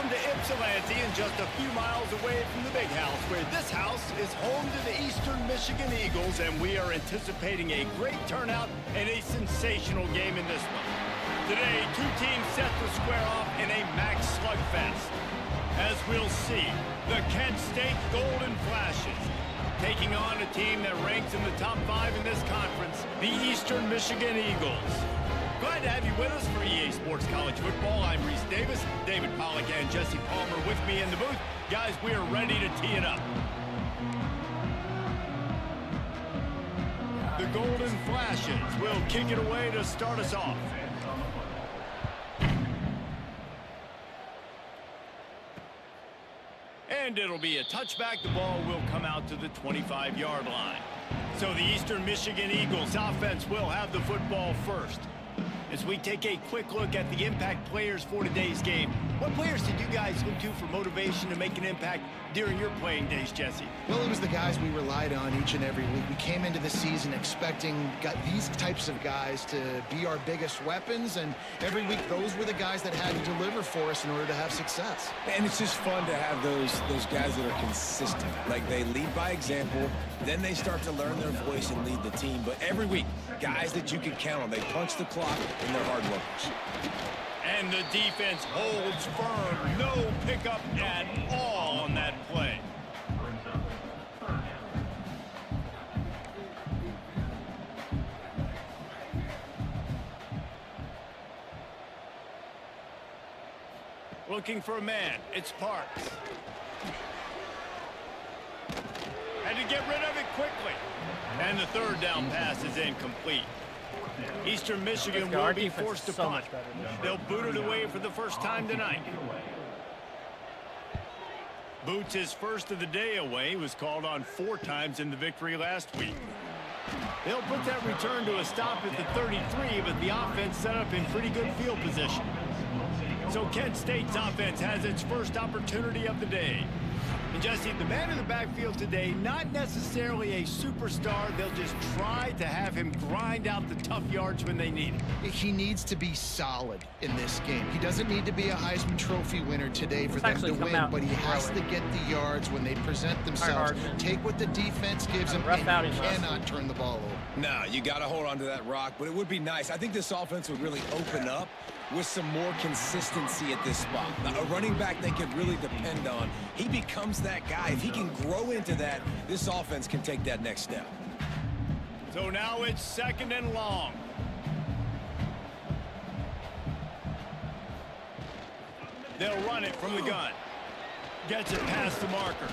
Welcome to Ypsilanti, and just a few miles away from the big house, where this house is home to the Eastern Michigan Eagles, and we are anticipating a great turnout and a sensational game in this one. Today, two teams set to square off in a max slugfest. As we'll see, the Kent State Golden Flashes taking on a team that ranks in the top 5 in this conference, the Eastern Michigan Eagles. Glad to have you with us for EA Sports College Football. I'm Reese Davis, David Pollack and Jesse Palmer with me in the booth. Guys, we are ready to tee it up. The Golden Flashes will kick it away to start us off. And it'll be a touchback. The ball will come out to the 25-yard line. So the Eastern Michigan Eagles offense will have the football first. As we take a quick look at the impact players for today's game, what players did you guys look to for motivation to make an impact during your playing days, Jesse? Well, it was the guys we relied on each and every week. We came into the season expecting these types of guys to be our biggest weapons, and every week those were the guys that had to deliver for us in order to have success. And it's just fun to have those guys that are consistent. Like, they lead by example, then they start to learn their voice and lead the team. But every week, guys that you can count on. They punch the clock, and they're hard workers. And the defense holds firm. No pickup at all on that play. Looking for a man. It's Parks. Had to get rid of it quickly. And the third down pass is incomplete. Eastern Michigan will be forced to punt. They'll boot it away for the first time tonight. Boots his first of the day away. Was called on 4 times in the victory last week. They'll put that return to a stop at the 33, but the offense set up in pretty good field position. So Kent State's offense has its first opportunity of the day. And Jesse, the man in the backfield today, not necessarily a superstar. They'll just try to have him grind out the tough yards when they need it. He needs to be solid in this game. He doesn't need to be a Heisman Trophy winner today for them to win, but he has to get the yards when they present themselves. Take what the defense gives him, and you cannot turn the ball over. No, you got to hold on to that rock, but it would be nice. I think this offense would really open up with some more consistency at this spot. A running back they could really depend on. He becomes that guy. If he can grow into that, this offense can take that next step. So now it's 2nd and long. They'll run it from the gun. Gets it past the marker.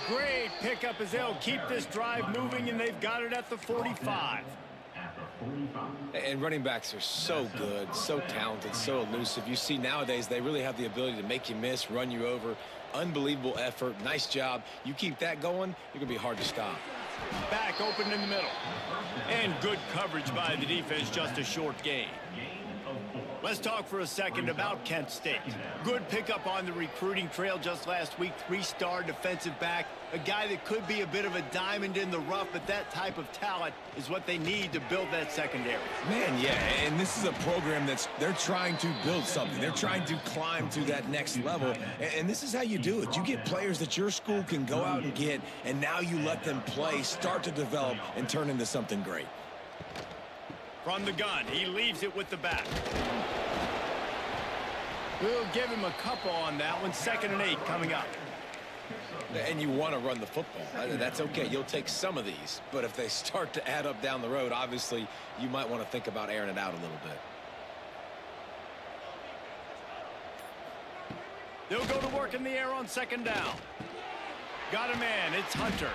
Great pickup as they'll keep this drive moving, and they've got it at the 45. And running backs are so good, so talented, so elusive. You see nowadays they really have the ability to make you miss, run you over. Unbelievable effort. Nice job. You keep that going, you're going to be hard to stop. Back open in the middle. And good coverage by the defense, just a short gain. Let's talk for a second about Kent State. Good pickup on the recruiting trail just last week. 3-star defensive back. A guy that could be a bit of a diamond in the rough, but that type of talent is what they need to build that secondary. Man, yeah, and this is a program they're trying to build something. They're trying to climb to that next level, and this is how you do it. You get players that your school can go out and get, and now you let them play, start to develop, and turn into something great. From the gun, he leaves it with the back. We'll give him a couple on that one. 2nd and 8 coming up. And you want to run the football. That's okay. You'll take some of these. But if they start to add up down the road, obviously, you might want to think about airing it out a little bit. They'll go to work in the air on 2nd down. Got a man. It's Hunter.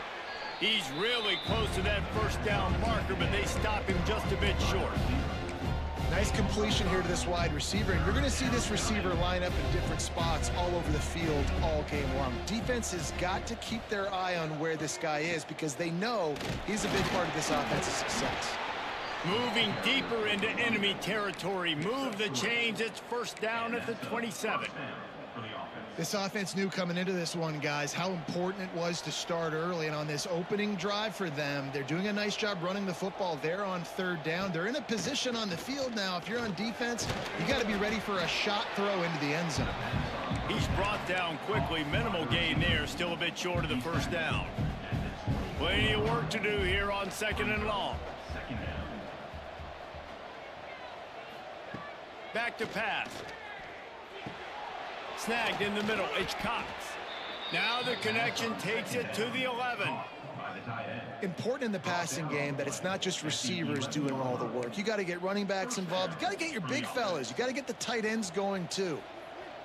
He's really close to that 1st down marker, but they stop him just a bit short. Nice completion here to this wide receiver, and you're going to see this receiver line up in different spots all over the field all game long. Defense has got to keep their eye on where this guy is because they know he's a big part of this offensive success. Moving deeper into enemy territory. Move the chains. It's 1st down at the 27. This offense knew coming into this one, guys, how important it was to start early. And on this opening drive for them, they're doing a nice job running the football. They're on 3rd down. They're in a position on the field now. If you're on defense, you got to be ready for a shot throw into the end zone. He's brought down quickly. Minimal gain there. Still a bit short of the first down. Plenty of work to do here on 2nd and long. Back to pass. Snagged in the middle. It's Cox. Now the connection takes it to the 11. Important in the passing game that it's not just receivers doing all the work. You got to get running backs involved. You got to get your big fellas. You got to get the tight ends going too.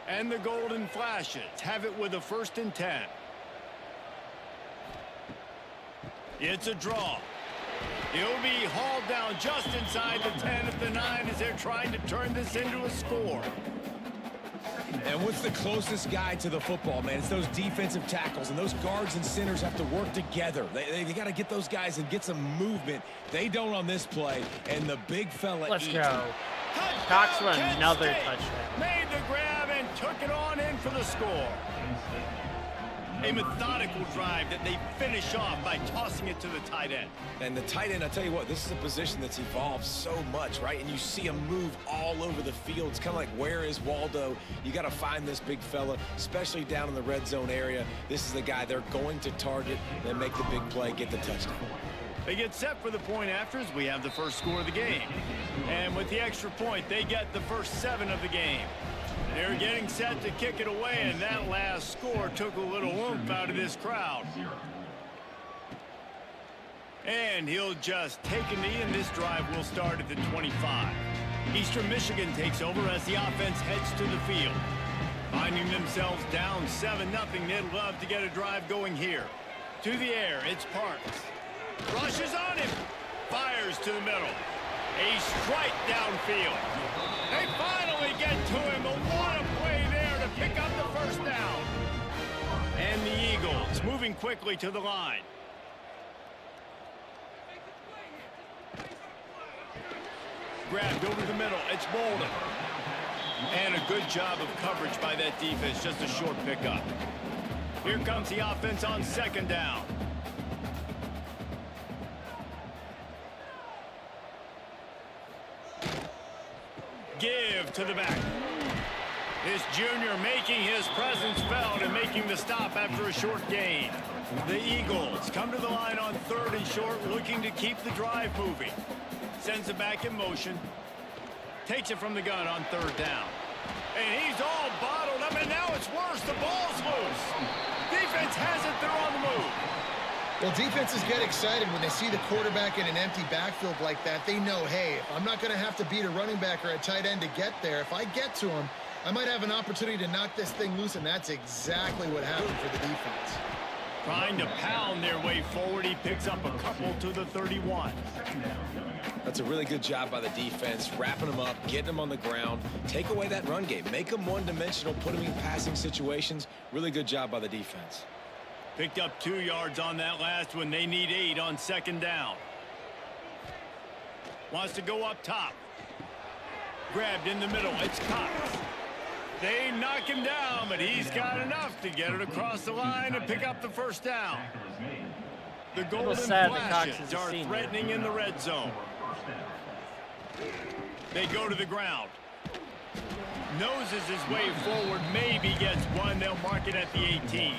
And the Golden Flashes have it with a 1st and 10. It's a draw. He'll be hauled down just inside the 10 at the 9 as they're trying to turn this into a score. And what's the closest guy to the football, man? It's those defensive tackles, and those guards and centers have to work together. They got to get those guys and get some movement. They don't on this play, and the big fella Let's eats. go. Touchdown, Cox for Kent another State. touchdown. Made the grab and took it on in for the score. A methodical drive that they finish off by tossing it to the tight end. And the tight end, I tell you what, this is a position that's evolved so much, right? And you see him move all over the field. It's kind of like, where is Waldo? You got to find this big fella, especially down in the red zone area. This is the guy they're going to target and make the big play, get the touchdown. They get set for the point after as we have the first score of the game. And with the extra point, they get the first 7 of the game. They're getting set to kick it away, and that last score took a little oomph out of this crowd. And he'll just take a knee, and this drive will start at the 25. Eastern Michigan takes over as the offense heads to the field. Finding themselves down 7-0, they'd love to get a drive going here. To the air, it's Parks. Rushes on him. Fires to the middle. A strike downfield. They finally get to him, but what a play there to pick up the first down. And the Eagles moving quickly to the line. Grabbed over the middle. It's Bolden. And a good job of coverage by that defense. Just a short pickup. Here comes the offense on 2nd down. Give to the back. This junior making his presence felt and making the stop after a short gain. The Eagles come to the line on 3rd and short, looking to keep the drive moving. Sends it back in motion. Takes it from the gun on 3rd down. And he's all bottled up, and now it's worse. The ball's loose. Defense has it. They're on the move. Well, defenses get excited when they see the quarterback in an empty backfield like that. They know, hey, if I'm not going to have to beat a running back or a tight end to get there, if I get to him, I might have an opportunity to knock this thing loose, and that's exactly what happened for the defense. Trying to pound their way forward. He picks up a couple to the 31. That's a really good job by the defense, wrapping them up, getting them on the ground, take away that run game, make them one-dimensional, put them in passing situations. Really good job by the defense. Picked up 2 yards on that last one. They need 8 on 2nd down. Wants to go up top. Grabbed in the middle. It's Cox. They knock him down, but he's got enough to get it across the line and pick up the first down. The Golden Flashes are threatening in the red zone. They go to the ground. Noses his way forward. Maybe gets one. They'll mark it at the 18.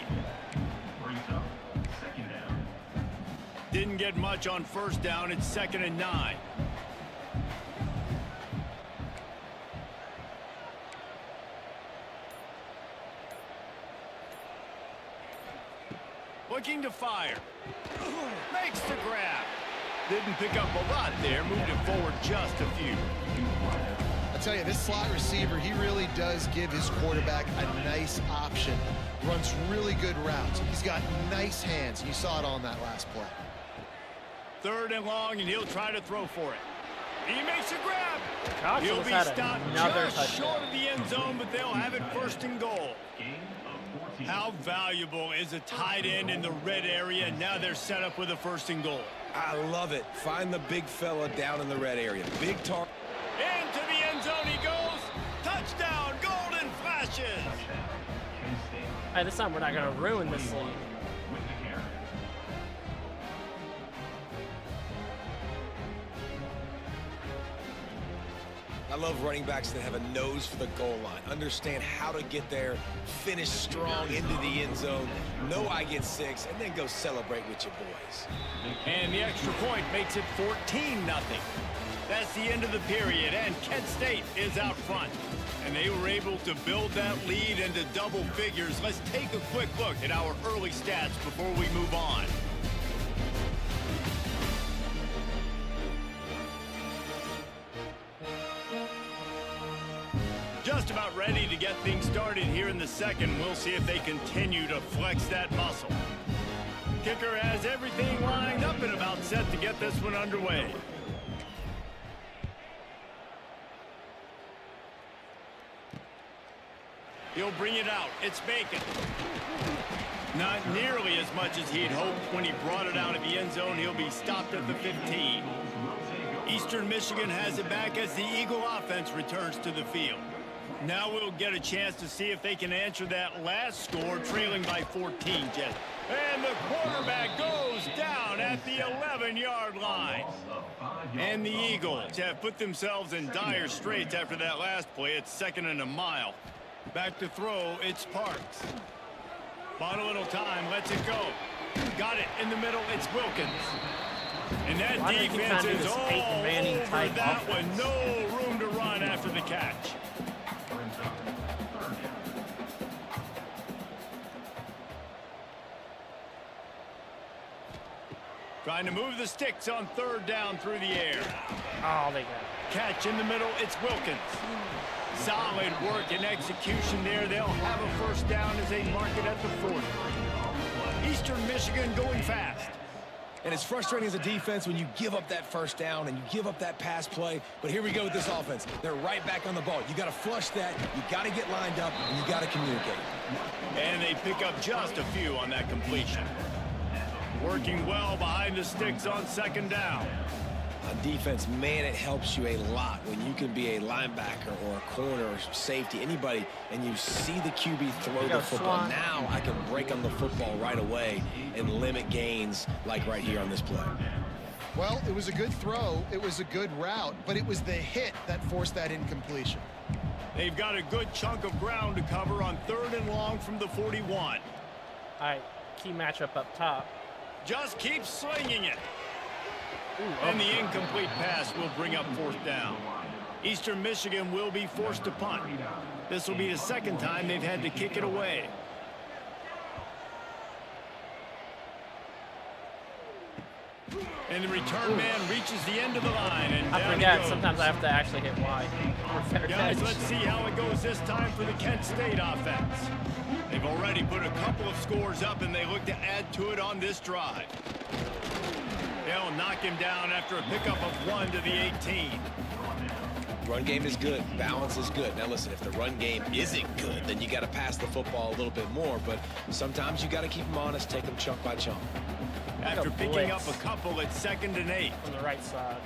Didn't get much on 1st down. It's 2nd and 9. Looking to fire. Makes the grab. Didn't pick up a lot there. Moved it forward just a few. I tell you, this slot receiver, he really does give his quarterback a nice option. Runs really good routes. He's got nice hands. You saw it on that last play. 3rd and long, and he'll try to throw for it. He makes a grab. Cox He'll be had stopped another just touchdown. short of the end zone, but they'll have it 1st and goal. How valuable is a tight end in the red area? Now they're set up with a 1st and goal. I love it. Find the big fella down in the red area. Big target. Into the end zone he goes. Touchdown, Golden Flashes. Hey, this time we're not going to ruin this lead. I love running backs that have a nose for the goal line, understand how to get there, finish strong into the end zone, know I get 6, and then go celebrate with your boys. And the extra point makes it 14-0. That's the end of the period, and Kent State is out front. And they were able to build that lead into double figures. Let's take a quick look at our early stats before we move on. Just about ready to get things started here in the second. We'll see if they continue to flex that muscle. Kicker has everything lined up and about set to get this one underway. He'll bring it out. It's Bacon. Not nearly as much as he'd hoped when he brought it out of the end zone. He'll be stopped at the 15. Eastern Michigan has it back as the Eagle offense returns to the field. Now we'll get a chance to see if they can answer that last score, trailing by 14, Jess. And the quarterback goes down at the 11-yard line. And the Eagles have put themselves in dire straits after that last play. It's 2nd and a mile. Back to throw, it's Parks. Bought a little time, lets it go. Got it in the middle, it's Wilkins. And that defense is all over that one. No room to run after the catch. Trying to move the sticks on 3rd down through the air. Oh, they got it. Catch in the middle, it's Wilkins. Solid work and execution there. They'll have a 1st down as they mark it at the 40. Eastern Michigan going fast. And it's frustrating as a defense when you give up that 1st down and you give up that pass play. But here we go with this offense. They're right back on the ball. You got to flush that. You got to get lined up, and you got to communicate. And they pick up just a few on that completion. Working well behind the sticks on 2nd down. On defense, man, it helps you a lot when you can be a linebacker or a corner or safety, anybody, and you see the QB throw the football. Now I can break on the football right away and limit gains like right here on this play. Well, it was a good throw. It was a good route, but it was the hit that forced that incompletion. They've got a good chunk of ground to cover on 3rd and long from the 41. All right, key matchup up top. Just keep slinging it. Ooh, And the incomplete pass will bring up 4th down. Eastern Michigan will be forced to punt. This will be the 2nd time they've had to kick it away. And the return man reaches the end of the line. And I forget, sometimes I have to actually hit Y. Guys, let's see how it goes this time for the Kent State offense. They've already put a couple of scores up, and they look to add to it on this drive. They'll knock him down after a pickup of 1 to the 18. Run game is good. Balance is good. Now, listen, if the run game isn't good, then you got to pass the football a little bit more. But sometimes you got to keep them honest, take them chunk by chunk. After picking up a couple, it's 2nd and 8. On the right side.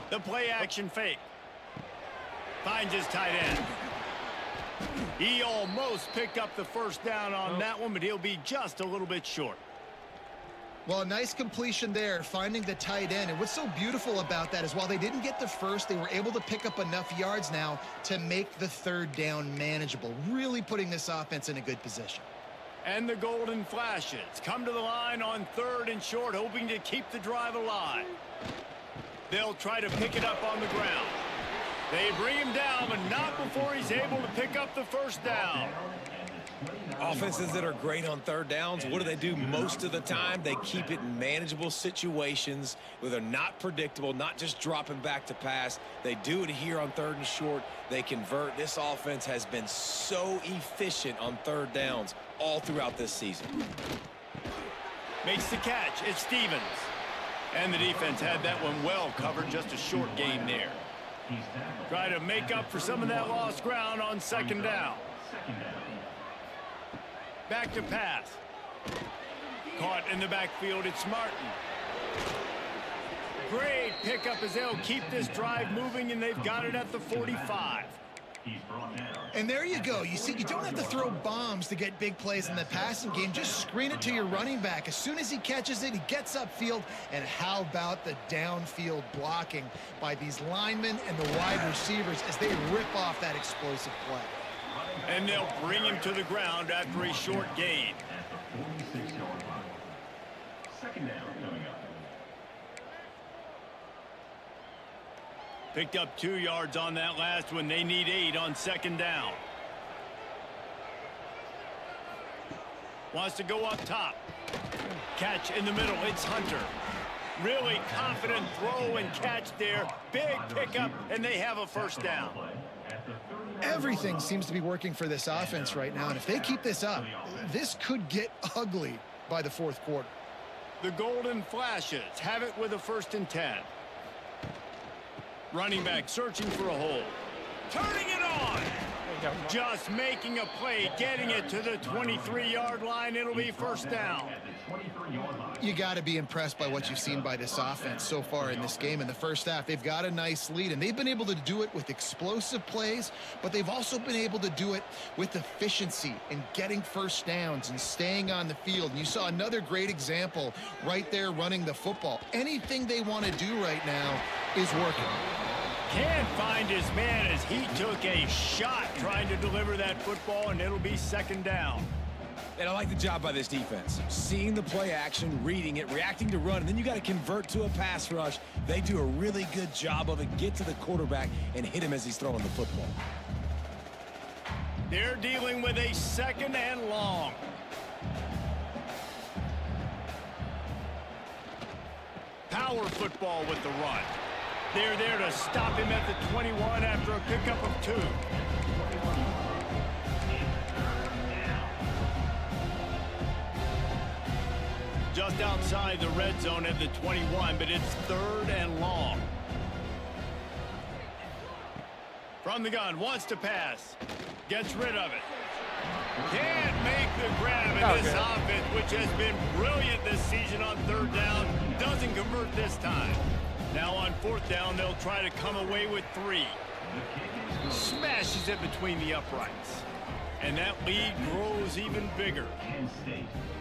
The play action fake. Finds his tight end. He almost picked up the 1st down on that one, but he'll be just a little bit short. Well, a nice completion there, finding the tight end. And what's so beautiful about that is while they didn't get the 1st, they were able to pick up enough yards now to make the 3rd down manageable, really putting this offense in a good position. And the Golden Flashes come to the line on 3rd and short, hoping to keep the drive alive. They'll try to pick it up on the ground. They bring him down, but not before he's able to pick up the 1st down. Offenses that are great on 3rd downs, what do? Most of the time, they keep it in manageable situations where they're not predictable, not just dropping back to pass. They do it here on 3rd and short. They convert. This offense has been so efficient on 3rd downs all throughout this season. Makes the catch. It's Stevens. And the defense had that one well covered. Just a short gain there. Try to make up for some of that lost ground on 2nd down. Back to pass. Caught in the backfield, it's Martin. Great pickup as they'll keep this drive moving, and they've got it at the 45. And there you go. You see, you don't have to throw bombs to get big plays in the passing game. Just screen it to your running back. As soon as he catches it, he gets upfield. And how about the downfield blocking by these linemen and the wide receivers as they rip off that explosive play. And they'll bring him to the ground after a short gain. Second down coming up. Picked up 2 yards on that last one. They need 8 on second down. Wants to go up top. Catch in the middle. It's Hunter. Really confident throw and catch there. Big pickup, and they have a first down. Everything seems to be working for this offense right now. And if they keep this up, this could get ugly by the fourth quarter. The Golden Flashes have it with a 1st and 10. Running back searching for a hole. Turning it on. Just making a play, getting it to the 23-yard line. It'll be first down. You got to be impressed by what you've seen by this offense so far in this game. In the first half, they've got a nice lead, and they've been able to do it with explosive plays, but they've also been able to do it with efficiency and getting first downs and staying on the field. And you saw another great example right there running the football. Anything they want to do right now is working. Can't find his man as he took a shot trying to deliver that football, and it'll be second down. And I like the job by this defense. Seeing the play action, reading it, reacting to run, and then you got to convert to a pass rush. They do a really good job of it. Get to the quarterback and hit him as he's throwing the football. They're dealing with a 2nd and long. Power football with the run. They're there to stop him at the 21 after a pickup of 2. Just outside the red zone at the 21, but it's 3rd and long. From the gun, wants to pass. Gets rid of it. Can't make the grab in this offense, which has been brilliant this season on 3rd down. Doesn't convert this time. Now on 4th down, they'll try to come away with 3. Smashes it between the uprights. And that lead grows even bigger.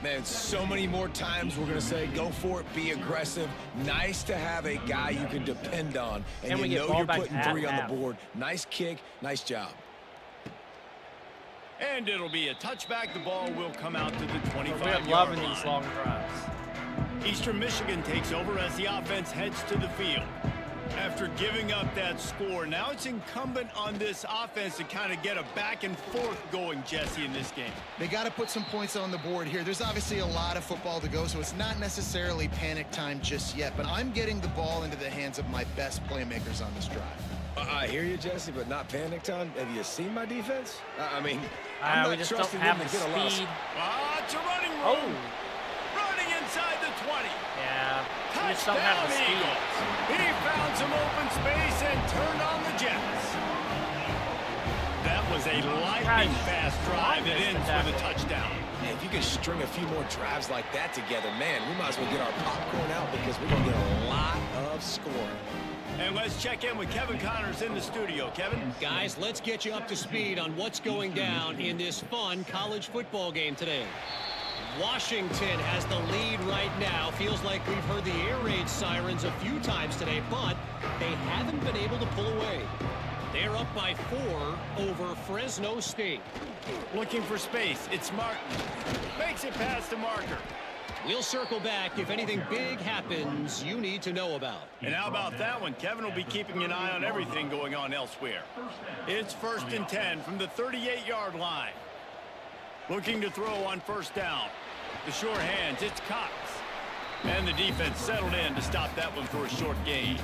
Man, so many more times we're going to say, go for it, be aggressive. Nice to have a guy you can depend on. And you know you're putting 3 on the board. Nice kick, nice job. And it'll be a touchback. The ball will come out to the 25-yard line. We're loving these long drives. Eastern Michigan takes over as the offense heads to the field. After giving up that score, now it's incumbent on this offense to kind of get a back and forth going, Jesse, in this game. They got to put some points on the board here. There's obviously a lot of football to go, so it's not necessarily panic time just yet, but I'm getting the ball into the hands of my best playmakers on this drive. I hear you, Jesse, but not panic time. Have you seen my defense? I mean, we just don't have the speed. It's a running room. Running inside the 20. Yeah, we just don't have the speed. He found some open space and turned on the Jets. That was a lightning fast drive that ends with a touchdown. Man, if you could string a few more drives like that together, man, we might as well get our popcorn out because we're going to get a lot of scoring. And let's check in with Kevin Connors in the studio. Kevin? Guys, let's get you up to speed on what's going down in this fun college football game today. Washington has the lead right now. Feels like we've heard the air raid sirens a few times today, but they haven't been able to pull away. They're up by 4 over Fresno State. Looking for space. It's Martin. Makes it past the marker. We'll circle back if anything big happens you need to know about. And how about that one? Kevin will be keeping an eye on everything going on elsewhere. It's 1st and 10 from the 38-yard line. Looking to throw on 1st down. The short hands, it's Cox. And the defense settled in to stop that one for a short gain.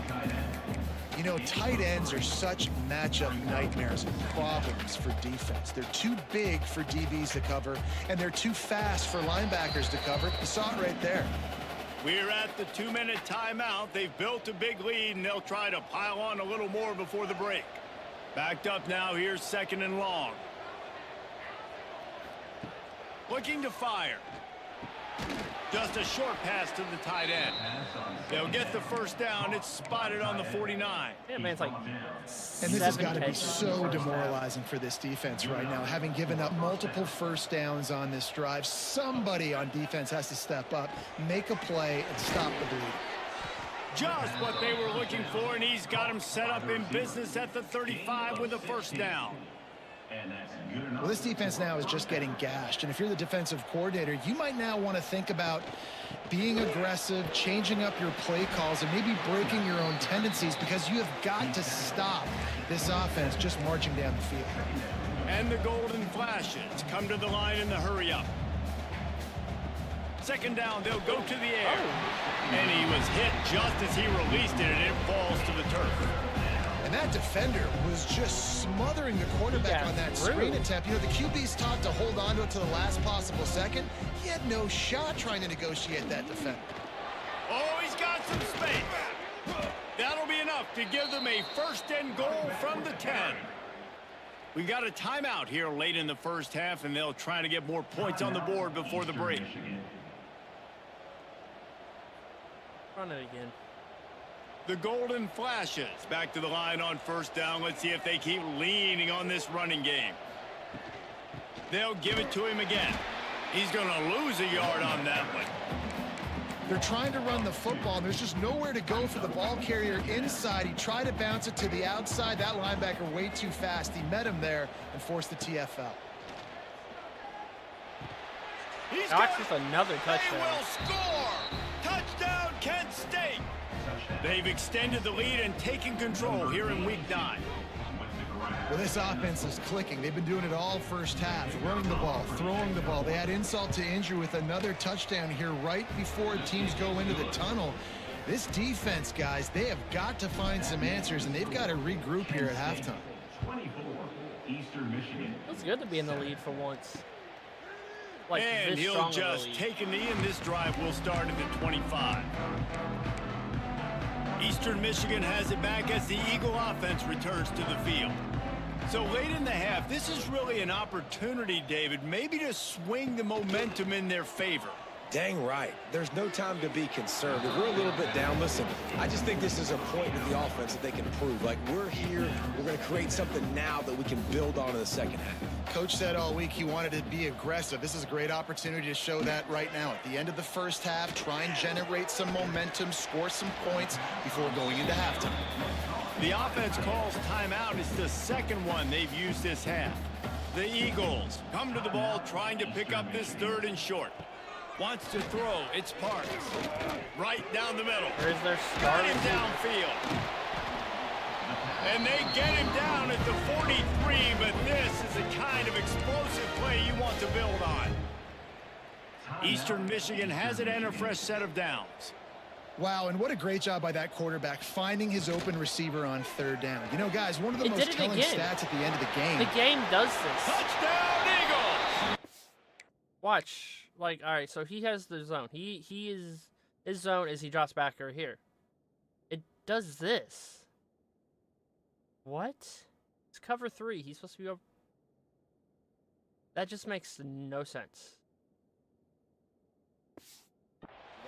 You know, tight ends are such matchup nightmares and problems for defense. They're too big for DBs to cover, and they're too fast for linebackers to cover. You saw it right there. We're at the 2-minute timeout. They've built a big lead, and they'll try to pile on a little more before the break. Backed up now, here's 2nd and long. Looking to fire. Just a short pass to the tight end. They'll get the first down. It's spotted on the 49. Yeah, man, it's like And this has got to be so demoralizing for this defense right now, having given up multiple first downs on this drive. Somebody on defense has to step up, make a play, and stop the bleed. Just what they were looking for, and he's got him set up in business at the 35 with a first down. Well, this defense now is just getting gashed, and if you're the defensive coordinator, you might now want to think about being aggressive, changing up your play calls, and maybe breaking your own tendencies, because you have got to stop this offense just marching down the field. And the golden flashes come to the line in the hurry-up. Second down, they'll go to the air. And he was hit just as he released it, and it falls to the turf. And that defender was just smothering the quarterback on that screen attempt. You know, the QB's taught to hold on to it to the last possible second. He had no shot trying to negotiate that defender. Oh, he's got some space. That'll be enough to give them a first and goal from the 10. We got a timeout here late in the first half, and they'll try to get more points on the board before the break. Run it again. The golden flashes back to the line on first down. Let's see if they keep leaning on this running game. They'll give it to him again. He's going to lose a yard on that one. They're trying to run the football, and there's just nowhere to go for the ball carrier inside. He tried to bounce it to the outside. That linebacker way too fast. He met him there and forced the TFL. He's That's just another touchdown. They will score! Touchdown, Kent State! They've extended the lead and taken control here in Week 9. Well, this offense is clicking. They've been doing it all first half, running the ball, throwing the ball. They had insult to injury with another touchdown here right before teams go into the tunnel. This defense, guys, they have got to find some answers, and they've got to regroup here at halftime. It's good to be in the lead for once. Like, And he'll just take a knee, and this drive will start at the 25. Eastern Michigan has it back as the Eagle offense returns to the field. So late in the half, this is really an opportunity, David, maybe to swing the momentum in their favor. Dang right. There's no time to be concerned. If we're a little bit down, listen, I just think this is a point in the offense that they can prove. Like, we're here, we're going to create something now that we can build on in the second half. Coach said all week he wanted to be aggressive. This is a great opportunity to show that right now. At the end of the first half, try and generate some momentum, score some points before going into halftime. The offense calls timeout. It's the second one they've used this half. The Eagles come to the ball trying to pick up this third and short. Wants to throw. It's Parks. Right down the middle. There's their Got starter. him downfield. And they get him down at the 43, but this is the kind of explosive play you want to build on. Eastern Michigan has it and a fresh set of downs. Wow, and what a great job by that quarterback finding his open receiver on third down. You know, guys, one of the most telling stats at the end of the game. The game does this. Touchdown, Eagles! Watch. Like, all right, so he has the zone. His zone is he drops back over here. It does this. What? It's cover 3. He's supposed to be over. That just makes no sense.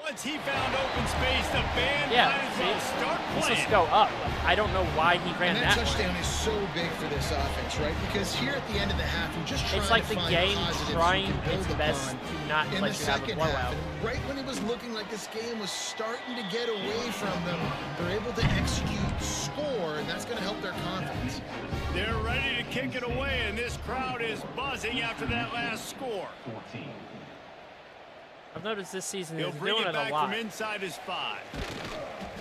Once he found open space, the band Yeah, might as well start he's playing. supposed to go up. I don't know why he ran And that that touchdown way. is so big for this offense, right? Because here at the end of the half, you're just trying It's like to the find game positives you trying can build its best upon to not in let the you have a second blowout. half. And right when it was looking like this game was starting to get away from them, they're able to execute, score, and that's going to help their confidence. They're ready to kick it away, and this crowd is buzzing after that last score. I've noticed this season He'll he's bring doing it it a back lot. from inside his 5.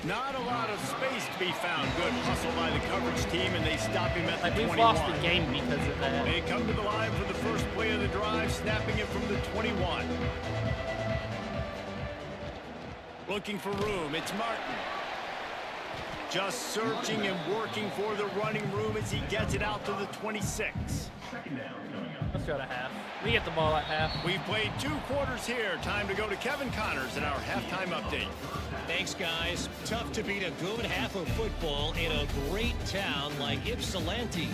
Not a lot of space to be found. Good hustle by the coverage team, and they stop him at the Like, 21. we've lost the game because of that. They come to the line for the first play of the drive, snapping it from the 21. Looking for room. It's Martin. Just searching and working for the running room as he gets it out to the 26. Let's go to half. We get the ball at half. We've played 2 quarters here. Time to go to Kevin Connors in our halftime update. Thanks, guys. Tough to beat a good half of football in a great town like Ypsilanti.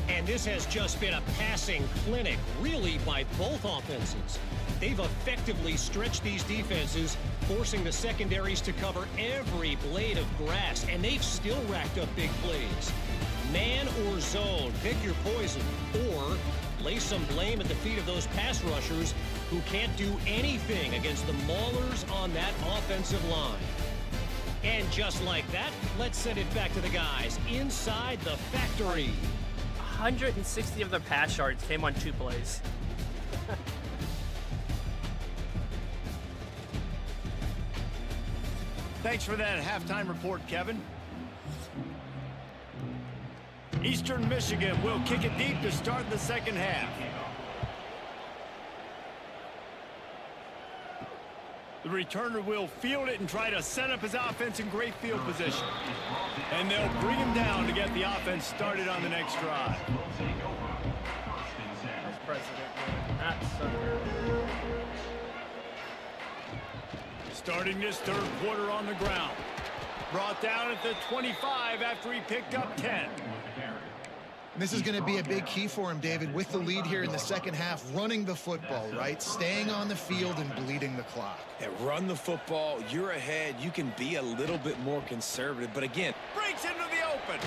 And this has just been a passing clinic, really, by both offenses. they've effectively stretched these defenses, forcing the secondaries to cover every blade of grass, and they've still racked up big plays. Man or zone, pick your poison, or lay some blame at the feet of those pass rushers who can't do anything against the maulers on that offensive line. And just like that, let's send it back to the guys inside the factory. 160 of their pass yards came on 2 plays. Thanks for that halftime report, Kevin. Eastern Michigan will kick it deep to start the second half. The returner will field it and try to set up his offense in great field position. And they'll bring him down to get the offense started on the next drive. Vice President, not Sutter. Starting this third quarter on the ground. Brought down at the 25 after he picked up 10. This is going to be a big key for him, David, with the lead here in the second half, running the football, right? Staying on the field and bleeding the clock. Yeah, run the football. You're ahead. You can be a little bit more conservative. But again, Breaks into the open.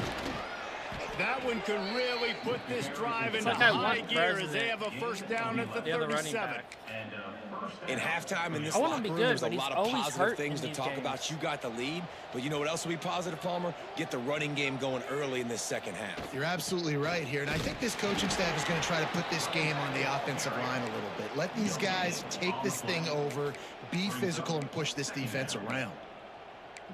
That one could really put this drive into like I high want gear as they President, have a first down at the other running 37. back. in halftime in this I want him locker to be room, good, there's a but he's lot of always positive hurt things in to these talk games. about. You got the lead, but you know what else will be positive, Palmer? Get the running game going early in this second half. You're absolutely right here, and I think this coaching staff is going to try to put this game on the offensive line a little bit. Let these guys take this thing over, be physical, and push this defense around.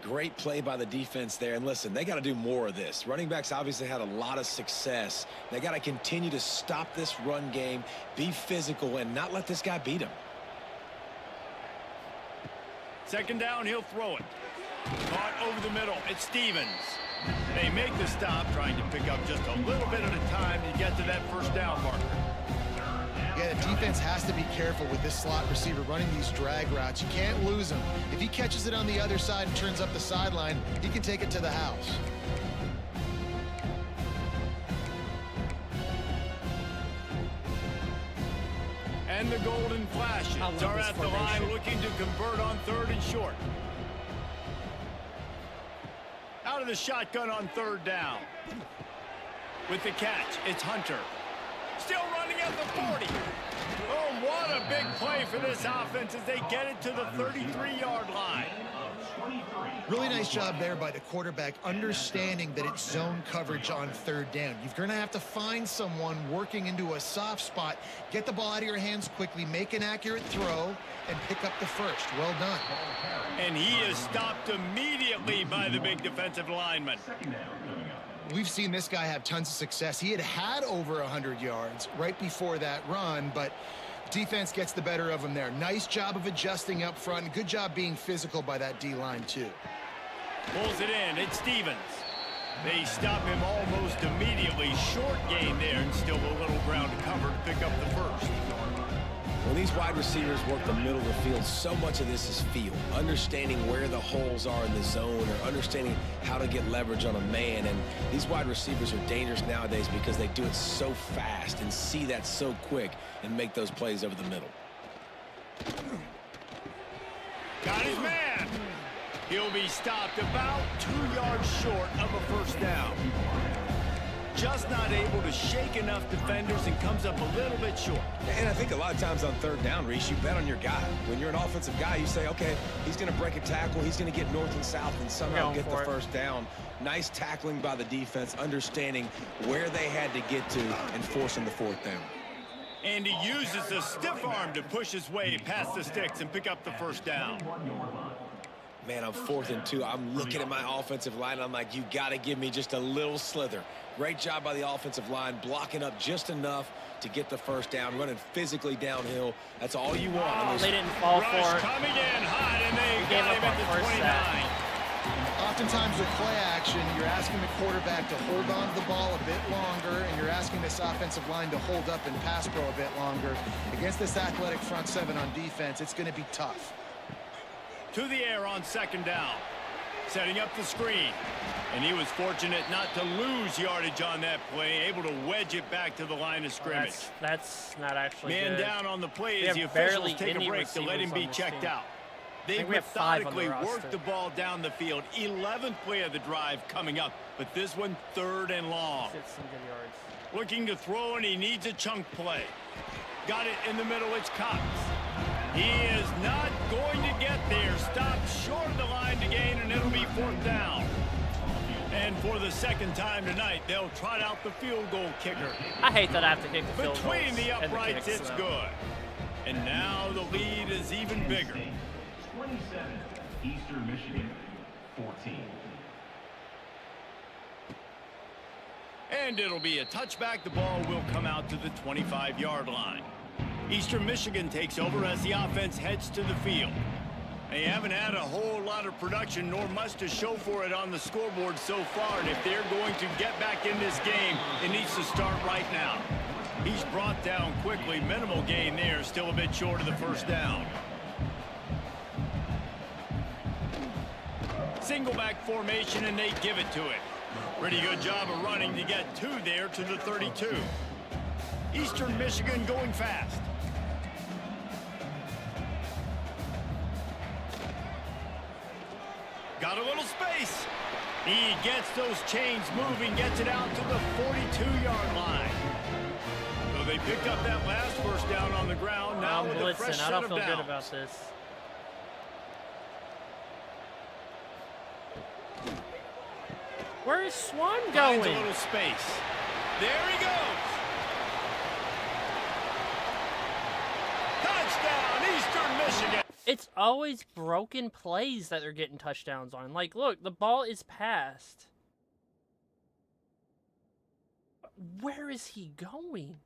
Great play by the defense there. And listen, they got to do more of this. Running backs obviously had a lot of success. They got to continue to stop this run game, be physical, and not let this guy beat them. Second down, he'll throw it. Caught over the middle. It's Stevens. They make the stop, trying to pick up just a little bit at a time to get to that first down marker. Yeah, the defense has to be careful with this slot receiver running these drag routes. You can't lose him. If he catches it on the other side and turns up the sideline, he can take it to the house. And the golden flashes are at the line looking to convert on third and short. Out of the shotgun on third down. With the catch, it's Hunter. Still running at the 40. Oh, what a big play for this offense as they get it to the 33-yard line. Really nice job there by the quarterback, understanding that it's zone coverage on third down. You're going to have to find someone working into a soft spot, get the ball out of your hands quickly, make an accurate throw, and pick up the first. Well done. And he is stopped immediately by the big defensive lineman. We've seen this guy have tons of success. He had over 100 yards right before that run, but defense gets the better of him there. Nice job of adjusting up front. Good job being physical by that D-line, too. Pulls it in. It's Stevens. They stop him almost immediately. Short gain there, and still a little ground to cover to pick up the first. When these wide receivers work the middle of the field, so much of this is feel. Understanding where the holes are in the zone, or understanding how to get leverage on a man. And these wide receivers are dangerous nowadays because they do it so fast and see that so quick and make those plays over the middle. Got his man. He'll be stopped about 2 yards short of a first down. Just not able to shake enough defenders and comes up a little bit short. And I think a lot of times on third down, Reese, you bet on your guy. When you're an offensive guy, you say, okay, he's going to break a tackle, he's going to get north and south and somehow get the first down. Nice tackling by the defense, understanding where they had to get to and forcing the fourth down. And he uses the stiff arm to push his way past the sticks and pick up the first down. Man, I'm 4th and 2. I'm looking at my offensive line. I'm like, you got to give me just a little slither. Great job by the offensive line, blocking up just enough to get the first down, running physically downhill. That's all you want. Oh, they didn't fall Rush for it. coming in hot, and they Gave got up him at on the first 29. Oftentimes with play action, you're asking the quarterback to hold on to the ball a bit longer, and you're asking this offensive line to hold up and pass pro a bit longer. Against this athletic front seven on defense, it's going to be tough. To the air on second down. Setting up the screen. And he was fortunate not to lose yardage on that play, able to wedge it back to the line of scrimmage. That's not actually Man good. down on the play We as have the officials barely take a any break to let him receivers be on this checked team. out. They we have 5 on the methodically roster. worked the ball down the field. 11th play of the drive coming up, but this one 3rd and long. Get some good yards. Looking to throw, and he needs a chunk play. Got it in the middle. It's Cox. He is not going to get there. Stopped short of the line to gain, and it'll be 4th down. And for the 2nd time tonight, they'll trot out the field goal kicker. I hate that I have to kick the field goals Between the and uprights, kicks, it's though. good. And now the lead is even bigger. 27, Eastern Michigan, 14. And it'll be a touchback. The ball will come out to the 25-yard line. Eastern Michigan takes over as the offense heads to the field. They haven't had a whole lot of production, nor much to show for it on the scoreboard so far. And if they're going to get back in this game, it needs to start right now. He's brought down quickly. Minimal gain there, still a bit short of the 1st down. Single back formation, and they give it to it. Pretty good job of running to get 2 there to the 32. Eastern Michigan going fast. Got a little space. He gets those chains moving, gets it out to the 42-yard line. So they picked up that last 1st down on the ground. Now with a fresh blitzing. I set don't of feel good downs. about this. Where is Swan Finds going? a little space. There he goes. Touchdown, Eastern Michigan. It's always broken plays that they're getting touchdowns on. Like, look, the ball is passed. Where is he going?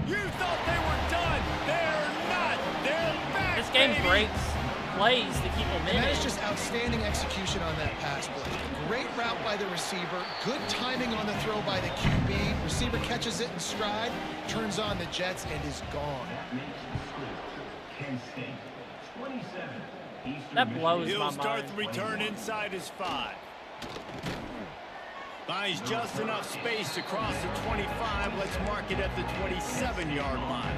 You thought they were done. They're not. They're back, This game baby. breaks plays to keep them in And that is it. just outstanding execution on that pass play. Great route by the receiver. Good timing on the throw by the QB. Receiver catches it in stride, turns on the jets, and is gone. That makes the split. Penn State, 27, Eastern That blows Michigan. my He'll start mind. the return inside his 5. Buys just enough space across the 25. Let's mark it at the 27-yard line.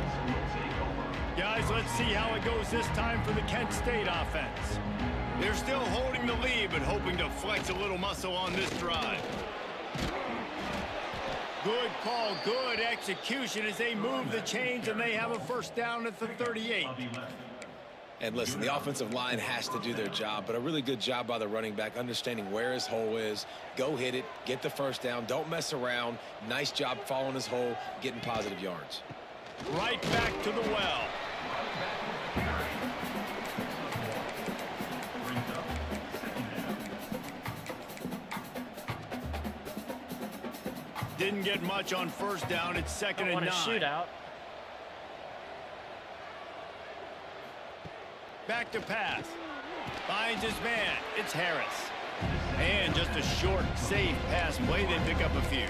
Guys, let's see how it goes this time for the Kent State offense. They're still holding the lead, but hoping to flex a little muscle on this drive. Good call, good execution as they move the chains, and they have a 1st down at the 38. And listen, the offensive line has to do their job, but a really good job by the running back, understanding where his hole is. Go hit it, get the 1st down, don't mess around. Nice job following his hole, getting positive yards. Right back to the well. Didn't get much on 1st down. It's 2nd I and 9. want a shootout. Back to pass. Finds his man. It's Harris. And just a short, safe pass play. They pick up a few.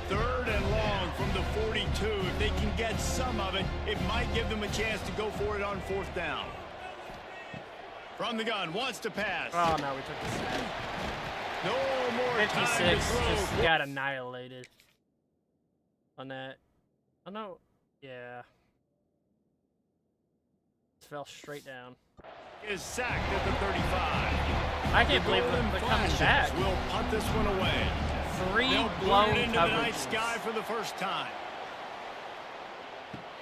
3rd and long from the 42. If they can get some of it, it might give them a chance to go for it on 4th down. From the gun, wants to pass. Oh, no, we took the sack. No more 56 time to throw. just got annihilated on that. Oh, no. Yeah. Just fell straight down. Is sacked at the 35. I can't believe Golden they're coming Flashes back. will punt this one away. 3 They'll boot blown it into the night coverages. sky for the 1st time.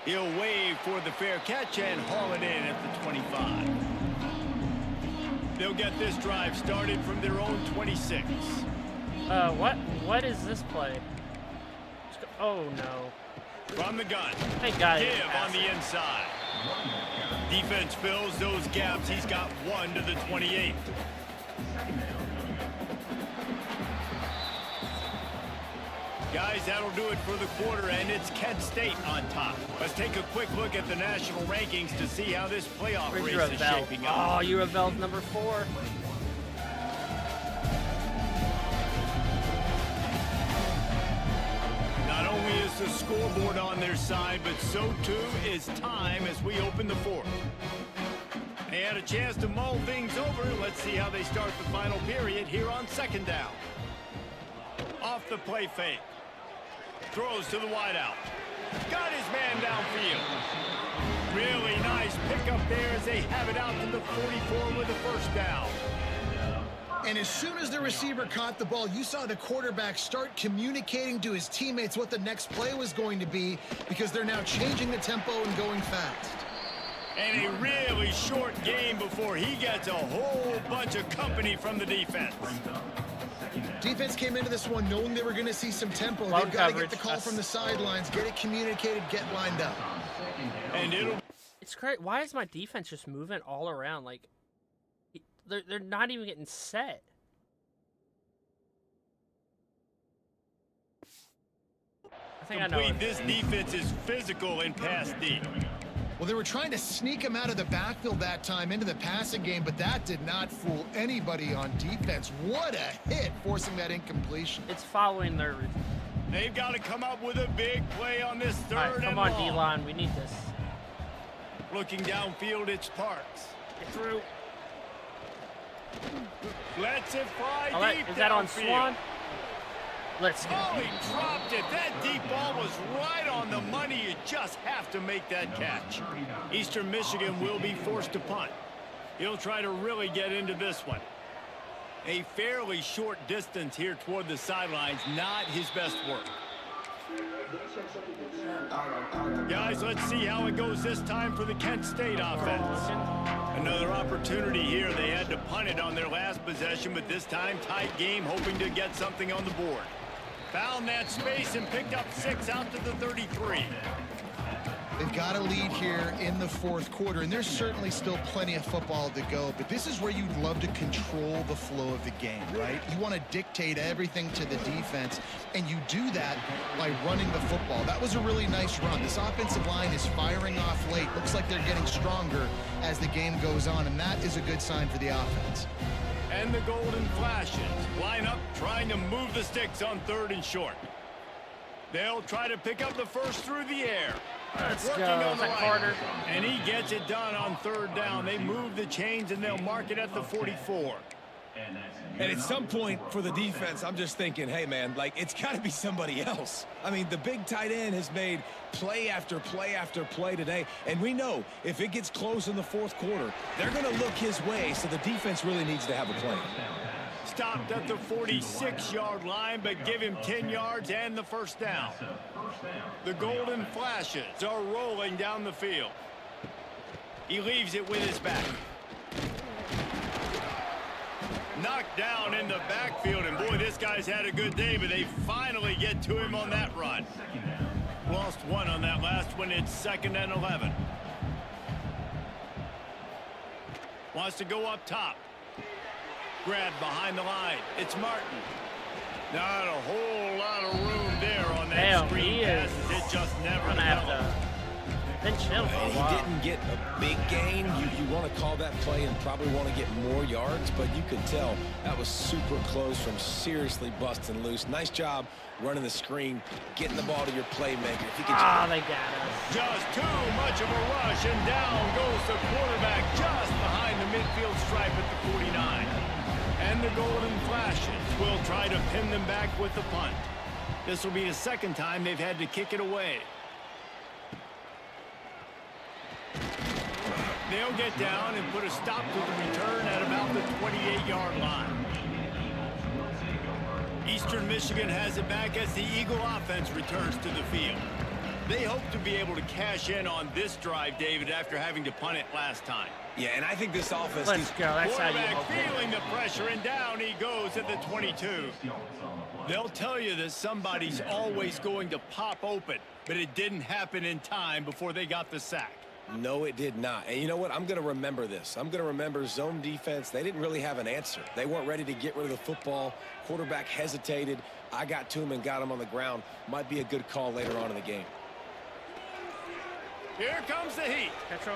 He'll wave for the fair catch and haul it in at the 25. They'll get this drive started from their own 26. What is this play? Oh, no. From the gun. Thank God. he Give didn't on pass the it. inside. Defense fills those gaps. He's got 1 to the 28. Guys, that'll do it for the quarter, and it's Kent State on top. Let's take a quick look at the national rankings to see how this playoff Where's race is Uravel? shaping up. Oh, Uravel's number 4. Not only is the scoreboard on their side, but so too is time as we open the fourth. They had a chance to mull things over. Let's see how they start the final period here on second down. Off the play fake. Throws to the wideout. Got his man downfield. Really nice pickup there as they have it out to the 44 with a first down. And as soon as the receiver caught the ball, you saw the quarterback start communicating to his teammates what the next play was going to be, because they're now changing the tempo and going fast. And a really short game before he gets a whole bunch of company from the defense. Defense came into this one knowing they were going to see some tempo. Long They've got to coverage. get the call from the sidelines, get it communicated, get lined up. And it'll... It's great. Why is my defense just moving all around? Like, they're not even getting set. I think I know it. This defense is physical in pass deep. Well, they were trying to sneak him out of the backfield that time into the passing game, but that did not fool anybody on defense. What a hit, forcing that incompletion. It's following their... They've got to come up with a big play on this third All right, and come on, long. D-line. We need this. Looking downfield, it's Parks. Get through. Lets it fly All right, deep is that on downfield. Swan? Let's go. Oh, he dropped it. That deep ball was right on the money. You just have to make that catch. Eastern Michigan will be forced to punt. He'll try to really get into this one. A fairly short distance here toward the sidelines. Not his best work. Guys, let's see how it goes this time for the Kent State offense. Another opportunity here. They had to punt it on their last possession, but this time tight game, hoping to get something on the board. Found that space and picked up 6 out to the 33. They've got a lead here in the fourth quarter, and there's certainly still plenty of football to go, but this is where you'd love to control the flow of the game, right? You want to dictate everything to the defense, and you do that by running the football. That was a really nice run. This offensive line is firing off late. Looks like they're getting stronger as the game goes on, and that is a good sign for the offense. And the Golden Flashes line up trying to move the sticks on third and short. They'll try to pick up the first through the air. Let's Working go. on Is the that right. Carter? And he gets it done on third down. They move the chains and they'll mark it at the 44. And at some point for the defense, I'm just thinking, hey, man, like, it's got to be somebody else. I mean, the big tight end has made play after play after play today. And we know if it gets close in the fourth quarter, they're going to look his way. So the defense really needs to have a plan. Stopped at the 46-yard line, but give him 10 yards and the first down. The Golden Flashes are rolling down the field. He leaves it with his back. Knocked down in the backfield, and boy, this guy's had a good day, but they finally get to him on that run. Lost one on that last one. It's 2nd and 11. Wants to go up top. Grab behind the line. It's Martin. Not a whole lot of room there on that Damn, screen he is passes. It just never gonna have developed. to bench him for a And he while. didn't get a big gain. You want to call that play and probably want to get more yards, but you could tell that was super close from seriously busting loose. Nice job running the screen, getting the ball to your playmaker. If you could They got us. Just too much of a rush, and down goes the quarterback just behind the midfield stripe at the 49. And the Golden Flashes will try to pin them back with the punt. This will be the second time they've had to kick it away. They'll get down and put a stop to the return at about the 28-yard line. Eastern Michigan has it back as the Eagle offense returns to the field. They hope to be able to cash in on this drive, David, after having to punt it last time. Yeah, and I think this offense... Let's go. That's how you Quarterback hope it. feeling the pressure, and down he goes at the 22. They'll tell you that somebody's always going to pop open, but it didn't happen in time before they got the sack. No, it did not. And you know what? I'm going to remember this. I'm going to remember zone defense. They didn't really have an answer. They weren't ready to get rid of the football. Quarterback hesitated. I got to him and got him on the ground. Might be a good call later on in the game. Here comes the heat. Petro.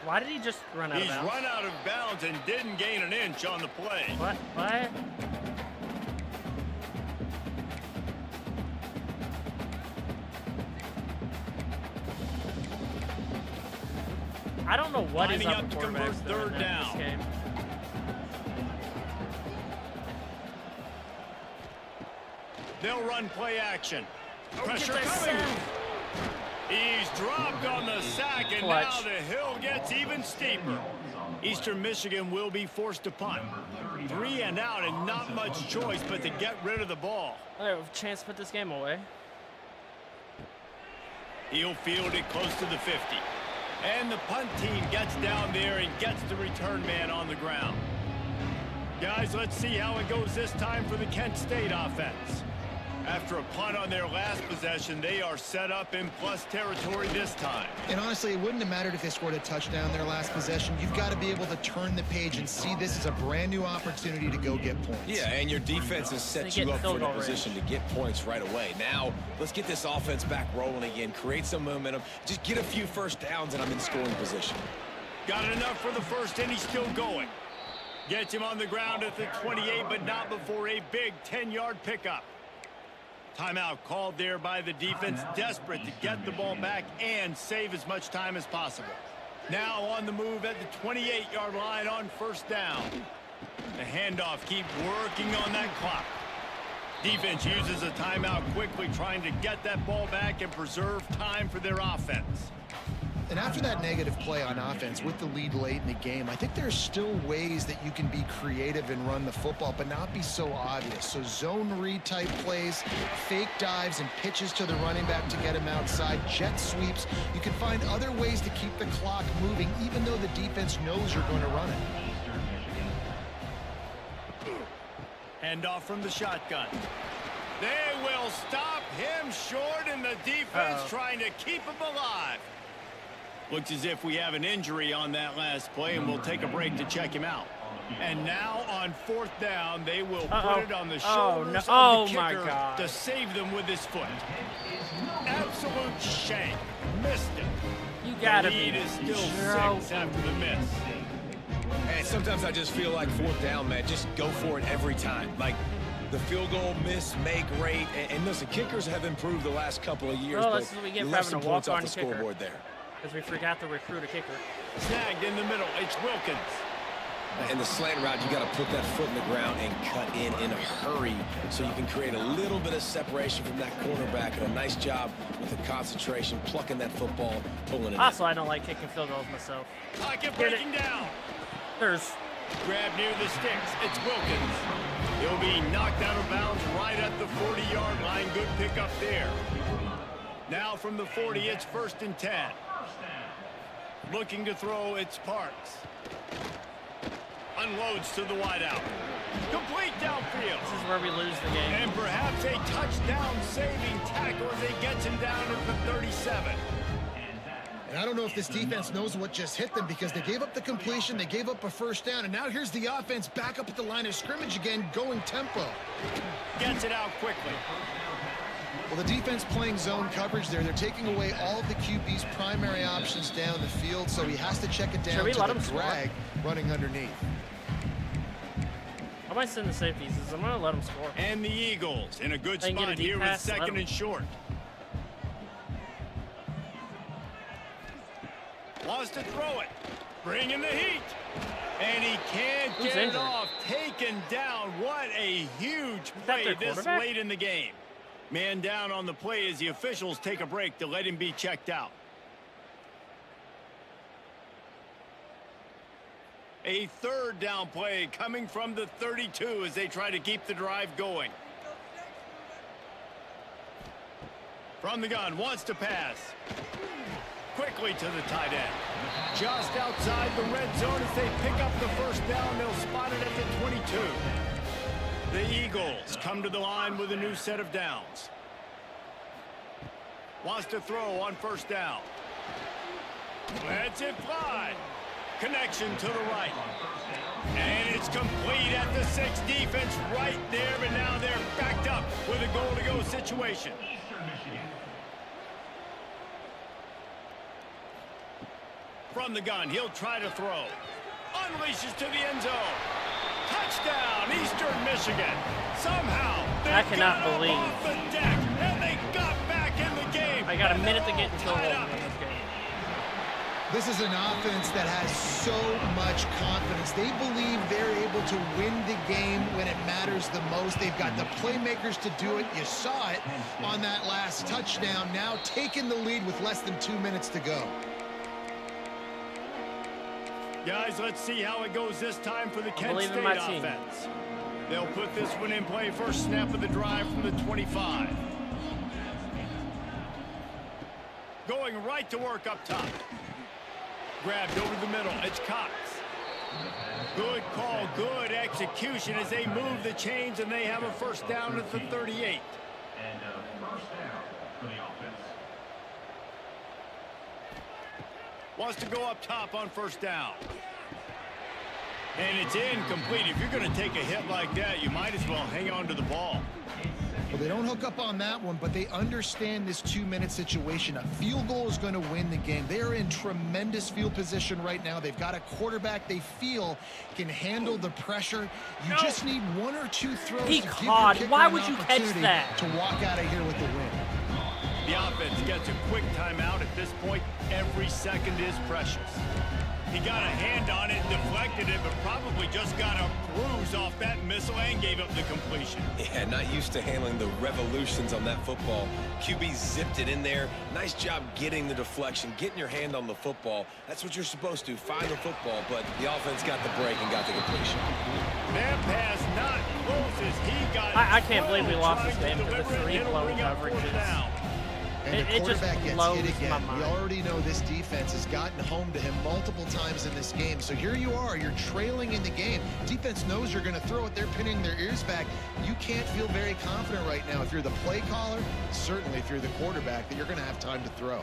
Why did he just run out He's of bounds? run out of bounds and didn't gain an inch on the play. What? What? I don't know what is Lining up up to with convert quarterbacks third in down. this game. They'll run play action. Oh, Pressure get that coming. sack. He's dropped on the sack, and now Clutch. the hill gets even steeper. Eastern Michigan will be forced to punt. 3 and out, and not much choice but to get rid of the ball. They have a chance to put this game away. He'll field it close to the 50. And the punt team gets down there and gets the return man on the ground. Guys, let's see how it goes this time for the Kent State offense. After a punt on their last possession, they are set up in plus territory this time. And honestly, it wouldn't have mattered if they scored a touchdown their last possession. You've got to be able to turn the page and see this as a brand new opportunity to go get points. Yeah, and your defense has set you up for a position to get points right away. Now, let's get this offense back rolling again, create some momentum, just get a few first downs, and I'm in scoring position. Got enough for the first, and he's still going. Gets him on the ground at the 28, but not before a big 10-yard pickup. Timeout called there by the defense, desperate to get the ball back and save as much time as possible. Now on the move at the 28-yard line on first down. The handoff keep working on that clock. Defense uses a timeout quickly, trying to get that ball back and preserve time for their offense. And after that negative play on offense with the lead late in the game, I think there's still ways that you can be creative and run the football, but not be so obvious. So zone read type plays, fake dives and pitches to the running back to get him outside, jet sweeps. You can find other ways to keep the clock moving, even though the defense knows you're going to run it. Handoff from the shotgun. They will stop him short, and the defense trying to keep him alive. Looks as if we have an injury on that last play, and we'll take a break to check him out. And now on fourth down, they will put it on the shoulders of the kicker to save them with his foot. Absolute shank. Missed it. You gotta the lead be is still 6 after the miss. And sometimes I just feel like fourth down, man, just go for it every time. Like the field goal miss, make rate, and listen, kickers have improved the last couple of years, Well, but this is what we get you for left having some a points off walk-on the kicker. scoreboard there. Because we forgot to recruit a kicker. Snagged in the middle. It's Wilkins. And the slant route, you got to put that foot in the ground and cut in a hurry so you can create a little bit of separation from that cornerback. And a nice job with the concentration, plucking that football, pulling it Also, I don't like kicking field goals myself. Pocket breaking down. There's Grab near the sticks. It's Wilkins. He'll be knocked out of bounds right at the 40-yard line. Good pickup there. Now from the 40, it's 1st and 10. Looking to throw, it's Parks. Unloads to the wideout. Complete downfield. This is where we lose the game. And perhaps a touchdown-saving tackle as he gets him down at the 37. And I don't know if this defense knows what just hit them, because they gave up the completion, they gave up a first down, and now here's the offense back up at the line of scrimmage again, going tempo. Gets it out quickly. Well, the defense playing zone coverage there. They're taking away all of the QB's primary options down the field, so he has to check it down to the drag running underneath. I might send the safeties. I'm going to let them score. And the Eagles in a good They can get spot a deep here with pass, let 2nd them. and short. Wants to throw it. Bring in the heat. And he can't Who's get injured? it off. Taken down. What a huge play their this quarterback? late in the game. Man down on the play as the officials take a break to let him be checked out. A 3rd down play coming from the 32 as they try to keep the drive going. From the gun, wants to pass. Quickly to the tight end. Just outside the red zone as they pick up the first down. They'll spot it at the 22. The Eagles come to the line with a new set of downs. Wants to throw on first down. Lets it fly. Connection to the right. And it's complete at the 6. Defense right there, but now they're backed up with a goal-to-go situation. From the gun, he'll try to throw. Unleashes to the end zone. Touchdown, Eastern Michigan. Somehow, they I cannot got believe. up off the deck, and they got back in the game. I got a minute to get until Tied we're up. in this game. This is an offense that has so much confidence. They believe they're able to win the game when it matters the most. They've got the playmakers to do it. You saw it on that last touchdown. Now taking the lead with less than 2 minutes to go. Guys, let's see how it goes this time for the Kent State offense. They'll put this one in play first snap of the drive from the 25. Going right to work up top. Grabbed over the middle. It's Cox. Good call, good execution as they move the chains, and they have a first down at the 38. And a first down for the offense. Wants to go up top on first down. And it's incomplete. If you're going to take a hit like that, you might as well hang on to the ball. Well, they don't hook up on that one, but they understand this 2-minute situation. A field goal is going to win the game. They are in tremendous field position right now. They've got a quarterback they feel can handle the pressure. You just need 1 or 2 throws to give your kicker Why an would you catch opportunity that? to walk out of here with the win. The offense gets a quick timeout. At this point, every second is precious. He got a hand on it, deflected it, but probably just got a bruise off that missile and gave up the completion. Yeah, not used to handling the revolutions on that football. QB zipped it in there. Nice job getting the deflection, getting your hand on the football. That's what you're supposed to, find the football, but the offense got the break and got the completion. That pass not close as he got. I can't believe we lost this trying game to to the deliver it. 3 It'll blown bring up fourth coverages. down. And the It just quarterback gets blows hit my again. We mind. already know this defense has gotten home to him multiple times in this game. So here you are, you're trailing in the game. Defense knows you're going to throw it. They're pinning their ears back. You can't feel very confident right now if you're the play caller, certainly if you're the quarterback, that you're going to have time to throw.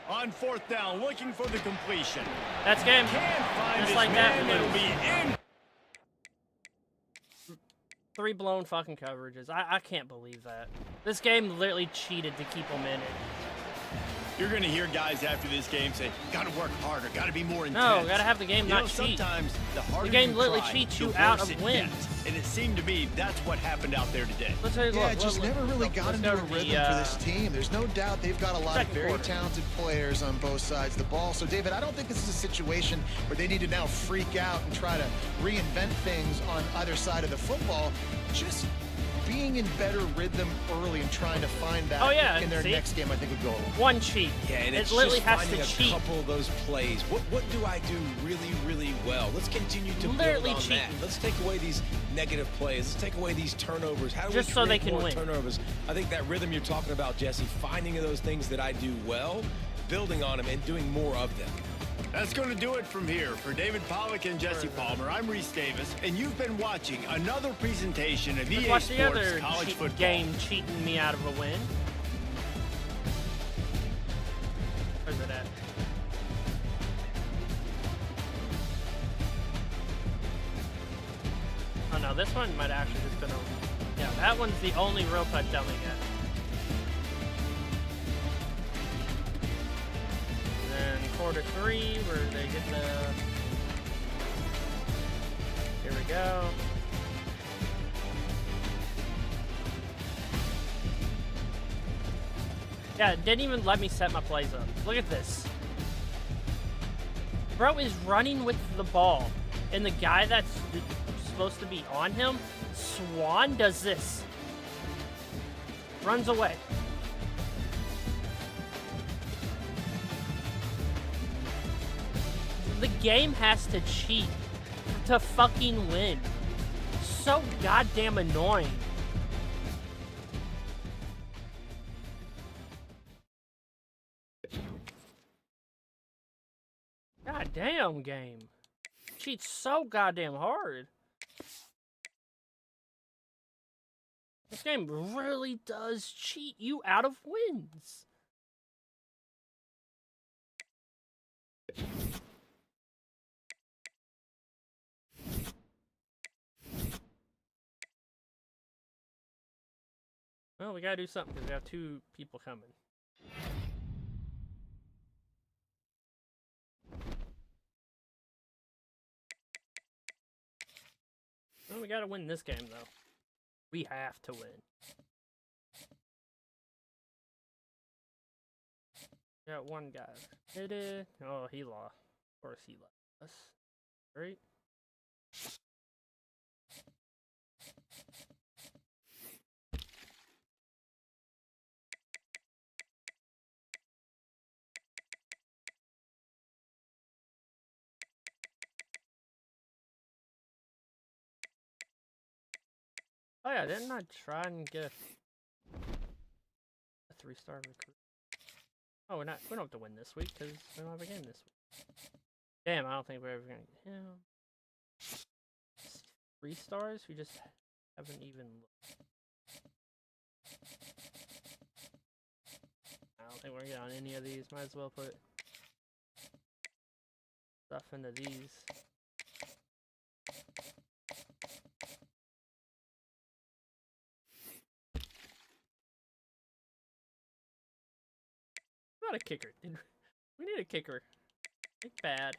On fourth down, looking for the completion. That's game. Can't find Just his like that, man. It'll lose. be in. 3 blown fucking coverages. I can't believe that. This game literally cheated to keep them in it. You're going to hear guys after this game say, got to work harder, got to be more intense. No, gotta have the game You not know, cheat. sometimes the harder game you literally try, cheats the you out worse of it wins. gets. And it seemed to me that's what happened out there today. Let's take a Yeah, look. it just never really got let's into go a to the, rhythm for this team. There's no doubt they've got a lot of second very quarter. talented players on both sides of the ball. So, David, I don't think this is a situation where they need to now freak out and try to reinvent things on either side of the football. Just being in better rhythm early and trying to find that in their next game, I think would go a long way. One cheat. Yeah, and it's it literally just has finding to a cheat. couple of those plays. What do I do really, really well? Let's continue to Literally build on cheating. that. Let's take away these negative plays. Let's take away these turnovers. How do Just we so they create can more win. turnovers? I think that rhythm you're talking about, Jesse, finding those things that I do well, building on them, and doing more of them. That's going to do it from here. For David Pollack and Jesse Palmer, I'm Reese Davis, and you've been watching another presentation of Let's EA watch the Sports other College Football. game cheating me out of a win. Where's it at? Oh no, this one might actually just been a... Yeah, that one's the only real touchdown they get. And then quarter 3, where they get the... Here we go. Yeah, it didn't even let me set my plays up. Look at this. Bro is running with the ball, and the guy that's supposed to be on him, Swan, does this. Runs away. The game has to cheat to fucking win. So goddamn annoying. Goddamn game. Cheats so goddamn hard. This game really does cheat you out of wins. Well, we gotta do something because we have 2 people coming. Well, we gotta win this game, though. We have to win. Got one guy. Hit it. Oh, he lost. Of course he lost. Great. Oh yeah, didn't I try and get a 3-star recruit? Oh, we don't have to win this week because we don't have a game this week. Damn, I don't think we're ever gonna get him. 3 stars? We just haven't even looked. I don't think we're gonna get on any of these. Might as well put stuff into these. Not a kicker, dude. We need a kicker. It's bad.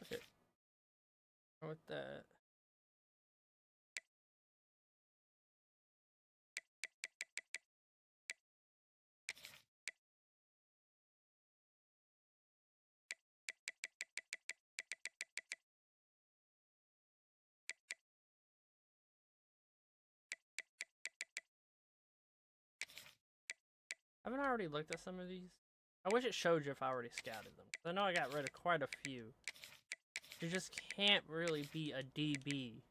Okay. With that. Haven't I already looked at some of these? I wish it showed you if I already scouted them. I know I got rid of quite a few. You just can't really be a DB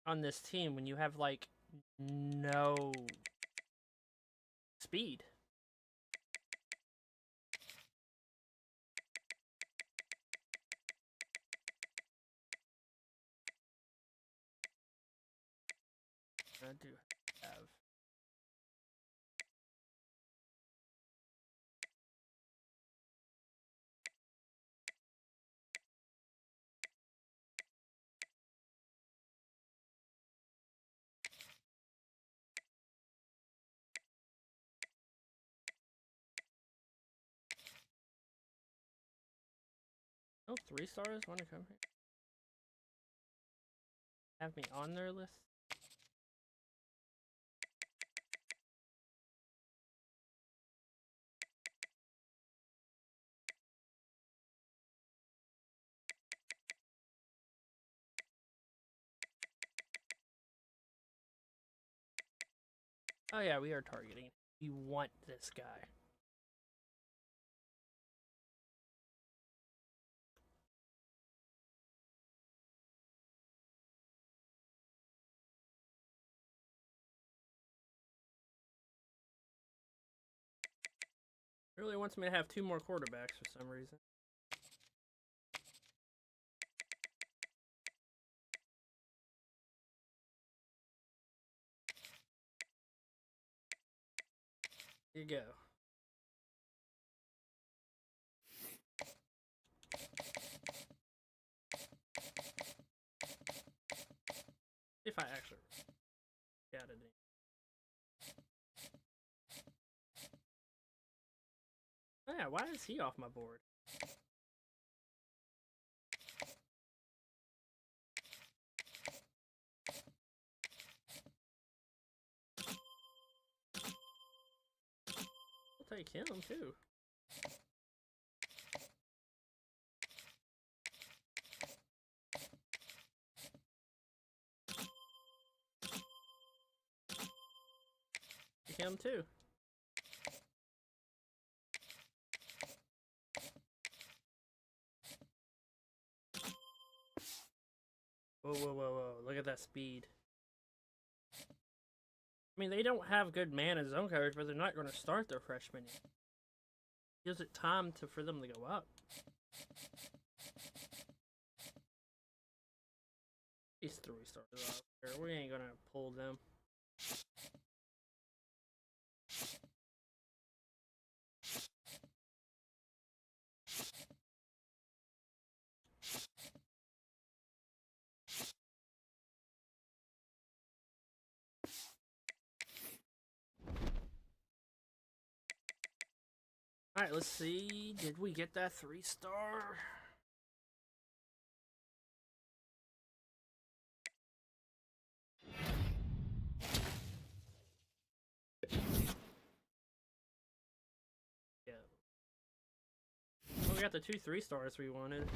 on this team when you have, like, no speed. I do have. No 3 stars want to come here. Have me on their list. Oh yeah, we are targeting. We want this guy. Really wants me to have 2 more quarterbacks for some reason. Here you go. If I actually got it in. Oh yeah, why is he off my board? I'll take him too. Take him too. Whoa, whoa, whoa, whoa. Look at that speed. I mean, they don't have good man and zone coverage, but they're not going to start their freshman year. Gives it time for them to go up. These 3 stars out there. We ain't gonna pull them. Alright, let's see. Did we get that 3-star? Yeah. Well, we got the 2 3-stars we wanted.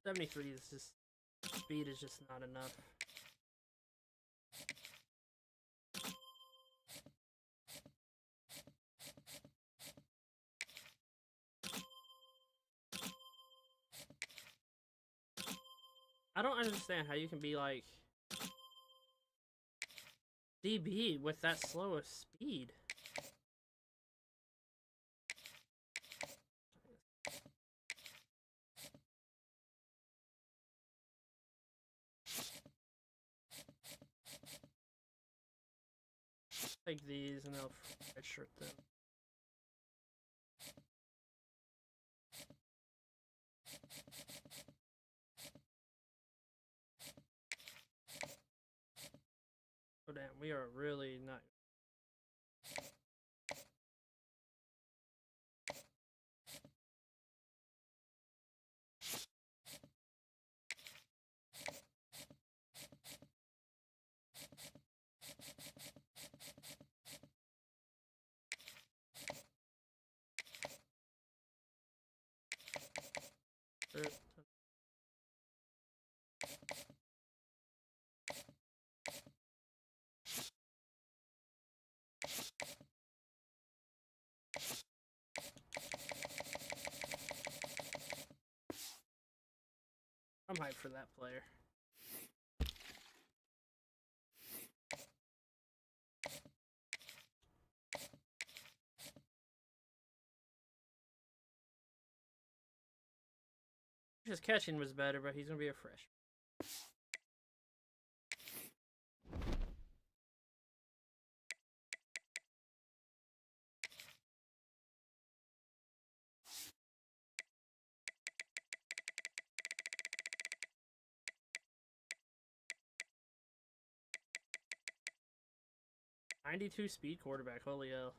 $73 is just, speed is just not enough. I don't understand how you can be like DB with that slow of speed. Take these and I'll redshirt them. Oh damn, we are really not. I'm hyped for that player. His catching was better, but he's gonna be a freshman. .92 speed quarterback, holy hell.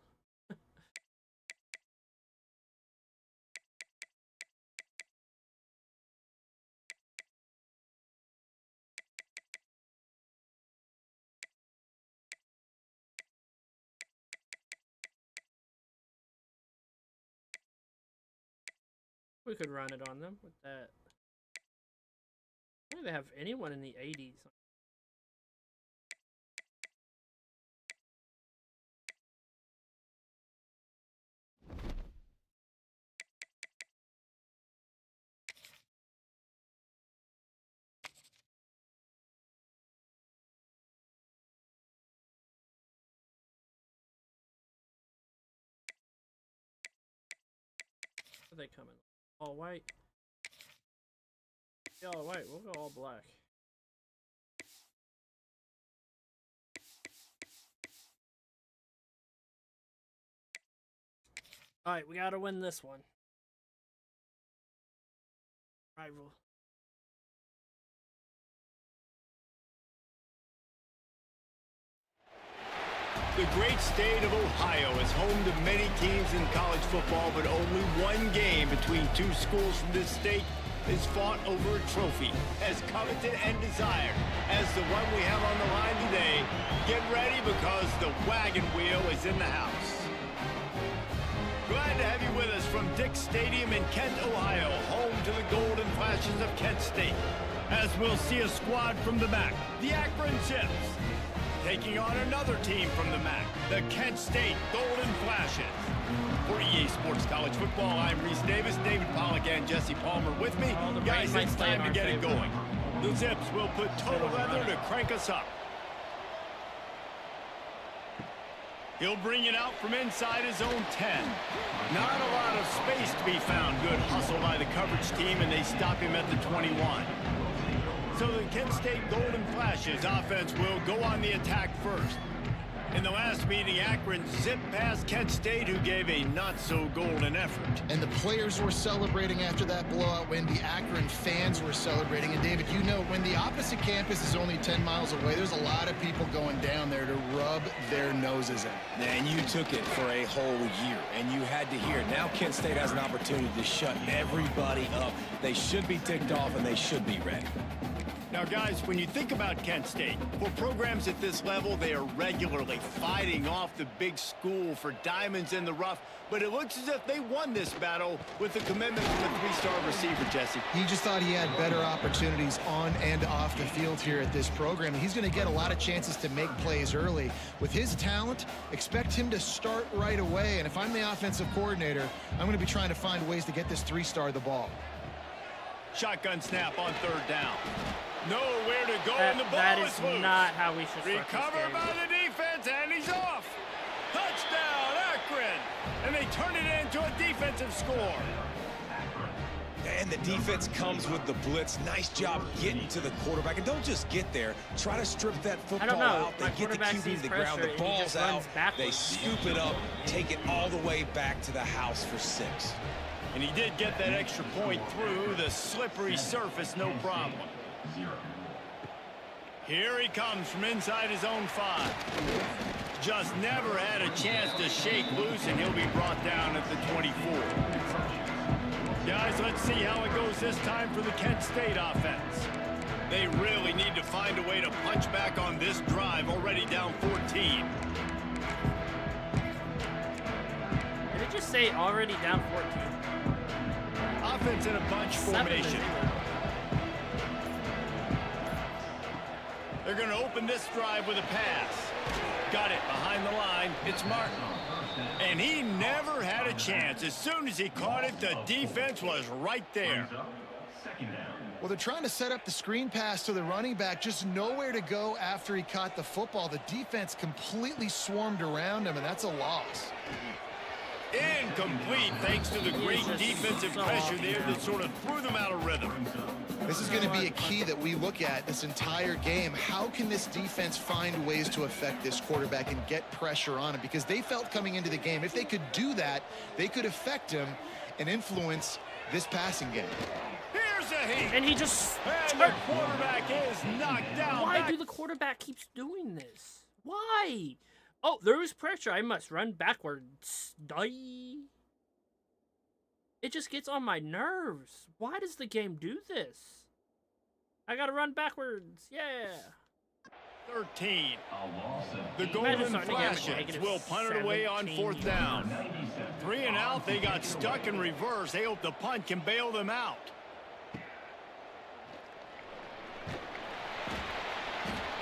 We could run it on them with that. I don't even have anyone in the 80s. Are they coming? All white? Yeah, all white. We'll go all black. Alright, we gotta win this one. Rival. The great state of Ohio is home to many teams in college football, but only one game between two schools from this state is fought over a trophy as coveted and desired as the one we have on the line today. Get ready because the wagon wheel is in the house. Glad to have you with us from Dick's Stadium in Kent, Ohio, home to the Golden Flashes of Kent State. As we'll see a squad from the MAC, the Akron Zips, taking on another team from the MAC, the Kent State Golden Flashes. For EA Sports College Football, I'm Reese Davis, David Pollack, and Jesse Palmer with me. Guys, it's time to get it going. The Zips will put total leather to crank us up. He'll bring it out from inside his own 10. Not a lot of space to be found. Good hustle by the coverage team, and they stop him at the 21. So the Kent State Golden Flashes offense will go on the attack first. In the last meeting, Akron zipped past Kent State, who gave a not-so-golden effort. And the players were celebrating after that blowout win. The Akron fans were celebrating. And, David, you know, when the opposite campus is only 10 miles away, there's a lot of people going down there to rub their noses in. And you took it for a whole year, and you had to hear it. Now Kent State has an opportunity to shut everybody up. They should be ticked off, and they should be ready. Now, guys, when you think about Kent State, for programs at this level, they are regularly fighting off the big school for diamonds in the rough, but it looks as if they won this battle with the commitment from the three-star receiver, Jesse. He just thought he had better opportunities on and off the field here at this program. He's going to get a lot of chances to make plays early. With his talent, expect him to start right away, and if I'm the offensive coordinator, I'm going to be trying to find ways to get this three-star the ball. Shotgun snap on third down. Nowhere to go, and the ball that is is loose. not how we should start this Recovered game. by the defense, and he's off. Touchdown, Akron. And they turn it into a defensive score. And the defense comes with the blitz. Nice job getting to the quarterback. And don't just get there. Try to strip that football out. They get the QB to the ground. The ball's out. They scoop it up, take it all the way back to the house for 6. And he did get that extra point through the slippery surface, no problem. Here he comes from inside his own 5. Just never had a chance to shake loose, and he'll be brought down at the 24. Guys, let's see how it goes this time for the Kent State offense. They really need to find a way to punch back on this drive, already down 14. Did it just say already down 14? Offense in a bunch formation. They're going to open this drive with a pass. Got it behind the line. It's Martin. And he never had a chance. As soon as he caught it, the defense was right there. Well, they're trying to set up the screen pass to the running back. Just nowhere to go after he caught the football. The defense completely swarmed around him, and that's a loss. Incomplete, thanks to the great defensive pressure there that sort of threw them out of rhythm. This is going to be a key that we look at this entire game. How can this defense find ways to affect this quarterback and get pressure on him? Because they felt coming into the game, if they could do that, they could affect him and influence this passing game. Here's a heat. And he just... And the quarterback is knocked down. Why do the quarterback keeps doing this? Why? Oh, there was pressure. I must run backwards. Die. It just gets on my nerves. Why does the game do this? I gotta run backwards. Yeah. 13. The Golden Flashes will punt it away on 4th down. 3 and out. They got stuck in reverse. They hope the punt can bail them out.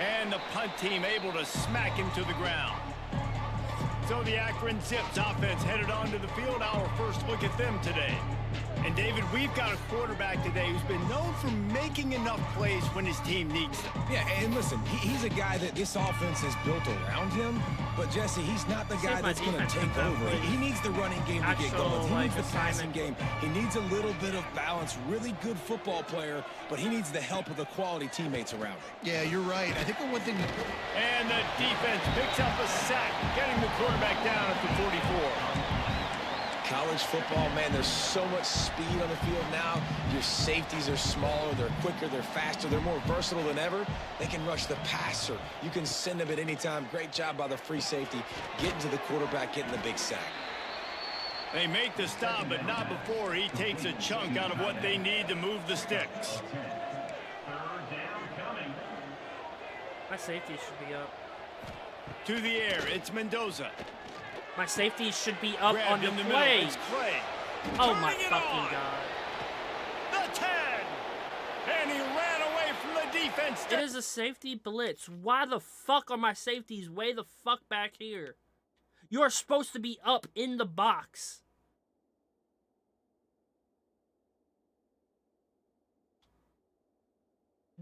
And the punt team able to smack him to the ground. So the Akron Zips offense headed onto the field. Our first look at them today. And David, we've got a quarterback today who's been known for making enough plays when his team needs them. Yeah, and listen, he's a guy that this offense is built around him. But, Jesse, he's not the guy that's going to take over. He needs the running game to get going. He needs the passing game. He needs a little bit of balance. Really good football player, but he needs the help of the quality teammates around him. Yeah, you're right. I think the one thing... And the defense picks up a sack, getting the quarterback down at the 44. College football, man, there's so much speed on the field now. Your safeties are smaller, they're quicker, they're faster, they're more versatile than ever. They can rush the passer. You can send them at any time. Great job by the free safety, getting to the quarterback, getting the big sack. They make the stop, but not before he takes a chunk out of what they need to move the sticks. My safety should be up. To the air, it's Mendoza. My safety should be up Grabbed on the in the play. middle, it's Clay. Oh my Turning it fucking on. god. The 10. And he ran away from the defense. It is a safety blitz. Why the fuck are my safeties way the fuck back here? You are supposed to be up in the box.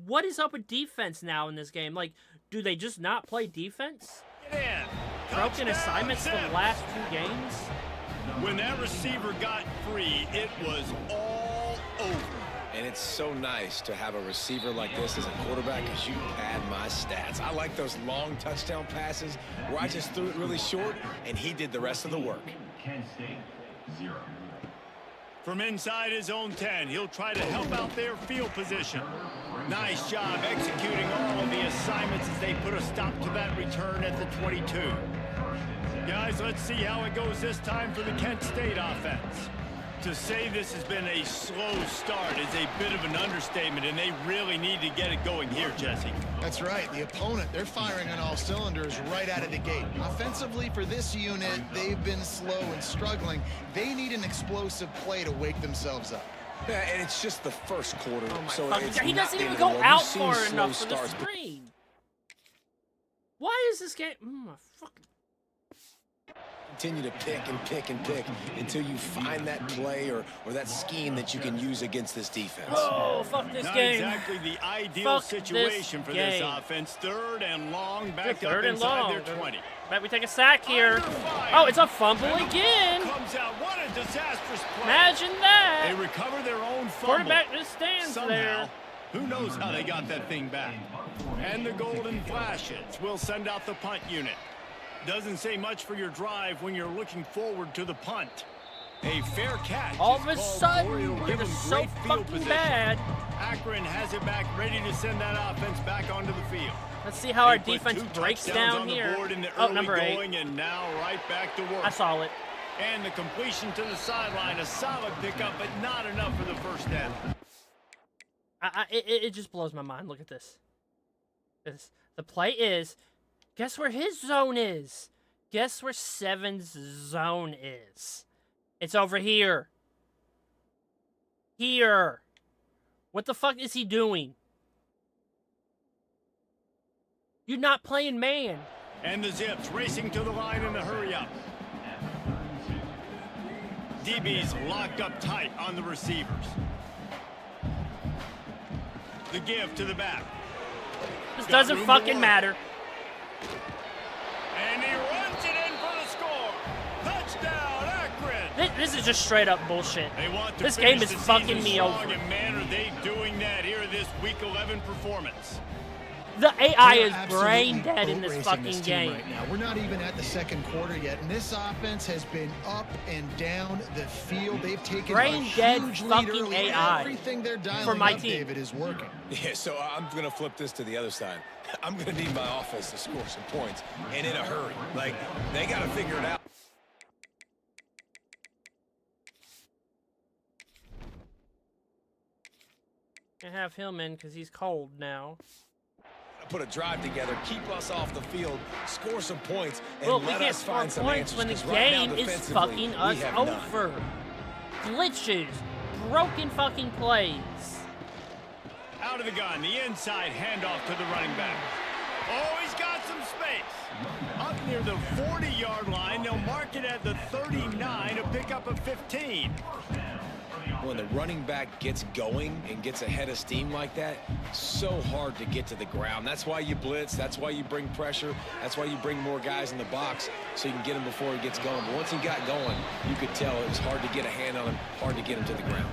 What is up with defense now in this game? Like, do they just not play defense? Get in. Broken Touchdown, assignments for the Zips. last 2 games? When that receiver got free, it was all over. And it's so nice to have a receiver like this as a quarterback because you pad my stats. I like those long touchdown passes where I just threw it really short and he did the rest of the work. Kent State, 0. From inside his own 10, he'll try to help out their field position. Nice job executing all of the assignments as they put a stop to that return at the 22. Guys, let's see how it goes this time for the Kent State offense. To say this has been a slow start is a bit of an understatement, and they really need to get it going here, Jesse. That's right. The opponent, they're firing on all cylinders right out of the gate. Offensively, for this unit, they've been slow and struggling. They need an explosive play to wake themselves up. Yeah, and it's just the first quarter. Oh my so fucking it's god. He not doesn't the even end of the go world. out We've seen far slow enough for the starts, but screen. Why is this game... my fucking... continue to pick and pick and pick until you find that play or that scheme that you can use against this defense. Oh, fuck this Not game. exactly the ideal Fuck situation this for this game. offense. 3rd and long, back They're up 3rd and inside long. their 20. Bet we take a sack here. Under fire. Oh, it's a fumble And the again. ball comes out. What a disastrous play. Imagine that. They recover their own fumble. Quarterback just stands Somehow. there. Who knows how they got that thing back. And the golden flashes will send out the punt unit. Doesn't say much for your drive when you're looking forward to the punt. A fair catch. All is of a called sudden, for. It'll it give was them so great field fucking position. bad. Akron has it back, ready to send that offense back onto the field. Let's see how our They put defense 2 breaks touchdowns down on the here. board in the Oh, early number 8. going, and now right back to work. I saw it. And the completion to the sideline, a solid pickup, but not enough for the first down. It just blows my mind. Look at this. The play is, guess where his zone is? Guess where 7's zone is? It's over here. Here. What the fuck is he doing? You're not playing man. And the Zips racing to the line in a hurry up. DB's locked up tight on the receivers. The give to the back. This Got doesn't room to fucking work. matter. And he runs it in for the score. Touchdown, Akron. This is just straight up bullshit. They want to This finish game is the fucking season me strong, over. And man, are they doing that here this Week 11 performance. The AI They're is absolutely brain dead in boat this racing fucking this team game. right now. We're not even at the second quarter yet, and this offense has been up and down the field. They've taken Brain a dead huge lead fucking early. AI Everything they're dialing for my up, team. David, is working. Yeah, so I'm going to flip this to the other side. I'm going to need my offense to score some points, and in a hurry. Like, they got to figure it out. Can't have him in because he's cold now. Put a drive together, keep us off the field, score some points, and Well, we let can't us score find some points answers. when the 'cause right now, game is defensively, fucking we us have none. over. Glitches. Broken fucking plays. Out of the gun, the inside handoff to the running back. Oh, he's got some space. Up near the 40-yard line, they'll mark it at the 39 to pick up a 15. When the running back gets going and gets ahead of steam like that, so hard to get to the ground. That's why you blitz. That's why you bring pressure. That's why you bring more guys in the box so you can get him before he gets going. But once he got going, you could tell it was hard to get a hand on him, hard to get him to the ground.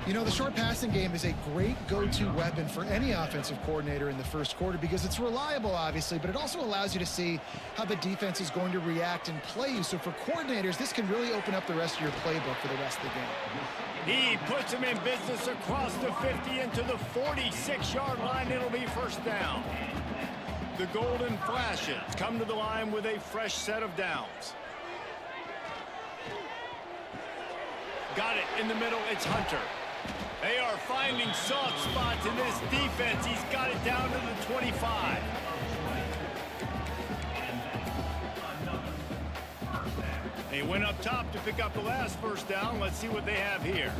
You know, the short passing game is a great go-to weapon for any offensive coordinator in the first quarter because it's reliable, obviously, but it also allows you to see how the defense is going to react and play you. So for coordinators, this can really open up the rest of your playbook for the rest of the game. He puts him in business across the 50 into the 46-yard line. It'll be first down. The Golden Flashes come to the line with a fresh set of downs. Got it in the middle. It's Hunter. They are finding soft spots in this defense. He's got it down to the 25. They went up top to pick up the last first down. Let's see what they have here.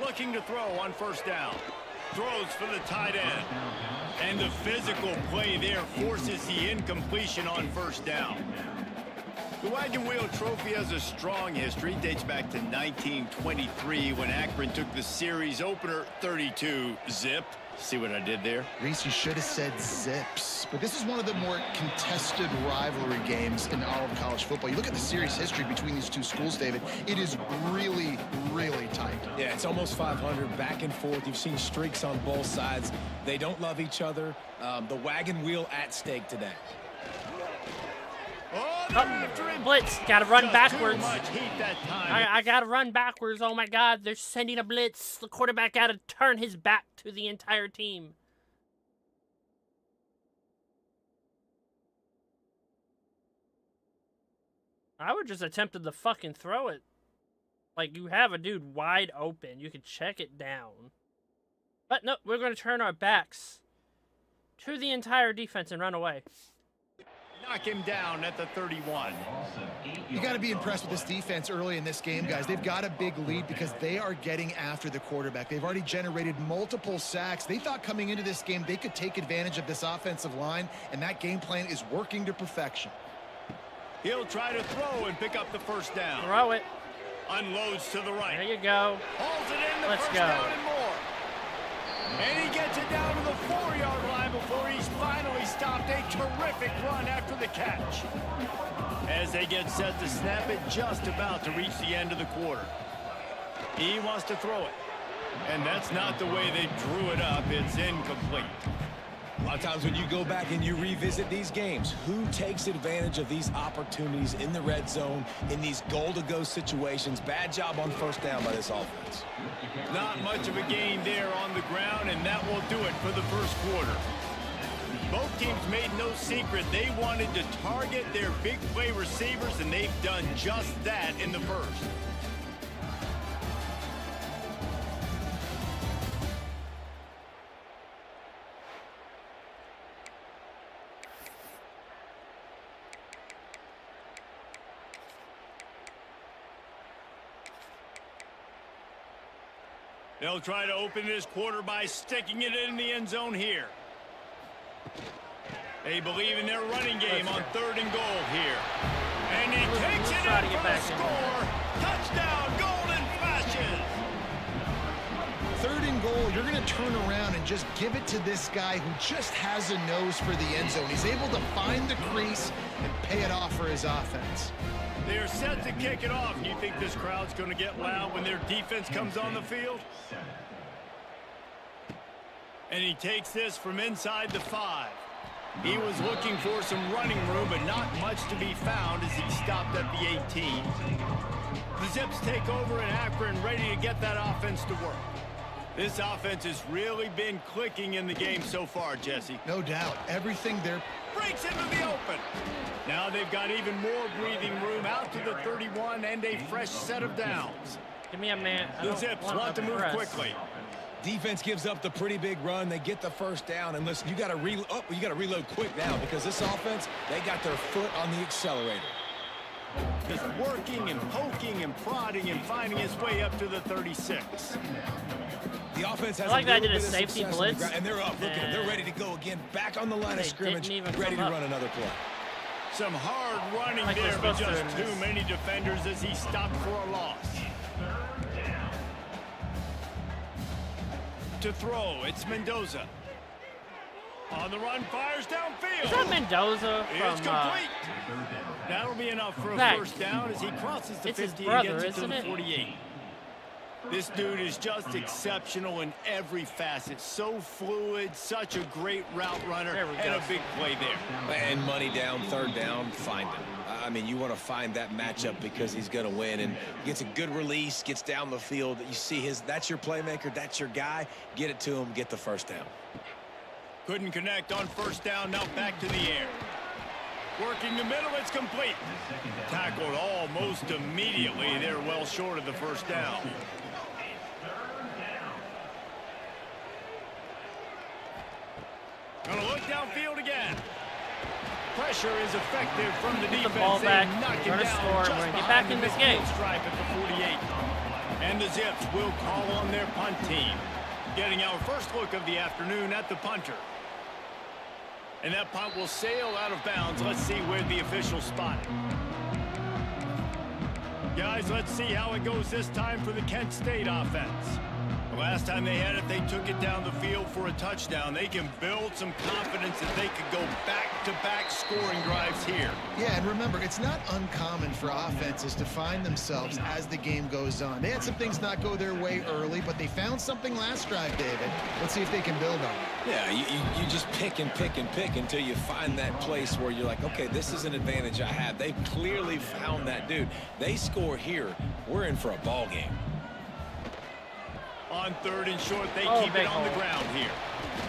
Looking to throw on first down. Throws for the tight end. And the physical play there forces the incompletion on first down. The Wagon Wheel Trophy has a strong history. It dates back to 1923 when Akron took the series opener 32-zip. See what I did there? Reese, you should have said zips. But this is one of the more contested rivalry games in all of college football. You look at the series history between these two schools, David. It is really, really tight. Yeah, it's almost 500, back and forth. You've seen streaks on both sides. They don't love each other. The wagon wheel at stake today. Blitz, gotta run backwards. Too much heat that time. I gotta run backwards. Oh my God, they're sending a blitz. The quarterback gotta turn his back to the entire team. I would just attempted to fucking throw it. Like, you have a dude wide open. You could check it down. But no, we're gonna turn our backs to the entire defense and run away. Knock him down at the 31. You got to be impressed with this defense early in this game, guys. They've got a big lead because they are getting after the quarterback. They've already generated multiple sacks. They thought coming into this game they could take advantage of this offensive line, and that game plan is working to perfection. He'll try to throw and pick up the first down. Throw it. Unloads to the right. There you go. Hauls it in the Let's first go. down and more. And he gets it down to the 4-yard line before he's finally stopped. A terrific run after the catch. As they get set to snap it, just about to reach the end of the quarter. He wants to throw it. And that's not the way they drew it up. It's incomplete. A lot of times when you go back and you revisit these games, who takes advantage of these opportunities in the red zone, in these goal-to-go situations? Bad job on first down by this offense. Not much of a gain there on the ground, and that will do it for the first quarter. Both teams made no secret they wanted to target their big play receivers, and they've done just that in the first. They'll try to open this quarter by sticking it in the end zone here. They believe in their running game on 3rd and goal here. And he takes it in for the score. Touchdown, Golden Flashes. 3rd and goal, you're going to turn around and just give it to this guy who just has a nose for the end zone. He's able to find the crease and pay it off for his offense. They're set to kick it off. You think this crowd's going to get loud when their defense comes on the field? And he takes this from inside the 5. He was looking for some running room, but not much to be found as he stopped at the 18. The Zips take over in Akron, ready to get that offense to work. This offense has really been clicking in the game so far, Jesse. No doubt. Everything there Breaks into the open. Now they've got even more breathing room out to the 31 and a fresh set of downs. Give me a man. The Zips want to move quickly. Defense gives up the pretty big run. They get the first down, and listen, you got to reload quick now because this offense, they got their foot on the accelerator. Just working and poking and prodding and finding his way up to the 36. The offense has like a that little did a bit of safety success on the blitz. ground, and they're up. Look at them. They're ready to go again. Back on the line of scrimmage, didn't even ready to come up. run another play. Some hard running Like they're there, but supposed to just in too this. many defenders as he stopped for a loss. To throw, it's Mendoza. On the run, fires downfield. Is that Mendoza It's from complete. That'll be enough for a Zach, first down as he crosses the it's his 50 brother, and gets it to isn't the it? 48. This dude is just exceptional in every facet. So fluid, such a great route runner, There we and go. a big play there. And money down, third down, find him. I mean, you want to find that matchup because he's going to win. And gets a good release, gets down the field. You see that's your playmaker, that's your guy. Get it to him, get the first down. Couldn't connect on first down, now back to the air. Working the middle, it's complete. Tackled almost immediately. They're well short of the first down. Gonna look downfield again. Pressure is effective from the defense. the ball They back, knock him gonna down score, and just we're gonna get behind back in the this game. midfield stripe at the 48. And the Zips will call on their punt team. Getting our first look of the afternoon at the punter. And that punt will sail out of bounds. Let's see where the officials spot it. Guys, let's see how it goes this time for the Kent State offense. The last time they had it, they took it down the field for a touchdown. They can build some confidence that they could go back-to-back scoring drives here. Yeah, and remember, it's not uncommon for offenses to find themselves as the game goes on. They had some things not go their way early, but they found something last drive, David. Let's see if they can build on it. Yeah, you just pick and pick and pick until you find that place where you're like, okay, this is an advantage I have. They clearly found that dude. They score here, we're in for a ball game. On third and short, they Oh, keep big it on the hole. ground here.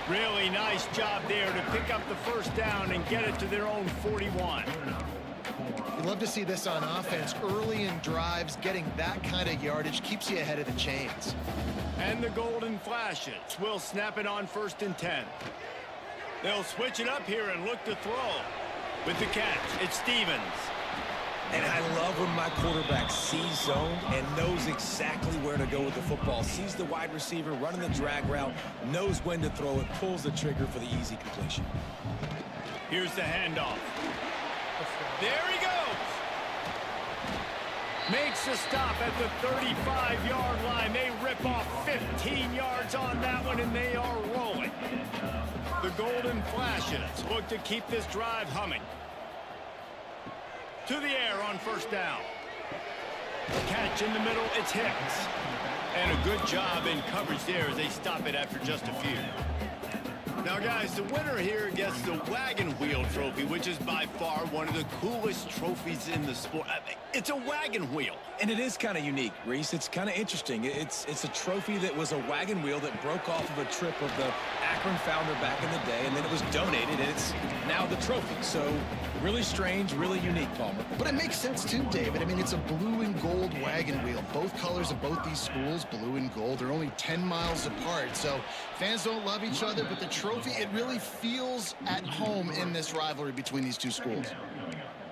Really nice job there to pick up the first down and get it to their own 41. You love to see this on offense. Early in drives, getting that kind of yardage keeps you ahead of the chains. And the Golden Flashes will snap it on first and 10. They'll switch it up here and look to throw. With the catch, it's Stevens. And I love when my quarterback sees zone and knows exactly where to go with the football. Sees the wide receiver running the drag route, knows when to throw it, pulls the trigger for the easy completion. Here's the handoff. There he goes. Makes the stop at the 35-yard line. They rip off 15 yards on that one, and they are rolling. The Golden Flashes look to keep this drive humming. To the air on first down. Catch in the middle, it's Hicks. And a good job in coverage there as they stop it after just a few. Now, guys, the winner here gets the Wagon Wheel Trophy, which is by far one of the coolest trophies in the sport. It's a wagon wheel. And it is kind of unique, Reese. It's kind of interesting. It's a trophy that was a wagon wheel that broke off of a trip of the Akron founder back in the day, and then it was donated, and it's now the trophy. So really strange, really unique, Palmer. But it makes sense too, David. I mean, it's a blue and gold wagon wheel. Both colors of both these schools, blue and gold, they're only 10 miles apart. So fans don't love each other, but the trophy, it really feels at home in this rivalry between these two schools.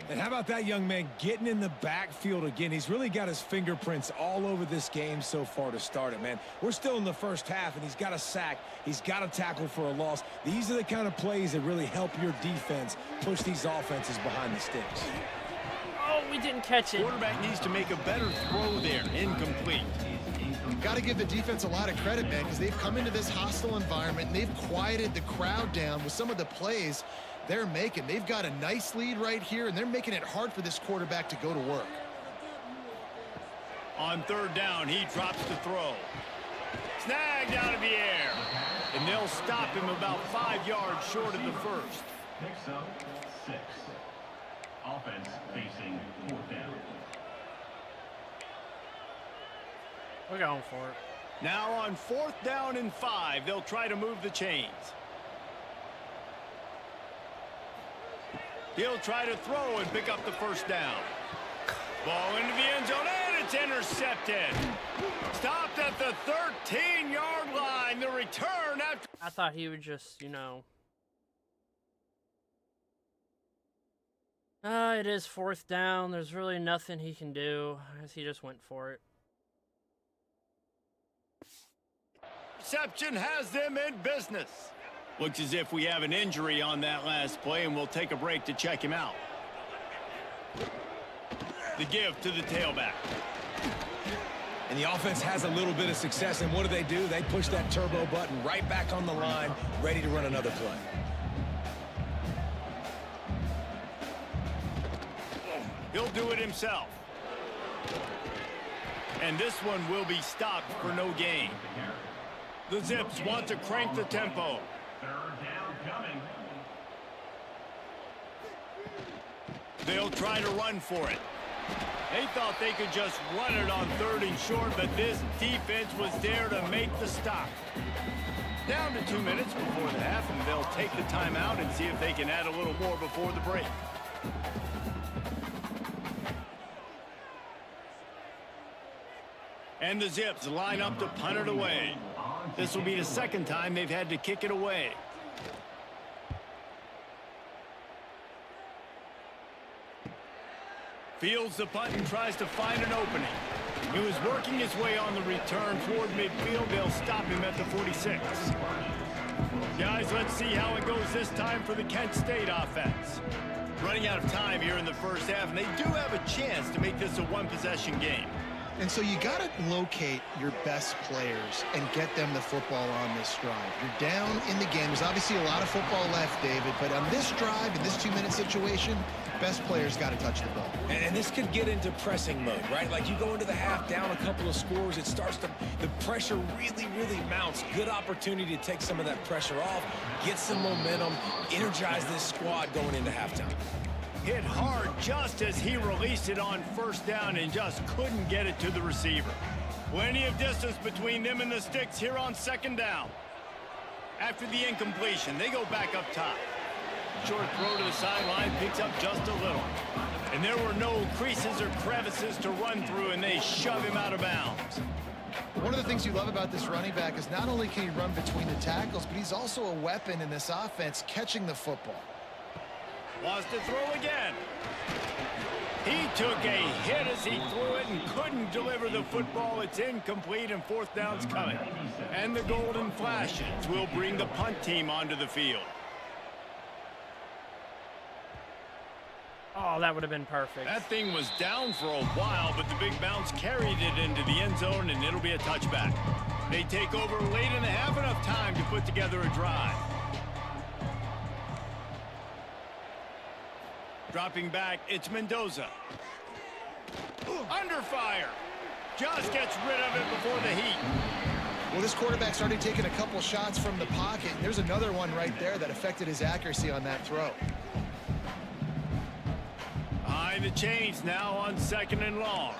And how about that young man getting in the backfield again? He's really got his fingerprints all over this game so far to start it, man. We're still in the first half, and he's got a sack. He's got a tackle for a loss. These are the kind of plays that really help your defense push these offenses behind the sticks. Oh, we didn't catch it. Quarterback needs to make a better throw there. Incomplete. Got to give the defense a lot of credit, man, because they've come into this hostile environment, and they've quieted the crowd down with some of the plays they're making. They've got a nice lead right here, and they're making it hard for this quarterback to go to work. On third down, he drops the throw. Snagged out of the air. And they'll stop him about 5 yards short of the first. Picks up 6. Offense facing fourth down. We're going for it. Now on fourth down and 5, they'll try to move the chains. He'll try to throw and pick up the first down. Ball into the end zone, and it's intercepted. Stopped at the 13-yard line. The return after... I thought he would just, you know. It is fourth down. There's really nothing he can do. I guess he just went for it. Reception has them in business. Looks as if we have an injury on that last play, and we'll take a break to check him out. The give to the tailback. And the offense has a little bit of success, and what do? They push that turbo button right back on the line, ready to run another play. He'll do it himself. And this one will be stopped for no gain. The Zips want to crank the tempo. Third down coming. They'll try to run for it. They thought they could just run it on 3rd and short, but this defense was there to make the stop. Down to 2 minutes before the half, and they'll take the timeout and see if they can add a little more before the break. And the Zips line up to punt it away. This will be the second time they've had to kick it away. Fields the punt and tries to find an opening. He was working his way on the return toward midfield. They'll stop him at the 46. Guys, let's see how it goes this time for the Kent State offense. Running out of time here in the first half, and they do have a chance to make this a one-possession game. And so you got to locate your best players and get them the football on this drive. You're down in the game. There's obviously a lot of football left, David, but on this drive, in this 2-minute situation, best players got to touch the ball. And this could get into pressing mode, right? Like you go into the half down a couple of scores, it starts to, the pressure really mounts. Good opportunity to take some of that pressure off, get some momentum, energize this squad going into halftime. Hit hard just as he released it on 1st down and just couldn't get it to the receiver. Plenty of distance between them and the sticks here on 2nd down. After the incompletion, they go back up top. Short throw to the sideline, picks up just a little. And there were no creases or crevices to run through, and they shove him out of bounds. One of the things you love about this running back is not only can he run between the tackles, but he's also a weapon in this offense, catching the football. Wants to throw again. He took a hit as he threw it and couldn't deliver the football. It's incomplete, and 4th down's coming. And the golden flashes will bring the punt team onto the field. Oh, that would have been perfect. That thing was down for a while, but the big bounce carried it into the end zone, and it'll be a touchback. They take over late in the half, enough time to put together a drive. Dropping back, it's Mendoza. Under fire. Just gets rid of it before the heat. Well, this quarterback started taking a couple shots from the pocket. There's another one right there that affected his accuracy on that throw. Behind the chains now on 2nd and long.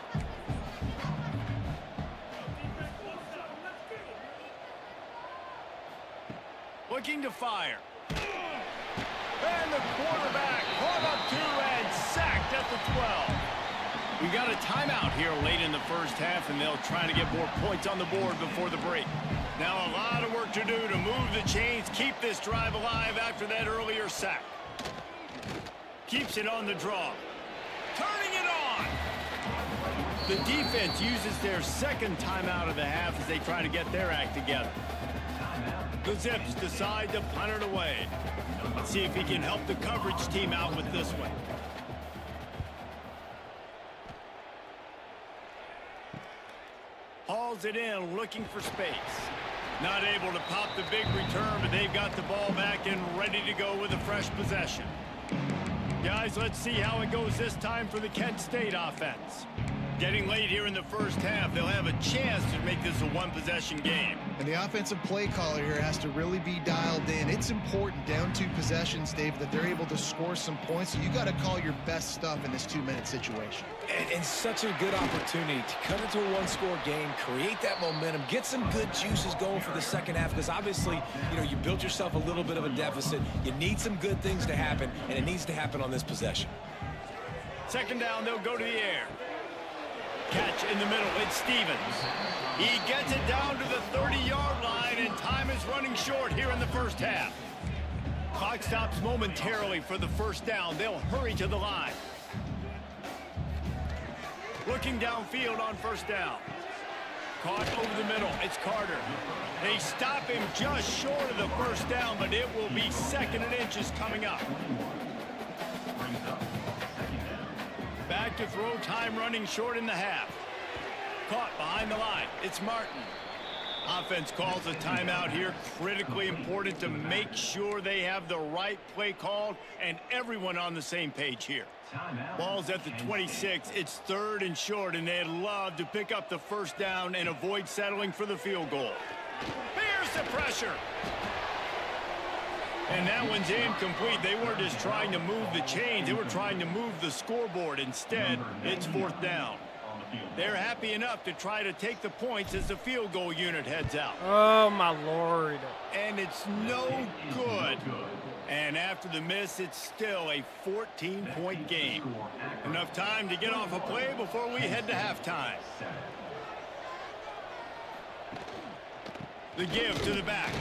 Looking to fire. And the quarterback caught up to and sacked at the 12. We got a timeout here late in the first half, and they'll try to get more points on the board before the break. Now a lot of work to do to move the chains, keep this drive alive after that earlier sack. Keeps it on the draw. Turning it on. The defense uses their 2nd timeout of the half as they try to get their act together. The Zips decide to punt it away. Let's see if he can help the coverage team out with this one. Hauls it in, looking for space. Not able to pop the big return, but they've got the ball back and ready to go with a fresh possession. Guys, let's see how it goes this time for the Kent State offense. Getting late here in the first half, they'll have a chance to make this a one-possession game. And the offensive play caller here has to really be dialed in. It's important, down 2 possessions, Dave, that they're able to score some points. So you got to call your best stuff in this 2-minute situation. And such a good opportunity to cut into a one-score game, create that momentum, get some good juices going for the second half, because obviously, you know, you built yourself a little bit of a deficit. You need some good things to happen, and it needs to happen on this possession. 2nd down, they'll go to the air. Catch in the middle, it's Stevens. He gets it down to the 30-yard line, and time is running short here in the first half. Clock stops momentarily for the 1st down. They'll hurry to the line. Looking downfield on 1st down. Caught over the middle, it's Carter. They stop him just short of the 1st down, but it will be 2nd and inches coming up. Back to throw, time running short in the half. Caught behind the line. It's Martin. Offense calls a timeout here. Critically important to make sure they have the right play called and everyone on the same page here. Ball's at the 26. It's 3rd and short, and they'd love to pick up the first down and avoid settling for the field goal. Here's the pressure. And that one's incomplete. They weren't just trying to move the chains. They were trying to move the scoreboard. Instead, it's 4th down. They're happy enough to try to take the points as the field goal unit heads out. Oh, my Lord. And it's no good. And after the miss, it's still a 14-point game. Enough time to get off a play before we head to halftime. The give to the back.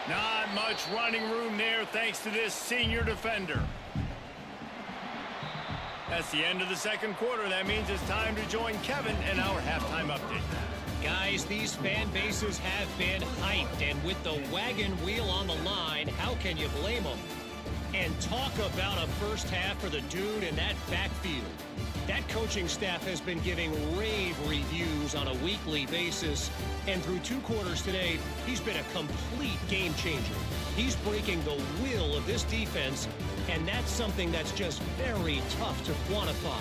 Not much running room there thanks to this senior defender. That's the end of the second quarter. That means it's time to join Kevin in our halftime update. Guys, these fan bases have been hyped, and with the wagon wheel on the line, how can you blame them? And talk about a first half for the dude in that backfield. That coaching staff has been giving rave reviews on a weekly basis, and through 2 quarters today, he's been a complete game changer. He's breaking the will of this defense, and that's something that's just very tough to quantify.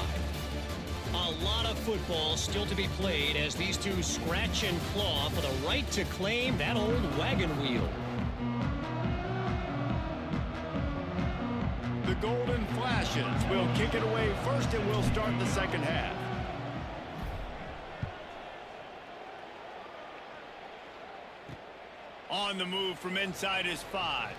A lot of football still to be played as these two scratch and claw for the right to claim that old wagon wheel. The Golden Flashes will kick it away first, and we'll start the second half. On the move from inside his 5.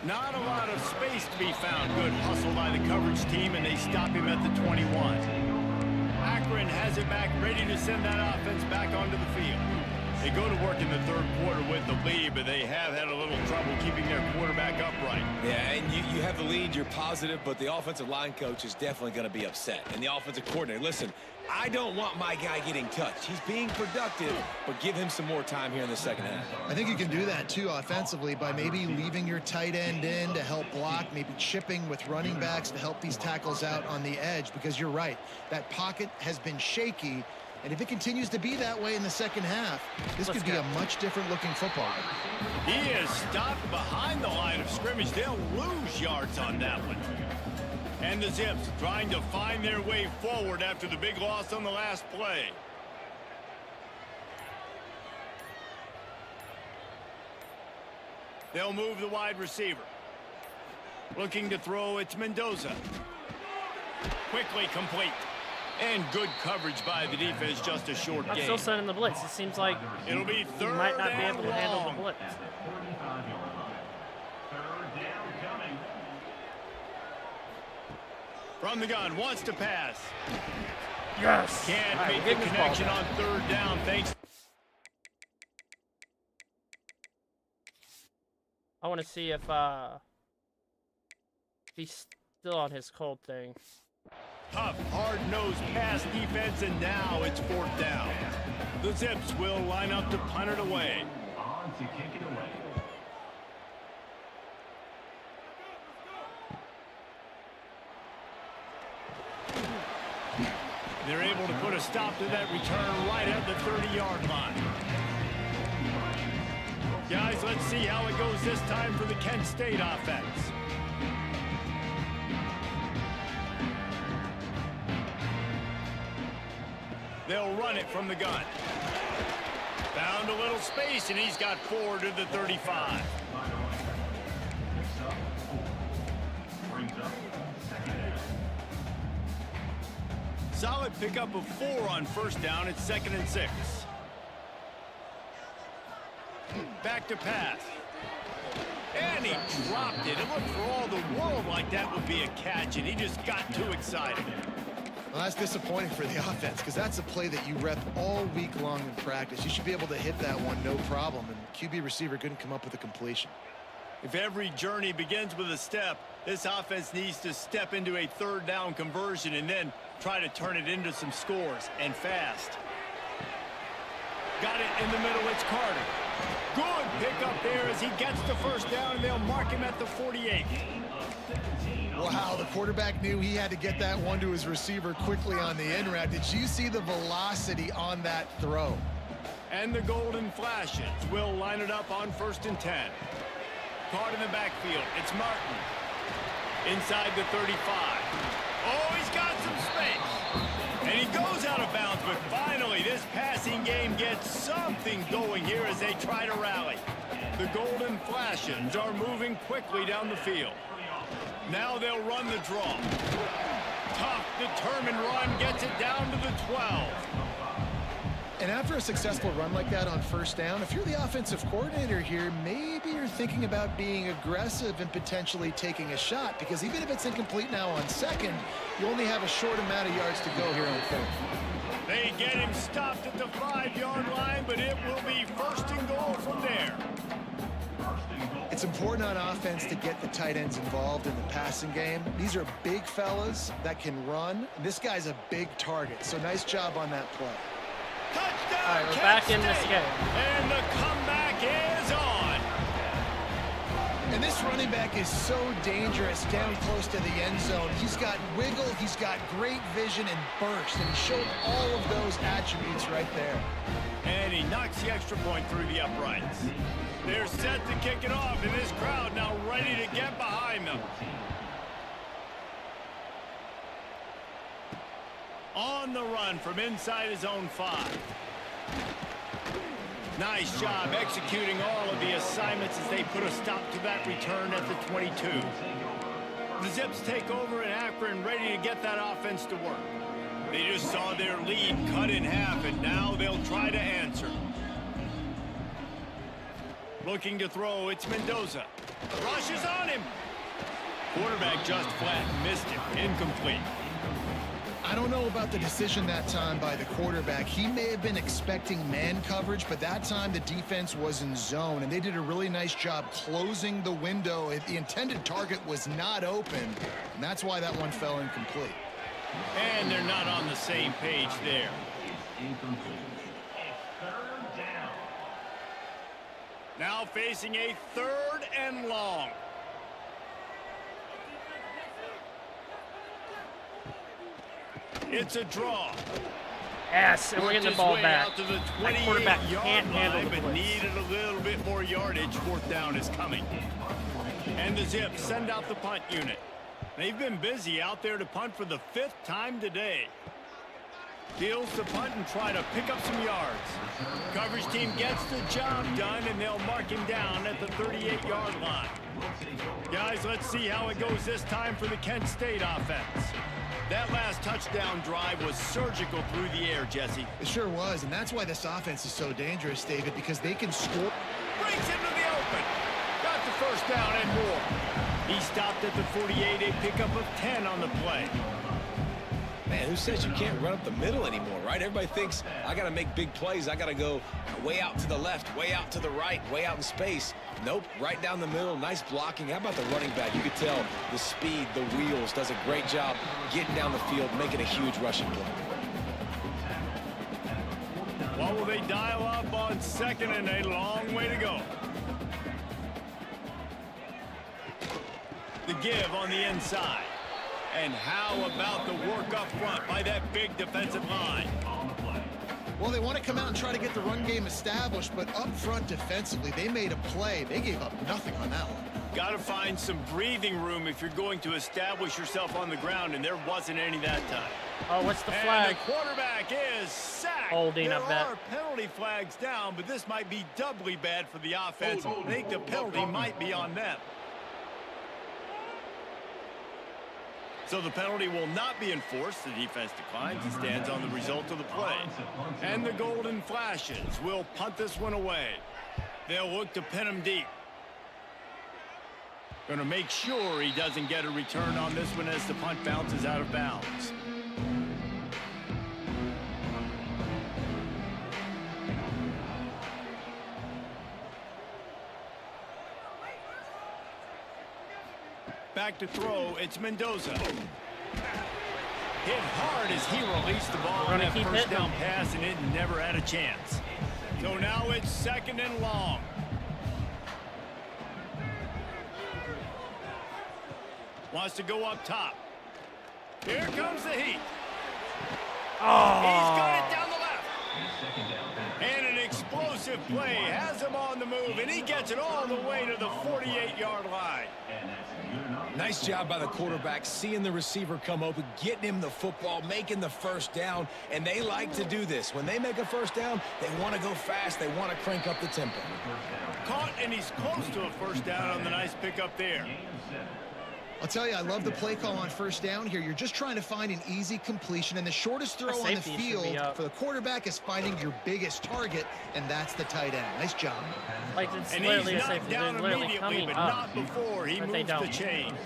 Not a lot of space to be found. Good hustle by the coverage team, and they stop him at the 21. Akron has it back, ready to send that offense back onto the field. They go to work in the 3rd quarter with the lead, but they have had a little trouble keeping their quarterback upright. Yeah, and you have the lead, you're positive, but the offensive line coach is definitely going to be upset. And the offensive coordinator, listen, I don't want my guy getting touched. He's being productive, but give him some more time here in the second half. I think you can do that, too, offensively, by maybe leaving your tight end in to help block, maybe chipping with running backs to help these tackles out on the edge, because you're right. That pocket has been shaky, and if it continues to be that way in the second half, this could be a much different looking football. He is stopped behind the line of scrimmage. They'll lose yards on that one. And the Zips trying to find their way forward after the big loss on the last play. They'll move the wide receiver. Looking to throw, it's Mendoza. Quickly complete. And good coverage by the defense, just a short I'm gain. still sending the blitz. It seems like It'll be he 3rd might not be able to and handle long. the blitz. From the gun, wants to pass. Yes! Can't All right, make get the this ball connection back. on 3rd down, thanks. I want to see if he's still on his cold thing. Tough, hard-nosed pass defense, and now it's 4th down. The Zips will line up to punt it away. On to kick it away. They're able to put a stop to that return right at the 30-yard line. Guys, let's see how it goes this time for the Kent State offense. They'll run it from the gun. Found a little space, and he's got 4 to the 35. Solid pickup of 4 on 1st down. It's 2nd and 6. Back to pass. And he dropped it. It looked for all the world like that would be a catch, and he just got too excited. Well, that's disappointing for the offense, because that's a play that you rep all week long in practice. You should be able to hit that one no problem, and QB receiver couldn't come up with a completion. If every journey begins with a step, this offense needs to step into a 3rd down conversion and then try to turn it into some scores, and fast. Got it in the middle, it's Carter. Good pickup there as he gets the 1st down, and they'll mark him at the 48. Wow, the quarterback knew he had to get that one to his receiver quickly on the in route. Did you see the velocity on that throw? And the Golden Flashes will line it up on 1st and 10. Caught in the backfield. It's Martin. Inside the 35. Oh, he's got some space. And he goes out of bounds, but finally this passing game gets something going here as they try to rally. The Golden Flashes are moving quickly down the field. Now they'll run the draw. Tough, determined run gets it down to the 12. And after a successful run like that on 1st down, if you're the offensive coordinator here, maybe you're thinking about being aggressive and potentially taking a shot, because even if it's incomplete now on 2nd, you only have a short amount of yards to go here on 3rd. They get him stopped at the 5-yard line, but it will be 1st and goal from there. It's important on offense to get the tight ends involved in the passing game. These are big fellas that can run. This guy's a big target, so nice job on that play. Touchdown, All right, we're Kent back in this State. game. And the comeback is on. And this running back is so dangerous down close to the end zone. He's got wiggle, he's got great vision and burst, and he showed all of those attributes right there. And he knocks the extra point through the uprights. They're set to kick it off, and this crowd now ready to get behind them. On the run from inside his own 5. Nice job executing all of the assignments as they put a stop to that return at the 22. The Zips take over in Akron, ready to get that offense to work. They just saw their lead cut in half, and now they'll try to answer. Looking to throw, it's Mendoza. Rushes on him. Quarterback just flat missed him. Incomplete. I don't know about the decision that time by the quarterback. He may have been expecting man coverage, but that time the defense was in zone, and they did a really nice job closing the window. The intended target was not open, and that's why that one fell incomplete. And they're not on the same page there. Now facing a 3rd and long. It's a draw. Yes, and we're getting the ball back. Out to the That quarterback 28-yard can't handle line, the but blitz. needed a little bit more yardage. 4th down is coming. And the Zips send out the punt unit. They've been busy out there to punt for the 5th time today. Fields the punt and try to pick up some yards. Coverage team gets the job done, and they'll mark him down at the 38-yard line. Guys, let's see how it goes this time for the Kent State offense. That last touchdown drive was surgical through the air, Jesse. It sure was, and that's why this offense is so dangerous, David, because they can score. Breaks into the open. Got the 1st down and more. He stopped at the 48, a pickup of 10 on the play. Man, who says you can't run up the middle anymore, right? Everybody thinks, I got to make big plays. I got to go way out to the left, way out to the right, way out in space. Nope, right down the middle. Nice blocking. How about the running back? You could tell the speed, the wheels, does a great job getting down the field, making a huge rushing play. What will they dial up on 2nd and a long way to go? The give on the inside. And how about the work up front by that big defensive line? Well, they want to come out and try to get the run game established, but up front defensively, they made a play. They gave up nothing on that one. Got to find some breathing room if you're going to establish yourself on the ground, and there wasn't any that time. Oh, what's the And flag? the quarterback is sacked. Holding, there I bet. are penalty flags down, but this might be doubly bad for the offense. I think the penalty might be on them. So the penalty will not be enforced. The defense declines and stands on the result of the play. And the Golden Flashes will punt this one away. They'll look to pin him deep. Going to make sure he doesn't get a return on this one as the punt bounces out of bounds. Back to throw, it's Mendoza. Hit hard as he released the ball on that first down pass, and it never had a chance. So now it's 2nd and long. Wants to go up top. Here comes the heat. He's got it down the left. And an explosive play has him on the move, and he gets it all the way to the 48-yard line. Nice job by the quarterback, seeing the receiver come open, getting him the football, making the first down, and they like to do this. When they make a first down, they want to go fast. They want to crank up the tempo. Caught, and he's close to a first down on the nice pickup there. I'll tell you, I love the play call on first down here. You're just trying to find an easy completion, and the shortest throw on the field for the quarterback is finding your biggest target, and that's the tight end. Nice job. Like, it's And literally he's a safety. They're knocked down literally immediately, coming but up. not before he But they moves the don't. chains.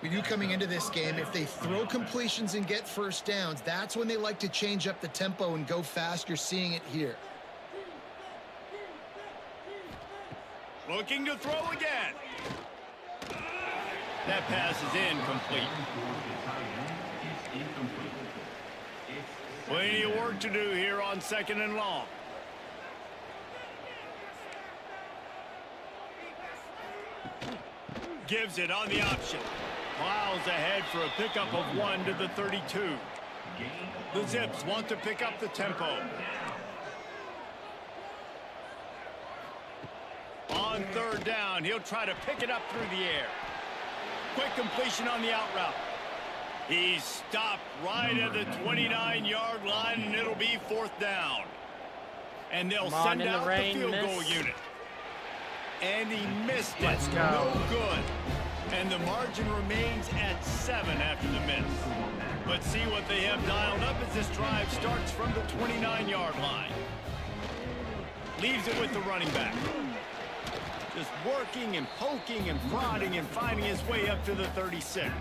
With you coming into this game, if they throw completions and get first downs, that's when they like to change up the tempo and go fast. You're seeing it here. Looking to throw again. That pass is incomplete. Plenty of work to do here on 2nd and long. Gives it on the option. Plows ahead for a pickup of 1 to the 32. The Zips want to pick up the tempo. On 3rd down, he'll try to pick it up through the air. Quick completion on the out route. He's stopped right at the 29-yard line, and it'll be 4th down. And they'll send out the field goal unit. And he missed it. Let's go. No good. And the margin remains at 7 after the miss. But see what they have dialed up as this drive starts from the 29-yard line. Leaves it with the running back. Just working and poking and prodding and finding his way up to the 36.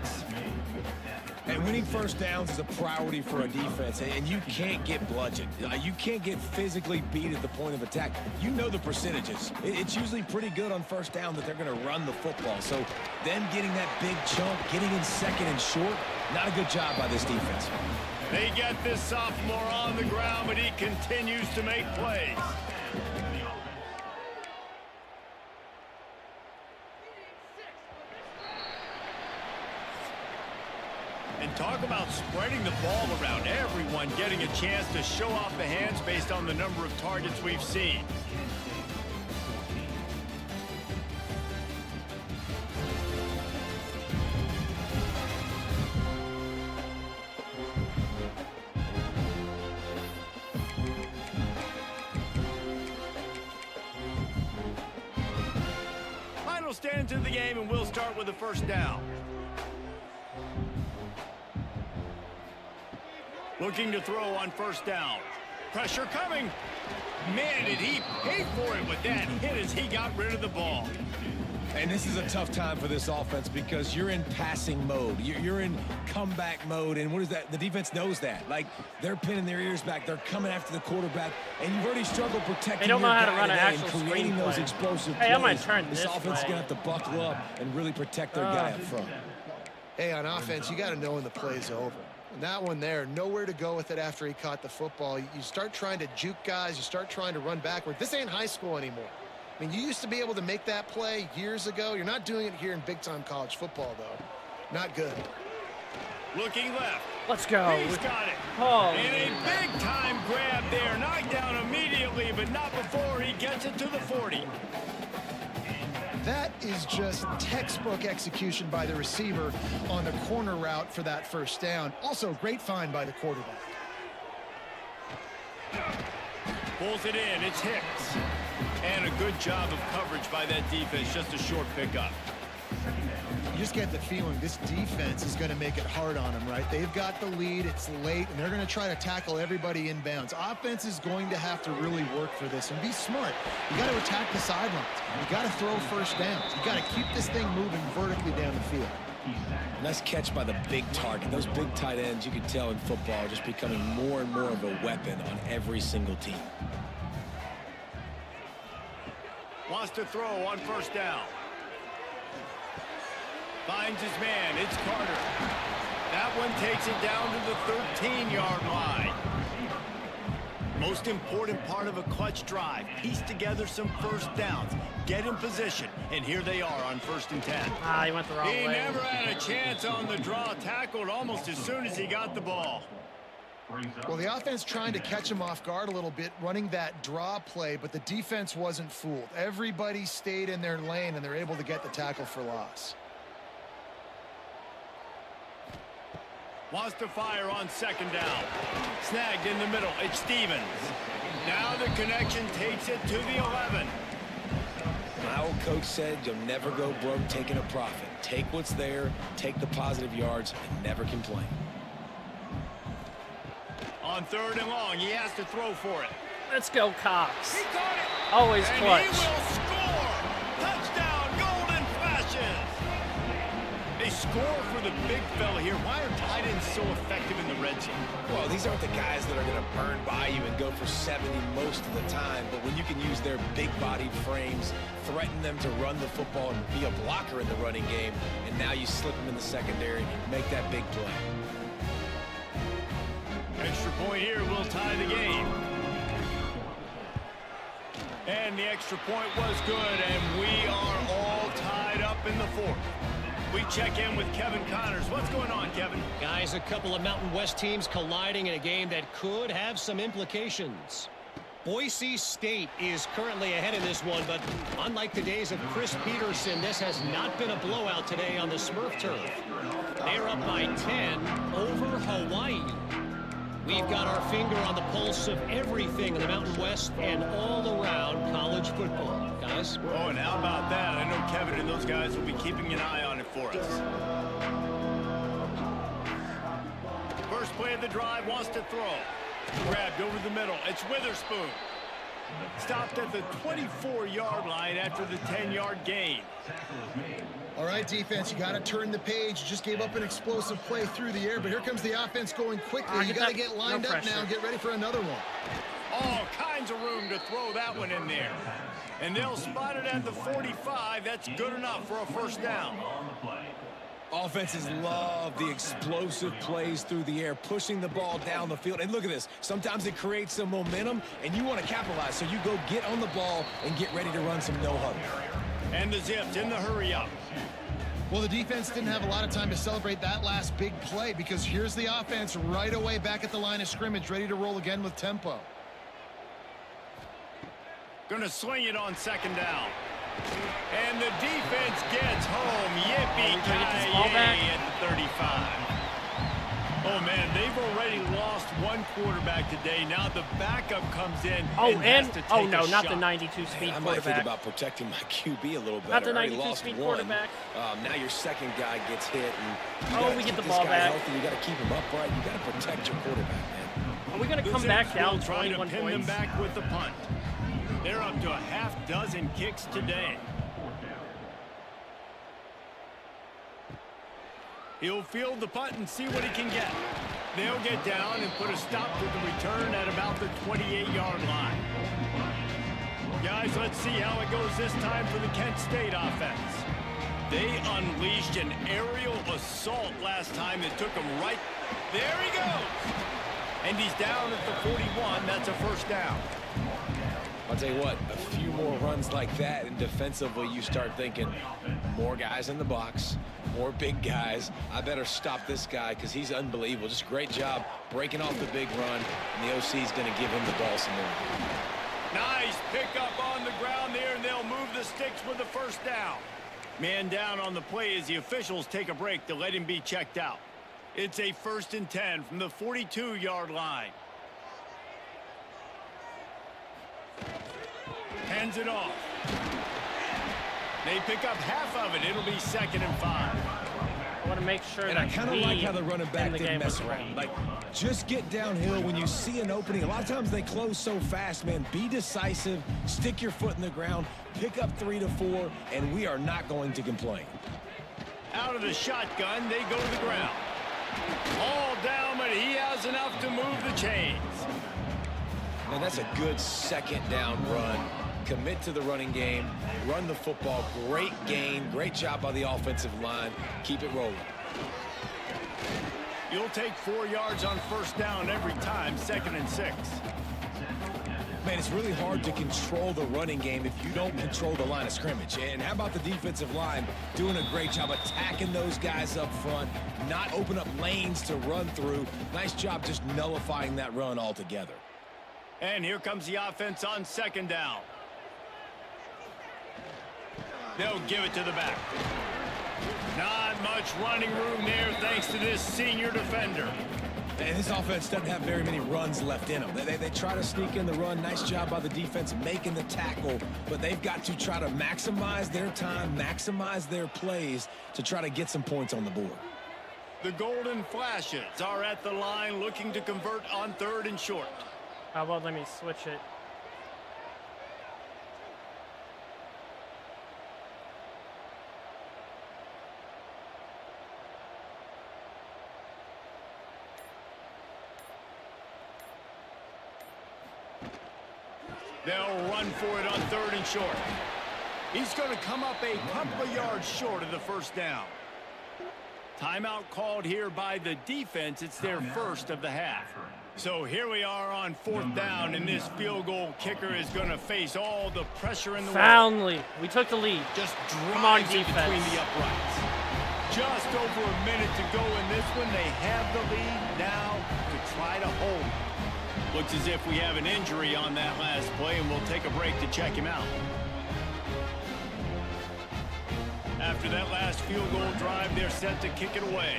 And winning first downs is a priority for a defense, and you can't get bludgeoned. You can't get physically beat at the point of attack. You know the percentages. It's usually pretty good on first down that they're going to run the football. So them getting that big chunk, getting in 2nd and short, not a good job by this defense. They get this sophomore on the ground, but he continues to make plays. And talk about spreading the ball around, everyone getting a chance to show off the hands based on the number of targets we've seen. Final stands in the game, and we'll start with the first down. Looking to throw on first down. Pressure coming. Man, did he pay for it with that hit as he got rid of the ball. And this is a tough time for this offense because you're in passing mode. You're in comeback mode, and what is that? The defense knows that. Like, they're pinning their ears back. They're coming after the quarterback, and you've already struggled protecting They don't know your how to guy run an today actual and creating those screenplay. explosive Hey, I'm gonna plays. turn This this offense is way. going to have to buckle up and really protect their guy up front. Hey, on offense, you got to know when the play's over. And that one there, nowhere to go with it after he caught the football. You start trying to juke guys. You start trying to run backward. This ain't high school anymore. I mean, you used to be able to make that play years ago. You're not doing it here in big-time college football, though. Not good. Looking left. Let's go. He's got it. Oh, And a big-time grab there. Knocked down immediately, but not before he gets it to the 40. That is just textbook execution by the receiver on the corner route for that first down. Also, great find by the quarterback. Pulls it in. It's Hicks. And a good job of coverage by that defense. Just a short pickup. You just get the feeling this defense is going to make it hard on them, right? They've got the lead. It's late, and they're going to try to tackle everybody inbounds. Offense is going to have to really work for this and be smart. You got to attack the sidelines. You got to throw first downs. You got to keep this thing moving vertically down the field. Nice catch by the big target. Those big tight ends, you can tell in football, are just becoming more and more of a weapon on every single team. Wants to throw on first down. Finds his man. It's Carter. That one takes it down to the 13-yard line. Most important part of a clutch drive. Piece together some first downs. Get in position. And here they are on 1st and 10. Ah, he went the wrong way. He never had a chance on the draw. Tackled almost as soon as he got the ball. Well, the offense trying to catch him off guard a little bit, running that draw play, but the defense wasn't fooled. Everybody stayed in their lane, and they're able to get the tackle for loss. Wants to fire on second down. Snagged in the middle. It's Stevens. Now the connection takes it to the 11. My old coach said you'll never go broke taking a profit. Take what's there, take the positive yards, and never complain. On third and long, he has to throw for it. Let's go, Cox. He got it. Always and clutch. He will score. Touchdown, Golden Flashes. They score for the big fella here. Why are tight ends so effective in the red zone? Well, these aren't the guys that are going to burn by you and go for 70 most of the time, but when you can use their big-bodied frames, threaten them to run the football and be a blocker in the running game, and now you slip them in the secondary, make that big play. Extra point here will tie the game. And the extra point was good, and we are all tied up in the fourth. We check in with Kevin Connors. What's going on, Kevin? Guys, a couple of Mountain West teams colliding in a game that could have some implications. Boise State is currently ahead in this one, but unlike the days of Chris Peterson, this has not been a blowout today on the Smurf turf. They're up by 10 over Hawaii. We've got our finger on the pulse of everything in the Mountain West and all around college football. Guys? Oh, and how about that? I know Kevin and those guys will be keeping an eye on it for us. First play of the drive, wants to throw. Grabbed over the middle. It's Witherspoon. Stopped at the 24-yard line after the 10-yard gain. All right, defense, you got to turn the page. You just gave up an explosive play through the air, but here comes the offense going quickly. You got to get lined up now and get ready for another one. All kinds of room to throw that one in there. And they'll spot it at the 45. That's good enough for a first down. Offenses love the explosive plays through the air, pushing the ball down the field. And look at this. Sometimes it creates some momentum, and you want to capitalize. So you go get on the ball and get ready to run some no-huddle. And the Zips in the hurry-up. Well, the defense didn't have a lot of time to celebrate that last big play because here's the offense right away back at the line of scrimmage, ready to roll again with tempo. Going to swing it on second down. And the defense gets home. Yippee-ki-yay at the 35. Oh, man, they've already lost one quarterback today. Now the backup comes in and has to take a not shot. the 92 speed I might quarterback. think about protecting my QB a little bit. Not the I already 92 lost speed one. quarterback. Now your second guy gets hit, and you Oh, gotta we get keep the this ball guy back. healthy. You got to keep him upright. You got to protect your quarterback, man. Are we going to The come back Zips down will try to 21 pin them points? back with the punt. They're up to a half dozen kicks today. He'll field the punt and see what he can get. They'll get down and put a stop to the return at about the 28-yard line. Guys, let's see how it goes this time for the Kent State offense. They unleashed an aerial assault last time that took him right. There he goes. And he's down at the 41. That's a first down. I'll tell you what, a few more runs like that, and defensively you start thinking, more guys in the box, more big guys. I better stop this guy because he's unbelievable. Just great job breaking off the big run, and the OC's going to give him the ball some more. Nice pickup on the ground there, and they'll move the sticks with the first down. Man down on the play as the officials take a break to let him be checked out. It's a 1st and 10 from the 42-yard line. Hands it off. They pick up half of it. It'll be 2nd and 5. I want to make sure And that I kind of like how the running back didn't mess with the around. game. Like, just get downhill when you see an opening. A lot of times they close so fast, man. Be decisive. Stick your foot in the ground. Pick up 3 to 4, and we are not going to complain. Out of the shotgun, they go to the ground. All down, but he has enough to move the chains. Man, that's a good 2nd down run. Commit to the running game. Run the football. Great gain. Great job by the offensive line. Keep it rolling. You'll take 4 yards on 1st down every time, 2nd and 6. Man, it's really hard to control the running game if you don't control the line of scrimmage. And how about the defensive line doing a great job attacking those guys up front, not open up lanes to run through. Nice job just nullifying that run altogether. And here comes the offense on second down. They'll give it to the back. Not much running room there thanks to this senior defender. And this offense doesn't have very many runs left in them. They try to sneak in the run. Nice job by the defense making the tackle. But they've got to try to maximize their time, maximize their plays to try to get some points on the board. The Golden Flashes are at the line looking to convert on 3rd and short. How about let me switch it? They'll run for it on 3rd and short. He's going to come up a couple of yards short of the first down. Timeout called here by the defense. It's their first of the half. So here we are on 4th down, and this field goal kicker is going to face all the pressure in the world. Finally, we took the lead. Just Come on, drives it defense. between the uprights. Just over a minute to go in this one. They have the lead now to try to hold it. Looks as if we have an injury on that last play, and we'll take a break to check him out. After that last field goal drive, they're set to kick it away.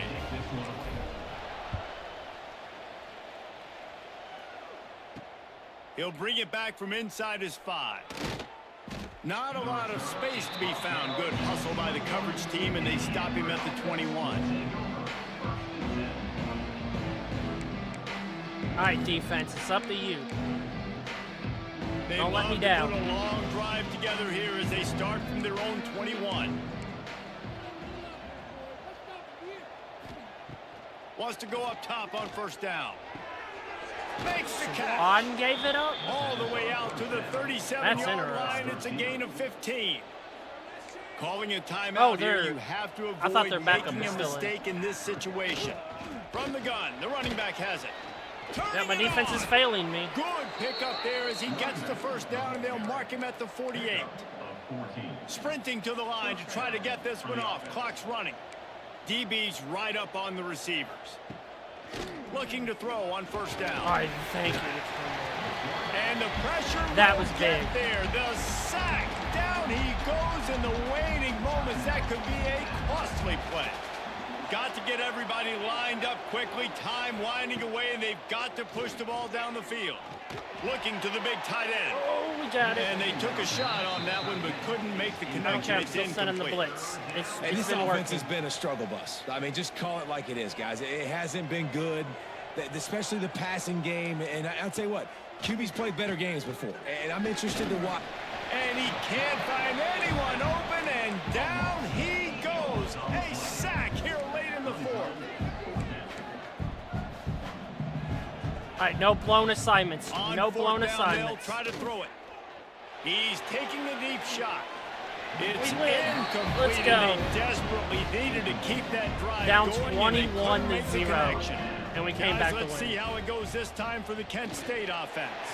He'll bring it back from inside his 5. Not a lot of space to be found. Good hustle by the coverage team, and they stop him at the 21. All right, defense, it's up to you. They Don't let love me to down. put a long drive together here as they start from their own 21. Wants to go up top on 1st down. Makes the catch. On gave it up. All the way out to the 37-yard line. It's a gain of 15. Calling a timeout here, you have to I thought avoid their backup making was a still in. mistake in this situation. From the gun, the running back has it. Yeah, my Turning it defense on. is failing me. Good pick up there as he gets the first down, and they'll mark him at the 48. Sprinting to the line to try to get this one off. Clock's running. DB's right up on the receivers. Looking to throw on 1st down. All right, thank you. And the pressure That will was get big. there. The sack. Down he goes in the waiting moments. That could be a costly play. Got to get everybody lined up quickly. Time winding away, and they've got to push the ball down the field. Looking to the big tight end. Oh, we got it. And they took a shot on that one, but couldn't make the I don't connection. care. I'm It's still sending the incomplete. blitz. And It's this been offense working. has been a struggle bus. I mean, just call it like it is, guys. It hasn't been good, especially the passing game. And I'll tell you what, QB's played better games before. And I'm interested to watch. And he can't find anyone open, and down he goes. A sack here late in the 4th. All right, no blown assignments. On No 4th blown down, assignments. They'll try to throw it. He's taking the deep shot. It's We win. incomplete. Let's go. And they desperately needed to keep that drive Down going, and they 21 couldn't make the to 0. connection. And we came Guys, back to let's win. see how it goes this time for the Kent State offense.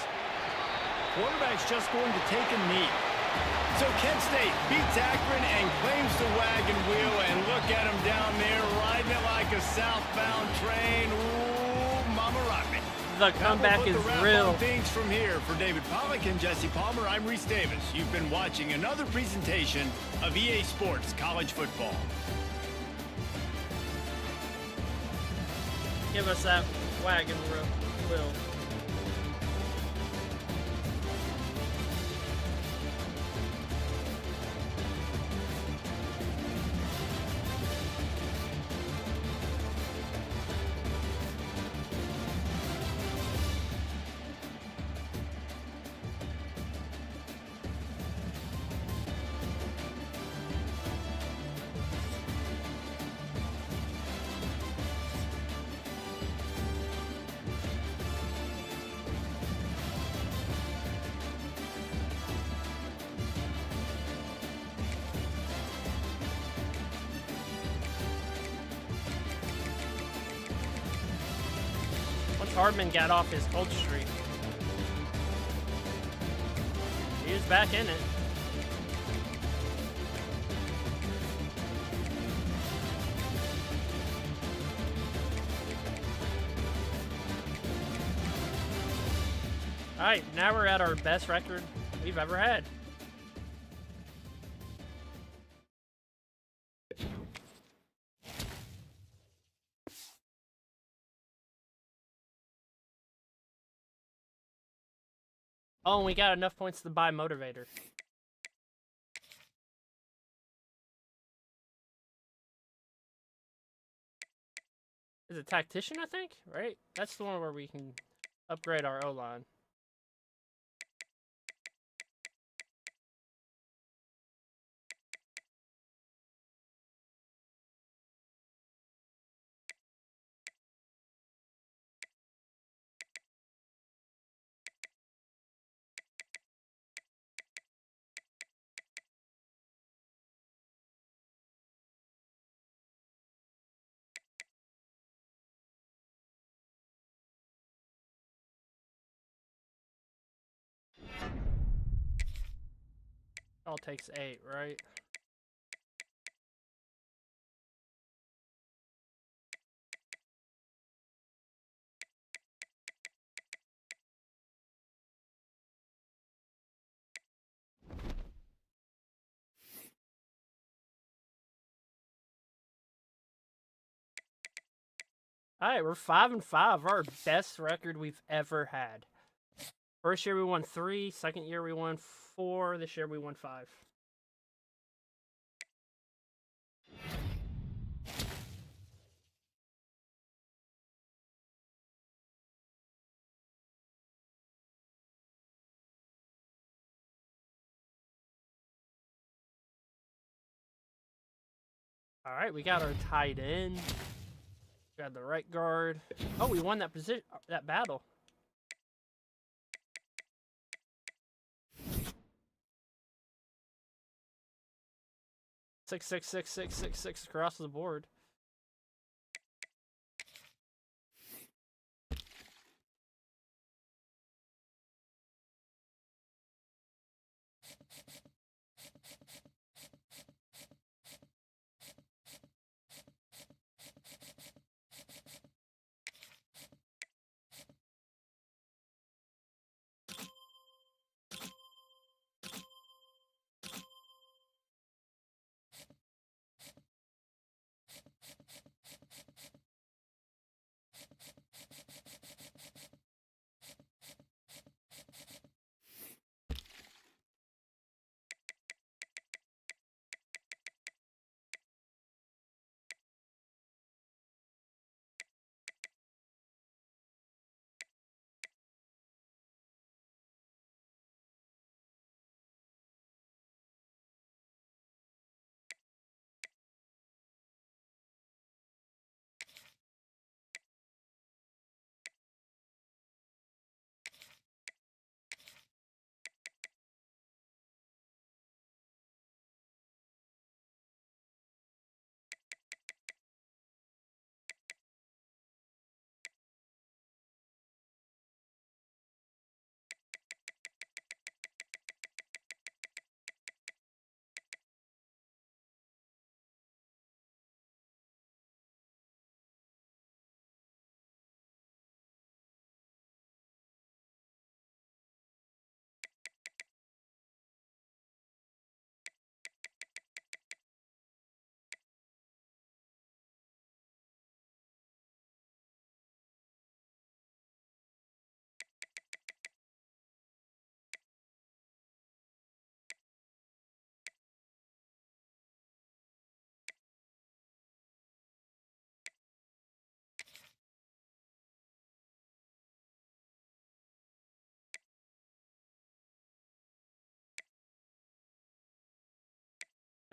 Quarterback's just going to take a knee. So Kent State beats Akron and claims the wagon wheel, and look at him down there riding it like a southbound train. Ooh, mama rock me. The comeback is real. Things from here for David Pollack and Jesse Palmer. I'm Reese Davis. You've been watching another presentation of EA Sports College Football. Give us that wagon wheel. Once Hardman got off his cold streak. is back in it. All right, now we're at our best record we've ever had. Oh, and we got enough points to buy Motivator. Is it Tactician, I think? Right? That's the one where we can upgrade our O-line. All takes 8, right? All right, we're 5-5, our best record we've ever had. First year we won 3, second year we won 4, this year we won 5. All right, we got our tight end. Got the right guard. Oh, we won that position, that battle. Six, 6, 6, 6, 6, 6 across the board.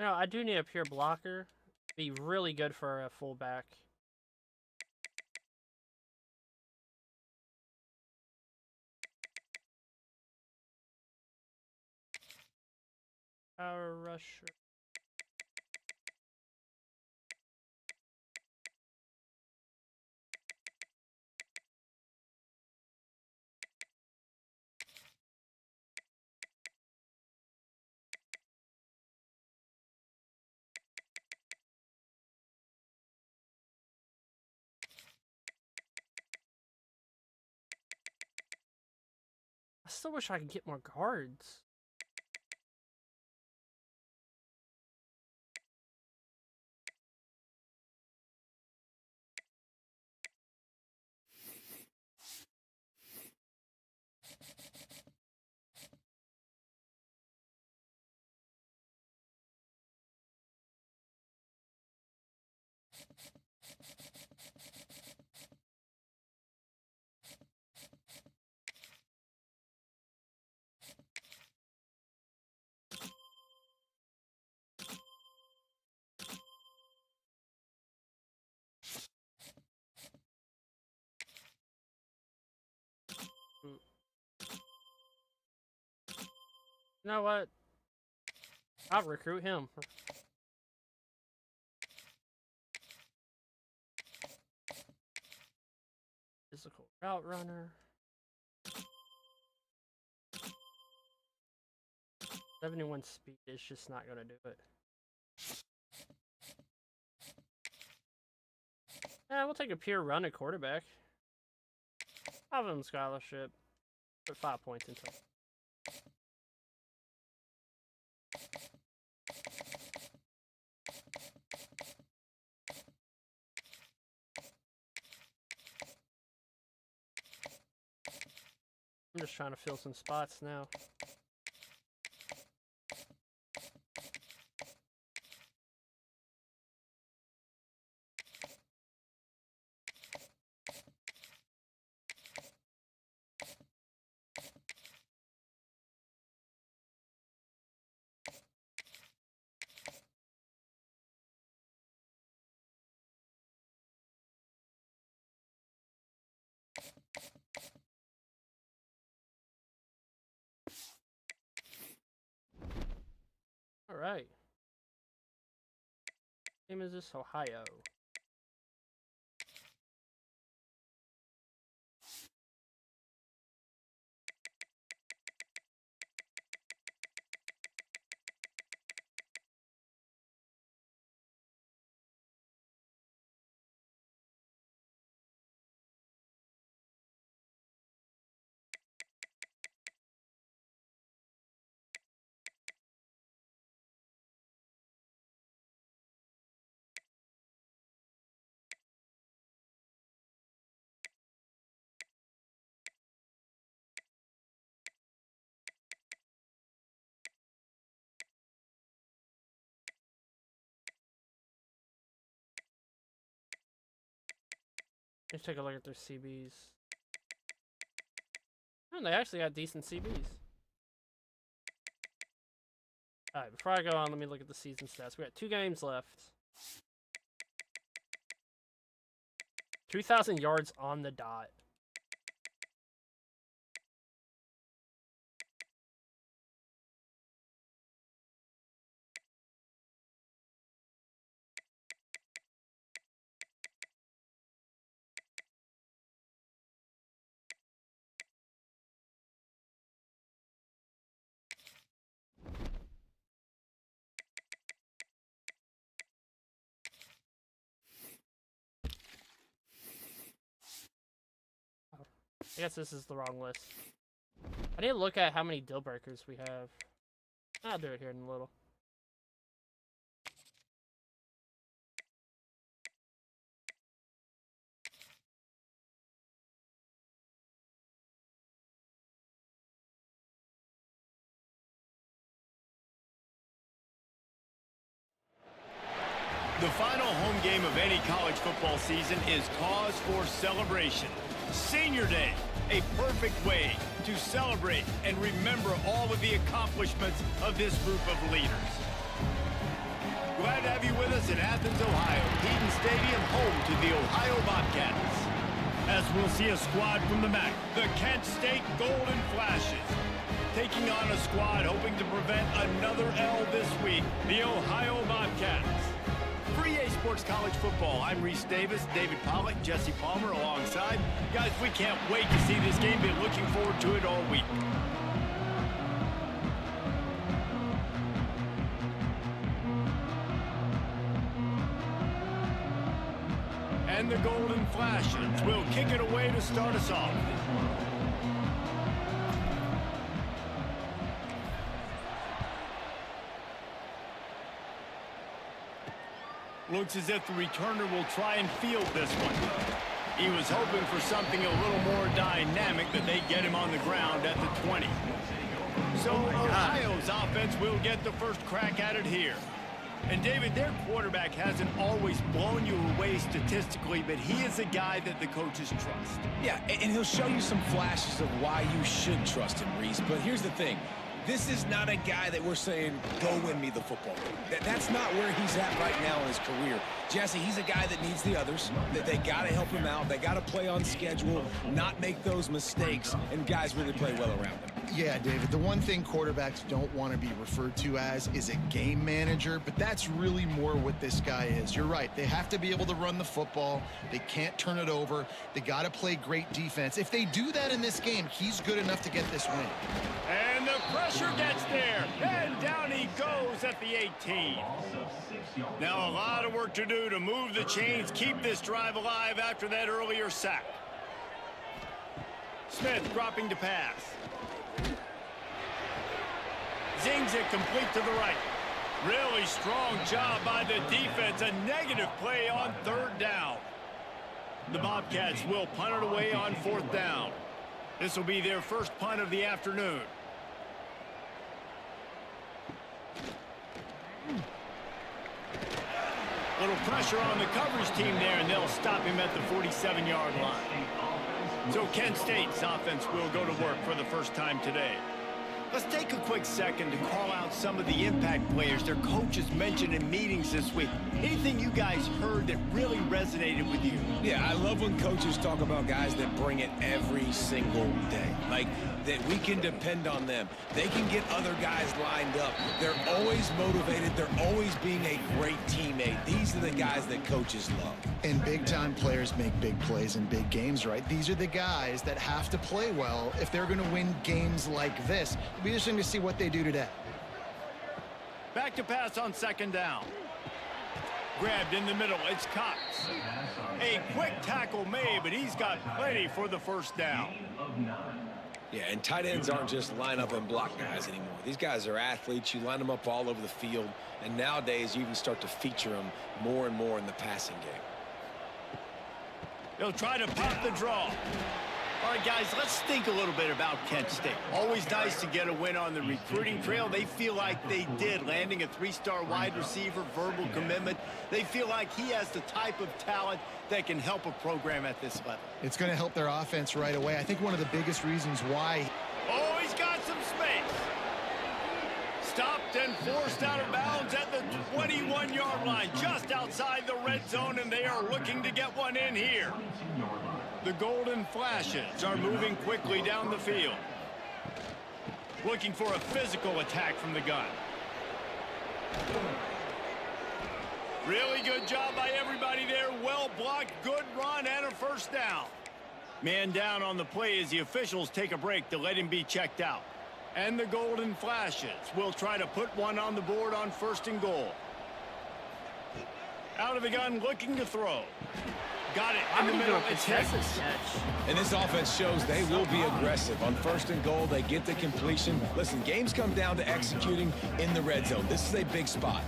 You know, I do need a pure blocker. Be really good for a fullback. Power rusher. I still wish I could get more guards. You know what? I'll recruit him. Physical route runner. 71 speed is just not gonna do it. Yeah, we'll take a pure run at quarterback. I'll have him scholarship. Put 5 points into it. I'm just trying to fill some spots now. All right. Name is this? Ohio. Let's take a look at their CBs. And they actually got decent CBs. Alright, before I go on, let me look at the season stats. We got 2 games left. 2,000 yards on the dot. I guess this is the wrong list. I need to look at how many deal breakers we have. I'll do it here in a little. The final home game of any college football season is cause for celebration. Senior Day, a perfect way to celebrate and remember all of the accomplishments of this group of leaders. Glad to have you with us in Athens, Ohio, Eaton Stadium, home to the Ohio Bobcats. As we'll see a squad from the MAC, the Kent State Golden Flashes. Taking on a squad hoping to prevent another L this week, the Ohio Bobcats. For EA Sports College Football, I'm Reese Davis, David Pollack, Jesse Palmer alongside. Guys, we can't wait to see this game. Been looking forward to it all week. And the Golden Flashes will kick it away to start us off. Looks as if the returner will try and field this one. He was hoping for something a little more dynamic, but they get him on the ground at the 20. So Ohio's offense will get the first crack at it here. And David, their quarterback hasn't always blown you away statistically, but he is a guy that the coaches trust. Yeah, and he'll show you some flashes of why you should trust him, Reese. But here's the thing. This is not a guy that we're saying, go win me the football game. That's not where he's at right now in his career. Jesse, he's a guy that needs the others. That they got to help him out. They got to play on schedule, not make those mistakes, and guys really play well around him. Yeah, David, the one thing quarterbacks don't want to be referred to as is a game manager, but that's really more what this guy is. You're right. They have to be able to run the football. They can't turn it over. They got to play great defense. If they do that in this game, he's good enough to get this win. And the pressure gets there, and down he goes at the 18. Now a lot of work to do to move the chains, keep this drive alive after that earlier sack. Smith dropping to pass. Zings it complete to the right. Really strong job by the defense. A negative play on third down. The Bobcats will punt it away on fourth down. This will be their first punt of the afternoon. Little pressure on the coverage team there, and they'll stop him at the 47-yard line. So Kent State's offense will go to work for the first time today. Let's take a quick second to call out some of the impact players their coaches mentioned in meetings this week. Anything you guys heard that really resonated with you? Yeah, I love when coaches talk about guys that bring it every single day. Like, that we can depend on them. They can get other guys lined up. They're always motivated. They're always being a great teammate. These are the guys that coaches love. And big-time players make big plays in big games, right? These are the guys that have to play well if they're going to win games like this. It'll be interesting to see what they do today. Back to pass on second down. Grabbed in the middle. It's Cox. A quick tackle made, but he's got plenty for the first down. Yeah, and tight ends aren't just line up and block guys anymore. These guys are athletes. You line them up all over the field. And nowadays, you even start to feature them more and more in the passing game. They'll try to pop the draw. All right, guys, let's think a little bit about Kent State. Always nice to get a win on the recruiting trail. They feel like they did, landing a three-star wide receiver, verbal commitment. They feel like he has the type of talent that can help a program at this level. It's going to help their offense right away. I think one of the biggest reasons why... Oh, he's got some space. Stopped and forced out of bounds at the 21-yard line, just outside the red zone, and they are looking to get one in here. The Golden Flashes are moving quickly down the field. Looking for a physical attack from the gun. Really good job by everybody there. Well blocked, good run, and a first down. Man down on the play as the officials take a break to let him be checked out. And the Golden Flashes will try to put one on the board on first and goal. Out of the gun, looking to throw. Got it in the middle. It's Texas. And this offense shows they will be aggressive. On first and goal, they get the completion. Listen, games come down to executing in the red zone. This is a big spot.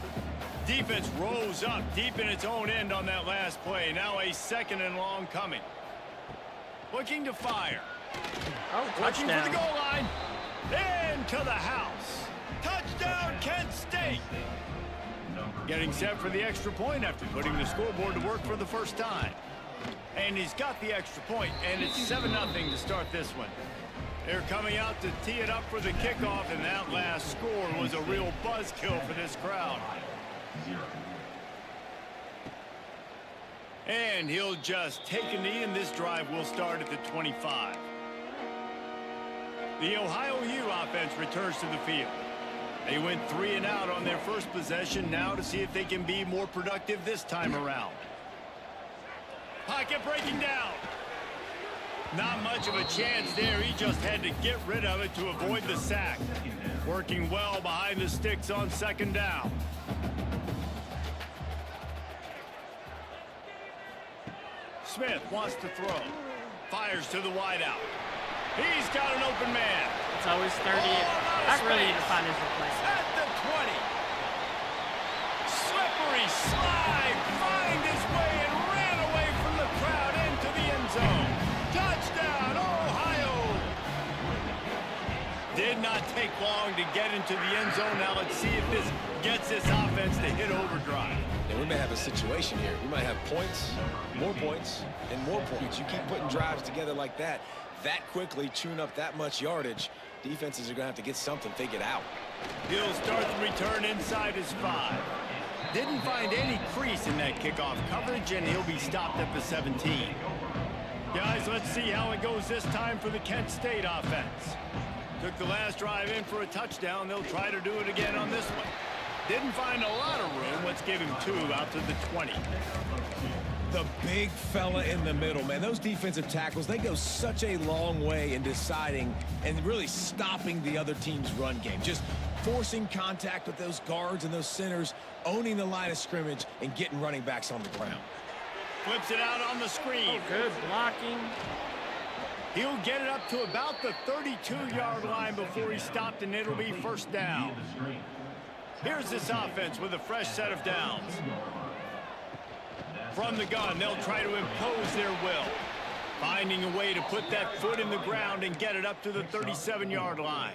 Defense rose up deep in its own end on that last play. Now a second and long coming. Looking to fire. Oh, looking touchdown. for the goal line. Into the house. Touchdown, Kent State. Getting set for the extra point after putting the scoreboard to work for the first time. And he's got the extra point, and it's 7-0 to start this one. They're coming out to tee it up for the kickoff, and that last score was a real buzzkill for this crowd. And he'll just take a knee, and this drive will start at the 25. The Ohio U offense returns to the field. They went 3 and out on their first possession, now to see if they can be more productive this time around. Pocket breaking down. Not much of a chance there. He just had to get rid of it to avoid the sack. Working well behind the sticks on second down. Smith wants to throw. Fires to the wideout. He's got an open man. It's always 30. Not really to find his replacement. At the 20. Slippery There he slid, find his way, and ran away from the crowd into the end zone. Touchdown, Ohio! Did not take long to get into the end zone. Now let's see if this gets this offense to hit overdrive. And we may have a situation here. We might have points, and more points. You keep putting drives together like that quickly, chewing up that much yardage, defenses are going to have to get something figured out. He'll start the return inside his 5. Didn't find any crease in that kickoff coverage, and he'll be stopped at the 17. Guys, let's see how it goes this time for the Kent State offense. Took the last drive in for a touchdown. They'll try to do it again on this one. Didn't find a lot of room. Let's give him 2 out to the 20. The big fella in the middle, man. Those defensive tackles, they go such a long way in deciding and really stopping the other team's run game. Just forcing contact with those guards and those centers, owning the line of scrimmage, and getting running backs on the ground. Flips it out on the screen. Oh, good blocking. He'll get it up to about the 32-yard line before he's stopped, and it'll be first down. Here's this offense with a fresh set of downs. From the gun, they'll try to impose their will. Finding a way to put that foot in the ground and get it up to the 37-yard line.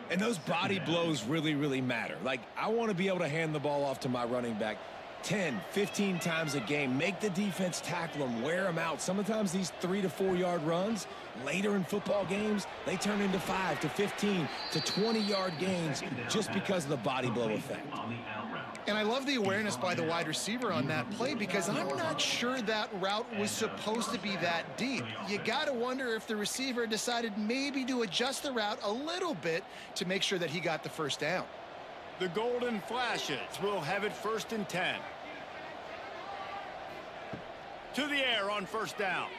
And those body blows really, really matter. Like, I want to be able to hand the ball off to my running back 10, 15 times a game. Make the defense tackle them, wear them out. Sometimes these 3 to 4 yard runs, later in football games, they turn into 5 to 15 to 20-yard gains just because of the body blow effect. And I love the awareness by the wide receiver on that play because I'm not sure that route was supposed to be that deep. You got to wonder if the receiver decided maybe to adjust the route a little bit to make sure that he got the first down. The Golden Flashes will have it 1st and 10. To the air on first down.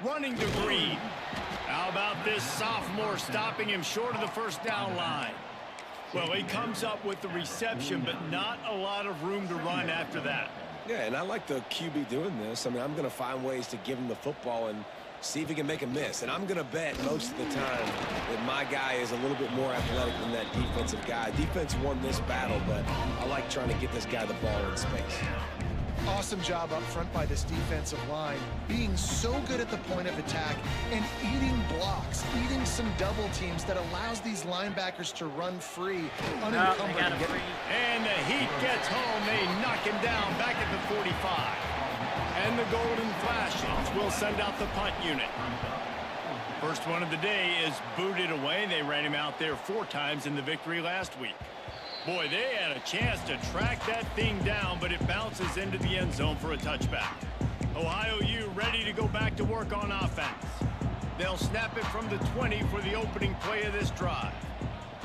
Running to Green. How about this sophomore stopping him short of the first down line? Well, he comes up with the reception, but not a lot of room to run after that. Yeah, and I like the QB doing this. I mean, I'm going to find ways to give him the football and see if he can make a miss. And I'm going to bet most of the time that my guy is a little bit more athletic than that defensive guy. Defense won this battle, but I like trying to get this guy the ball in space. Awesome job up front by this defensive line, being so good at the point of attack and eating blocks, eating some double teams that allows these linebackers to run free, unencumbered. And the Heat gets home. They knock him down back at the 45. And the Golden Flashes will send out the punt unit. First one of the day is booted away. They ran him out there 4 times in the victory last week. Boy, they had a chance to track that thing down, but it bounces into the end zone for a touchback. Ohio U ready to go back to work on offense. They'll snap it from the 20 for the opening play of this drive.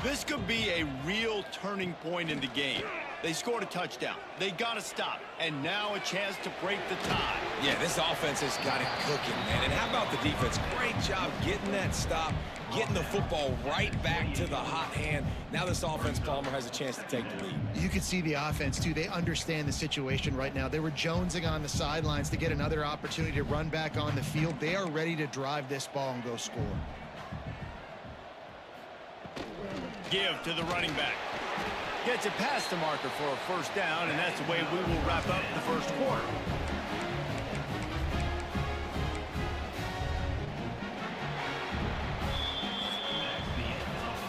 This could be a real turning point in the game. They scored a touchdown. They got to stop. And now a chance to break the tie. Yeah, this offense has got it cooking, man. And how about the defense? Great job getting that stop, getting the football right back to the hot hand. Now this offense, Palmer, has a chance to take the lead. You could see the offense, too. They understand the situation right now. They were jonesing on the sidelines to get another opportunity to run back on the field. They are ready to drive this ball and go score. Give to the running back. Gets it past the marker for a first down, and that's the way we will wrap up the first quarter.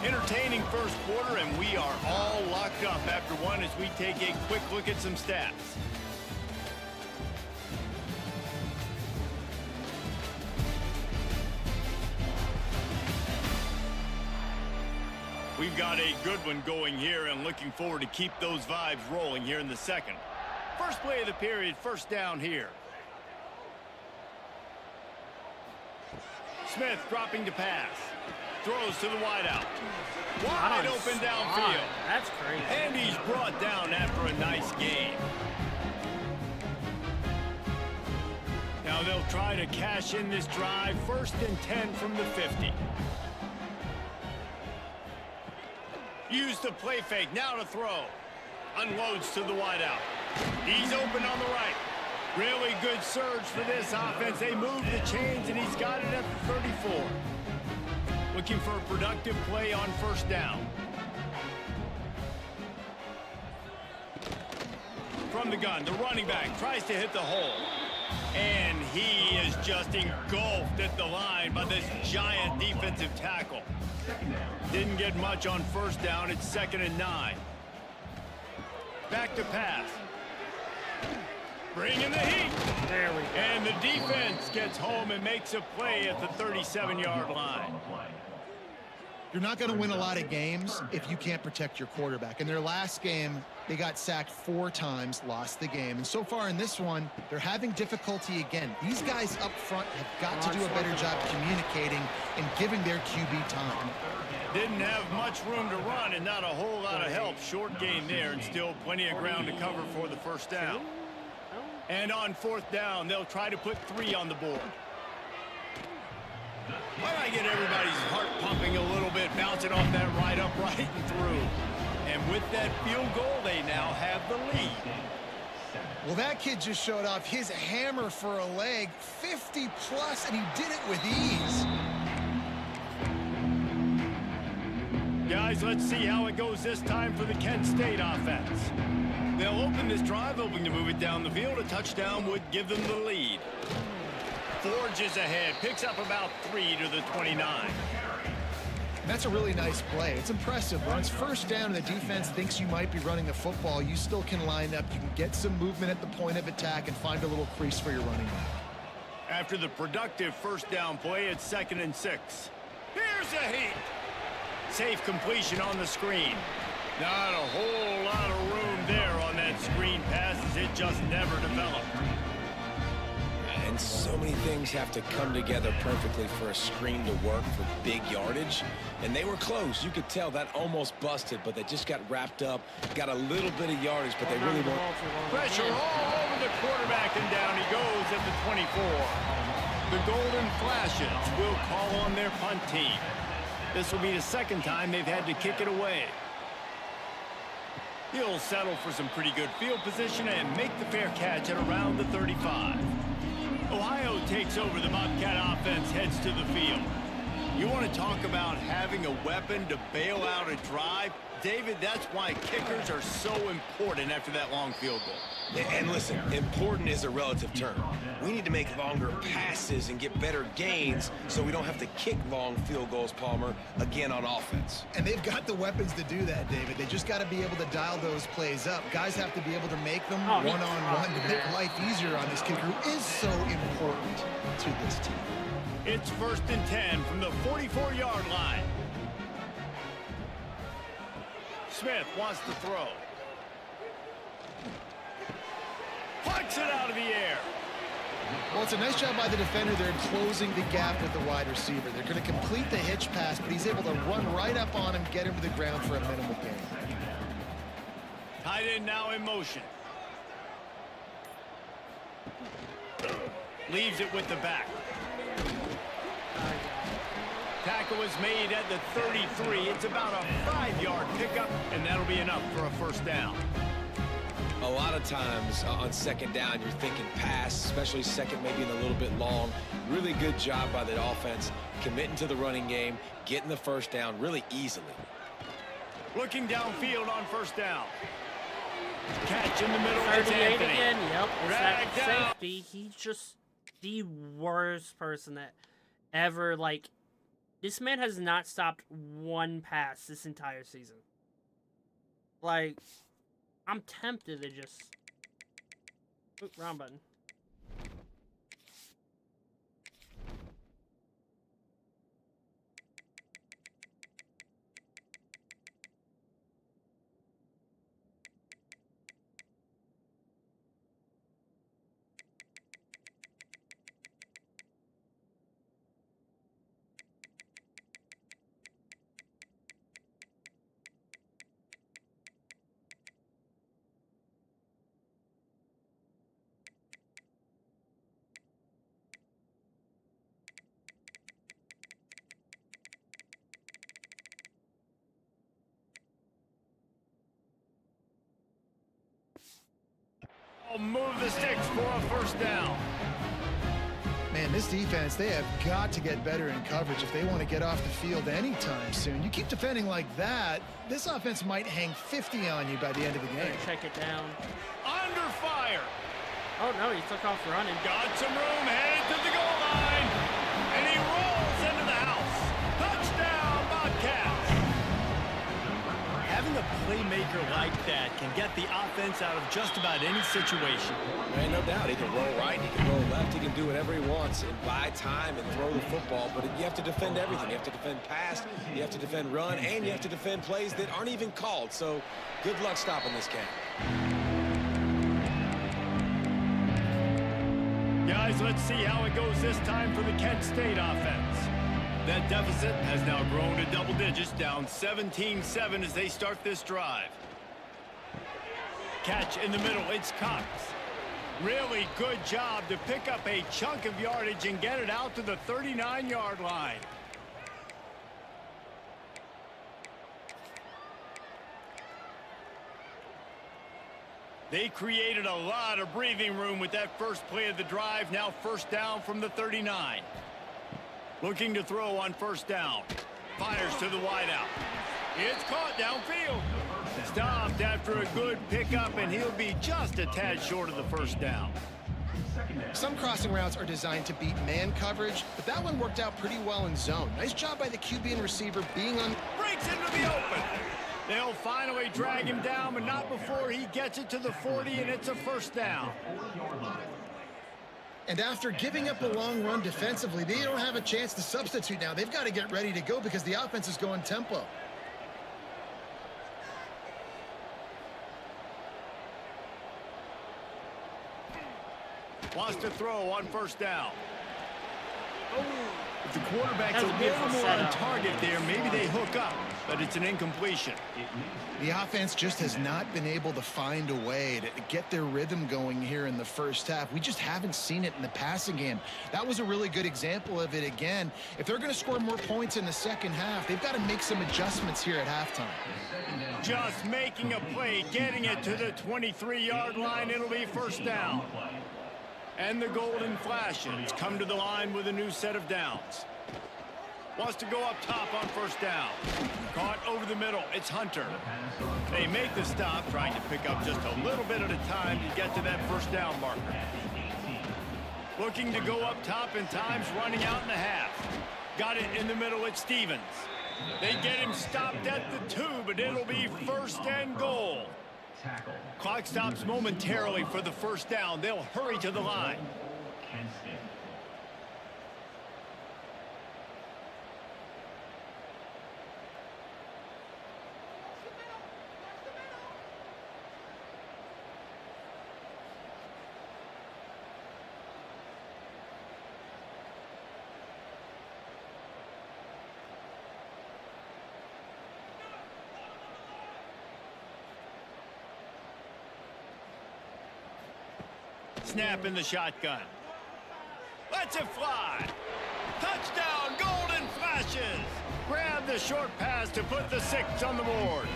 Entertaining first quarter, and we are all locked up after one as we take a quick look at some stats. We've got a good one going here and looking forward to keep those vibes rolling here in the second. First play of the period, first down here. Smith dropping to pass. Throws to the wideout. Wide open downfield. That's crazy. And he's brought down after a nice game. Now they'll try to cash in this drive. 1st and 10 from the 50. Use the play fake, now to throw. Unloads to the wideout. He's open on the right. Really good surge for this offense. They move the chains, and he's got it at the 34. Looking for a productive play on first down. from the gun. The running back tries to hit the hole. And he is just engulfed at the line by this giant defensive tackle. Didn't get much on first down. It's 2nd and 9. Back to pass. Bring in the heat. There we go. And the defense gets home and makes a play at the 37-yard line. You're not going to win a lot of games if you can't protect your quarterback. In their last game, they got sacked 4 times, lost the game. And so far in this one, they're having difficulty again. These guys up front have got to do a better job communicating and giving their QB time. Didn't have much room to run and not a whole lot of help. Short gain there and still plenty of ground to cover for the first down. And on 4th down, they'll try to put 3 on the board. Why don't I get everybody's heart pumping a little bit, bouncing off that right upright and through. And with that field goal, they now have the lead. Well, that kid just showed off his hammer for a leg, 50+, and he did it with ease. Guys, let's see how it goes this time for the Kent State offense. They'll open this drive, hoping to move it down the field. A touchdown would give them the lead. Forges ahead, picks up about 3 to the 29. And that's a really nice play. It's impressive. When it's first down and the defense thinks you might be running the football, you still can line up. You can get some movement at the point of attack and find a little crease for your running back. After the productive first down play, it's 2nd and 6. Here's a heat. Safe completion on the screen. Not a whole lot of room there on that screen pass as it just never developed. And so many things have to come together perfectly for a screen to work for big yardage. And they were close. You could tell that almost busted, but they just got wrapped up, got a little bit of yardage, but they really weren't. Pressure all over the quarterback, and down he goes at the 24. The Golden Flashes will call on their punt team. This will be the 2nd time they've had to kick it away. He'll settle for some pretty good field position and make the fair catch at around the 35. Ohio takes over. The Bobcat offense heads to the field. You want to talk about having a weapon to bail out a drive? David, that's why kickers are so important after that long field goal. And listen, important is a relative term. We need to make longer passes and get better gains so we don't have to kick long field goals, Palmer, again on offense. And they've got the weapons to do that, David. They just got to be able to dial those plays up. Guys have to be able to make them one-on-one to make life easier on this kicker, who is so important to this team. It's 1st and 10 from the 44-yard line. Smith wants to throw. Plucks it out of the air. Well, it's a nice job by the defender there closing the gap with the wide receiver. They're going to complete the hitch pass, but he's able to run right up on him, get him to the ground for a minimal gain. Tight end now in motion. Leaves it with the back. Tackle was made at the 33. It's about a 5-yard pickup, and that'll be enough for a first down. A lot of times on 2nd down, you're thinking pass, especially 2nd, maybe in a little bit long. Really good job by the offense, committing to the running game, getting the first down really easily. Looking downfield on first down. Catch in the middle. 38 again. Yep, it's that Dragged out. safety. He's just the worst person that ever, like, this man has not stopped one pass this entire season. Like, I'm tempted to just... Oop, wrong button. Move the sticks for a first down. Man, Man, this defense, they have got to get better in coverage if they want to get off the field anytime soon. You keep defending like that, this offense might hang 50 on you by the end of the game. Check it down. Under fire. Oh, no, he took off running. Got some room, headed to the goal line. And he rolls into the house. Touchdown, Bobcats. Having a playmaker like that can get the offense out of just about any situation. Man, no doubt. He can roll right, he can roll left, he can do whatever he wants and buy time and throw the football. But you have to defend everything. You have to defend pass, you have to defend run, and you have to defend plays that aren't even called. So good luck stopping this cat. Guys, let's see how it goes this time for the Kent State offense. That deficit has now grown to double digits, down 17-7 as they start this drive. Catch in the middle, it's Cox. Really good job to pick up a chunk of yardage and get it out to the 39-yard line. They created a lot of breathing room with that first play of the drive. Now first down from the 39. Looking to throw on first down. Fires to the wideout. It's caught downfield. Stopped after a good pickup, and he'll be just a tad short of the first down. Some crossing routes are designed to beat man coverage, but that one worked out pretty well in zone. Nice job by the QB and receiver being on. Breaks into the open. They'll finally drag him down, but not before he gets it to the 40, and it's a first down. And after giving up a long run defensively, they don't have a chance to substitute now. They've got to get ready to go because the offense is going tempo. Wants to throw on first down. Oh. If the quarterback's That a was a little beautiful more on setup. target there, maybe they hook up, but it's an incompletion. The offense just has not been able to find a way to get their rhythm going here in the first half. We just haven't seen it in the passing game. That was a really good example of it again. If they're going to score more points in the second half, they've got to make some adjustments here at halftime. Just making a play, getting it to the 23-yard line. It'll be first down. And the golden flashes come to the line with a new set of downs. Wants to go up top on first down. Caught over the middle. It's Hunter. They make the stop, trying to pick up just a little bit at a time to get to that first down marker. Looking to go up top, and time's running out in the half. Got it in the middle. It's Stevens. They get him stopped at the 2, but it'll be first and goal. Clock stops momentarily for the first down. They'll hurry to the line. Snap in the shotgun. Lets it fly. Touchdown, golden flashes. Grab the short pass to put the 6 on the board.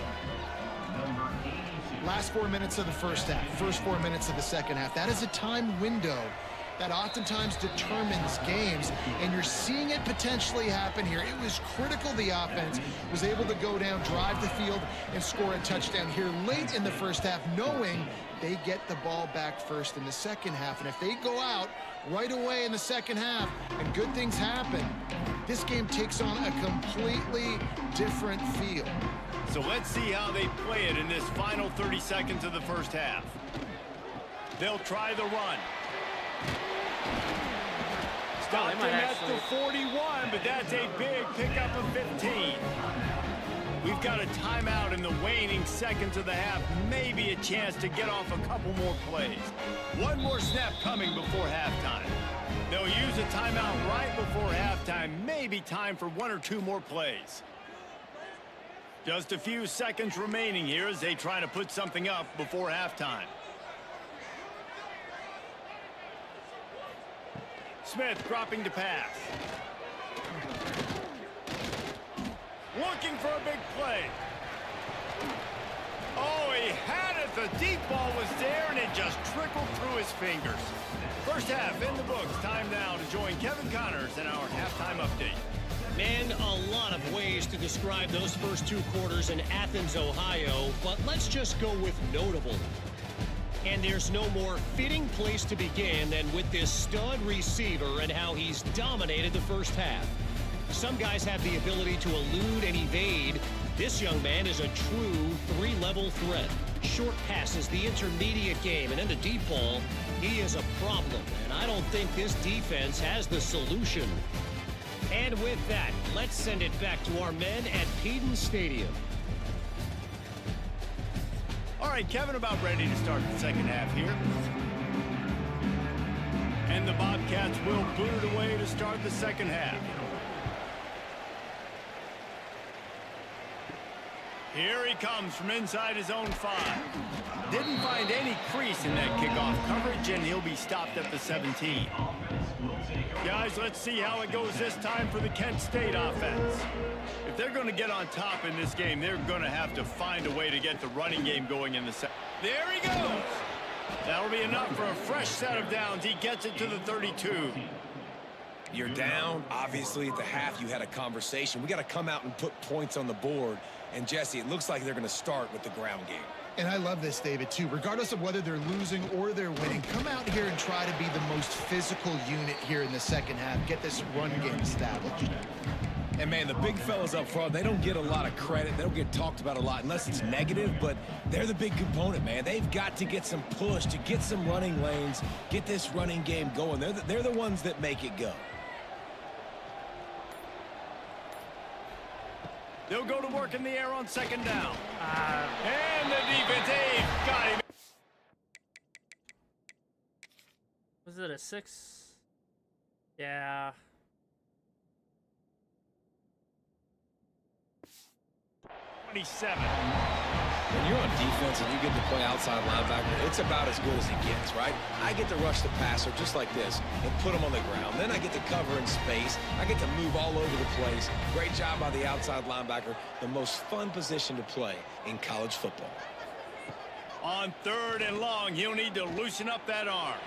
Last 4 minutes of the first half, first 4 minutes of the second half. That is a time window that oftentimes determines games, and you're seeing it potentially happen here. It was critical the offense was able to go down, drive the field, and score a touchdown here late in the first half, knowing they get the ball back first in the second half. And if they go out right away in the second half and good things happen, this game takes on a completely different feel. So let's see how they play it in this final 30 seconds of the first half. They'll try the run. Stopped him at the 41, but that's a big pickup of 15. We've got a timeout in the waning seconds of the half. Maybe a chance to get off a couple more plays. One more snap coming before halftime. They'll use a timeout right before halftime. Maybe time for 1 or 2 more plays. Just a few seconds remaining here as they try to put something up before halftime. Smith dropping to pass. Looking for a big play. Oh, he had it. The deep ball was there, and it just trickled through his fingers. First half in the books. Time now to join Kevin Connors in our halftime update. Man, a lot of ways to describe those first 2 quarters in Athens, Ohio, but let's just go with notable. And there's no more fitting place to begin than with this stud receiver and how he's dominated the first half. Some guys have the ability to elude and evade. This young man is a true 3-level threat. Short passes, the intermediate game, and then the deep ball, he is a problem. And I don't think this defense has the solution. And with that, let's send it back to our men at Peden Stadium. All right, Kevin, about ready to start the second half here. And the Bobcats will boot it away to start the second half. Here he comes from inside his own 5. Didn't find any crease in that kickoff coverage, and he'll be stopped at the 17. Guys, let's see how it goes this time for the Kent State offense. If they're going to get on top in this game, they're going to have to find a way to get the running game going in the second. There he goes! That'll be enough for a fresh set of downs. He gets it to the 32. You're down. Obviously, at the half, you had a conversation. We got to come out and put points on the board. And, Jesse, it looks like they're going to start with the ground game. And I love this, David, too. Regardless of whether they're losing or they're winning, come out here and try to be the most physical unit here in the second half. Get this run game established. And, man, the big fellas up front, they don't get a lot of credit. They don't get talked about a lot unless it's negative, but they're the big component, man. They've got to get some push, to get some running lanes, get this running game going. They're the ones that make it go. They'll go to work in the air on second down. And the defense, got him. Was it a 6? Yeah. 27. When you're on defense and you get to play outside linebacker, it's about as good as it gets, right? I get to rush the passer just like this and put him on the ground. Then I get to cover in space. I get to move all over the place. Great job by the outside linebacker. The most fun position to play in college football. On 3rd and long, he'll need to loosen up that arm.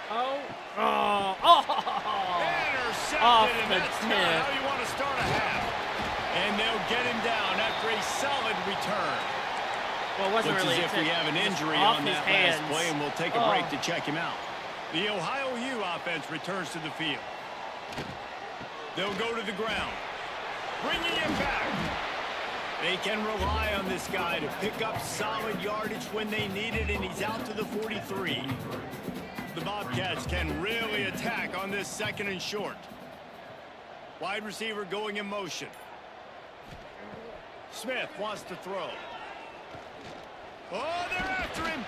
Intercepted, and that's not how you want to start a half. And they'll get him down after a solid return. Well, it wasn't Looks really as if we have an injury on that last play, and we'll take a break to check him out. The Ohio U offense returns to the field. They'll go to the ground, bringing him back. They can rely on this guy to pick up solid yardage when they need it, and he's out to the 43. The Bobcats can really attack on this 2nd and short. Wide receiver going in motion. Smith wants to throw. Oh, they're after him.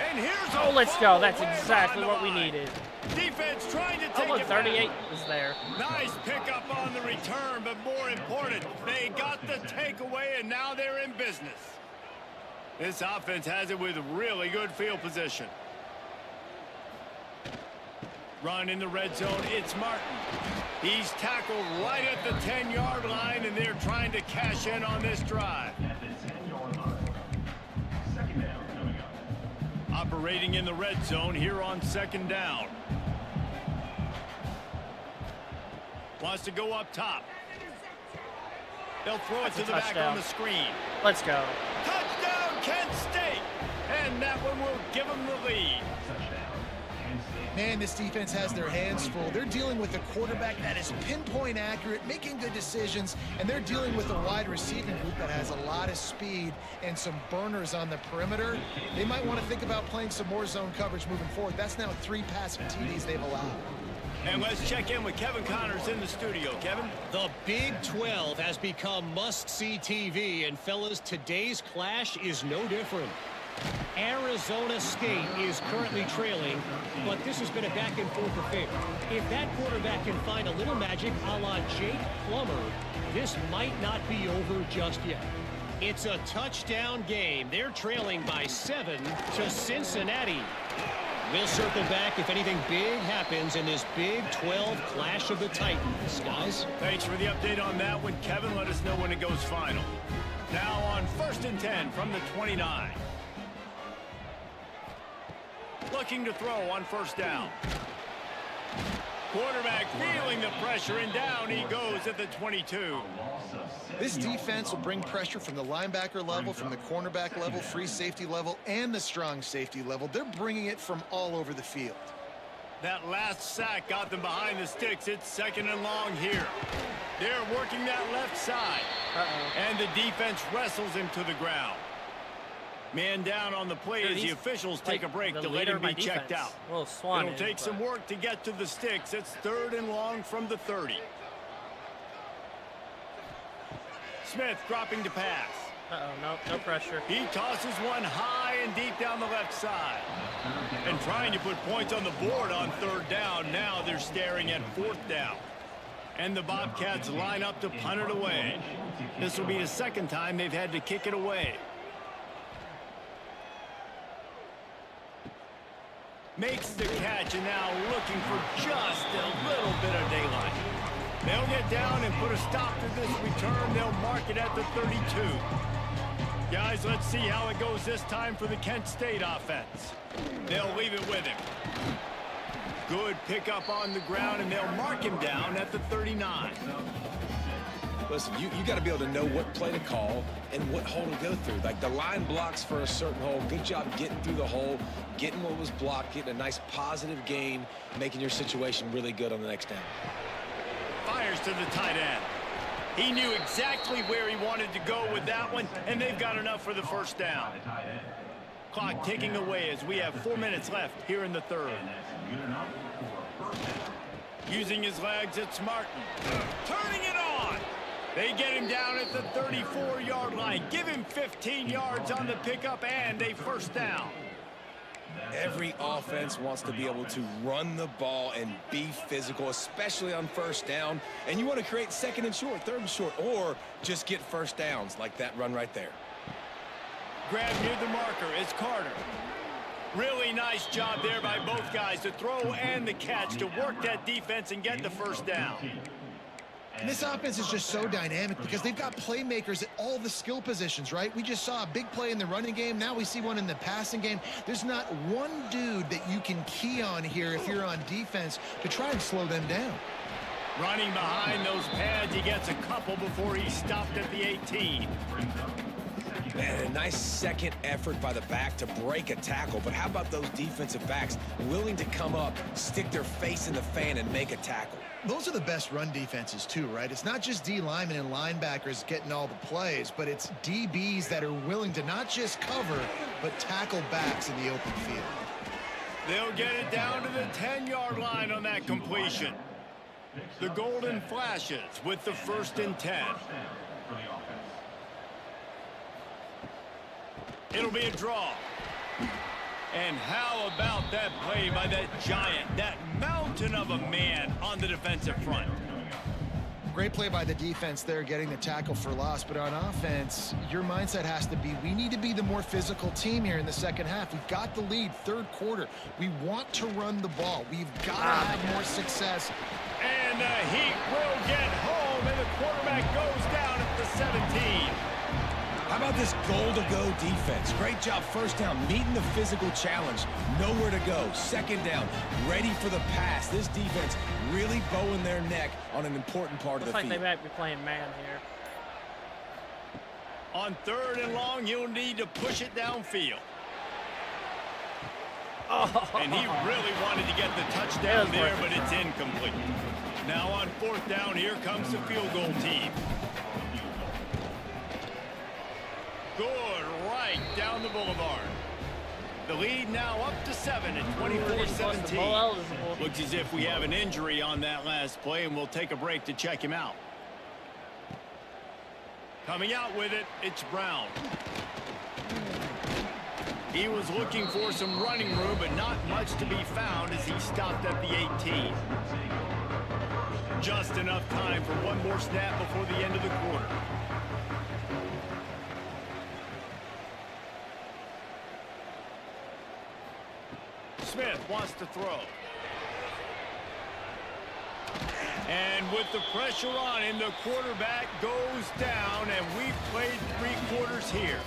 And here's a let's go. That's away exactly line what to we line. needed. Defense trying to take Look, it 38 back. was there. Nice pickup on the return, but more important, they got the takeaway, and now they're in business. This offense has it with really good field position. Run in the red zone, it's Martin. He's tackled right at the 10-yard line, and they're trying to cash in on this drive. At the 10-yard line. Second down coming up. Operating in the red zone here on 2nd down. Wants to go up top. They'll throw it to the back on the screen. Let's go. Touchdown, Kent State! And that one will give them the lead. Man, this defense has their hands full. They're dealing with a quarterback that is pinpoint accurate, making good decisions, and they're dealing with a wide receiving group that has a lot of speed and some burners on the perimeter. They might want to think about playing some more zone coverage moving forward. That's now 3 passing TDs they've allowed. And let's check in with Kevin Connors in the studio. Kevin? The Big 12 has become must-see TV, and fellas, today's clash is no different. Arizona State is currently trailing, but this has been a back-and-forth affair. If that quarterback can find a little magic a la Jake Plummer, this might not be over just yet. It's a touchdown game. They're trailing by 7 to Cincinnati. We'll circle back if anything big happens in this Big 12 clash of the Titans, guys. Thanks for the update on that one, Kevin. Let us know when it goes final. Now on 1st and 10 from the 29. looking to throw on first down. Quarterback feeling the pressure, and down he goes at the 22. This defense will bring pressure from the linebacker level, from the cornerback level, free safety level, and the strong safety level. They're bringing it from all over the field. That last sack got them behind the sticks. It's 2nd and long here. They're working that left side. And the defense wrestles him to the ground. Man down on the play as the officials take a break to let him be checked out. It'll take some work to get to the sticks. It's 3rd and long from the 30. Smith dropping to pass. No pressure. He tosses one high and deep down the left side. And trying to put points on the board on 3rd down. Now they're staring at 4th down. And the Bobcats line up to punt it away. This will be the 2nd time they've had to kick it away. Makes the catch, and now looking for just a little bit of daylight. They'll get down and put a stop to this return. They'll mark it at the 32. Guys, let's see how it goes this time for the Kent State offense. They'll leave it with him. Good pickup on the ground, and they'll mark him down at the 39. Listen, you got to be able to know what play to call and what hole to go through. Like the line blocks for a certain hole. Good job getting through the hole, getting what was blocked, getting a nice positive gain, making your situation really good on the next down. Fires to the tight end. He knew exactly where he wanted to go with that one, and they've got enough for the 1st down. Clock ticking away as we have 4 minutes left here in the 3rd. Using his legs, it's Martin. Turning it on. They get him down at the 34-yard line. Give him 15 yards on the pickup and a 1st down. Every offense wants to be able to run the ball and be physical, especially on 1st down. And you want to create 2nd and short, 3rd and short, or just get 1st downs like that run right there. Grab near the marker. It's Carter. Really nice job there by both guys, the throw and the catch, to work that defense and get the 1st down. And this offense is just so dynamic because they've got playmakers at all the skill positions, right? We just saw a big play in the running game. Now we see one in the passing game. There's not one dude that you can key on here if you're on defense to try and slow them down. Running behind those pads, he gets a couple before he's stopped at the 18. Man, a nice second effort by the back to break a tackle. But how about those defensive backs willing to come up, stick their face in the fan, and make a tackle? Those are the best run defenses too, right? It's not just D linemen and linebackers getting all the plays, but it's DBs that are willing to not just cover, but tackle backs in the open field. They'll get it down to the 10-yard line on that completion. The golden flashes with the 1st and 10. It'll be a draw. And how about that play by that giant, that mountain of a man on the defensive front? Great play by the defense there, getting the tackle for loss. But on offense, your mindset has to be, we need to be the more physical team here in the 2nd half. We've got the lead, 3rd quarter. We want to run the ball. We've got to have more success. And the Heat will get home, and the quarterback goes down at the 17. How about this goal-to-go defense? Great job 1st down, meeting the physical challenge. Nowhere to go. 2nd down, ready for the pass. This defense really bowing their neck on an important part of the field. Looks like they might be playing man here. On 3rd and long, you'll need to push it downfield. And he really wanted to get the touchdown there, but it's incomplete. Now on 4th down, here comes the field goal team. Good, right down the boulevard. The lead now up to 7 at 24-17. Looks as if we have an injury on that last play, and we'll take a break to check him out. Coming out with it, it's Brown. He was looking for some running room, but not much to be found as he stopped at the 18. Just enough time for one more snap before the end of the quarter. Smith wants to throw. And with the pressure on him, the quarterback goes down, and we've played 3 quarters here.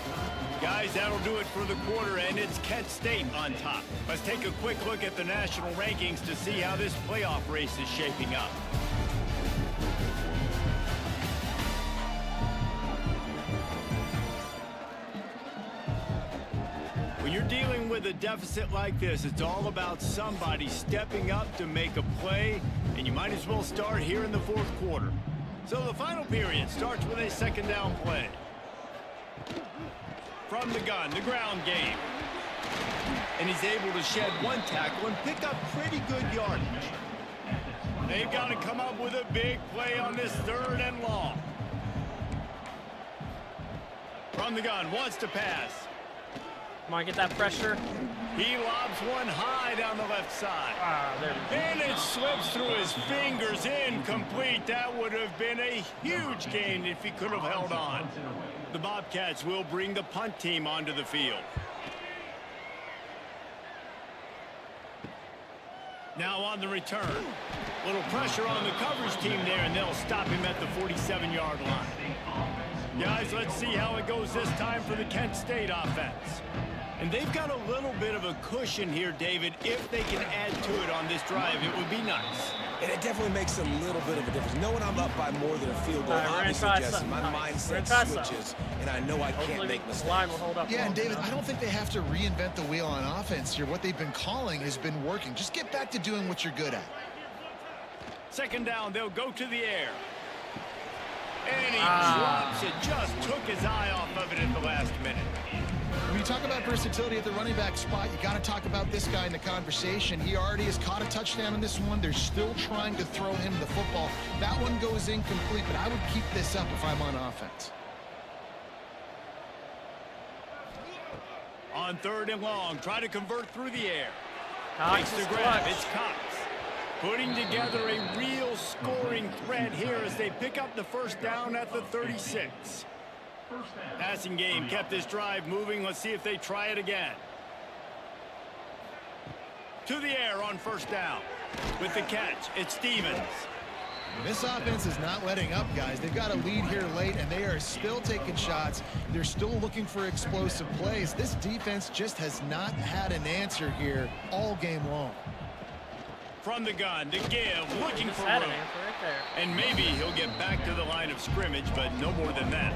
Guys, that'll do it for the quarter, and it's Kent State on top. Let's take a quick look at the national rankings to see how this playoff race is shaping up. When you're dealing with a deficit like this, it's all about somebody stepping up to make a play, and you might as well start here in the 4th quarter. So the final period starts with a 2nd down play. From the gun, the ground game. And he's able to shed 1 tackle and pick up pretty good yardage. They've got to come up with a big play on this 3rd and long. From the gun, wants to pass. Come on, get that pressure. He lobs one high down the left side. There we go. And it slips through his fingers, incomplete. That would have been a huge gain if he could have held on. The Bobcats will bring the punt team onto the field. Now on the return. Little pressure on the coverage team there, and they'll stop him at the 47-yard line. Guys, let's see how it goes this time for the Kent State offense. And they've got a little bit of a cushion here, David. If they can add to it on this drive, it would be nice. And it definitely makes a little bit of a difference. Knowing I'm up by more than a field goal, All right, obviously, Jesse, something. my mindset switches, and I know I can't make mistakes. The line will hold up. Yeah, and David, I don't think they have to reinvent the wheel on offense here. What they've been calling has been working. Just get back to doing what you're good at. 2nd down, they'll go to the air. And he drops it. Just took his eye off of it at the last minute. When you talk about versatility at the running back spot, you got to talk about this guy in the conversation. He already has caught a touchdown in this one. They're still trying to throw him the football. That one goes incomplete, but I would keep this up if I'm on offense. On 3rd and long, try to convert through the air. Cox Takes is the grab. clutch. It's Cox. Putting together a real scoring threat here as they pick up the 1st down at the 36. Passing game kept this drive moving. Let's see if they try it again. To the air on 1st down. With the catch, it's Stevens. This offense is not letting up, guys. They've got a lead here late, and they are still taking shots. They're still looking for explosive plays. This defense just has not had an answer here all game long. From the gun to give, looking for Had room. an answer right there. And maybe he'll get back to the line of scrimmage, but no more than that.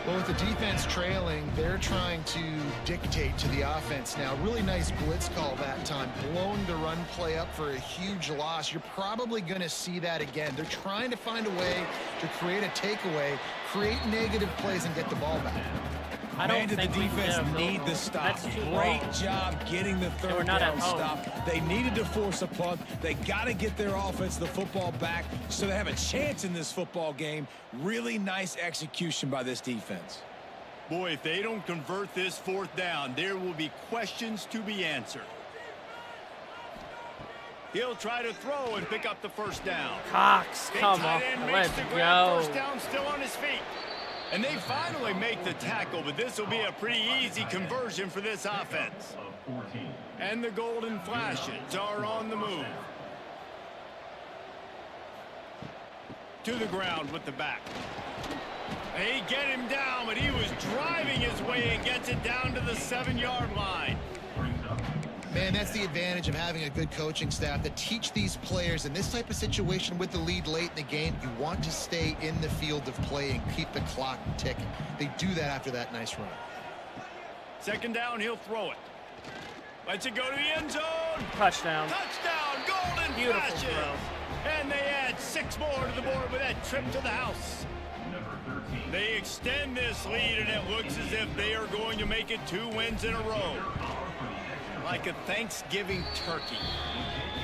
Well, with the defense trailing, they're trying to dictate to the offense now. Really nice blitz call that time, blowing the run play up for a huge loss. You're probably going to see that again. They're trying to find a way to create a takeaway, create negative plays, and get the ball back. I don't Man, did think the we defense can need the stop. That's too Great long. job getting the we're 3rd not down at home. stop. They needed to force a punt. They got to get their offense the football back so they have a chance in this football game. Really nice execution by this defense. Boy, if they don't convert this 4th down, there will be questions to be answered. He'll try to throw and pick up the 1st down. Cox, Big come tight on, end makes let's the grab. go. 1st down still on his feet. And they finally make the tackle, but this will be a pretty easy conversion for this offense. And the Golden Flashes are on the move. To the ground with the back. They get him down, but he was driving his way and gets it down to the 7-yard line. Man, that's the advantage of having a good coaching staff that teach these players in this type of situation with the lead late in the game. You want to stay in the field of play and keep the clock ticking. They do that after that nice run. 2nd down, he'll throw it. Lets it go to the end zone. Touchdown. Touchdown, Golden Beautiful Flashes. throw. And they add 6 more to the board with that trip to the house. They extend this lead, and it looks as if they are going to make it 2 wins in a row. Like a Thanksgiving turkey.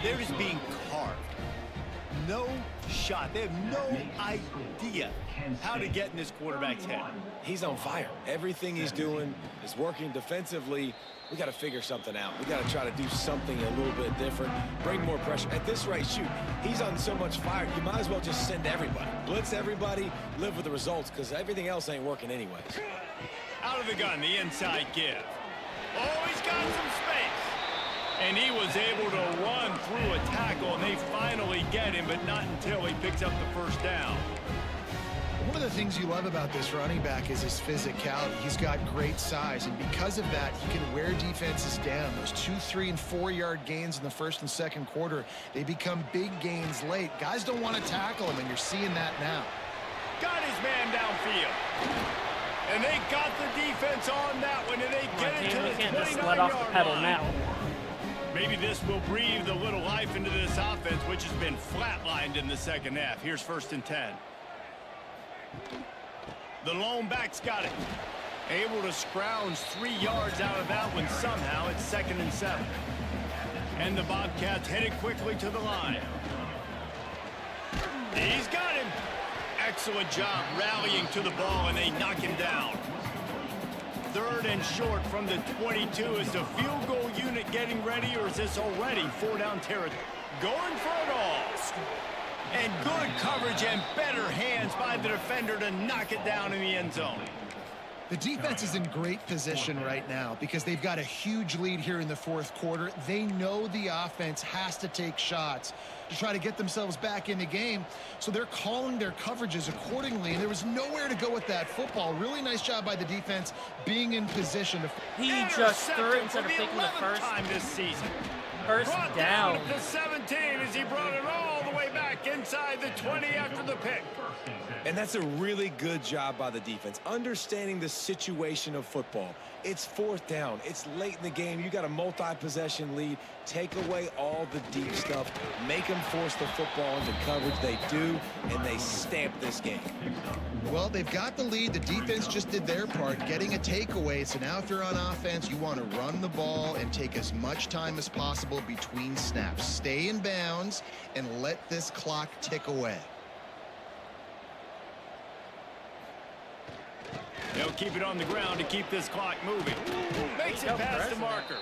They're just being carved. No shot. They have no idea how to get in this quarterback's head. He's on fire. Everything he's doing is working defensively. We got to figure something out. We got to try to do something a little bit different. Bring more pressure. At this rate, shoot, he's on so much fire. You might as well just send everybody. Blitz everybody, live with the results, because everything else ain't working anyways. Out of the gun, the inside give. Oh, he's got some space. And he was able to run through a tackle, and they finally get him, but not until he picks up the first down. One of the things you love about this running back is his physicality. He's got great size, and because of that, he can wear defenses down. Those 2, 3, and 4-yard gains in the first and second quarter, they become big gains late. Guys don't want to tackle him, and you're seeing that now. Got his man downfield. And they got the defense on that one, and they get it to the 29-yard line. We can't just let off the pedal now. Maybe this will breathe a little life into this offense, which has been flatlined in the second half. Here's 1st and 10. The lone back's got it. Able to scrounge 3 yards out of that one somehow. It's 2nd and 7. And the Bobcats headed quickly to the line. He's got him. Excellent job rallying to the ball, and they knock him down. 3rd and short from the 22. Is the field goal unit getting ready, or is this already 4-down territory? Going for it all. And good coverage and better hands by the defender to knock it down in the end zone. The defense is in great position right now because they've got a huge lead here in the 4th quarter. They know the offense has to take shots to try to get themselves back in the game, so they're calling their coverages accordingly, and there was nowhere to go with that football. Really nice job by the defense being in position to... He just threw it instead of picking the first time this season. First down. At the 17 as he brought it all the way back inside the 20 after the pick. And that's a really good job by the defense, understanding the situation of football. It's 4th down. It's late in the game. You got a multi-possession lead. Take away all the deep stuff. Make them force the football into coverage. They do, and they stamp this game. Well, they've got the lead. The defense just did their part, getting a takeaway. So now if you're on offense, you want to run the ball and take as much time as possible between snaps. Stay in bounds and let this clock tick away. They'll keep it on the ground to keep this clock moving. Makes it past the marker.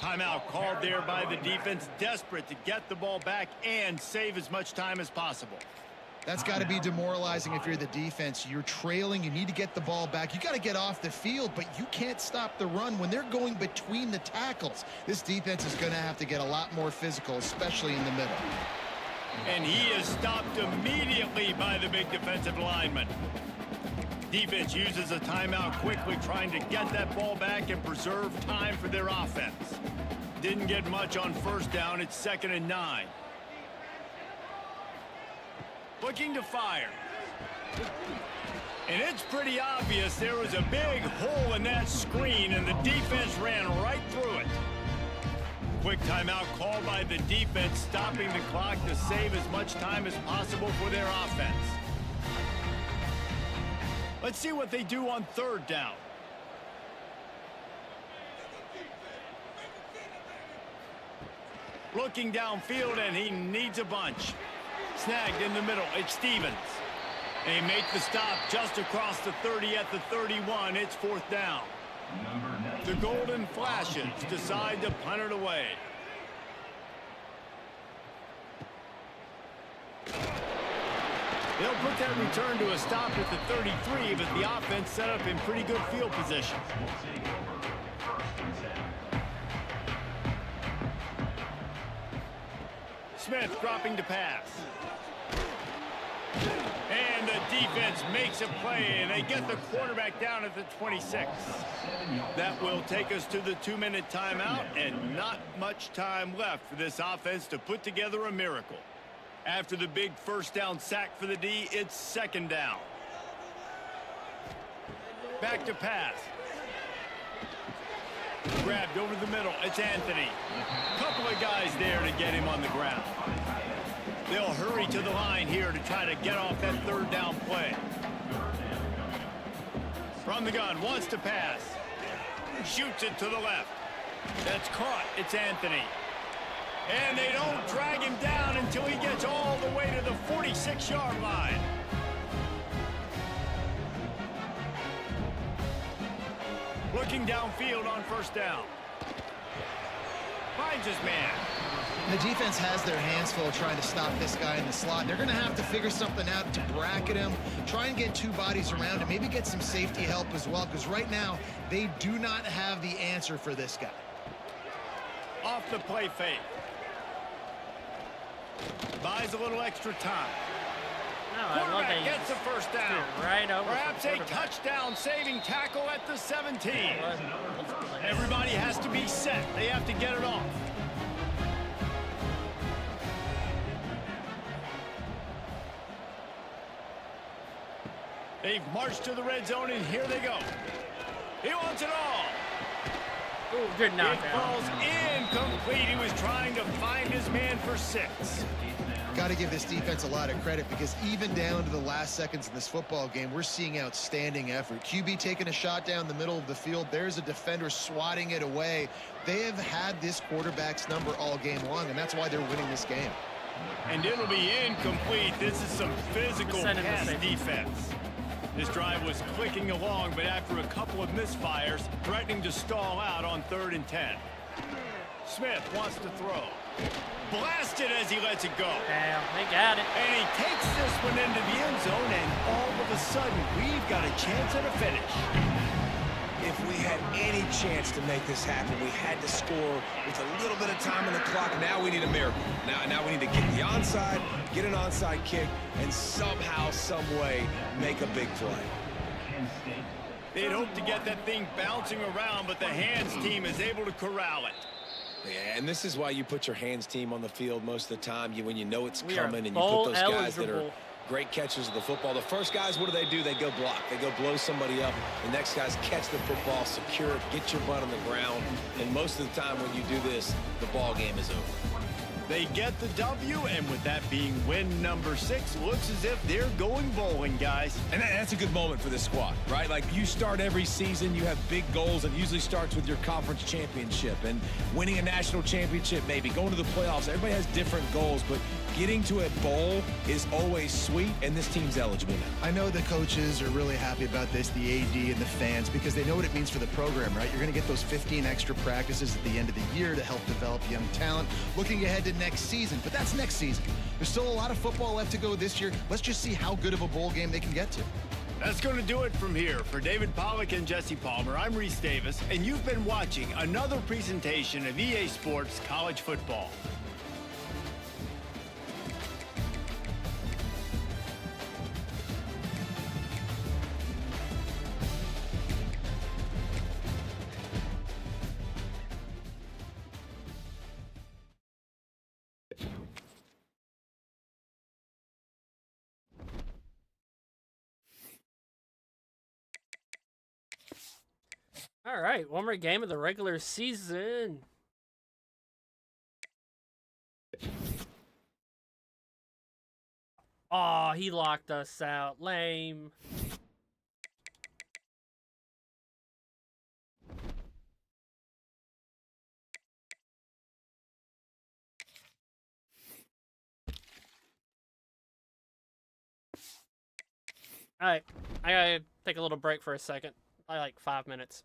Timeout called there by the defense, desperate to get the ball back and save as much time as possible. That's got to be demoralizing if you're the defense. You're trailing. You need to get the ball back. You got to get off the field, but you can't stop the run when they're going between the tackles. This defense is going to have to get a lot more physical, especially in the middle. And he is stopped immediately by the big defensive lineman. Defense uses a timeout quickly, trying to get that ball back and preserve time for their offense. Didn't get much on 1st down. It's 2nd and 9. Looking to fire. And it's pretty obvious there was a big hole in that screen, and the defense ran right through it. Quick timeout called by the defense, stopping the clock to save as much time as possible for their offense. Let's see what they do on 3rd down. Looking downfield, and he needs a bunch. Snagged in the middle. It's Stevens. They make the stop just across the 30 at the 31. It's 4th down. The Golden Flashes decide to punt it away. They'll put that return to a stop at the 33, but the offense set up in pretty good field position. Smith dropping to pass. And the defense makes a play, and they get the quarterback down at the 26. That will take us to the 2-minute timeout, and not much time left for this offense to put together a miracle. After the big 1st down sack for the D, it's 2nd down. Back to pass. Grabbed over the middle. It's Anthony. Couple of guys there to get him on the ground. They'll hurry to the line here to try to get off that 3rd down play. From the gun, wants to pass. Shoots it to the left. That's caught. It's Anthony. And they don't drag him down until he gets all the way to the 46-yard line. Looking downfield on 1st down. Finds his man. The defense has their hands full trying to stop this guy in the slot. They're going to have to figure something out to bracket him, try and get 2 bodies around him, maybe get some safety help as well, because right now they do not have the answer for this guy. Off the play fake. Buys a little extra time. No, I love that Quarterback you gets the just first down. threw it right over. Perhaps the a quarterback. touchdown-saving tackle at the 17. What? Everybody has to be set. They have to get it off. They've marched to the red zone, and here they go. He wants it all. Ooh, good It knockout. falls incomplete. He was trying to find his man for 6. Got to give this defense a lot of credit because even down to the last seconds of this football game, we're seeing outstanding effort. QB taking a shot down the middle of the field. There's a defender swatting it away. They have had this quarterback's number all game long, and that's why they're winning this game. And it'll be incomplete. This is some physical Send him to pass safety. defense. This drive was clicking along, but after a couple of misfires, threatening to stall out on 3rd and 10. Smith wants to throw. Blasted as he lets it go. Damn, they got it. And he takes this one into the end zone, and all of a sudden, we've got a chance at a finish. If we had any chance to make this happen, we had to score with a little bit of time on the clock. Now we need a miracle. Now we need to get the onside, get an onside kick, and somehow, some way, make a big play. They'd hoped to get that thing bouncing around, but the hands team is able to corral it. Yeah, and this is why you put your hands team on the field most of the time. When you know it's We are coming and you bowl put those guys that are eligible. great catchers of the football. The first guys, what do? They go block. They go blow somebody up. The next guys catch the football, secure it, get your butt on the ground. And most of the time when you do this, the ball game is over. They get the W, and with that being win number 6, looks as if they're going bowling, guys. And that's a good moment for this squad, right? Like, you start every season, you have big goals. It usually starts with your conference championship and winning a national championship, maybe going to the playoffs. Everybody has different goals, but getting to a bowl is always sweet, and this team's eligible now. I know the coaches are really happy about this, the AD and the fans, because they know what it means for the program, right? You're going to get those 15 extra practices at the end of the year to help develop young talent. Looking ahead to next season, but that's next season. There's still a lot of football left to go this year. Let's just see how good of a bowl game they can get to. That's going to do it from here. For David Pollack and Jesse Palmer, I'm Reese Davis, and you've been watching another presentation of EA Sports College Football. All right, one more game of the regular season. Oh, he locked us out. Lame. All right, I gotta take a little break for a second. Like 5 minutes.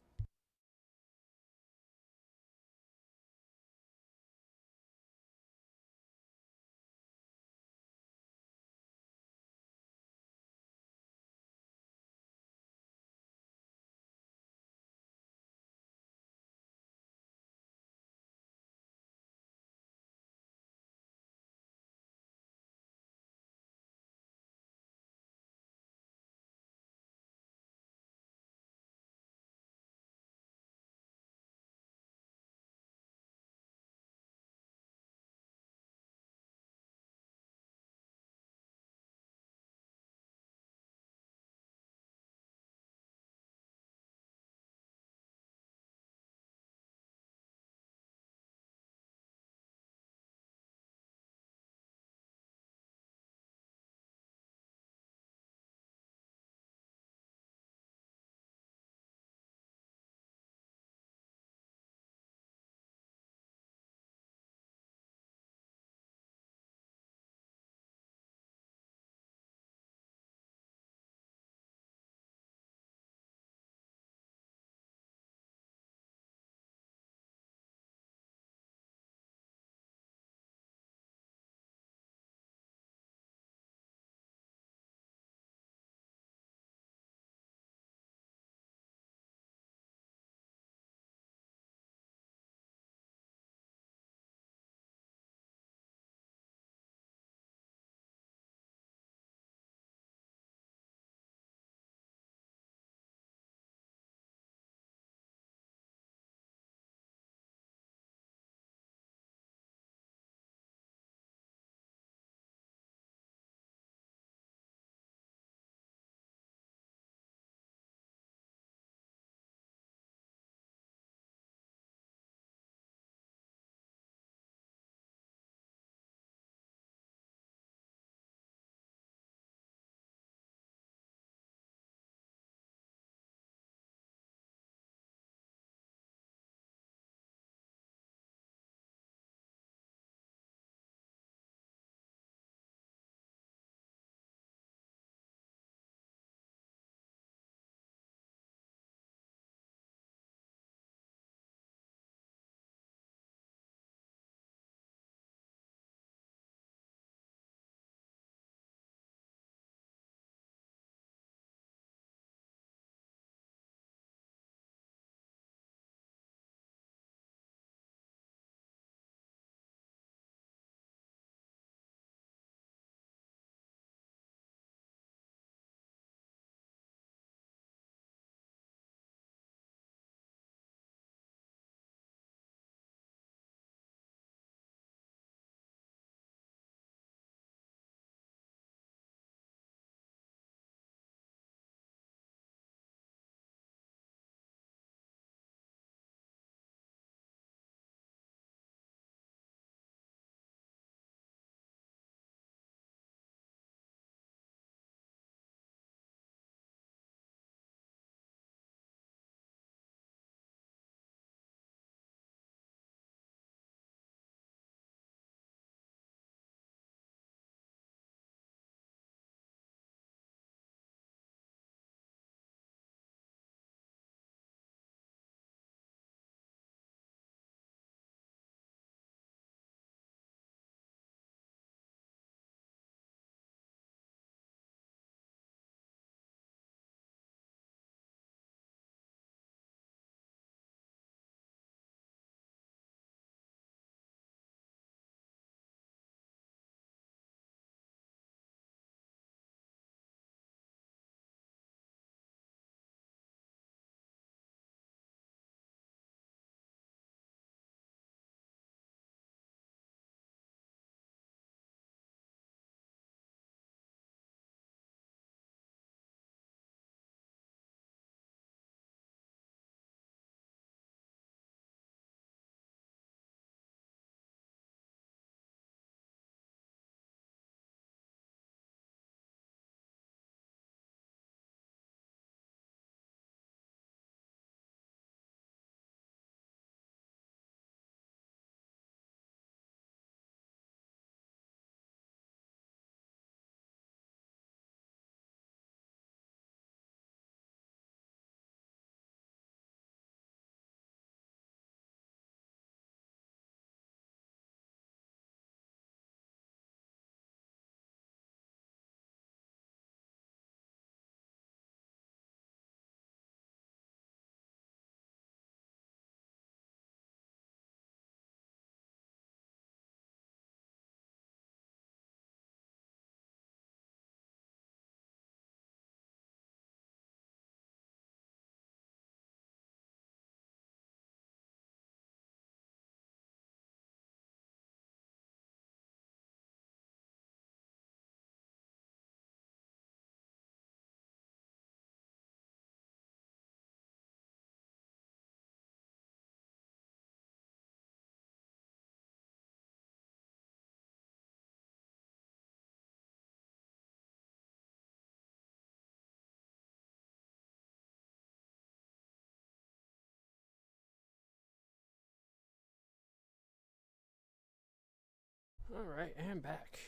Alright, and back.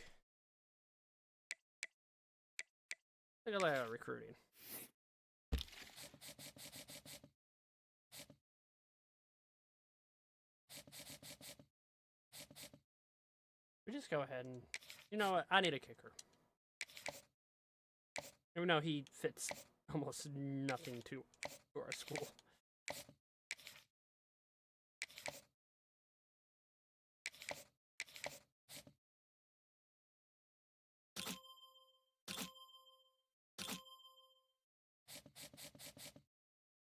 Take a look at recruiting. We just go ahead and... You know what? I need a kicker. Even though he fits almost nothing to our school.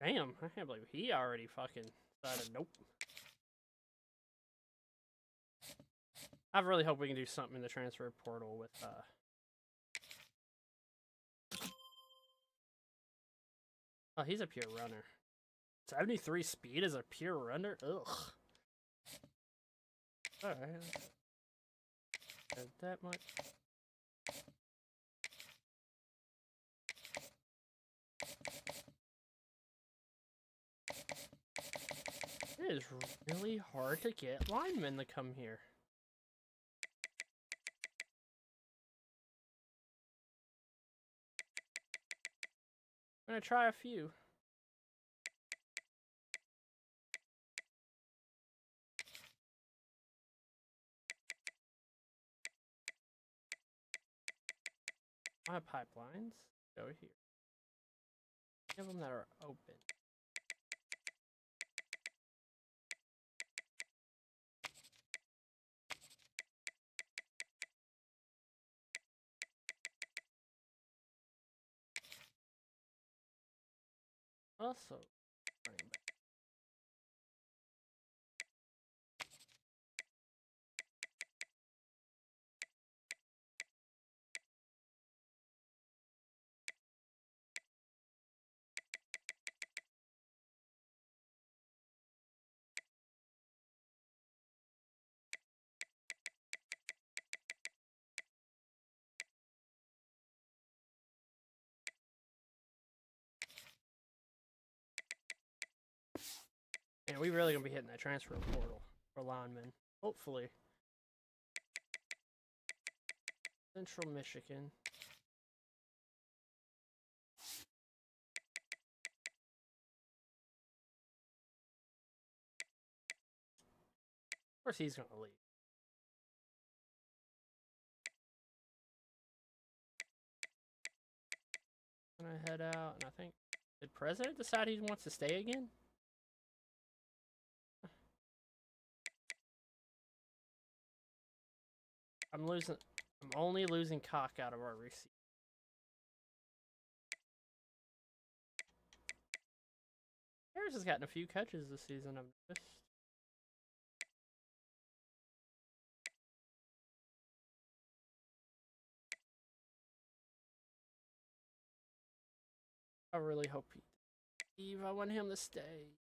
Damn, I can't believe he already fucking decided nope. I really hope we can do something in the transfer portal with Oh, he's a pure runner. 73 speed as a pure runner? Ugh. Alright. Not that much. It is really hard to get linemen to come here. I'm gonna try a few. I have pipelines. Go here. Give them that are open. Also, running back. And we really gonna be hitting that transfer portal for linemen. Hopefully. Central Michigan. Of course he's gonna leave. I'm gonna head out, and I think... Did President decide he wants to stay again? I'm only losing cock out of our receipt. Harris has gotten a few catches this season, I've noticed. I really hope he leave. I want him to stay.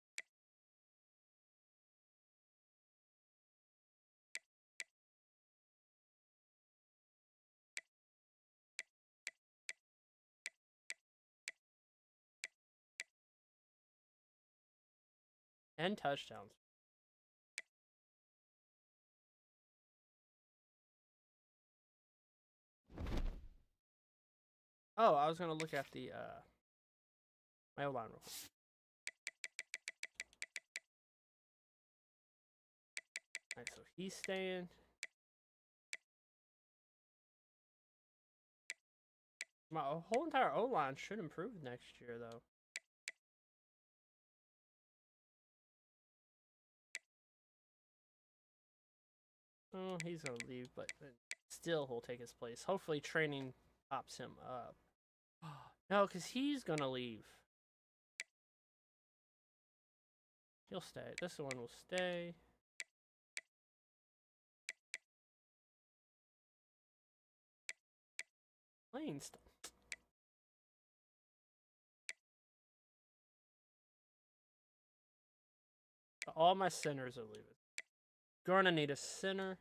And touchdowns. Oh, I was gonna look at the my O-line real quick. Alright, so he's staying. My whole entire O-line should improve next year, though. Oh, he's gonna leave, but still he'll take his place. Hopefully training pops him up. No, because he's gonna leave. He'll stay. This one will stay. Playing stuff. All my centers are leaving. Gonna need a center.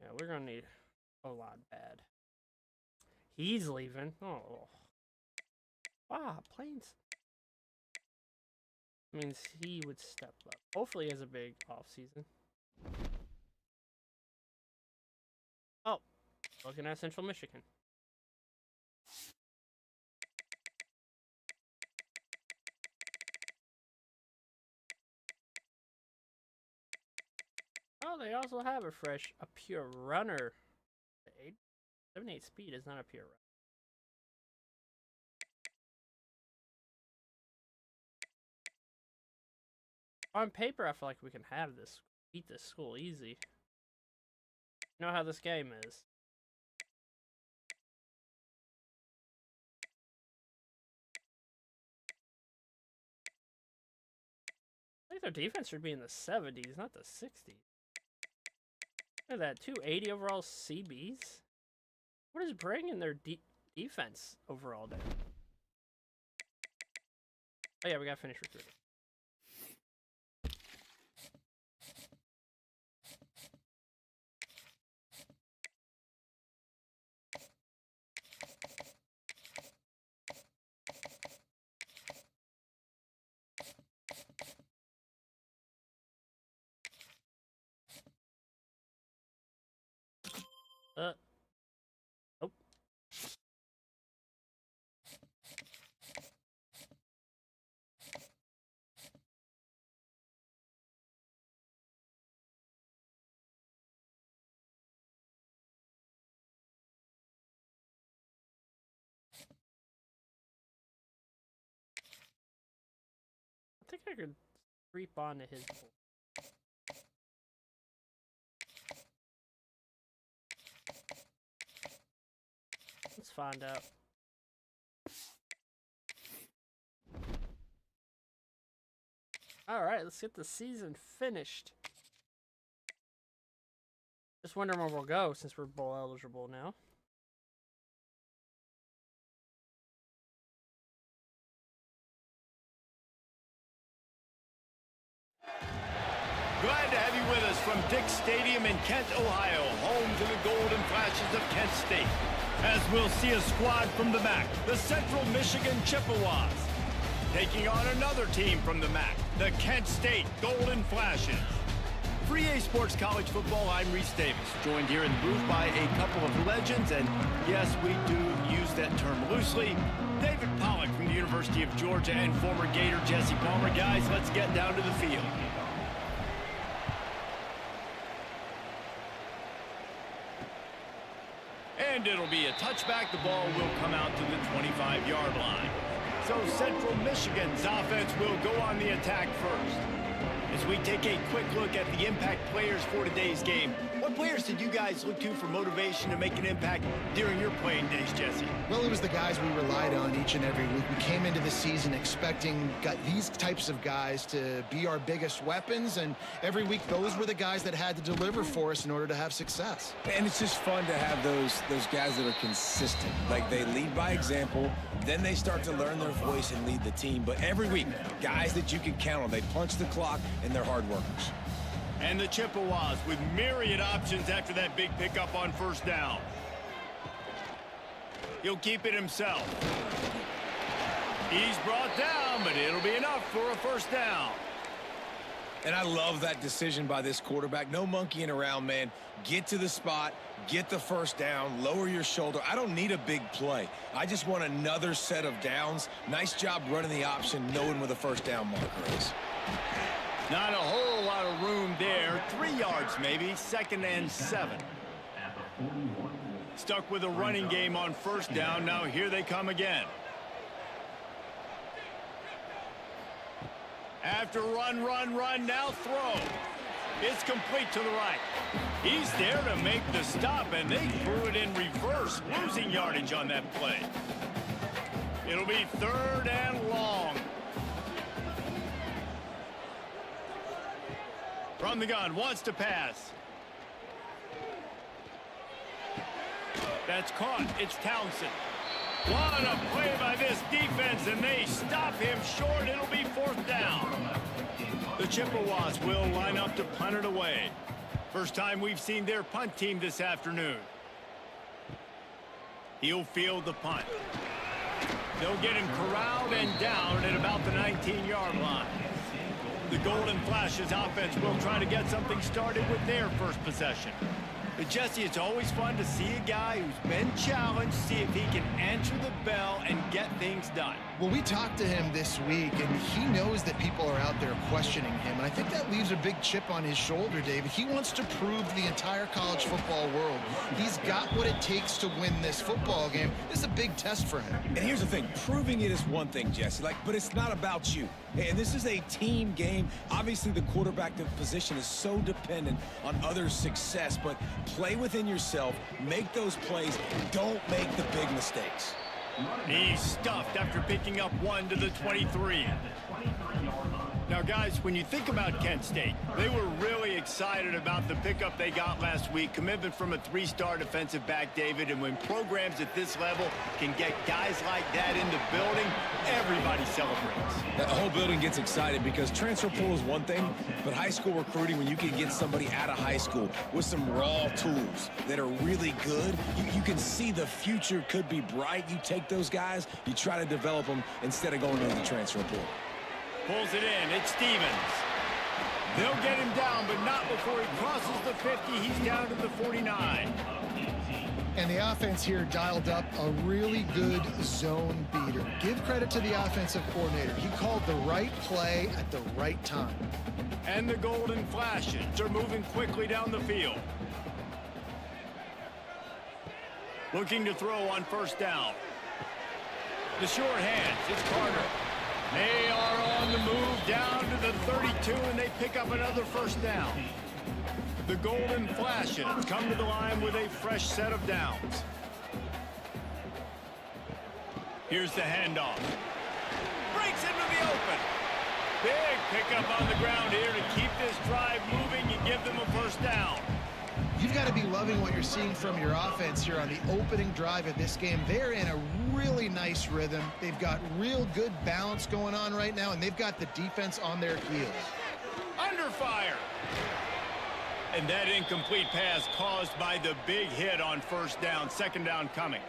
Yeah, we're gonna need a lot bad. He's leaving. Oh. Wow, planes. means he would step up. Hopefully he has a big offseason. Oh, looking at Central Michigan. Oh, they also have a pure runner. 7.8 speed is not a pure runner. On paper, I feel like we can have this, beat this school easy. You know how this game is. I think their defense should be in the 70s, not the 60s. Look at that, 280 overall CBs. What is bringing their defense overall down? Oh yeah, we gotta finish recruiting. Nope. I think I could creep onto his board. Let's find out. Alright, let's get the season finished. Just wondering where we'll go since we're bowl eligible now. Glad to have you with us from Dick Stadium in Kent, Ohio, home to the Golden Flashes of Kent State. As we'll see a squad from the MAC, the Central Michigan Chippewas, taking on another team from the MAC, the Kent State Golden Flashes. For EA Sports College Football, I'm Reese Davis, joined here in the booth by a couple of legends, and yes, we do use that term loosely. David Pollack from the University of Georgia and former Gator Jesse Palmer. Guys, let's get down to the field. And it'll be a touchback. The ball will come out to the 25-yard line. So Central Michigan's offense will go on the attack first. As we take a quick look at the impact players for today's game, what players did you guys look to for motivation to make an impact during your playing days, Jesse? Well, it was the guys we relied on each and every week. We came into the season expecting these types of guys to be our biggest weapons, and every week those were the guys that had to deliver for us in order to have success. And it's just fun to have those guys that are consistent. Like, they lead by example, then they start to learn their voice and lead the team. But every week, guys that you can count on. They punch the clock, and they're hard workers. And the Chippewas with myriad options after that big pickup on first down. He'll keep it himself. He's brought down, but it'll be enough for a first down. And I love that decision by this quarterback. No monkeying around, man. Get to the spot, get the first down, lower your shoulder. I don't need a big play. I just want another set of downs. Nice job running the option, knowing where the first down marker is. Not a whole lot of room there. 3 yards maybe, 2nd and 7. Stuck with a running game on first down. Now here they come again. After run, now throw. It's complete to the right. He's there to make the stop, and they threw it in reverse, losing yardage on that play. It'll be 3rd and long. From the gun, wants to pass. That's caught. It's Townsend. What a play by this defense, and they stop him short. It'll be 4th down. The Chippewas will line up to punt it away. First time we've seen their punt team this afternoon. He'll field the punt. They'll get him corralled and down at about the 19-yard line. The Golden Flashes offense will try to get something started with their first possession. But Jesse, it's always fun to see a guy who's been challenged, see if he can answer the bell and get things done. Well, we talked to him this week, and he knows that people are out there questioning him. And I think that leaves a big chip on his shoulder, David. He wants to prove to the entire college football world he's got what it takes to win this football game. This is a big test for him. And here's the thing, proving it is one thing, Jesse, but it's not about you. And this is a team game. Obviously, the quarterback position is so dependent on others' success, but play within yourself, make those plays, don't make the big mistakes. He's stuffed after picking up 1 to the 23. Now, guys, when you think about Kent State, they were really excited about the pickup they got last week, commitment from a 3-star defensive back, David, and when programs at this level can get guys like that in the building, everybody celebrates. The whole building gets excited because transfer pool is one thing, but high school recruiting, when you can get somebody out of high school with some raw tools that are really good, you can see the future could be bright. You take those guys, you try to develop them instead of going into the transfer pool. Pulls it in. It's Stevens. They'll get him down, but not before he crosses the 50. He's down to the 49. And the offense here dialed up a really good zone beater. Give credit to the offensive coordinator. He called the right play at the right time. And the Golden Flashes are moving quickly down the field. Looking to throw on first down. The short hands. It's Carter. They are on the move down to the 32, and they pick up another first down. The Golden Flashes come to the line with a fresh set of downs. Here's the handoff. Breaks into the open. Big pickup on the ground here to keep this drive moving and give them a first down. You've got to be loving what you're seeing from your offense here on the opening drive of this game. They're in a really nice rhythm. They've got real good balance going on right now, and they've got the defense on their heels. Under fire. And that incomplete pass caused by the big hit on first down. Second down coming.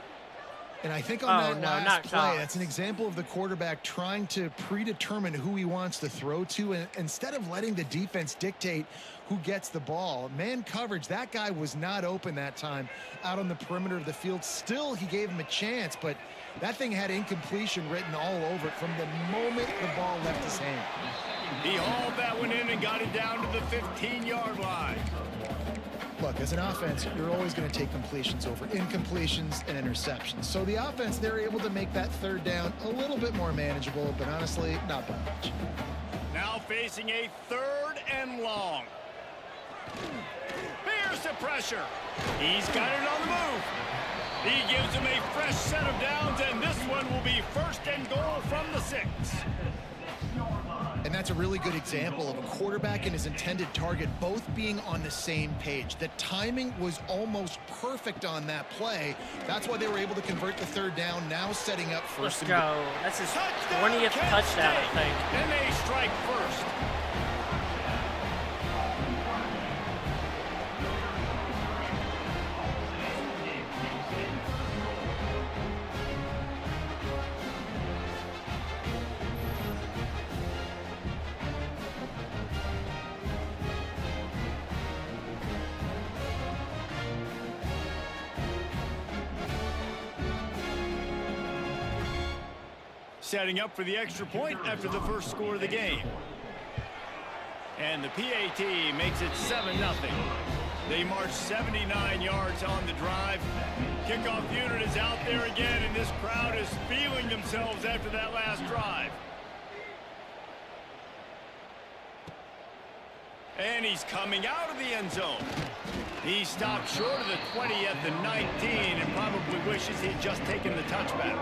And I think on that last play, that's an example of the quarterback trying to predetermine who he wants to throw to, and instead of letting the defense dictate who gets the ball. Man coverage, that guy was not open that time out on the perimeter of the field. Still, he gave him a chance, but that thing had incompletion written all over it from the moment the ball left his hand. He hauled that one in and got it down to the 15-yard line. Look, as an offense, you're always going to take completions over incompletions and interceptions. So the offense, they're able to make that third down a little bit more manageable, but honestly, not by much. Now facing a 3rd and long. Here's the pressure. He's got it on the move. He gives him a fresh set of downs, and this one will be 1st and goal from the 6. And that's a really good example of a quarterback and his intended target both being on the same page. The timing was almost perfect on that play. That's why they were able to convert the 3rd down, now setting up first. Let's go. That's his 20th touchdown, I think. And they strike first. Setting up for the extra point after the first score of the game. And the PAT makes it 7-0. They march 79 yards on the drive. Kickoff unit is out there again, and this crowd is feeling themselves after that last drive. And he's coming out of the end zone. He stopped short of the 20 at the 19 and probably wishes he'd just taken the touchback.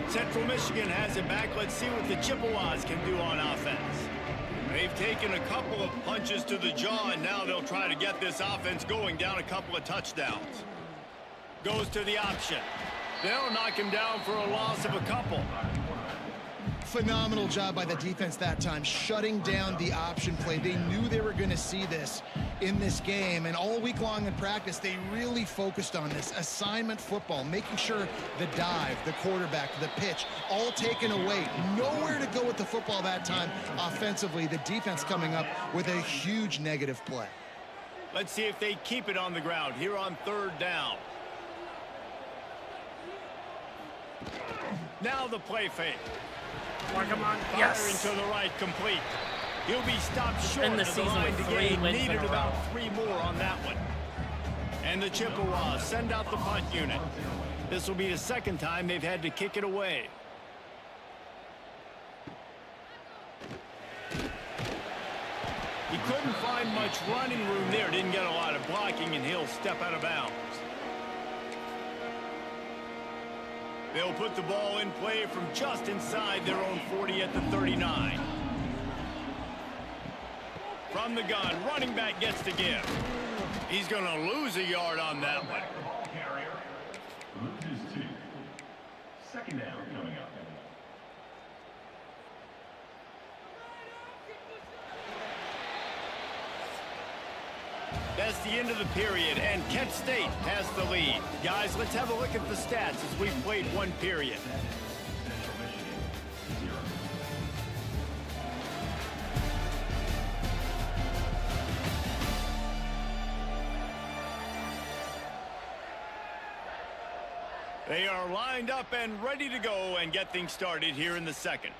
Central Michigan has it back. Let's see what the Chippewas can do on offense. They've taken a couple of punches to the jaw, and now they'll try to get this offense going down a couple of touchdowns. Goes to the option. They'll knock him down for a loss of a couple. Phenomenal job by the defense that time, shutting down the option play. They knew they were going to see this in this game, and all week long in practice, they really focused on this assignment football, making sure the dive, the quarterback, the pitch, all taken away. Nowhere to go with the football that time offensively. The defense coming up with a huge negative play. Let's see if they keep it on the ground here on 3rd down. Now the play fake. Come on. Firing Yes. to the right, complete. He'll be stopped short In the of the season line with to 3 gain. wins in Needed a about row. 3 more on that one. And the Chippewas send out the punt unit. This will be the 2nd time they've had to kick it away. He couldn't find much running room there. Didn't get a lot of blocking, and he'll step out of bounds. They'll put the ball in play from just inside their own 40 at the 39. From the gun, running back gets to give. He's going to lose a yard on that one. Ball carrier loses 2. 2nd down coming up. That's the end of the period, and Kent State has the lead. Guys, let's have a look at the stats as we've played 1 period. Central Michigan 0. They are lined up and ready to go and get things started here in the 2nd.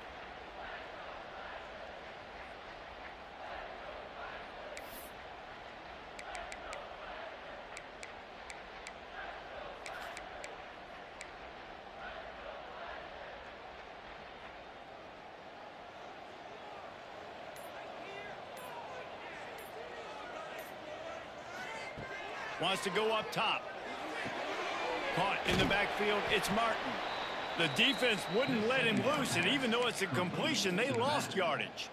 Wants to go up top. Caught in the backfield, it's Martin. The defense wouldn't let him loose, and even though it's a completion, they lost yardage.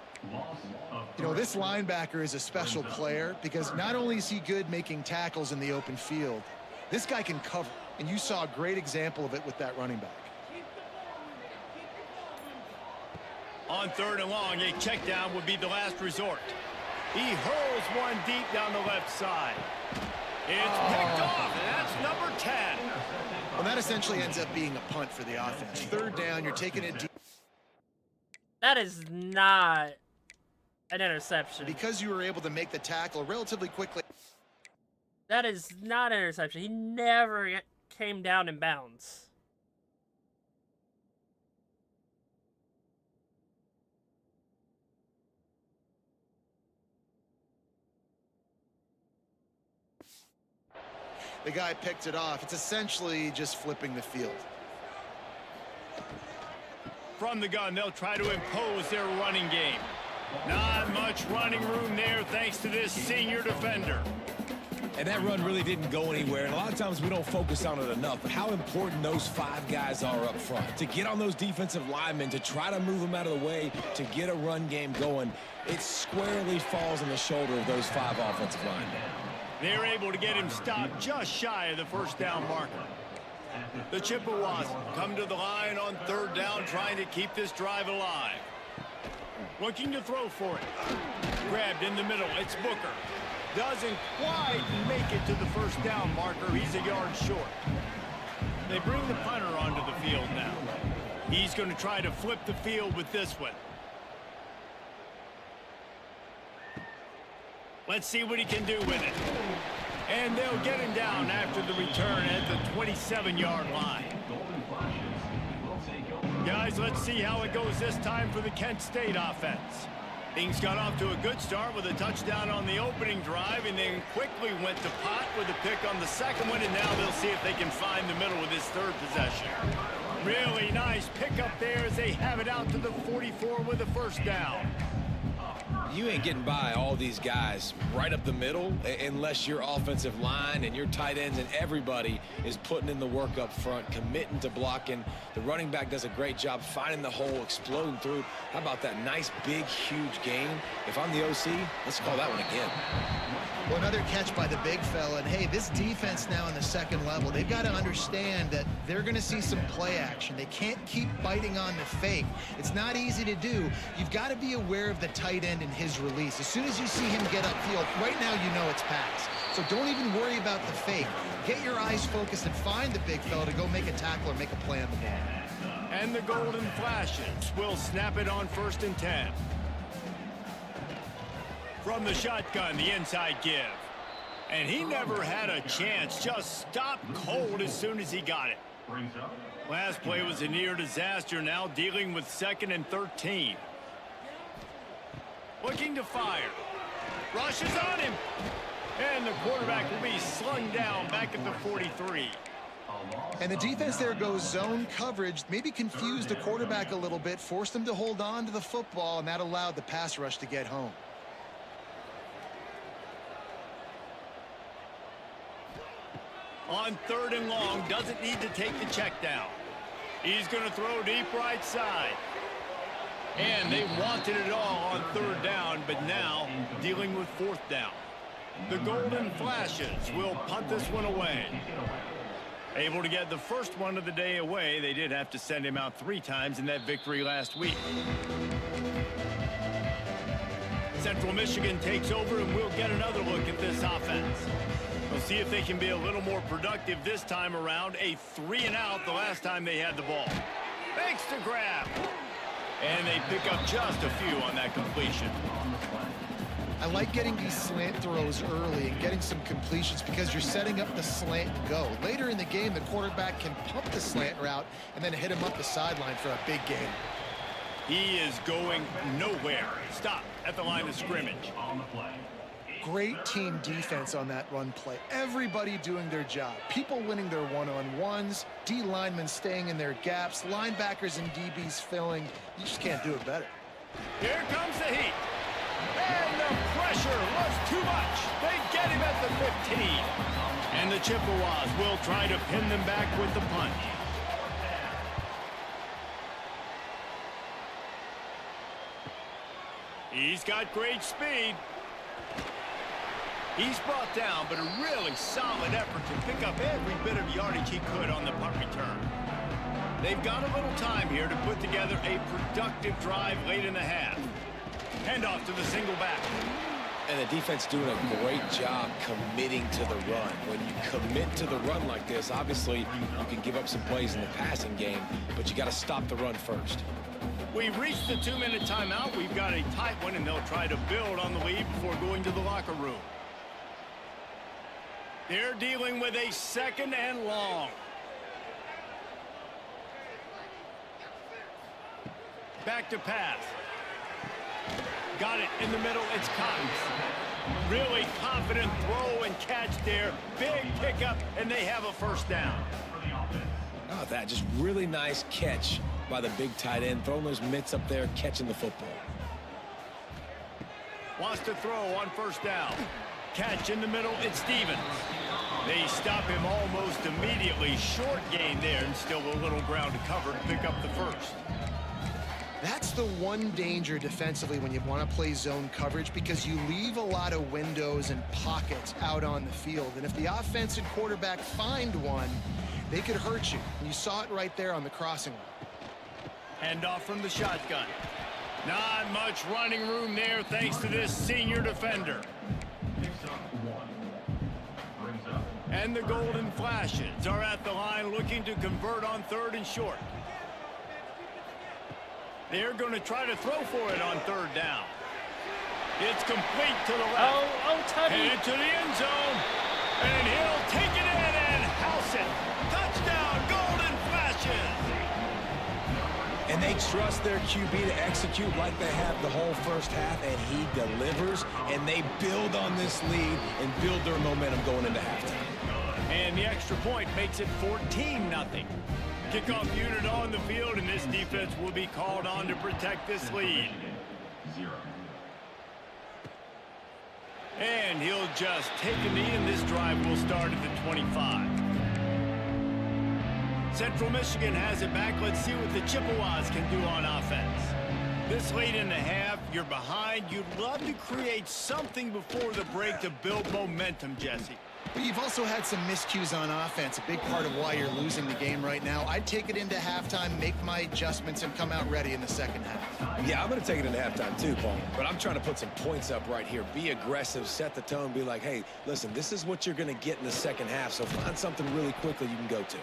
You know, this linebacker is a special player because not only is he good making tackles in the open field, this guy can cover, and you saw a great example of it with that running back. On 3rd and long, a check down would be the last resort. He hurls one deep down the left side. It's picked off, and that's number 10. Well, that essentially ends up being a punt for the offense. 3rd down, you're taking it deep. That is not an interception. Because you were able to make the tackle relatively quickly. That is not an interception. He never came down in bounds. The guy picked it off. It's essentially just flipping the field. From the gun, they'll try to impose their running game. Not much running room there thanks to this senior defender. And that run really didn't go anywhere. And a lot of times we don't focus on it enough, but how important those 5 guys are up front. To get on those defensive linemen, to try to move them out of the way, to get a run game going, it squarely falls on the shoulder of those 5 offensive linemen. They're able to get him stopped just shy of the 1st down marker. The Chippewas come to the line on 3rd down, trying to keep this drive alive. Looking to throw for it. Grabbed in the middle, it's Booker. Doesn't quite make it to the 1st down marker. He's a yard short. They bring the punter onto the field now. He's going to try to flip the field with this one. Let's see what he can do with it. And they'll get him down after the return at the 27-yard line. Guys, let's see how it goes this time for the Kent State offense. Things got off to a good start with a touchdown on the opening drive, and then quickly went to pot with a pick on the 2nd one, and now they'll see if they can find the middle with this 3rd possession. Really nice pickup there as they have it out to the 44 with the 1st down. you ain't getting by all these guys right up the middle unless your offensive line and your tight ends and everybody is putting in the work up front, committing to blocking. The running back does a great job finding the hole, exploding through. How about that nice, big, huge gain? If I'm the OC, let's call that one again. Well, another catch by the big fella. And, hey, this defense now in the second level, they've got to understand that they're going to see some play action. They can't keep biting on the fake. It's not easy to do. You've got to be aware of the tight end and his release. As soon as you see him get upfield, right now you know it's pass. So don't even worry about the fake. Get your eyes focused and find the big fella to go make a tackle or make a play on the ball. And the golden flashes will snap it on 1st and 10. From the shotgun, the inside give. And he never had a chance. Just stopped cold as soon as he got it. Last play was a near disaster, now dealing with 2nd and 13. Looking to fire. Rushes on him. And the quarterback will be slung down back at the 43. And the defense there goes zone coverage, maybe confused the quarterback a little bit, forced him to hold on to the football, and that allowed the pass rush to get home. On 3rd and long, doesn't need to take the check down. He's going to throw deep right side. And they wanted it all on 3rd down, but now dealing with 4th down. The golden flashes will punt this one away. Able to get the first one of the day away. They did have to send him out 3 times in that victory last week. Central Michigan takes over, and we'll get another look at this offense. We'll see if they can be a little more productive this time around. A 3-and-out the last time they had the ball. Thanks to grab. And they pick up just a few on that completion. I like getting these slant throws early and getting some completions because you're setting up the slant and go. Later in the game, the quarterback can pump the slant route and then hit him up the sideline for a big gain. He is going nowhere. Stop at the line of scrimmage. Great team defense on that run play. Everybody doing their job. People winning their one-on-ones, D linemen staying in their gaps, linebackers and DBs filling. You just can't do it better. Here comes the heat. And the pressure was too much. They get him at the 15. And the Chippewas will try to pin them back with the punt. He's got great speed. He's brought down, but a really solid effort to pick up every bit of yardage he could on the punt return. They've got a little time here to put together a productive drive late in the half. Handoff to the single back. And the defense doing a great job committing to the run. When you commit to the run like this, obviously you can give up some plays in the passing game, but you got to stop the run first. We've reached the 2-minute timeout. We've got a tight one, and they'll try to build on the lead before going to the locker room. They're dealing with a 2nd and long. Back to pass. Got it in the middle. It's Cox. Really confident throw and catch there. Big pickup, and they have a 1st down. Oh, that just really nice catch by the big tight end, throwing those mitts up there, catching the football. Wants to throw on 1st down. Catch in the middle. It's Stevens. They stop him almost immediately. Short gain there, and still a little ground to cover to pick up the 1st. That's the one danger defensively when you want to play zone coverage, because you leave a lot of windows and pockets out on the field. And if the offensive quarterback find one, they could hurt you. And you saw it right there on the crossing line. Handoff from the shotgun. Not much running room there thanks to this senior defender. And the golden flashes are at the line looking to convert on 3rd and short. They're going to try to throw for it on 3rd down. It's complete to the left. Oh, Tubby. Headed to the end zone. And he'll take it in and house it. Touchdown, golden flashes. And they trust their QB to execute like they have the whole first half, and he delivers, and they build on this lead and build their momentum going into halftime. And the extra point makes it 14-0. Kickoff unit on the field, and this defense will be called on to protect this lead. And he'll just take a knee, and this drive will start at the 25. Central Michigan has it back. Let's see what the Chippewas can do on offense. This late in the half, you're behind. You'd love to create something before the break to build momentum, Jesse. But you've also had some miscues on offense, a big part of why you're losing the game right now. I'd take it into halftime, make my adjustments, and come out ready in the second half. Yeah, I'm going to take it into halftime too, Paul. But I'm trying to put some points up right here. Be aggressive, set the tone, be like, hey, listen, this is what you're going to get in the second half, so find something really quickly you can go to.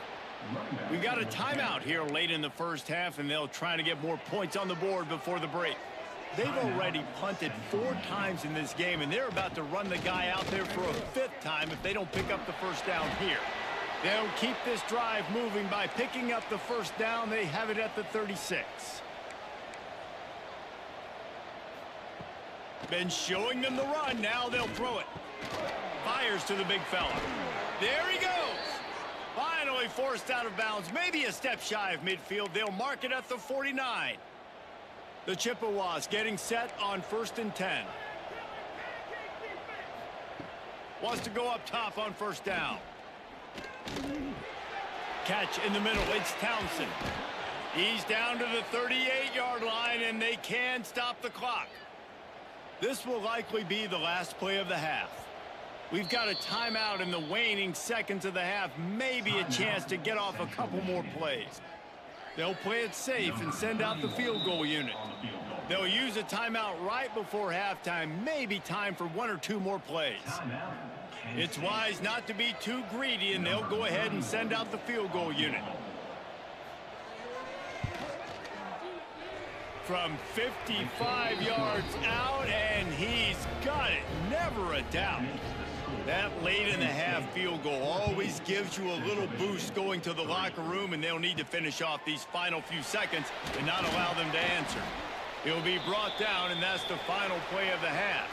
We got a timeout here late in the first half, and they'll try to get more points on the board before the break. They've already punted 4 times in this game, and they're about to run the guy out there for a 5th time if they don't pick up the first down here. They'll keep this drive moving by picking up the first down. They have it at the 36. Been showing them the run. Now they'll throw it. Fires to the big fella. There he goes. Finally forced out of bounds. Maybe a step shy of midfield. They'll mark it at the 49. The Chippewas getting set on 1st and 10. Wants to go up top on first down. Catch in the middle. It's Townsend. He's down to the 38-yard line, and they can stop the clock. This will likely be the last play of the half. We've got a timeout in the waning seconds of the half. Maybe a chance to get off a couple more plays. They'll play it safe and send out the field goal unit. They'll use a timeout right before halftime. Maybe time for 1 or 2 more plays. It's wise not to be too greedy, and they'll go ahead and send out the field goal unit. From 55 yards out, and he's got it. Never a doubt. That late in the half field goal always gives you a little boost going to the locker room, and they'll need to finish off these final few seconds and not allow them to answer. He'll be brought down, and that's the final play of the half.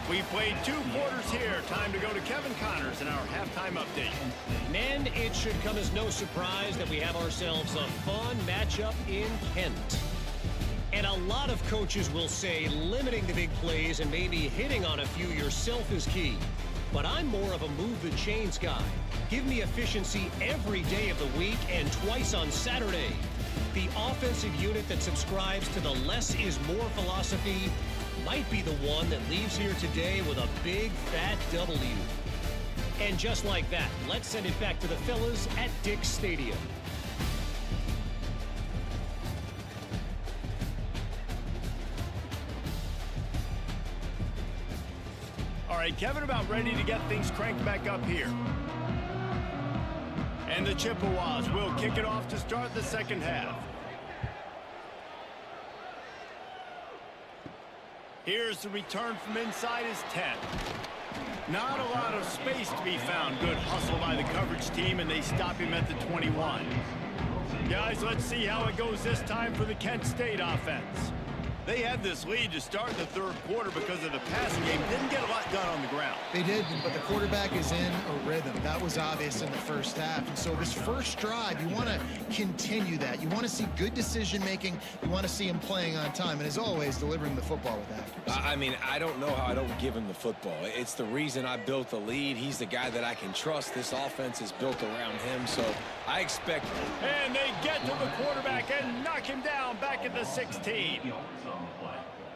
We played 2 quarters here. Time to go to Kevin Connors in our halftime update. And it should come as no surprise that we have ourselves a fun matchup in Kent. And a lot of coaches will say limiting the big plays and maybe hitting on a few yourself is key. But I'm more of a move the chains guy. Give me efficiency every day of the week and twice on Saturday. The offensive unit that subscribes to the less is more philosophy might be the one that leaves here today with a big fat W. And just like that, let's send it back to the fellas at Dick's Stadium. All right, Kevin, about ready to get things cranked back up here. And the Chippewas will kick it off to start the second half. Here's the return from inside his 10. Not a lot of space to be found. Good hustle by the coverage team, and they stop him at the 21. Guys, let's see how it goes this time for the Kent State offense. They had this lead to start the third quarter because of the passing game. Didn't get a lot done on the ground. They did, but the quarterback is in a rhythm. That was obvious in the first half. And so this first drive, you want to continue that. You want to see good decision-making. You want to see him playing on time. And as always, delivering the football with accuracy. I mean, I don't know how I don't give him the football. It's the reason I built the lead. He's the guy that I can trust. This offense is built around him, so I expect. And they get to the quarterback and knock him down back at the 16.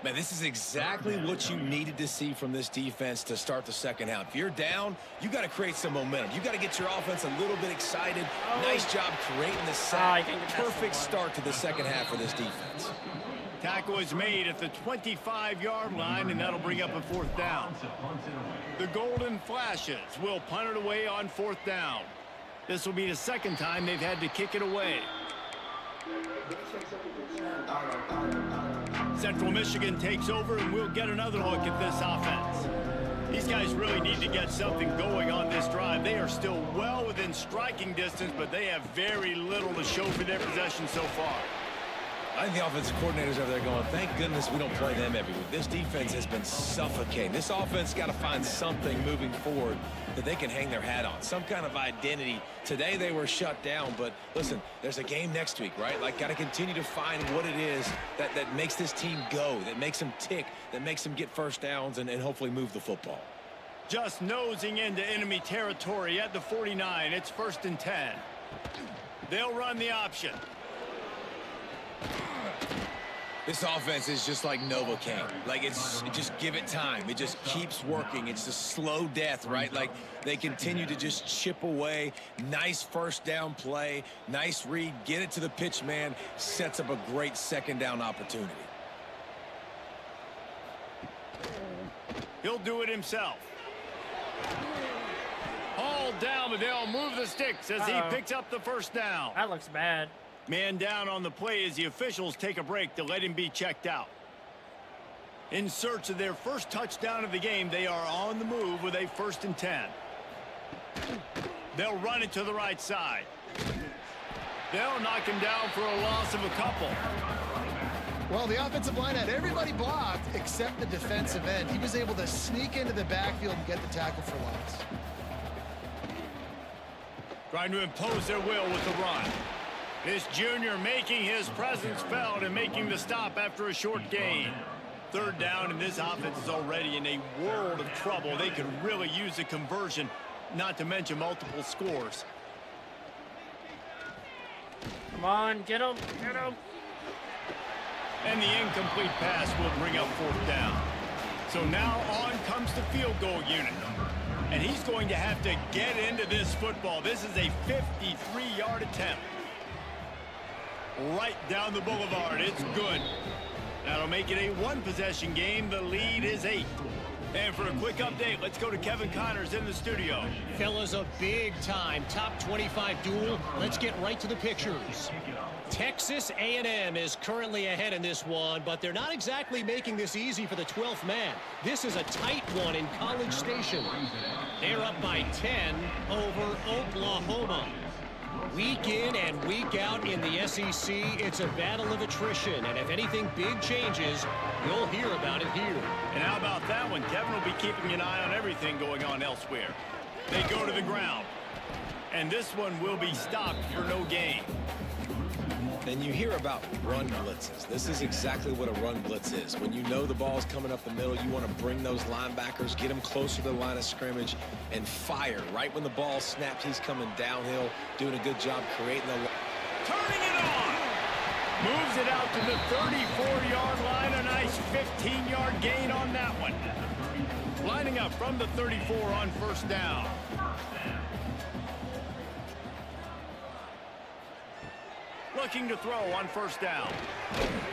Man, this is exactly what you needed to see from this defense to start the second half. If you're down, you got to create some momentum. You got to get your offense a little bit excited. Nice job creating the sack. Perfect start to the second half for this defense. Tackle is made at the 25-yard line, and that'll bring up a 4th down. The Golden Flashes will punt it away on 4th down. This will be the second time they've had to kick it away. Central Michigan takes over, and we'll get another look at this offense. These guys really need to get something going on this drive. They are still well within striking distance, but they have very little to show for their possession so far. I think the offensive coordinators over there going, thank goodness we don't play them every week. This defense has been suffocating. This offense got to find something moving forward that they can hang their hat on, some kind of identity. Today they were shut down, but listen, there's a game next week, right? Like, got to continue to find what it is that makes this team go, that makes them tick, that makes them get first downs and hopefully move the football. Just nosing into enemy territory at the 49. It's 1st and 10. They'll run the option. This offense is just like Novocaine. Like, just give it time. It just keeps working. It's a slow death, right? Like, they continue to just chip away. Nice first down play. Nice read. Get it to the pitch man. Sets up a great second down opportunity. He'll do it himself. Hauled down, but they'll move the sticks as he picks up the first down. That looks bad. Man down on the play as the officials take a break to let him be checked out. In search of their first touchdown of the game, they are on the move with a 1st and 10. They'll run it to the right side. They'll knock him down for a loss of a couple. Well, the offensive line had everybody blocked except the defensive end. He was able to sneak into the backfield and get the tackle for loss. Trying to impose their will with the run. This junior making his presence felt and making the stop after a short gain. 3rd down, and this offense is already in a world of trouble. They could really use a conversion, not to mention multiple scores. Come on, get him, get him. And the incomplete pass will bring up 4th down. So now on comes the field goal unit. And he's going to have to get into this football. This is a 53-yard attempt. Right down the boulevard. It's good. That'll make it a 1-possession game. The lead is 8. And for a quick update, let's go to Kevin Connors in the studio. Fellas, a big-time top 25 duel. Let's get right to the pictures. Texas A&M is currently ahead in this one, but they're not exactly making this easy for the 12th man. This is a tight one in College Station. They're up by 10 over Oklahoma. Week in and week out in the SEC, it's a battle of attrition, and if anything big changes, you'll hear about it here. And how about that one? Kevin will be keeping an eye on everything going on elsewhere. They go to the ground, and this one will be stopped for no gain. And you hear about run blitzes. This is exactly what a run blitz is. When you know the ball's coming up the middle, you want to bring those linebackers, get them closer to the line of scrimmage, and fire. Right when the ball snaps, he's coming downhill, doing a good job creating the... Turning it on! Moves it out to the 34-yard line. A nice 15-yard gain on that one. Lining up from the 34 on 1st down. Looking to throw on 1st down.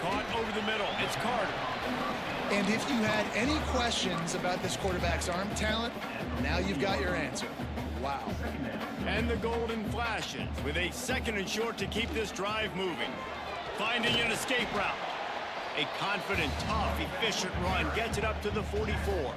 Caught over the middle. It's Carter. And if you had any questions about this quarterback's arm talent, now you've got your answer. Wow. And the golden flashes with a 2nd and short to keep this drive moving. Finding an escape route. A confident, tough, efficient run gets it up to the 44.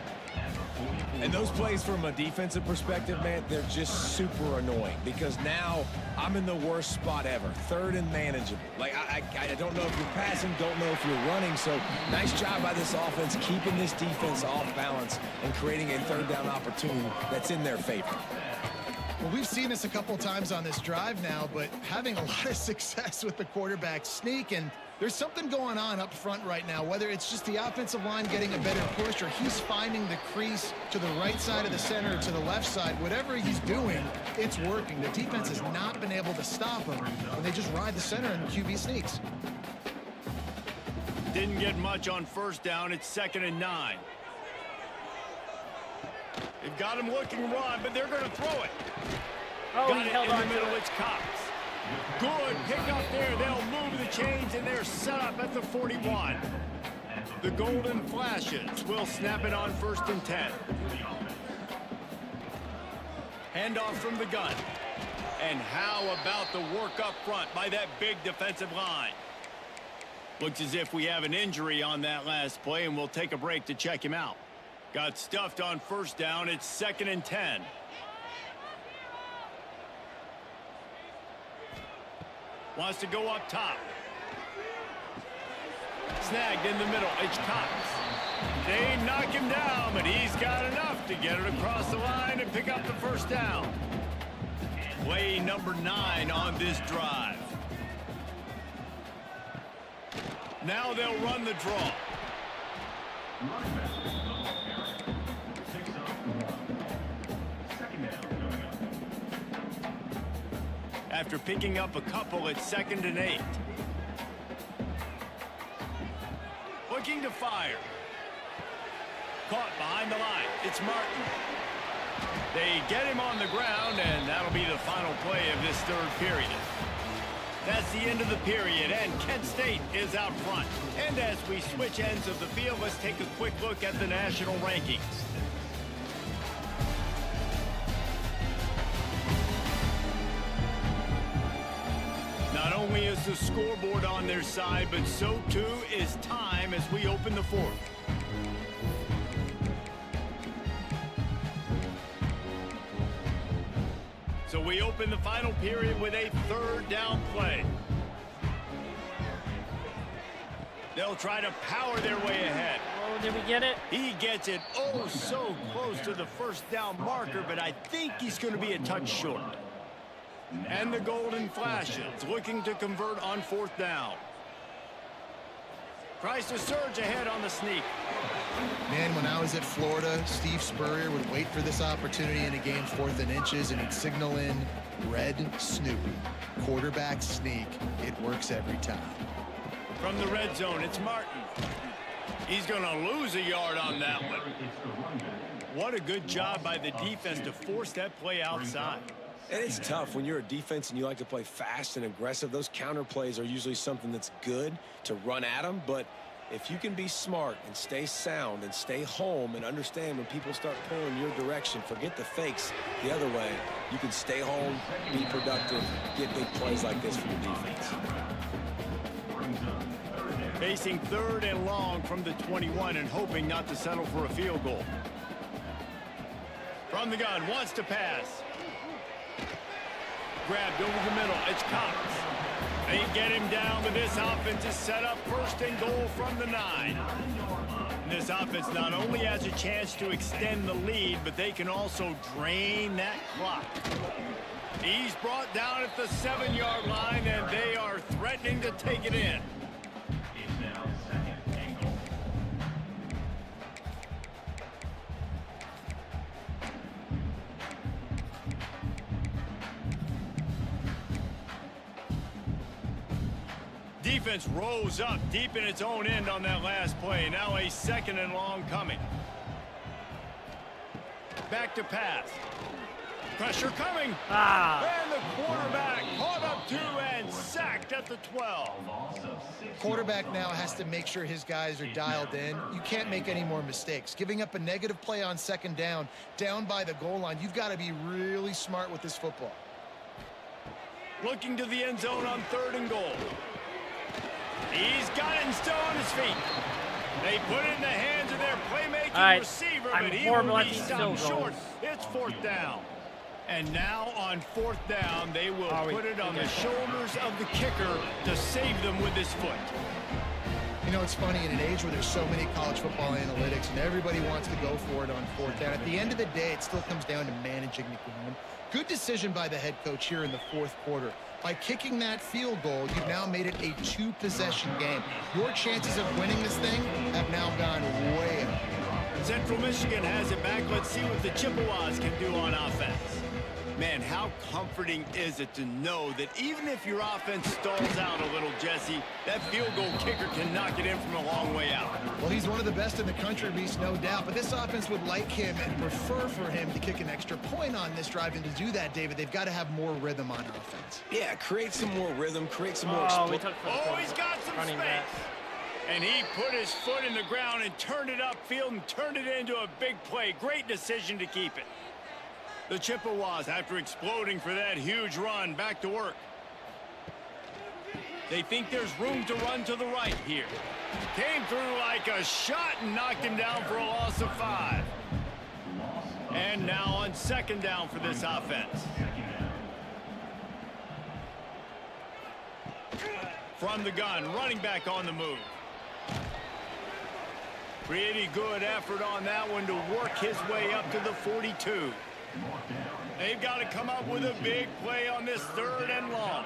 And those plays from a defensive perspective, man, they're just super annoying because now I'm in the worst spot ever. 3rd and manageable. Like, I don't know if you're passing, don't know if you're running. So nice job by this offense keeping this defense off balance and creating a 3rd down opportunity that's in their favor. Well, we've seen this a couple times on this drive now, but having a lot of success with the quarterback sneak, and there's something going on up front right now, whether it's just the offensive line getting a better push or he's finding the crease to the right side of the center or to the left side. Whatever he's doing, it's working. The defense has not been able to stop him, and they just ride the center and QB sneaks. Didn't get much on 1st down. It's 2nd and 9. They've got him looking run, but they're going to throw it. Oh, got he it held in on the to middle. it. It's Cox. Good pick up there. They'll move the chains, and they're set up at the 41. The golden flashes will snap it on 1st and 10. Handoff from the gun. And how about the work up front by that big defensive line? Looks as if we have an injury on that last play, and we'll take a break to check him out. Got stuffed on 1st down. It's 2nd and 10. Wants to go up top. Snagged in the middle. It's Cox. They knock him down, but he's got enough to get it across the line and pick up the first down. Play number 9 on this drive. Now they'll run the draw. After picking up a couple, it's 2nd and 8. Looking to fire. Caught behind the line. It's Martin. They get him on the ground, and that'll be the final play of this 3rd period. That's the end of the period, and Kent State is out front. And as we switch ends of the field, let's take a quick look at the national rankings. Not only is the scoreboard on their side, but so too is time as we open the 4th. So we open the final period with a 3rd down play. They'll try to power their way ahead. Oh, did we get it? He gets it oh so close to the 1st down marker, but I think he's going to be a touch short. And the golden flashes, looking to convert on 4th down. Tries to surge ahead on the sneak. Man, when I was at Florida, Steve Spurrier would wait for this opportunity in a game 4th and inches, and he'd signal in red Snoopy. Quarterback sneak. It works every time. From the red zone, it's Martin. He's going to lose a yard on that one. What a good job by the defense to force that play outside. And it's tough when you're a defense and you like to play fast and aggressive. Those counter plays are usually something that's good to run at them. But if you can be smart and stay sound and stay home and understand when people start pulling your direction, forget the fakes the other way, you can stay home, be productive, get big plays like this from your defense. Facing 3rd and long from the 21 and hoping not to settle for a field goal. From the gun, wants to pass. Grabbed over the middle. It's Cox. They get him down, but this offense is set up 1st and goal from the 9. And this offense not only has a chance to extend the lead, but they can also drain that clock. He's brought down at the 7-yard line, and they are threatening to take it in. Defense rose up deep in its own end on that last play. Now a 2nd and long coming. Back to pass. Pressure coming. And the quarterback caught up to and sacked at the 12. Quarterback now has to make sure his guys are dialed in. You can't make any more mistakes. Giving up a negative play on 2nd down by the goal line, you've got to be really smart with this football. Looking to the end zone on 3rd and goal. He's got it and still on his feet. They put it in the hands of their playmaking receiver, but he will be stopped short. It's 4th down. And now on 4th down, they will put it on the shoulders of the kicker to save them with his foot. You know, it's funny, in an age where there's so many college football analytics and everybody wants to go for it on 4th down, at the end of the day, it still comes down to managing the game. Good decision by the head coach here in the 4th quarter. By kicking that field goal, you've now made it a 2-possession game. Your chances of winning this thing have now gone way up. Central Michigan has it back. Let's see what the Chippewas can do on offense. Man, how comforting is it to know that even if your offense stalls out a little, Jesse, that field goal kicker can knock it in from a long way out. Well, he's one of the best in the country, Reese, no doubt. But this offense would like him and prefer for him to kick an extra point on this drive. And to do that, David, they've got to have more rhythm on offense. Yeah, create some more rhythm, create some more he's got some space. And he put his foot in the ground and turned it upfield and turned it into a big play. Great decision to keep it. The Chippewas, after exploding for that huge run, back to work. They think there's room to run to the right here. Came through like a shot and knocked him down for a loss of 5. And now on 2nd down for this offense. From the gun, running back on the move. Pretty good effort on that one to work his way up to the 42. They've got to come up with a big play on this 3rd and long.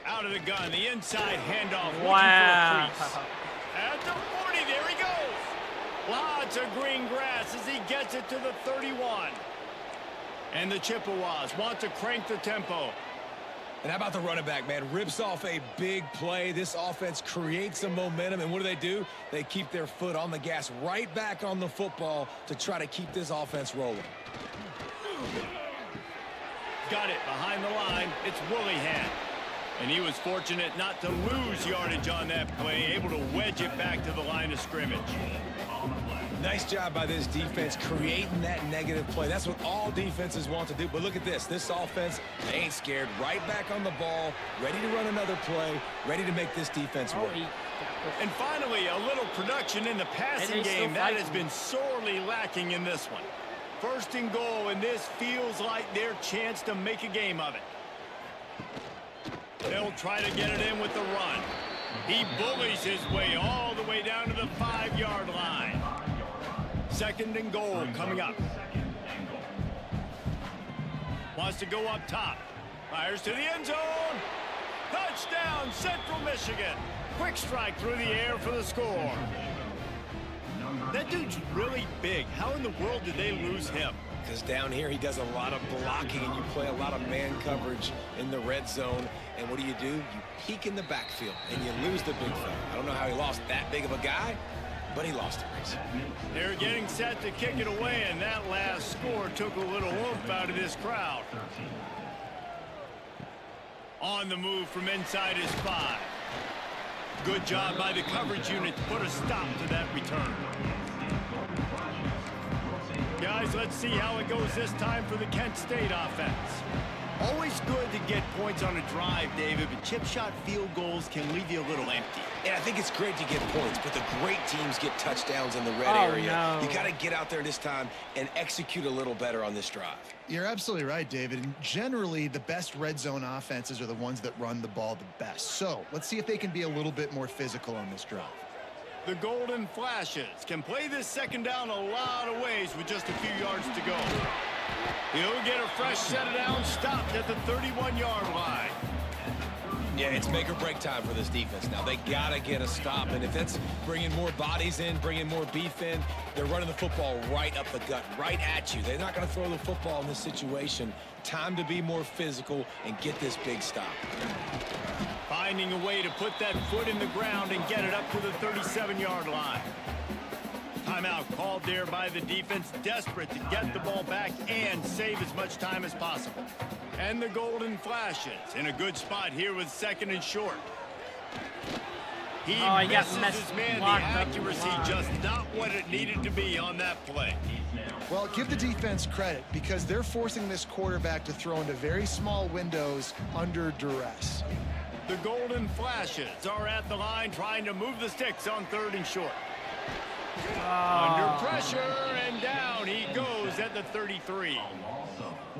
Out of the gun, the inside handoff. Wow. Looking for a crease. At the 40, there he goes. Lots of green grass as he gets it to the 31. And the Chippewas want to crank the tempo. And how about the running back, man? Rips off a big play. This offense creates some momentum, and what do? They keep their foot on the gas right back on the football to try to keep this offense rolling. Got it behind the line. It's Willingham. And he was fortunate not to lose yardage on that play, able to wedge it back to the line of scrimmage. Nice job by this defense creating that negative play. That's what all defenses want to do. But look at this. This offense, they ain't scared. Right back on the ball, ready to run another play, ready to make this defense work. And finally, a little production in the passing game. That has been sorely lacking in this one. 1st and goal, and this feels like their chance to make a game of it. They'll try to get it in with the run. He bullies his way all the way down to the 5-yard line. 2nd and goal coming up. Wants to go up top. Fires to the end zone. Touchdown, Central Michigan. Quick strike through the air for the score. That dude's really big. How in the world did they lose him? Because down here he does a lot of blocking, and you play a lot of man coverage in the red zone. And what do? You peek in the backfield, and you lose the big fella. I don't know how he lost that big of a guy, but he lost it. They're getting set to kick it away, and that last score took a little oomph out of this crowd. On the move from inside his 5. Good job by the coverage unit to put a stop to that return. Guys, let's see how it goes this time for the Kent State offense. Always good to get points on a drive, David, but chip shot field goals can leave you a little empty. Yeah, I think it's great to get points, but the great teams get touchdowns in the red area. No. You got to get out there this time and execute a little better on this drive. You're absolutely right, David. And generally, the best red zone offenses are the ones that run the ball the best. So let's see if they can be a little bit more physical on this drive. The Golden Flashes can play this 2nd down a lot of ways with just a few yards to go. He'll get a fresh set of downs stopped at the 31-yard line. Yeah, it's make or break time for this defense now. They got to get a stop, and if that's bringing more bodies in, bringing more beef in, they're running the football right up the gut, right at you. They're not going to throw the football in this situation. Time to be more physical and get this big stop. Finding a way to put that foot in the ground and get it up to the 37-yard line. Timeout called there by the defense, desperate to get the ball back and save as much time as possible. And the Golden Flashes in a good spot here with 2nd and short. He misses his man. The accuracy just not what it needed to be on that play. Well, give the defense credit because they're forcing this quarterback to throw into very small windows under duress. The Golden Flashes are at the line trying to move the sticks on 3rd and short. Under pressure, and down he goes at the 33.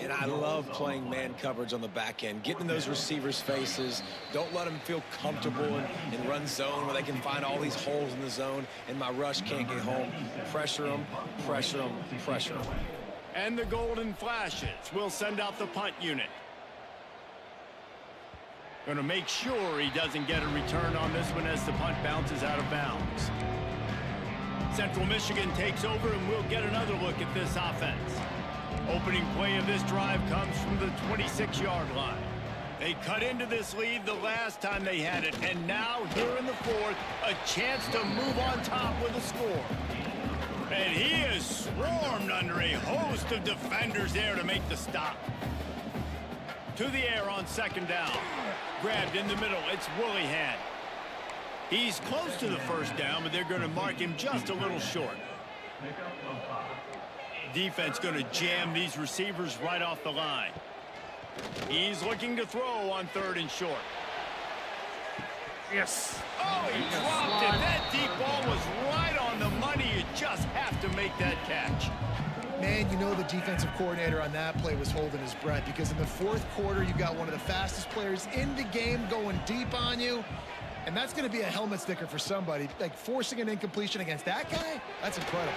And I love playing man coverage on the back end, getting in those receivers' faces. Don't let them feel comfortable in run zone where they can find all these holes in the zone and my rush can't get home. Pressure them, pressure them, pressure them. And the Golden Flashes will send out the punt unit. Going to make sure he doesn't get a return on this one as the punt bounces out of bounds. Central Michigan takes over, and we'll get another look at this offense. Opening play of this drive comes from the 26-yard line. They cut into this lead the last time they had it, and now here in the 4th, a chance to move on top with a score. And he is swarmed under a host of defenders there to make the stop. To the air on 2nd down. Grabbed in the middle, it's Willingham. He's close to the 1st down, but they're going to mark him just a little short. Defense going to jam these receivers right off the line. He's looking to throw on 3rd and short. Yes. Oh, he dropped it. That deep ball was right on the money. You just have to make that catch. Man, you know the defensive coordinator on that play was holding his breath because in the 4th quarter, you got one of the fastest players in the game going deep on you. And that's going to be a helmet sticker for somebody. Like, forcing an incompletion against that guy, that's incredible.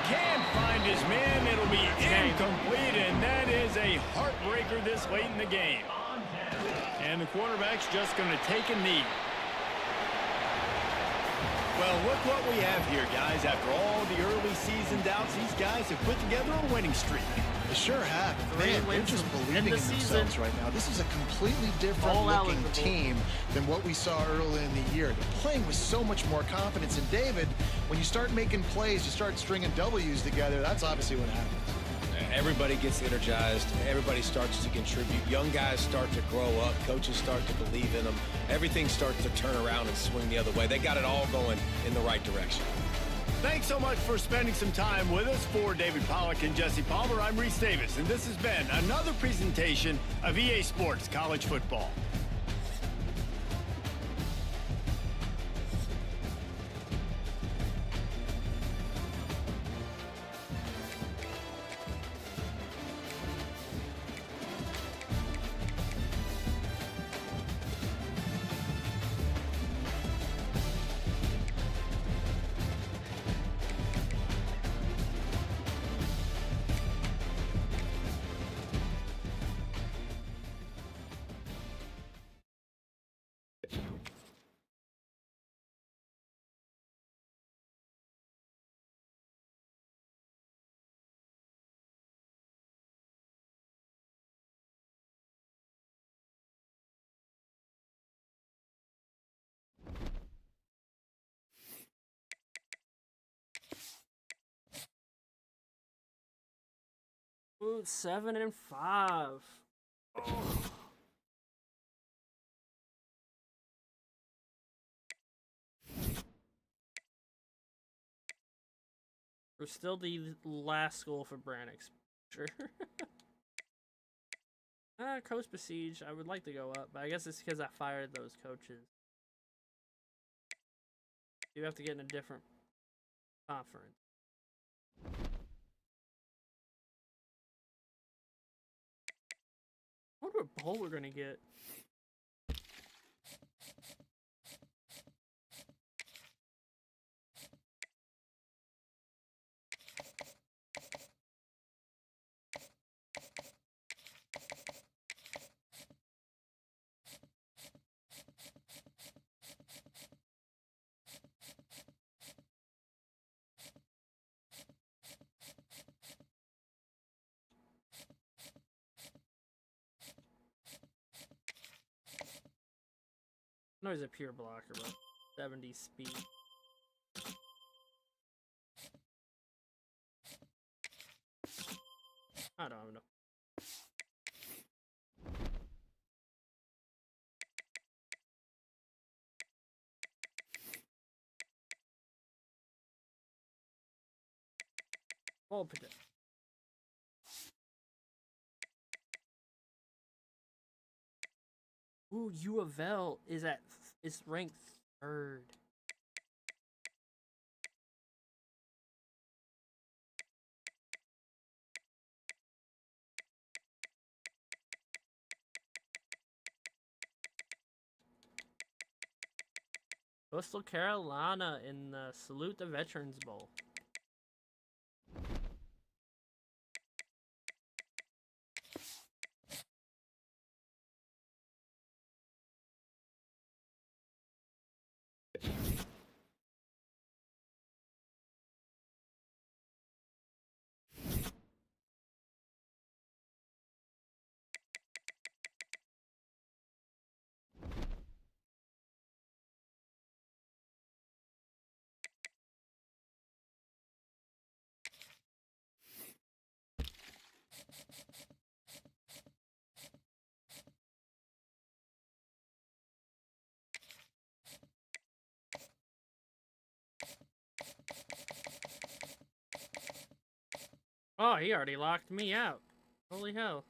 Can't find his man. It'll be incomplete, and that is a heartbreaker this late in the game. And the quarterback's just going to take a knee. Well, look what we have here, guys. After all the early season doubts, these guys have put together a winning streak. They sure have. Man, they're just believing in themselves right now. This is a completely different looking team than what we saw early in the year. They're playing with so much more confidence. And David, when you start making plays, you start stringing W's together, that's obviously what happens. Everybody gets energized. Everybody starts to contribute. Young guys start to grow up. Coaches start to believe in them. Everything starts to turn around and swing the other way. They got it all going in the right direction. Thanks so much for spending some time with us. For David Pollack and Jesse Palmer, I'm Reese Davis, and this has been another presentation of EA Sports College Football. Ooh, 7-5. Oh. We're still the last school for Brannick's. Sure. Coach Besiege, I would like to go up, but I guess it's because I fired those coaches. You have to get in a different conference. I wonder what bowl we're gonna get. No, he's a pure blocker, but 70 speed. I don't know. Ball pitch. Ooh, U of L is ranked 3rd. Coastal Carolina in the Salute the Veterans Bowl. Oh, he already locked me out. Holy hell.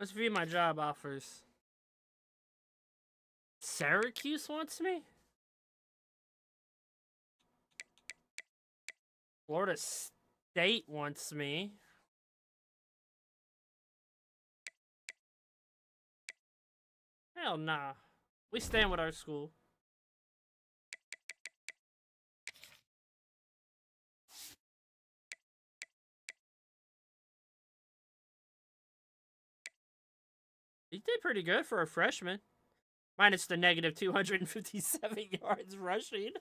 Let's view my job offers. Syracuse wants me? Florida State wants me. Hell nah. We stand with our school. He did pretty good for a freshman. Minus the negative 257 yards rushing.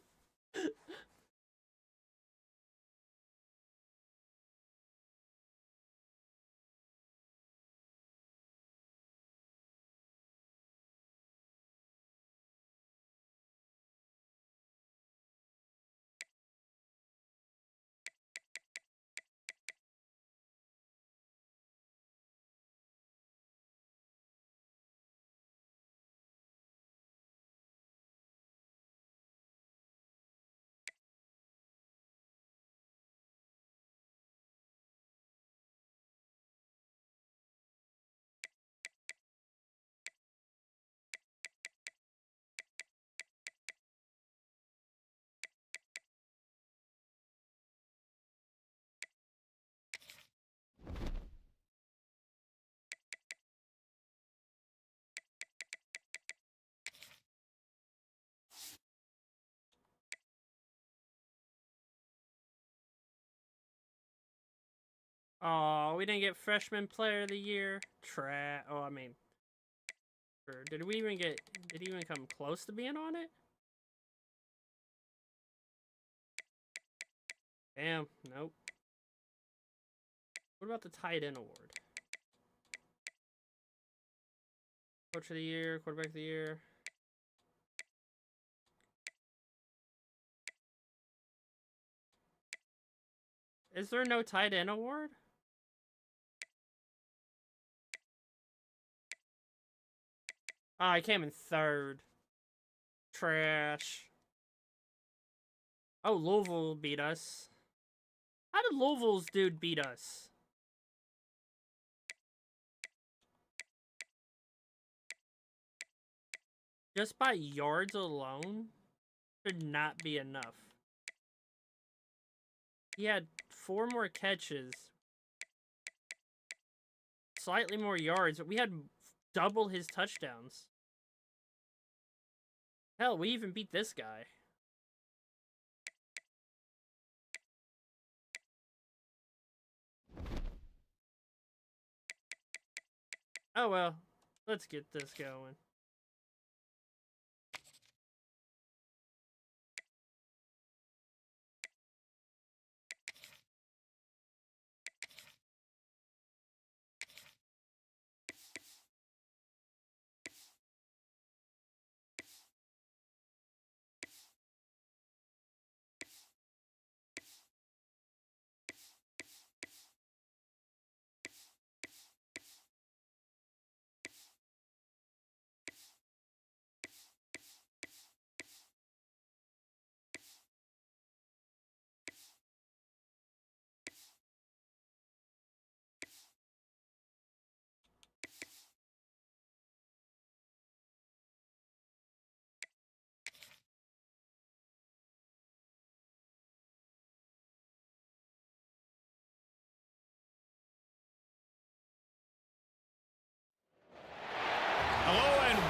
Oh, we didn't get freshman player of the year. Oh, I mean, did we even get? Did he even come close to being on it? Damn, nope. What about the tight end award? Coach of the year, quarterback of the year. Is there no tight end award? Oh, I came in third. Trash. Oh, Louisville beat us. How did Louisville's dude beat us? Just by yards alone should not be enough. He had 4 more catches. Slightly more yards, but we had double his touchdowns. Hell, we even beat this guy. Oh well, let's get this going.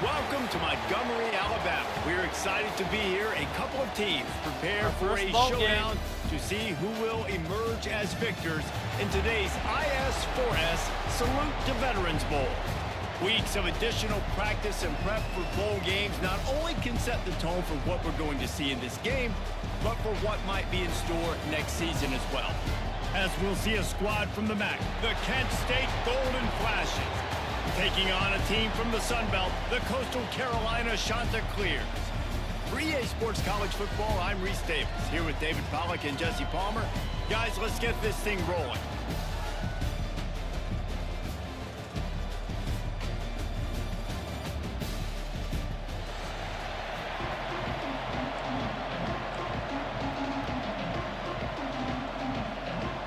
Welcome to Montgomery, Alabama. We're excited to be here. A couple of teams prepared for a bowl showdown to see who will emerge as victors in today's IS4S Salute to Veterans Bowl. Weeks of additional practice and prep for bowl games not only can set the tone for what we're going to see in this game, but for what might be in store next season as well. As we'll see a squad from the MAC, the Kent State Golden Flashes, taking on a team from the Sun Belt, the Coastal Carolina Chanticleers. For EA Sports College Football, I'm Reese Davis, here with David Pollack and Jesse Palmer. Guys, let's get this thing rolling.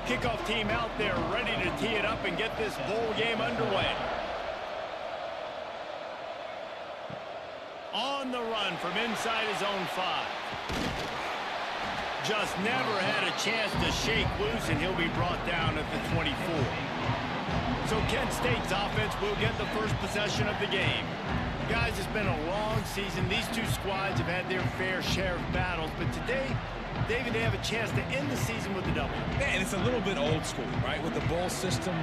Kickoff team out there ready to tee it up and get this bowl game underway. On the run from inside his own 5. Just never had a chance to shake loose, and he'll be brought down at the 24. So Kent State's offense will get the first possession of the game. Guys, it's been a long season. These two squads have had their fair share of battles, but today, David, they have a chance to end the season with a double. And it's a little bit old school, right? With the bowl system,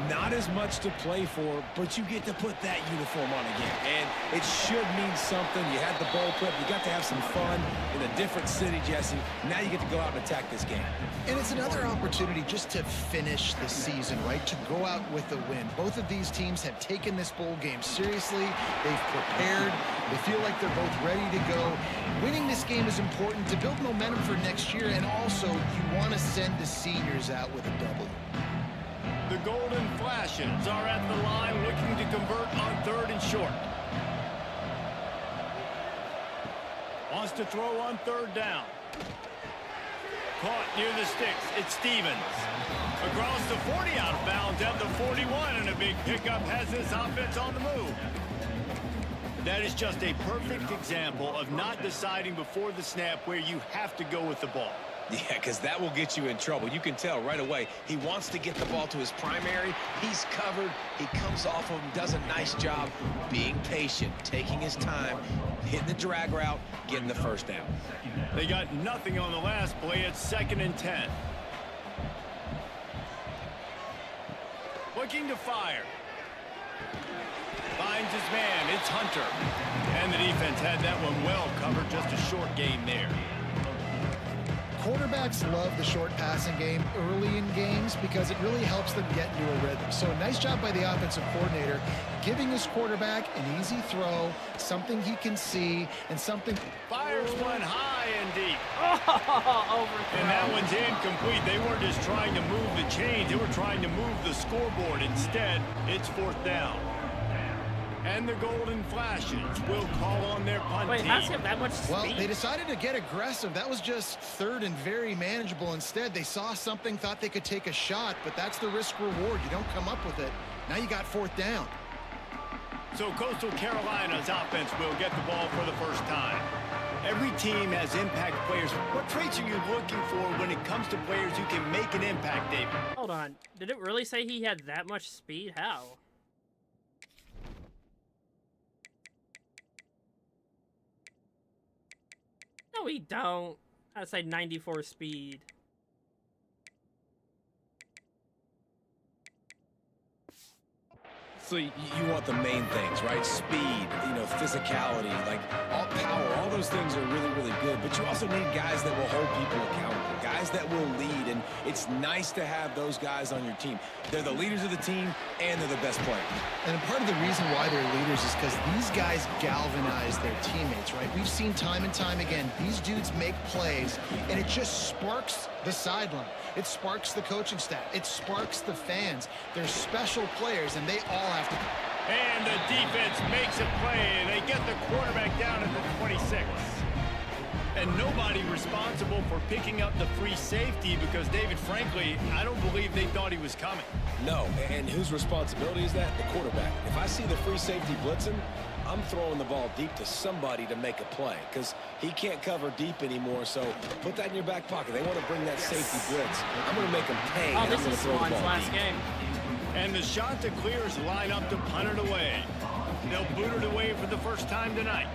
not as much to play for, but you get to put that uniform on again. And it should mean something. You had the bowl prep. You got to have some fun in a different city, Jesse. Now you get to go out and attack this game. And it's another opportunity just to finish the season, right? To go out with a win. Both of these teams have taken this bowl game seriously. They've prepared. They feel like they're both ready to go. Winning this game is important to build momentum for next year, and also you want to send the seniors out with a W. The Golden Flashes are at the line looking to convert on 3rd and short. Wants to throw on 3rd down. Caught near the sticks. It's Stevens. Across the 40, out of bounds at the 41, and a big pickup has this offense on the move. That is just a perfect example of not deciding before the snap where you have to go with the ball. Yeah, because that will get you in trouble. You can tell right away he wants to get the ball to his primary. He's covered. He comes off of him, does a nice job being patient, taking his time, hitting the drag route, getting the first down. They got nothing on the last play. It's 2nd and 10. Looking to fire. Finds his man. It's Hunter. And the defense had that one well covered. Just a short gain there. Quarterbacks love the short passing game early in games because it really helps them get into a rhythm. So nice job by the offensive coordinator giving his quarterback an easy throw, something he can see, and something... Fires one high and deep. Overthrow. And that one's incomplete. They weren't just trying to move the chains. They were trying to move the scoreboard. Instead, it's 4th down. And the Golden Flashes will call on their punt Wait, team. how's he have that much speed? Well, they decided to get aggressive. That was just 3rd and very manageable. Instead, they saw something, thought they could take a shot, but that's the risk reward. You don't come up with it. Now you got 4th down. So Coastal Carolina's offense will get the ball for the first time. Every team has impact players. What traits are you looking for when it comes to players who can make an impact, David? Hold on. Did it really say he had that much speed? How? No, we don't. I'd say 94 speed. So you want the main things, right? Speed, physicality, like all power, all those things are really, really good. But you also need guys that will hold people accountable, guys that will lead. And it's nice to have those guys on your team. They're the leaders of the team, and they're the best players. And part of the reason why they're leaders is because these guys galvanize their teammates, right? We've seen time and time again, these dudes make plays, and it just sparks the sideline. It sparks the coaching staff. It sparks the fans. They're special players, and they all have to... And the defense makes a play. They get the quarterback down at the 26. And nobody responsible for picking up the free safety because, David, frankly, I don't believe they thought he was coming. No, and whose responsibility is that? The quarterback. If I see the free safety blitzing, I'm throwing the ball deep to somebody to make a play because he can't cover deep anymore. So put that in your back pocket. They want to bring that safety blitz. I'm going to make them pay. Oh, this is Swan's last deep. game. And the Chanticleers line up to punt it away. They'll boot it away for the first time tonight.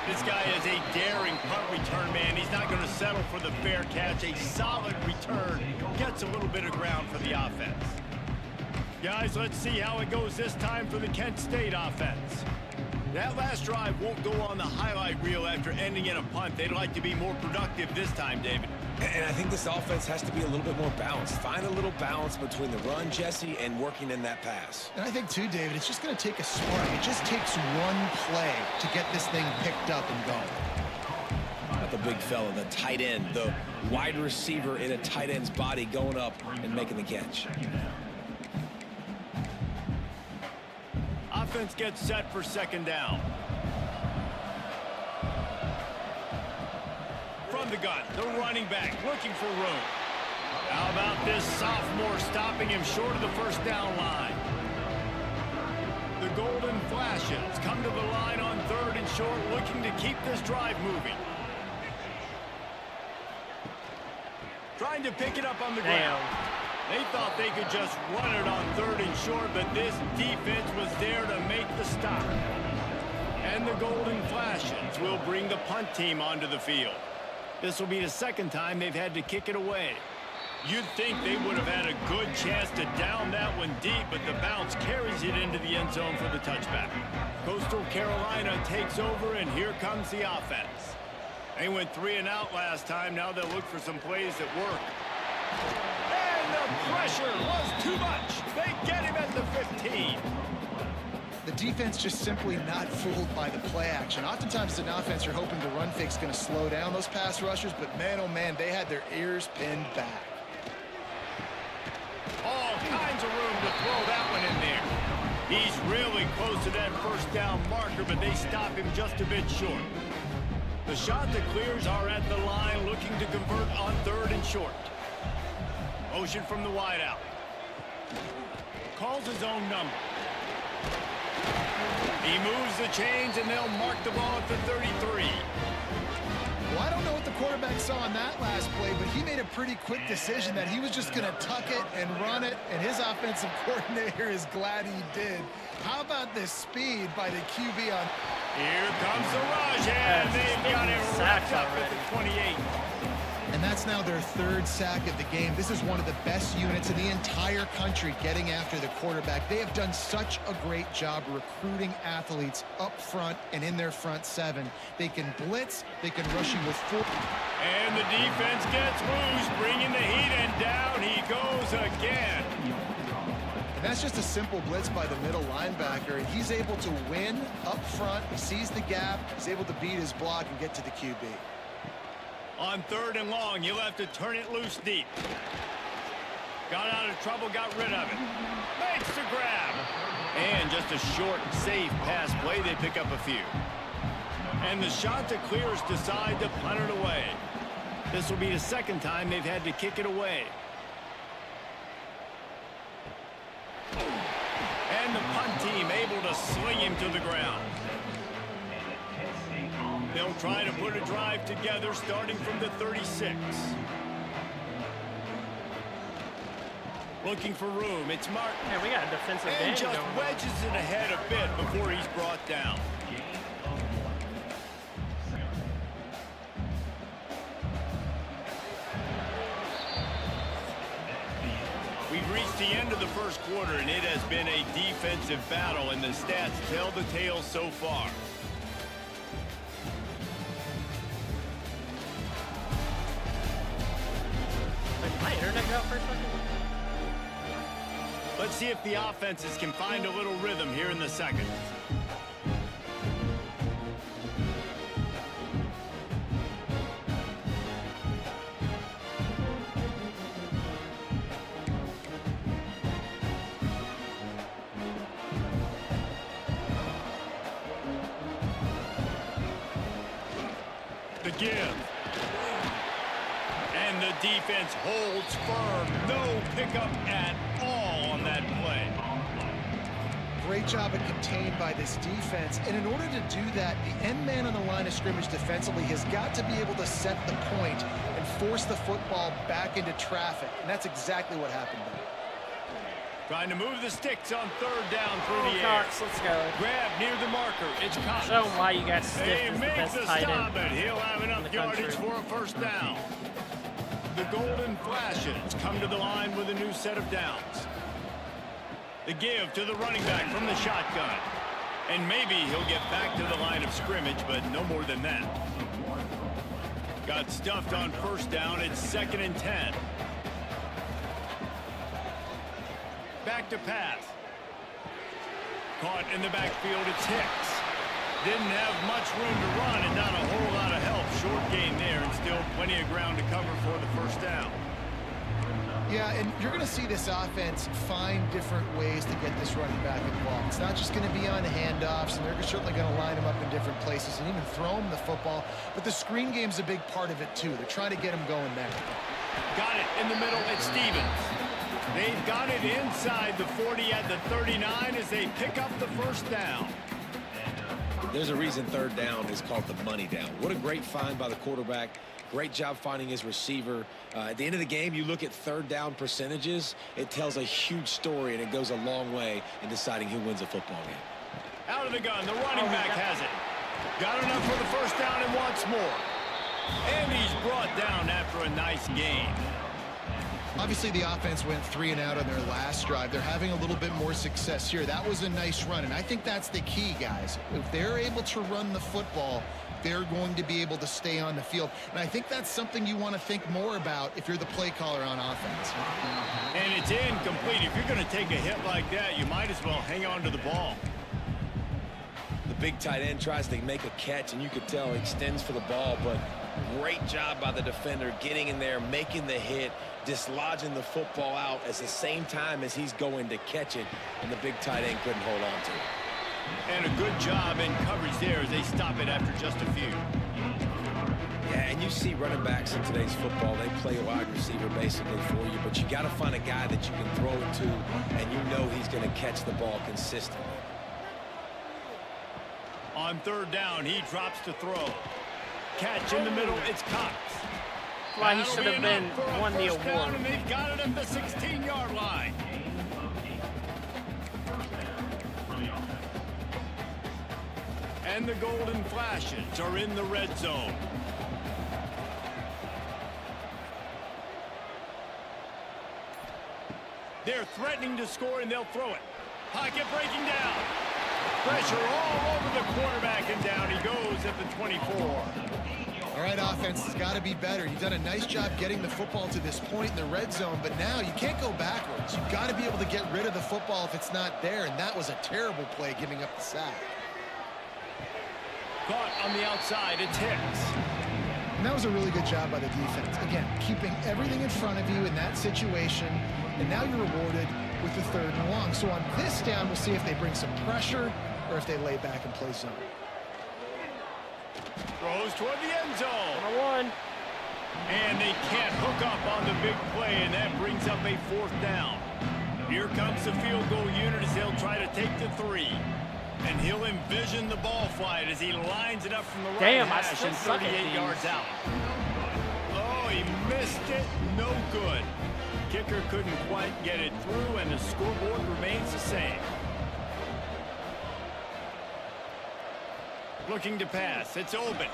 This guy is a daring punt return man. He's not going to settle for the fair catch. A solid return. Gets a little bit of ground for the offense. Guys, let's see how it goes this time for the Kent State offense. That last drive won't go on the highlight reel after ending in a punt. They'd like to be more productive this time, David. And I think this offense has to be a little bit more balanced. Find a little balance between the run, Jesse, and working in that pass. And I think, too, David, it's just going to take a spark. It just takes one play to get this thing picked up and going. Not the big fella, the tight end, the wide receiver in a tight end's body going up and making the catch. Offense gets set for second down. From the gun, the running back looking for room. How about this sophomore stopping him short of the first down line? The Golden Flashes come to the line on third and short, looking to keep this drive moving. Trying to pick it up on the ground. They thought they could just run it on third and short, but this defense was there to make the stop. And the Golden Flashes will bring the punt team onto the field. This will be the second time they've had to kick it away. You'd think they would have had a good chance to down that one deep, but the bounce carries it into the end zone for the touchback. Coastal Carolina takes over, and here comes the offense. They went 3 and out last time. Now they'll look for some plays that work. And the pressure was too much. They get him at the 15. The defense just simply not fooled by the play action. Oftentimes, as an offense, you're hoping the run fake's going to slow down those pass rushers, but man, oh man, they had their ears pinned back. All kinds of room to throw that one in there. He's really close to that first down marker, but they stop him just a bit short. The Chanticleers are at the line looking to convert on third and short. Motion from the wideout. Calls his own number. He moves the chains, and they'll mark the ball at the 33. Well, I don't know what the quarterback saw on that last play, but he made a pretty quick decision that he was just going to tuck it and run it, and his offensive coordinator is glad he did. How about this speed by the QB on... Here comes the rush, and they've got it wrapped up at the 28. And that's now their third sack of the game. This is one of the best units in the entire country getting after the quarterback. They have done such a great job recruiting athletes up front and in their front seven. They can blitz, they can rush you with full... And the defense gets loose, bringing the heat, and down he goes again. And that's just a simple blitz by the middle linebacker, and he's able to win up front. He sees the gap, he's able to beat his block and get to the QB. On third and long, you'll have to turn it loose deep. Got out of trouble, got rid of it. Makes the grab. And just a short, safe pass play. They pick up a few. And the Chanticleers decide to punt it away. This will be the second time they've had to kick it away. And the punt team able to sling him to the ground. They'll try to put a drive together starting from the 36. Looking for room. It's Martin. Yeah, we got a defensive game. And just wedges it ahead a bit before he's brought down. We've reached the end of the first quarter, and it has been a defensive battle, and the stats tell the tale so far. My internet got for a second. Let's see if the offenses can find a little rhythm here in the second. The give. And the defense holds firm. No pickup at all on that play. Great job of contained by this defense. And in order to do that, the end man on the line of scrimmage defensively has got to be able to set the point and force the football back into traffic, and that's exactly what happened there. Trying to move the sticks on third down through Oh, the air. Cox, let's go. Grab near the marker. It's Cox. Show him why you guys stiff He is the makes best the tight stop, end. but he'll have in enough the yardage country. for a first down. The Golden Flashes come to the line with a new set of downs. The give to the running back from the shotgun. And maybe he'll get back to the line of scrimmage, but no more than that. Got stuffed on first down. It's 2nd and 10. Back to pass. Caught in the backfield, it's Hicks. Didn't have much room to run and not a whole lot of help. Short gain there and still plenty of ground to cover for the first down. Yeah, and you're going to see this offense find different ways to get this running back involved. It's not just going to be on handoffs, and they're certainly going to line him up in different places and even throw him the football. But the screen game's a big part of it, too. They're trying to get him going there. Got it in the middle, it's Stevens. They've got it inside the 40 at the 39 as they pick up the first down. There's a reason third down is called the money down. What a great find by the quarterback. Great job finding his receiver. At the end of the game, you look at third down percentages. It tells a huge story, and it goes a long way in deciding who wins a football game. Out of the gun, the running back has it. Got enough for the first down and wants more. And he's brought down after a nice gain. Obviously, the offense went 3 and out on their last drive. They're having a little bit more success here. That was a nice run, and I think that's the key, guys. If they're able to run the football, they're going to be able to stay on the field. And I think that's something you want to think more about if you're the play caller on offense. And it's incomplete. If you're going to take a hit like that, you might as well hang on to the ball. The big tight end tries to make a catch, and you could tell he extends for the ball, but great job by the defender getting in there, making the hit, dislodging the football out at the same time as he's going to catch it, and the big tight end couldn't hold on to it. And a good job in coverage there as they stop it after just a few. Yeah, and you see running backs in today's football, they play a wide receiver basically for you, but you got to find a guy that you can throw it to, and you know he's going to catch the ball consistently. On third down, he drops to throw. Catch in the middle, it's Cox. Why he should have been won the award. And they've got it at the 16-yard line. And the Golden Flashes are in the red zone. They're threatening to score, and they'll throw it. Pocket breaking down. Pressure all over the quarterback, and down he goes at the 24. All right, offense has got to be better. You've done a nice job getting the football to this point in the red zone, but now you can't go backwards. You've got to be able to get rid of the football if it's not there, and that was a terrible play giving up the sack. Caught on the outside, it's Hicks. And that was a really good job by the defense. Again, keeping everything in front of you in that situation, and now you're rewarded with the 3rd and long. So on this down, we'll see if they bring some pressure or if they lay back and play zone. Throws toward the end zone. 101. And they can't hook up on the big play, and that brings up a 4th down. Here comes the field goal unit as they'll try to take the 3. And he'll envision the ball flight as he lines it up from the right Damn, I hash still and suck at 38 these. yards out. Oh, he missed it. No good. Kicker couldn't quite get it through, and the scoreboard remains the same. Looking to pass. It's open.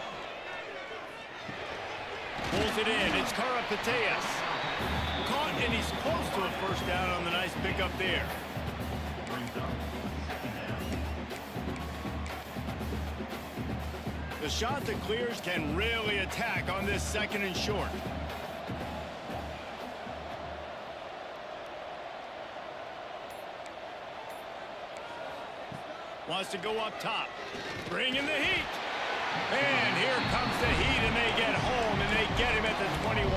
Pulls it in. It's Karapateas. Caught, and he's close to a first down on the nice pickup there. The shot that clears can really attack on this 2nd and short. Wants to go up top. Bring in the heat. And here comes the heat, and they get home, and they get him at the 21.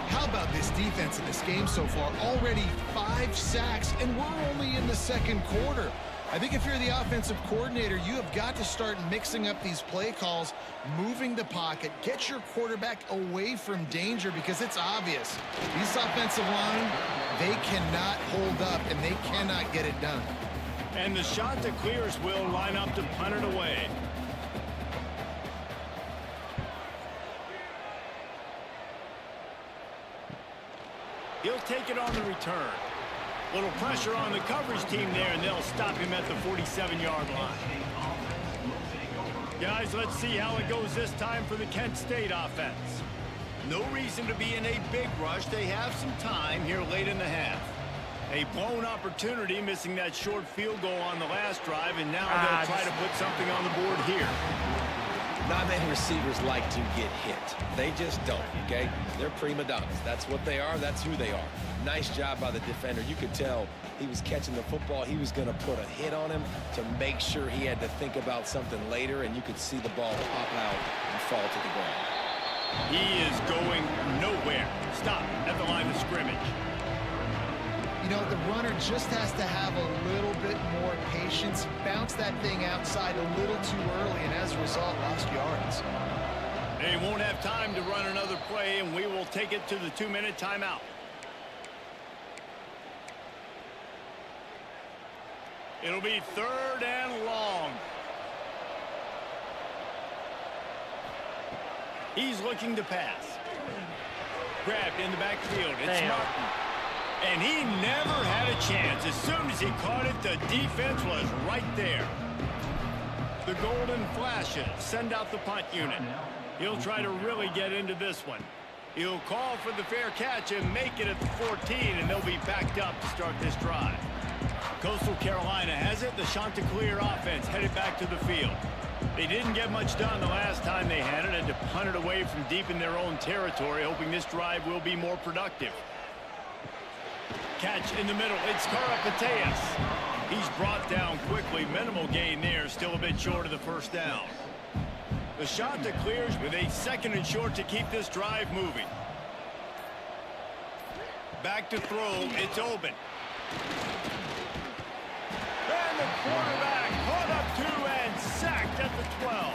How about this defense in this game so far? Already 5 sacks, and we're only in the 2nd quarter. I think if you're the offensive coordinator, you have got to start mixing up these play calls, moving the pocket, get your quarterback away from danger, because it's obvious. These offensive line, they cannot hold up, and they cannot get it done. And the shot that clears will line up to punt it away. He'll take it on the return. Little pressure on the coverage team there, and they'll stop him at the 47-yard line. Guys, let's see how it goes this time for the Kent State offense. No reason to be in a big rush. They have some time here late in the half. A blown opportunity, missing that short field goal on the last drive, and now they'll try to put something on the board here. Not many receivers like to get hit. They just don't, okay? They're prima donnas. That's what they are. That's who they are. Nice job by the defender. You could tell he was catching the football. He was going to put a hit on him to make sure he had to think about something later, and you could see the ball pop out and fall to the ground. He is going nowhere. Stop at the line of scrimmage. You know, the runner just has to have a little bit more patience, bounce that thing outside a little too early, and as a result, lost yards. They won't have time to run another play, and we will take it to the 2-minute timeout. It'll be 3rd and long. He's looking to pass. Grabbed in the backfield. It's Martin. And he never had a chance. As soon as he caught it, the defense was right there. The Golden Flashes send out the punt unit. He'll try to really get into this one. He'll call for the fair catch and make it at the 14, and they'll be backed up to start this drive. Coastal Carolina has it. The Chanticleer offense headed back to the field. They didn't get much done the last time they had it, and to punt it away from deep in their own territory, hoping this drive will be more productive. Catch in the middle. It's Karapateas. He's brought down quickly. Minimal gain there. Still a bit short of the first down. The Chanticleers with a 2nd and short to keep this drive moving. Back to throw. It's open. And the quarterback caught up 2 and sacked at the 12.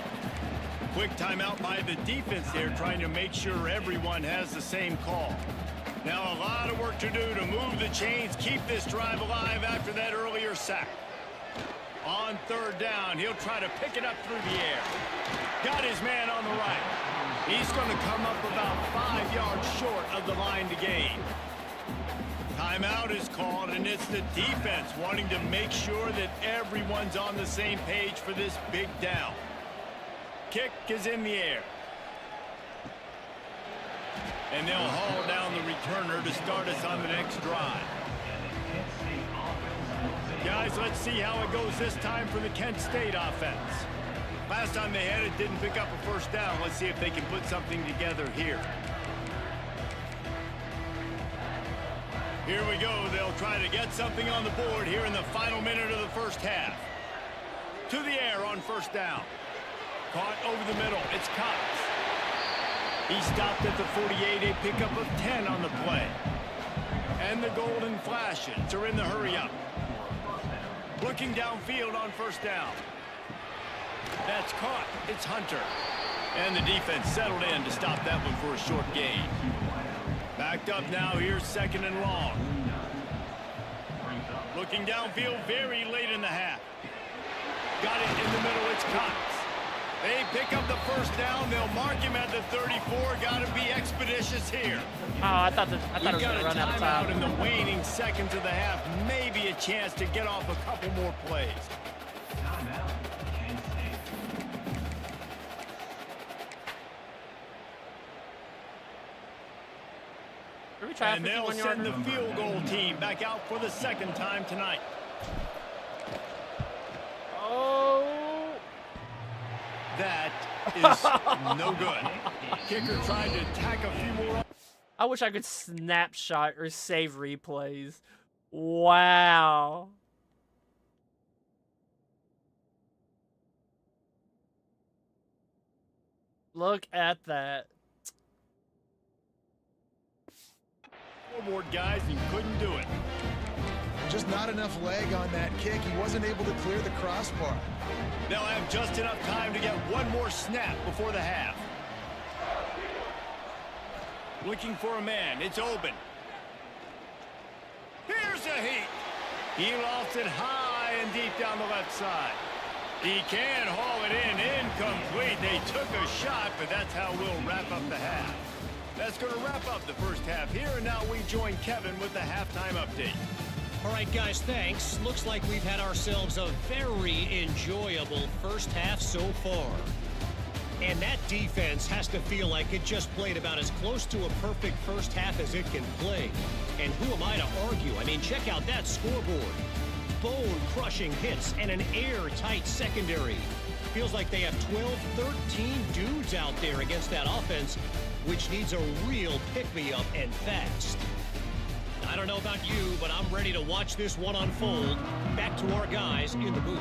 Quick timeout by the defense there, trying to make sure everyone has the same call. Now a lot of work to do to move the chains, keep this drive alive after that earlier sack. On 3rd down, he'll try to pick it up through the air. Got his man on the right. He's going to come up about 5 yards short of the line to gain. Timeout is called, and it's the defense wanting to make sure that everyone's on the same page for this big down. Kick is in the air. And they'll haul down the returner to start us on the next drive. Guys, let's see how it goes this time for the Kent State offense. Last time they had it, didn't pick up a first down. Let's see if they can put something together here. Here we go. They'll try to get something on the board here in the final minute of the first half. To the air on 1st down. Caught over the middle. It's Cox. He stopped at the 48, a pickup of 10 on the play. And the Golden Flashes are in the hurry-up. Looking downfield on 1st down. That's caught. It's Hunter. And the defense settled in to stop that one for a short gain. Backed up now. Here's 2nd and long. Looking downfield very late in the half. Got it in the middle. It's Cox. They pick up the first down. They'll mark him at the 34. Got to be expeditious here. Oh, I thought it was going to run out of time. In the waning seconds of the half. Maybe a chance to get off a couple more plays. And they'll send the field goal team back out for the 2nd time tonight. Oh. That is no good. Kicker tried to tack a few more. I wish I could snapshot or save replays. Wow. Look at that. Scoreboard, guys, he couldn't do it. Just not enough leg on that kick. He wasn't able to clear the crossbar. They'll have just enough time to get one more snap before the half. Looking for a man. It's open. Here's a heat. He lofts it high and deep down the left side. He can haul it in. Incomplete. They took a shot, but that's how we'll wrap up the half. That's going to wrap up the first half here, and now we join Kevin with the halftime update. All right, guys, thanks. Looks like we've had ourselves a very enjoyable first half so far. And that defense has to feel like it just played about as close to a perfect first half as it can play. And who am I to argue? I mean, check out that scoreboard. Bone-crushing hits and an airtight secondary. Feels like they have 12, 13 dudes out there against that offense, which needs a real pick-me-up and fast. I don't know about you, but I'm ready to watch this one unfold. Back to our guys in the booth.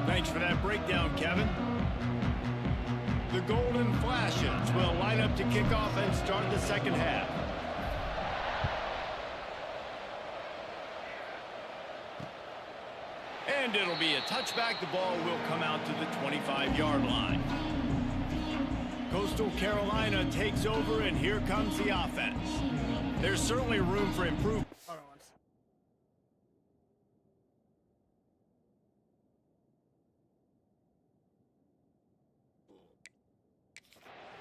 Thanks for that breakdown, Kevin. The Golden Flashes will line up to kick off and start the second half. And it'll be a touchback. The ball will come out to the 25-yard line. Coastal Carolina takes over, and here comes the offense. There's certainly room for improvement.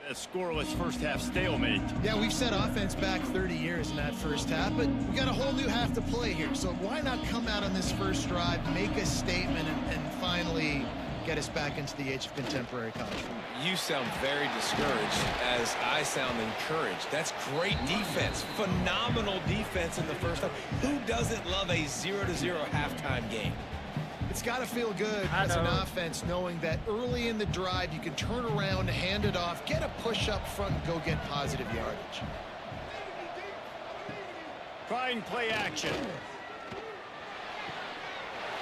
A scoreless first half stalemate. Yeah, we've set offense back 30 years in that first half, but we got a whole new half to play here. So why not come out on this first drive, make a statement, and finally get us back into the age of contemporary college football? You sound very discouraged as I sound encouraged. That's great defense. Phenomenal defense in the first half. Who doesn't love a 0-0 halftime game? It's got to feel good as an offense knowing that early in the drive you can turn around, hand it off, get a push up front, and go get positive yardage. Trying play action.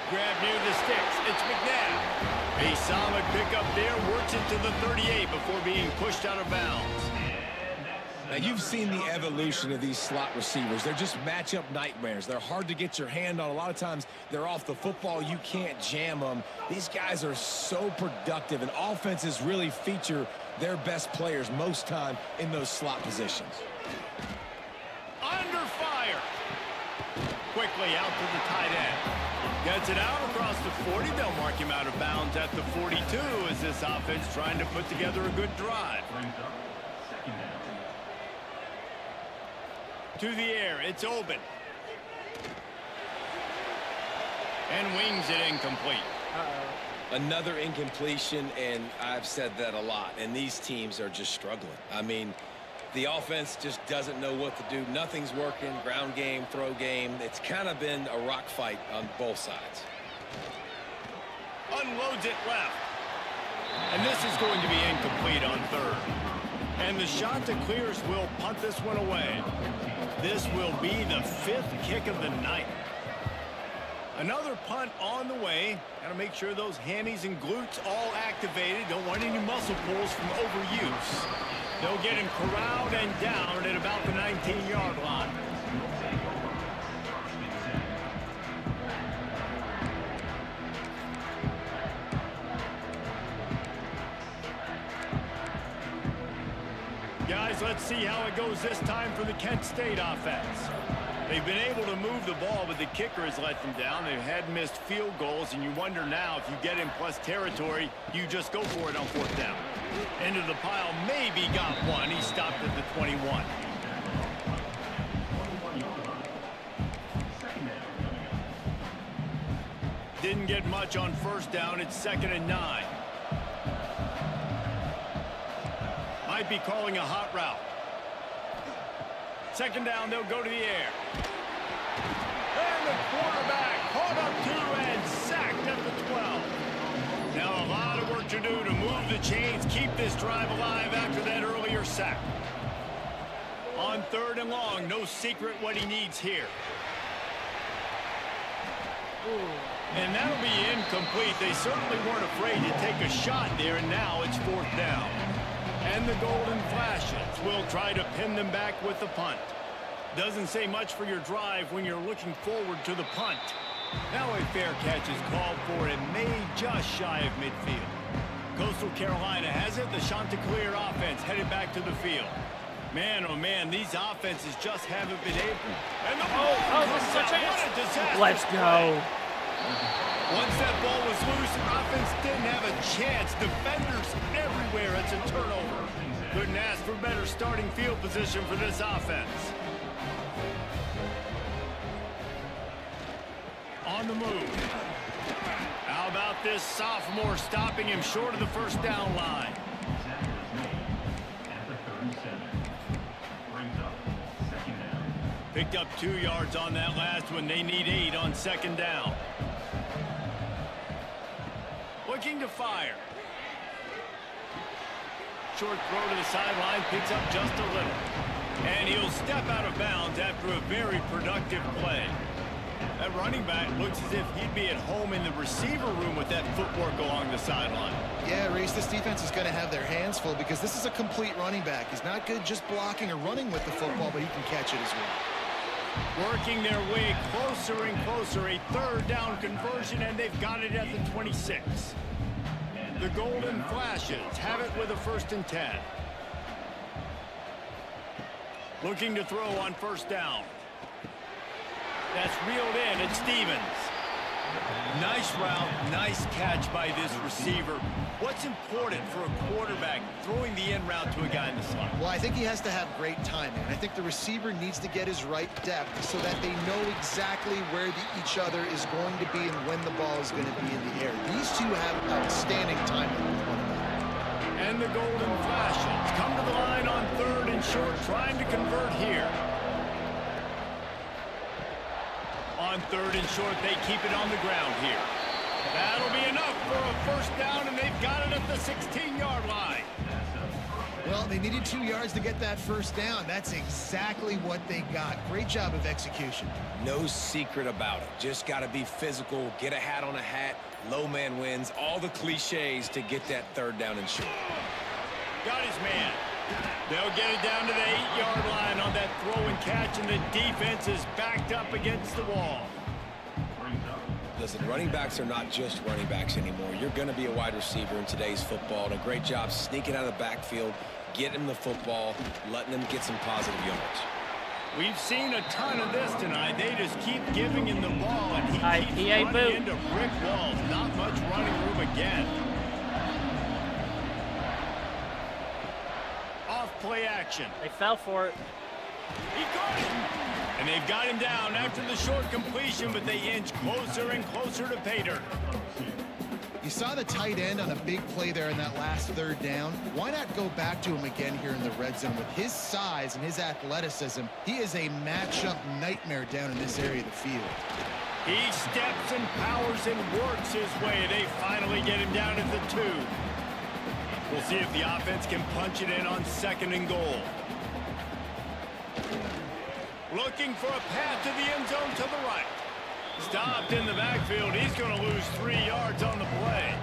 Grab near the sticks. It's McNabb. A solid pickup there. Works it to the 38 before being pushed out of bounds. Now, you've seen the evolution of these slot receivers. They're just matchup nightmares. They're hard to get your hand on. A lot of times, they're off the football. You can't jam them. These guys are so productive, and offenses really feature their best players most time in those slot positions. Under fire. Quickly out to the tight end. Gets it out across the 40. They'll mark him out of bounds at the 42 as this offense trying to put together a good drive. To the air, it's open. And wings it incomplete. Another incompletion, and I've said that a lot, and these teams are just struggling. I mean, the offense just doesn't know what to do. Nothing's working. Ground game, throw game. It's kind of been a rock fight on both sides. Unloads it left. And this is going to be incomplete on third. And the shot to clears will punt this one away. This will be the 5th kick of the night. Another punt on the way. Got to make sure those hammies and glutes all activated. Don't want any muscle pulls from overuse. They'll get him corralled and down at about the 19-yard line. Guys, let's see how it goes this time for the Kent State offense. They've been able to move the ball, but the kicker has let them down. They've had missed field goals, and you wonder now if you get in plus territory, you just go for it on 4th down. Into the pile, maybe got one. He stopped at the 21. Didn't get much on 1st down. It's 2nd and 9. Might be calling a hot route. 2nd down, they'll go to the air. And the quarterback caught up to and sacked at the 12. Now a lot of work to do to move the chains, keep this drive alive after that earlier sack. On 3rd and long, no secret what he needs here. And that'll be incomplete. They certainly weren't afraid to take a shot there, and now it's 4th down. And the Golden Flashes will try to pin them back with the punt. Doesn't say much for your drive when you're looking forward to the punt. Now a fair catch is called for and made just shy of midfield. Coastal Carolina has it. The Chanticleer offense headed back to the field. Man, oh man, these offenses just haven't been able. And the ball comes out. What a disaster. Let's go. Once that ball was loose, the offense didn't have a chance. Defenders everywhere. It's a turnover. Couldn't ask for better starting field position for this offense. On the move. How about this sophomore stopping him short of the first down line? Picked up 2 yards on that last one. They need 8 on second down. Looking to fire. Short throw to the sideline, picks up just a little. And he'll step out of bounds after a very productive play. That running back looks as if he'd be at home in the receiver room with that footwork along the sideline. Yeah, Reese, this defense is going to have their hands full because this is a complete running back. He's not good just blocking or running with the football, but he can catch it as well. Working their way closer and closer. A third down conversion, and they've got it at the 26. The Golden Flashes have it with a 1st and 10. Looking to throw on first down. That's reeled in. It's Stevens. Nice route, nice catch by this receiver. What's important for a quarterback throwing the in route to a guy in the slot? Well, I think he has to have great timing. I think the receiver needs to get his right depth so that they know exactly where each other is going to be and when the ball is going to be in the air. These two have outstanding timing with one another. And the Golden Flashes come to the line on 3rd and short, trying to convert here. On 3rd and short, they keep it on the ground here. That'll be enough for a first down, and they've got it at the 16-yard line. Well, they needed 2 yards to get that first down. That's exactly what they got. Great job of execution. No secret about it. Just got to be physical, get a hat on a hat, low man wins, all the cliches to get that 3rd down and short. Got his man. They'll get it down to the 8-yard line on that throw and catch, and the defense is backed up against the wall. Listen, running backs are not just running backs anymore. You're going to be a wide receiver in today's football, and a great job sneaking out of the backfield, getting the football, letting them get some positive yards. We've seen a ton of this tonight. They just keep giving him the ball, and he keeps running into brick walls. Not much running room again. Off-play action. They fell for it. He got him. And they've got him down after the short completion, but they inch closer and closer to pay dirt. You saw the tight end on a big play there in that last 3rd down. Why not go back to him again here in the red zone? With his size and his athleticism, he is a matchup nightmare down in this area of the field. He steps and powers and works his way. They finally get him down at the 2. We'll see if the offense can punch it in on 2nd and goal. Looking for a path to the end zone to the right. Stopped in the backfield. He's going to lose 3 yards on the play.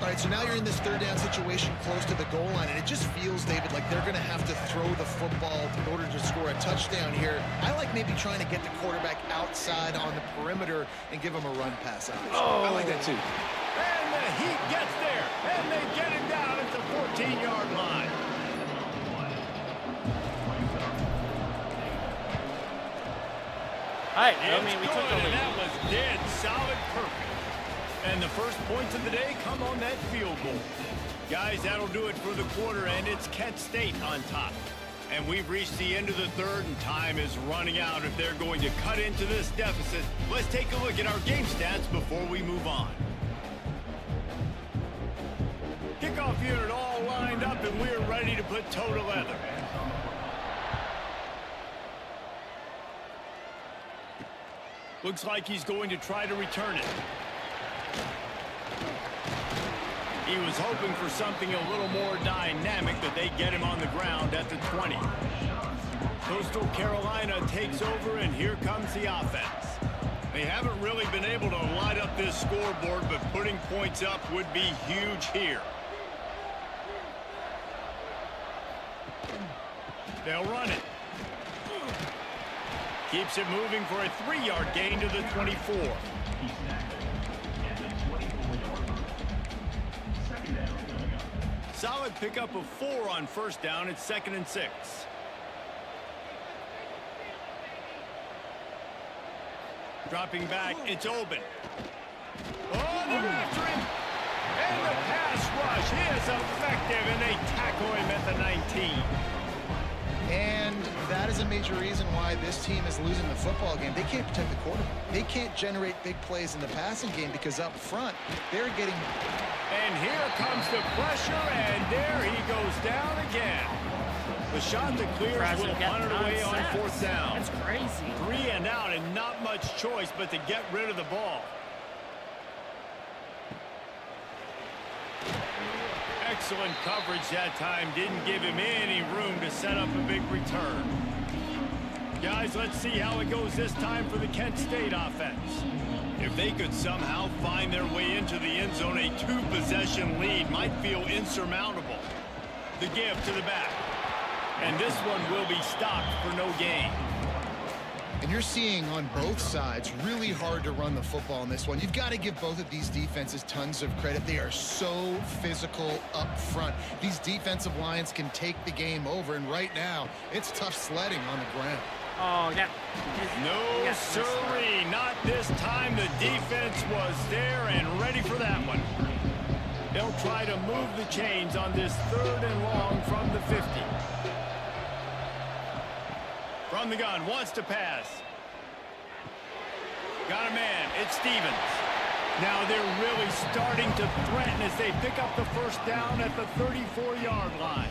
All right, so now you're in this 3rd down situation close to the goal line, and it just feels, David, like they're going to have to throw the football in order to score a touchdown here. I like maybe trying to get the quarterback outside on the perimeter and give him a run pass out. Oh, I like that too. And the Heat gets there, and they get him down at the 14-yard line. All right, It's I mean, we good, took the and lead. that was dead solid perfect. And the first points of the day come on that field goal. Guys, that'll do it for the quarter, and it's Kent State on top. And we've reached the end of the 3rd, and time is running out if they're going to cut into this deficit. Let's take a look at our game stats before we move on. Kickoff unit all lined up, and we're ready to put toe to leather. Looks like he's going to try to return it. He was hoping for something a little more dynamic, but they get him on the ground at the 20. Coastal Carolina takes over, and here comes the offense. They haven't really been able to light up this scoreboard, but putting points up would be huge here. They'll run it. Keeps it moving for a 3-yard gain to the 24. Solid pickup of 4 on first down. It's 2nd and 6. Dropping back, it's open. Oh, they're after him. And the pass rush is effective. effective, and they tackle him at the 19. And that is a major reason why this team is losing the football game. They can't protect the quarterback. They can't generate big plays in the passing game because up front, they're getting... And here comes the pressure, and there he goes down again. The Chanticleers will punt it away on 4th down. That's crazy. 3 and out, and not much choice but to get rid of the ball. Excellent coverage that time. Didn't give him any room to set up a big return. Guys, let's see how it goes this time for the Kent State offense. If they could somehow find their way into the end zone, a 2-possession lead might feel insurmountable. The give to the back. And this one will be stopped for no gain. And you're seeing on both sides really hard to run the football in this one. You've got to give both of these defenses tons of credit. They are so physical up front. These defensive lines can take the game over, and right now it's tough sledding on the ground. Oh, yeah. No, sirree, not this time. The defense was there and ready for that one. They'll try to move the chains on this 3rd and long from the 50. From the gun, wants to pass. Got a man, it's Stevens. Now they're really starting to threaten as they pick up the 1st down at the 34-yard line.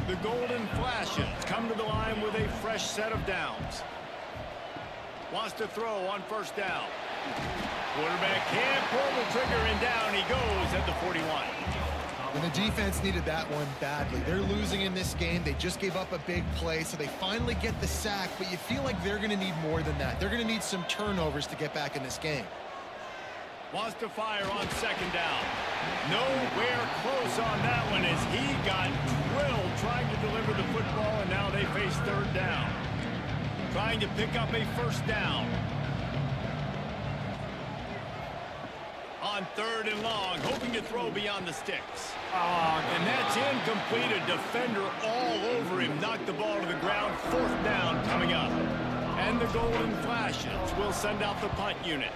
The Golden Flashes come to the line with a fresh set of downs. Wants to throw on 1st down. Quarterback can't pull the trigger, and down he goes at the 41. And the defense needed that one badly. They're losing in this game. They just gave up a big play, so they finally get the sack, but you feel like they're going to need more than that. They're going to need some turnovers to get back in this game. Wants to fire on 2nd down. Nowhere close on that one as he got drilled trying to deliver the football, and now they face 3rd down. Trying to pick up a 1st down. On 3rd and long, hoping to throw beyond the sticks. And that's incomplete. A defender all over him. Knocked the ball to the ground. 4th down coming up. And the Golden Flashes will send out the punt unit.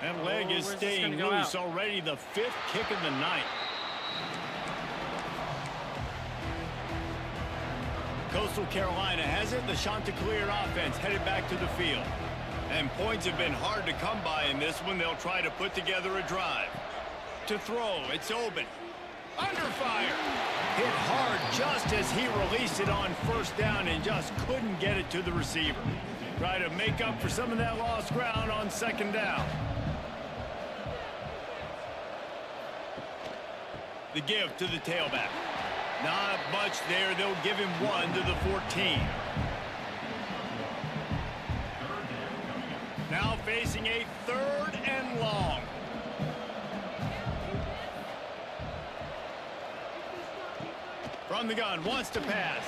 That leg is staying loose already. The 5th kick of the night. Coastal Carolina has it. The Chanticleer offense headed back to the field. And points have been hard to come by in this one. They'll try to put together a drive. To throw, it's open. Under fire. Hit hard just as he released it on 1st down and just couldn't get it to the receiver. Try to make up for some of that lost ground on 2nd down. The give to the tailback. Not much there. They'll give him 1 to the 14. Now facing a 3rd and long. From the gun, wants to pass.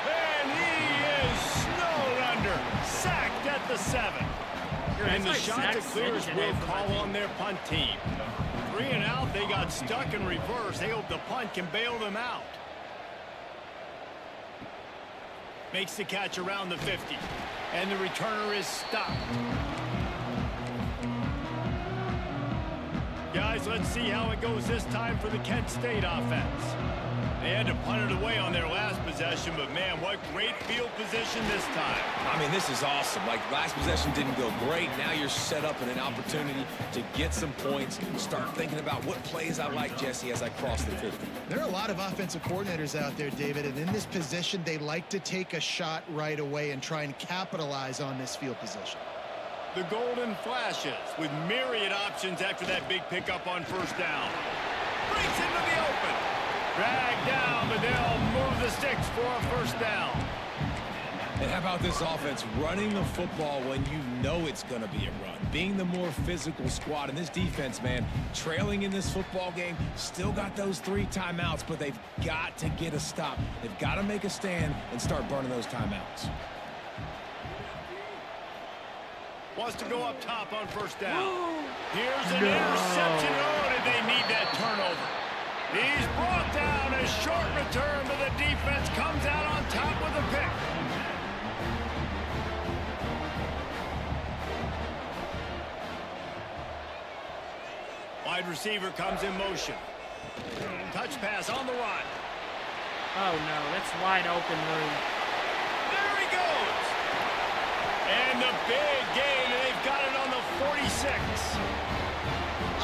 And he is snowed under. Sacked at the 7. And the Chanticleers will call on their punt team. 3 and out, they got stuck in reverse. They hope the punt can bail them out. Makes the catch around the 50. And the returner is stopped. Guys, let's see how it goes this time for the Kent State offense. They had to punt it away on their last possession, but man, what great field position this time. I mean, this is awesome. Like, last possession didn't go great. Now you're set up in an opportunity to get some points. Start thinking about what plays I like, Jesse, as I cross the 50. There are a lot of offensive coordinators out there, David, and in this position, they like to take a shot right away and try and capitalize on this field position. The Golden Flashes with myriad options after that big pickup on 1st down. Breaks into the open. Dragged down, but they'll move the sticks for a 1st down. And how about this offense running the football when you know it's going to be a run? Being the more physical squad. And this defense, man, trailing in this football game, still got those 3 timeouts, but they've got to get a stop. They've got to make a stand and start burning those timeouts. Wants to go up top on 1st down. Here's an interception. Oh, did they need that turnover? He's brought down. A short return, but the defense comes out on top with a pick. Wide receiver comes in motion. touch pass on the run. Oh no, that's wide open room. There he goes. And the big gain, and they've got it on the 46.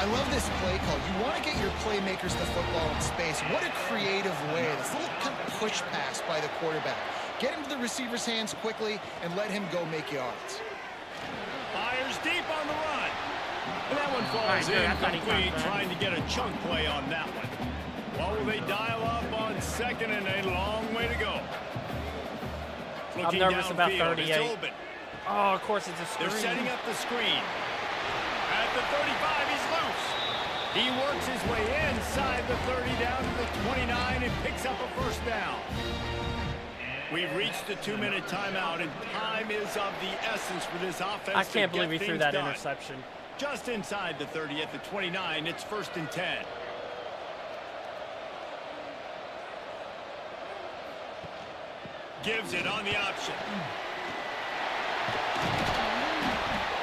I love this play call. You want to get your playmakers the football in space. What a creative way. This little kind of push pass by the quarterback. Get him to the receiver's hands quickly and let him go make yards. Fires deep on the run. And that one falls incomplete, trying to get a chunk play on that one. Well, will they dial up on second and a long way to go? I'm nervous about downfield. 38. It's open. Oh, of course it's a screen. They're setting up the screen. At the 35, he's loose. He works his way inside the 30 down to the 29 and picks up a first down. We've reached the 2-minute timeout, and time is of the essence for this offense. I can't believe he threw that interception. Just inside the 30 at the 29, it's 1st and 10. Gives it on the option.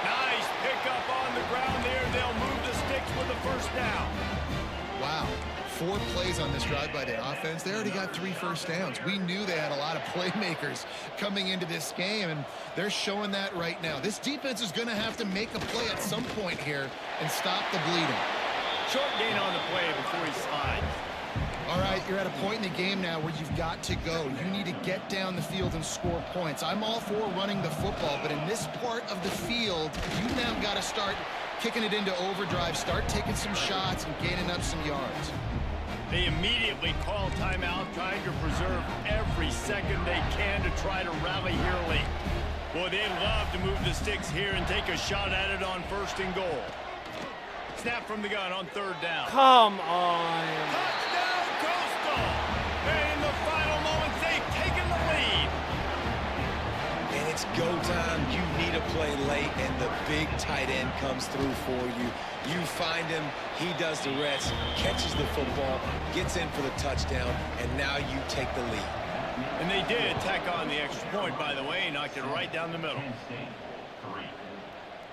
Nice pickup on the ground there. They'll move the sticks with the first down. Wow. 4 plays on this drive by the offense. They already got 3 first downs. We knew they had a lot of playmakers coming into this game, and they're showing that right now. This defense is going to have to make a play at some point here and stop the bleeding. Short gain on the play before he slides. All right, you're at a point in the game now where you've got to go. You need to get down the field and score points. I'm all for running the football, but in this part of the field, you now got to start kicking it into overdrive, start taking some shots and gaining up some yards. They immediately call timeout, trying to preserve every second they can to try to rally here late. Boy, they'd love to move the sticks here and take a shot at it on 1st and goal. Snap from the gun on 3rd down. Come on. Touchdown, Coastal! And in the final moments, they've taken the lead. And it's go time. You need a play late, and the big tight end comes through for you. You find him, he does the rest, catches the football, gets in for the touchdown, and now you take the lead. And they did tack on the extra point, by the way, knocked it right down the middle.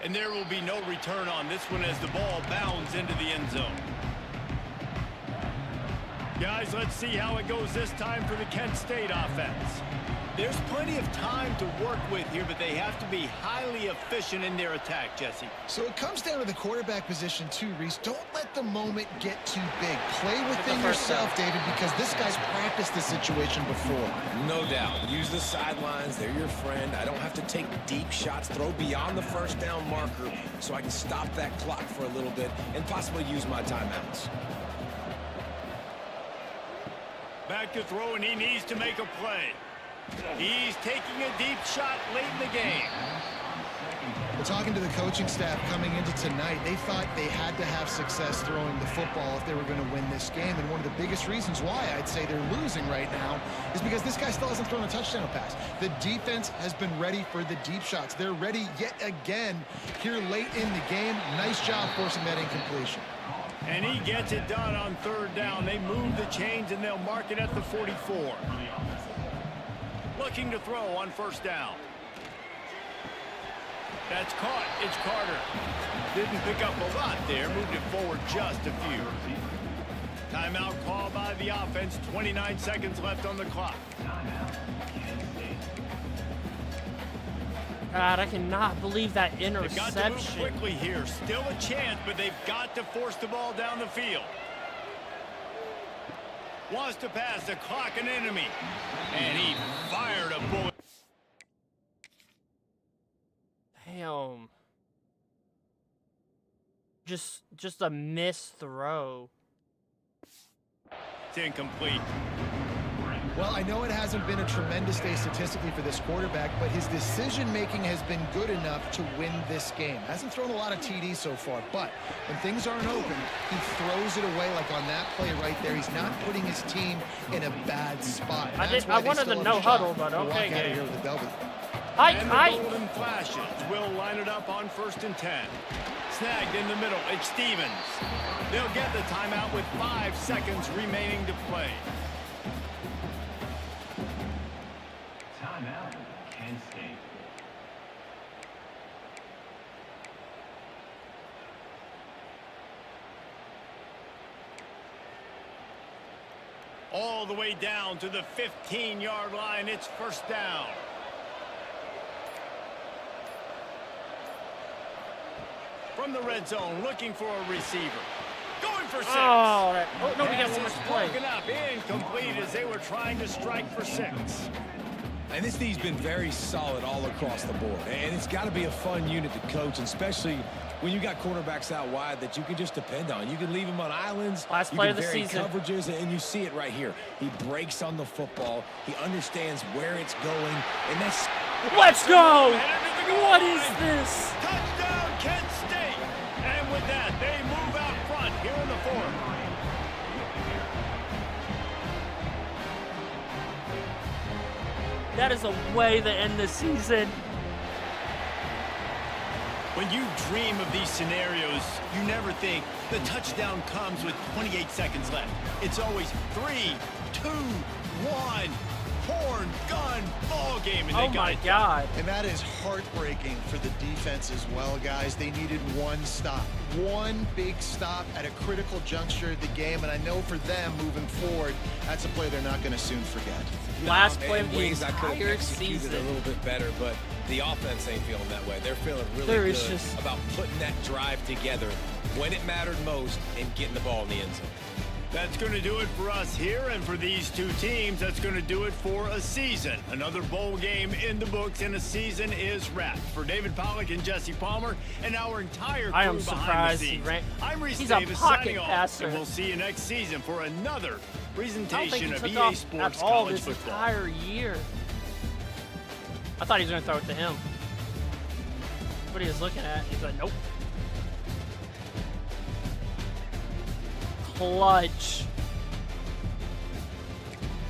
And there will be no return on this one as the ball bounds into the end zone. Guys, let's see how it goes this time for the Kent State offense. There's plenty of time to work with here, but they have to be highly efficient in their attack, Jesse. So it comes down to the quarterback position too, Reese. Don't let the moment get too big. Play within yourself, David, because this guy's practiced this situation before. No doubt. Use the sidelines. They're your friend. I don't have to take deep shots. Throw beyond the first down marker so I can stop that clock for a little bit and possibly use my timeouts. Back to throw, and he needs to make a play. He's taking a deep shot late in the game. Well, talking to the coaching staff coming into tonight, they thought they had to have success throwing the football if they were going to win this game. And one of the biggest reasons why I'd say they're losing right now is because this guy still hasn't thrown a touchdown pass. The defense has been ready for the deep shots. They're ready yet again here late in the game. Nice job forcing that incompletion. And he gets it done on 3rd down. They move the chains, and they'll mark it at the 44. Looking to throw on 1st down. That's caught. It's Carter. Didn't pick up a lot there. Moved it forward just a few. Timeout call by the offense. 29 seconds left on the clock. God, I cannot believe that They've got to move interception. quickly here. Still a chance, but they've got to force the ball down the field. Wants to pass the clock an enemy. And he fired a bullet. Damn. Just a missed throw. It's incomplete. Well, I know it hasn't been a tremendous day statistically for this quarterback, but his decision-making has been good enough to win this game. Hasn't thrown a lot of TDs so far, but when things aren't open, he throws it away like on that play right there. He's not putting his team in a bad spot. I wanted the no huddle, but okay, game. game. With the W. And the golden flashes will line it up on 1st and 10. Snagged in the middle. It's Stevens. They'll get the timeout with 5 seconds remaining to play. Timeout, Kent State. all the way down to the 15-yard line. It's first down. From the red zone, looking for a receiver. Going for 6. Oh, no, we got Pass one more is play. broken up, incomplete as they were trying to strike for 6. And this D's been very solid all across the board. And it's got to be a fun unit to coach, and especially when you got cornerbacks out wide that you can just depend on. You can leave them on islands. Last you play can of the vary season. Coverages, and you see it right here. He breaks on the football. He understands where it's going, and that's... Let's go! What is this? Touchdown, Kent State! And with that, they move out front here in the 4th. That is a way to end the season. When you dream of these scenarios, you never think the touchdown comes with 28 seconds left. It's always 3, 2, 1, horn, gun, ball game, and Oh they got my it. God. And that is heartbreaking for the defense as well, guys. They needed one stop. One big stop at a critical juncture of the game, and I know for them moving forward, that's a play they're not going to soon forget. Last play in of the ways I could have entire executed season. a little bit better, but the offense ain't feeling that way. They're feeling really There good is just- about putting that drive together when it mattered most and getting the ball in the end zone. That's going to do it for us here, and for these two teams, that's going to do it for a season. Another bowl game in the books, and a season is wrapped. For David Pollack and Jesse Palmer, and our entire crew I am behind surprised the he scenes, ran. I'm Reese He's a Davis pocket signing off, passer. and we'll see you next season for another I don't think presentation he of took EA off Sports at all College this Football. entire year. I thought he was going to throw it to him. What he was looking at, he's like, nope. Clutch.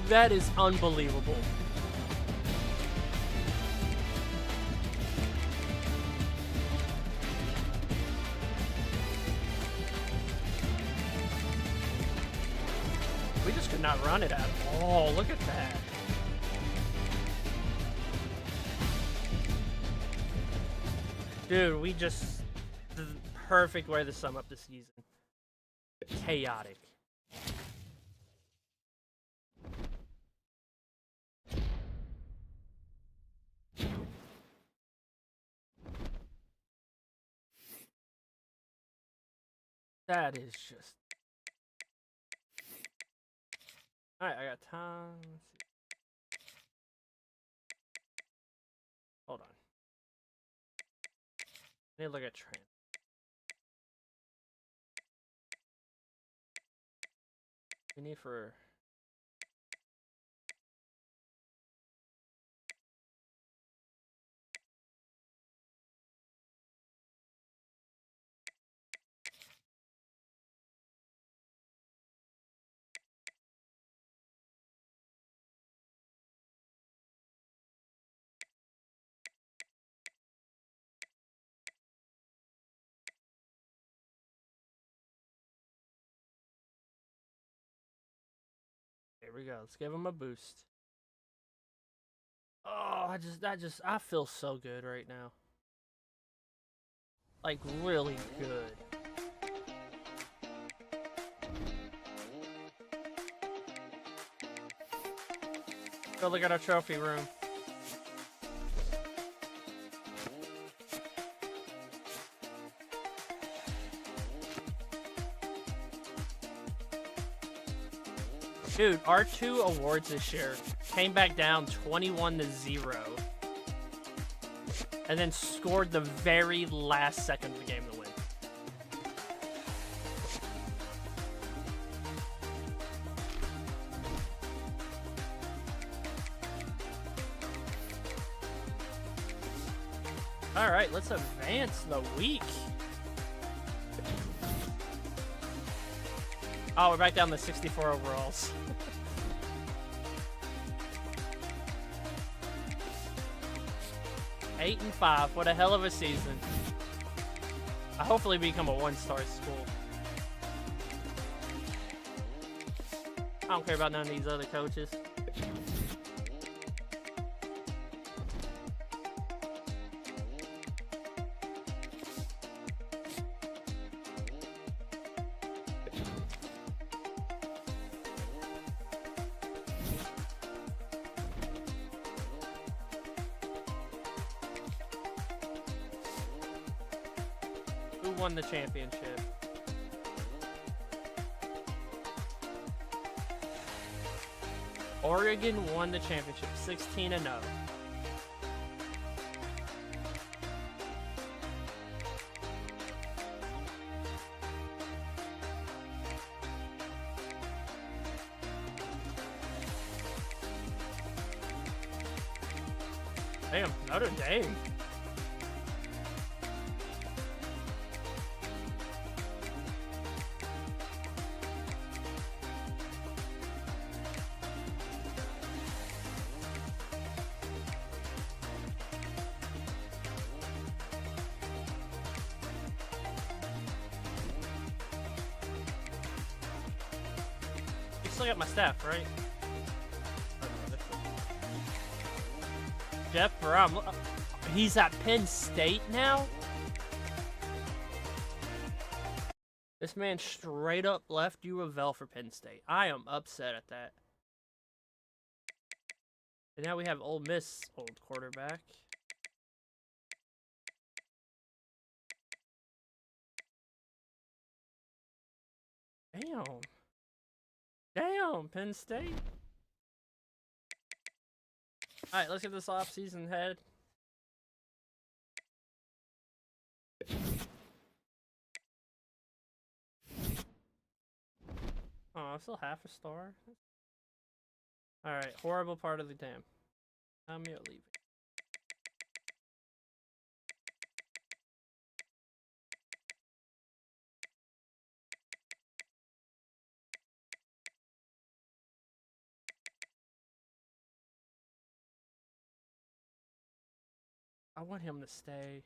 That is unbelievable. We just could not run it at all. Look at that. Dude, we just... The perfect way to sum up the season. Chaotic. That is just... Alright, I got time. Let's see. Hold on. I need to look at trend. We need for... Here we go. Let's give him a boost. Oh, I feel so good right now. Like, really good. Go look at our trophy room. Dude, our 2 awards this year came back down 21-0, and then scored the very last second of the game to win. All right, let's advance the week. Oh, we're back down to 64 overalls. 8-5. What a hell of a season. I hopefully become a 1-star school. I don't care about none of these other coaches. won the championship. Oregon won the championship, 16-0. Damn, Notre Dame. You still got my staff, right? Jeff Brom, he's at Penn State now? This man straight up left U of L for Penn State. I am upset at that. And now we have Ole Miss old quarterback. Damn. Damn, Penn State. Alright, let's get this off-season head. Oh, I'm still half a star. Alright, horrible part of the dam. I'm leaving. I want him to stay.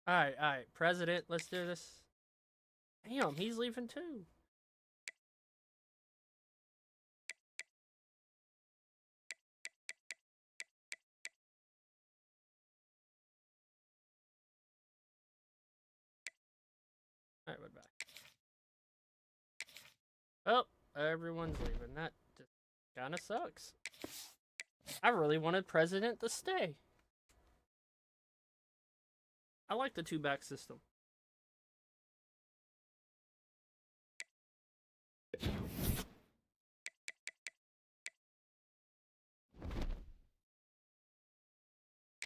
Alright, President, let's do this. Damn, he's leaving too. Alright, we're back. Oh, everyone's leaving. That just kinda sucks. I really wanted President to stay. I like the two-back system.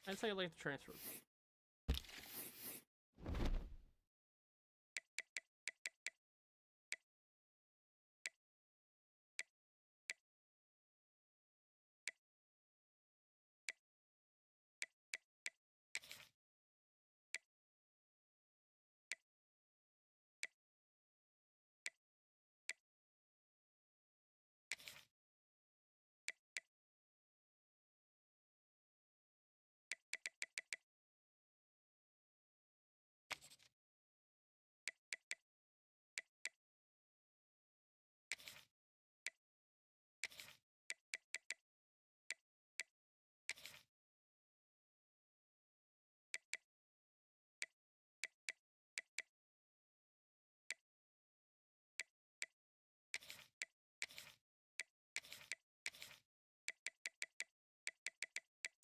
I'd say I like the transfer.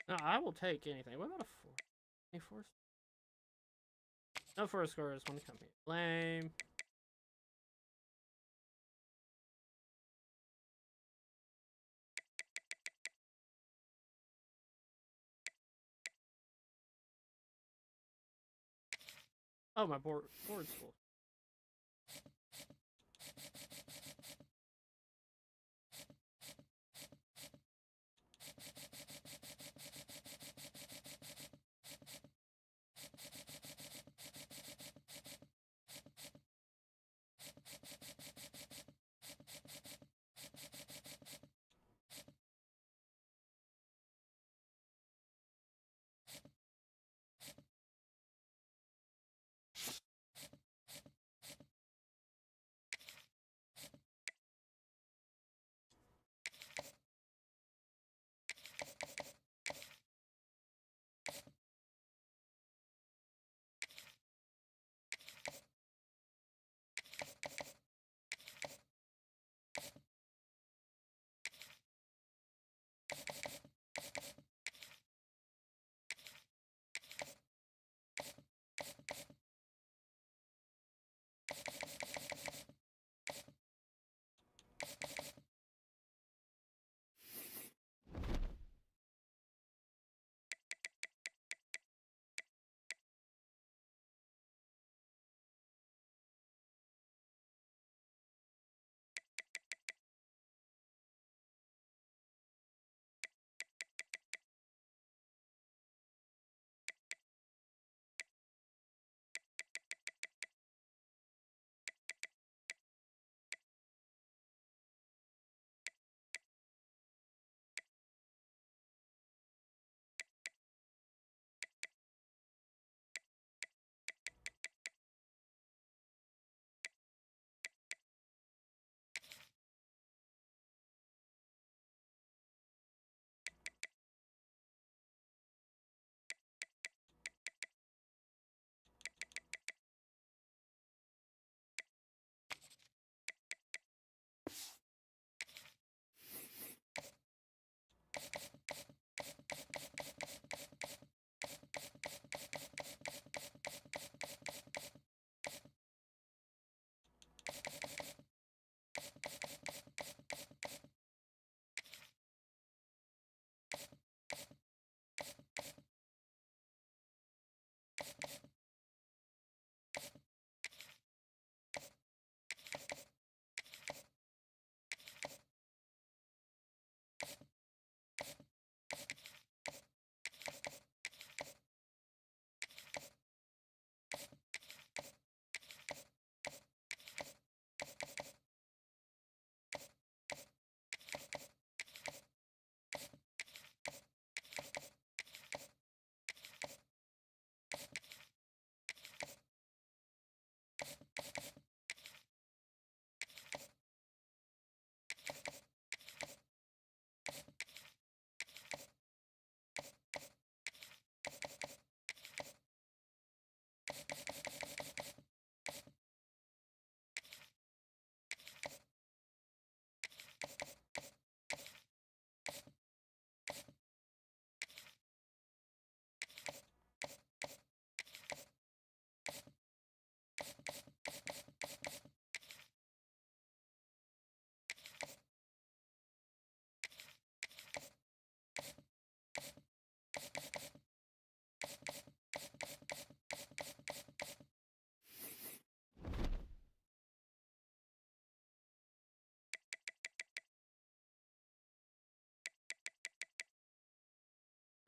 No, I will take anything. What about a 4? A 4? No 4 scorers, one company. Lame. Oh, my board's full.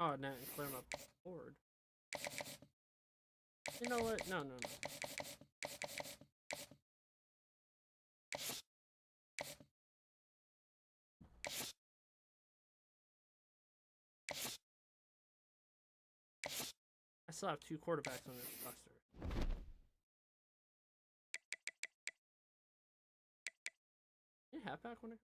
Oh, now clear my board. You know what? No, no, no. I still have 2 quarterbacks on this roster. Can you halfback when I...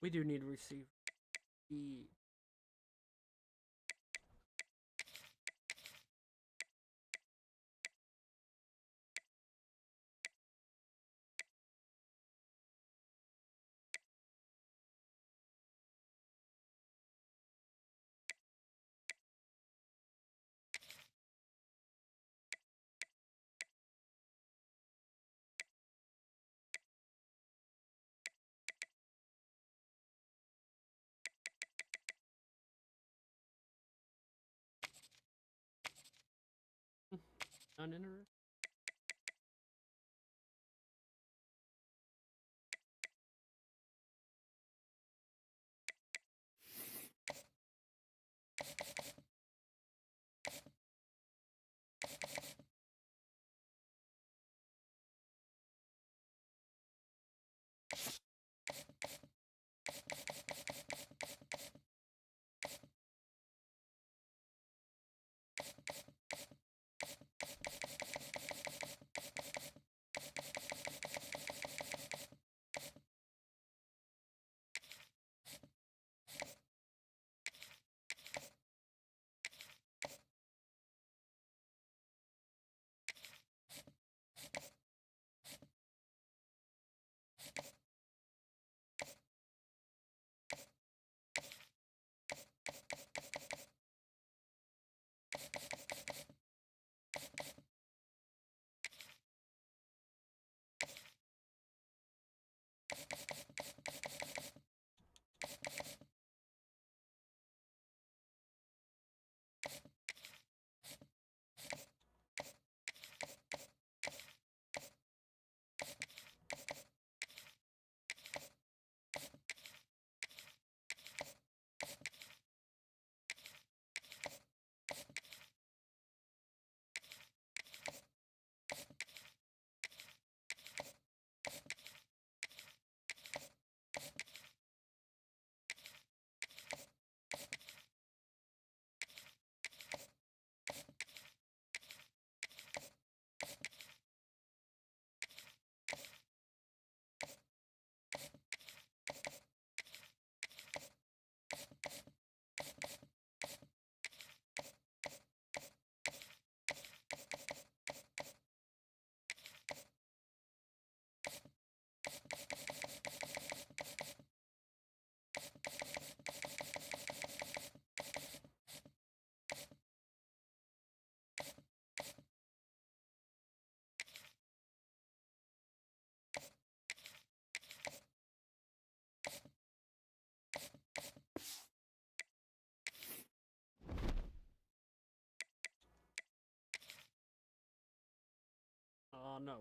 We do need to receive the... Uninterested? Oh, no.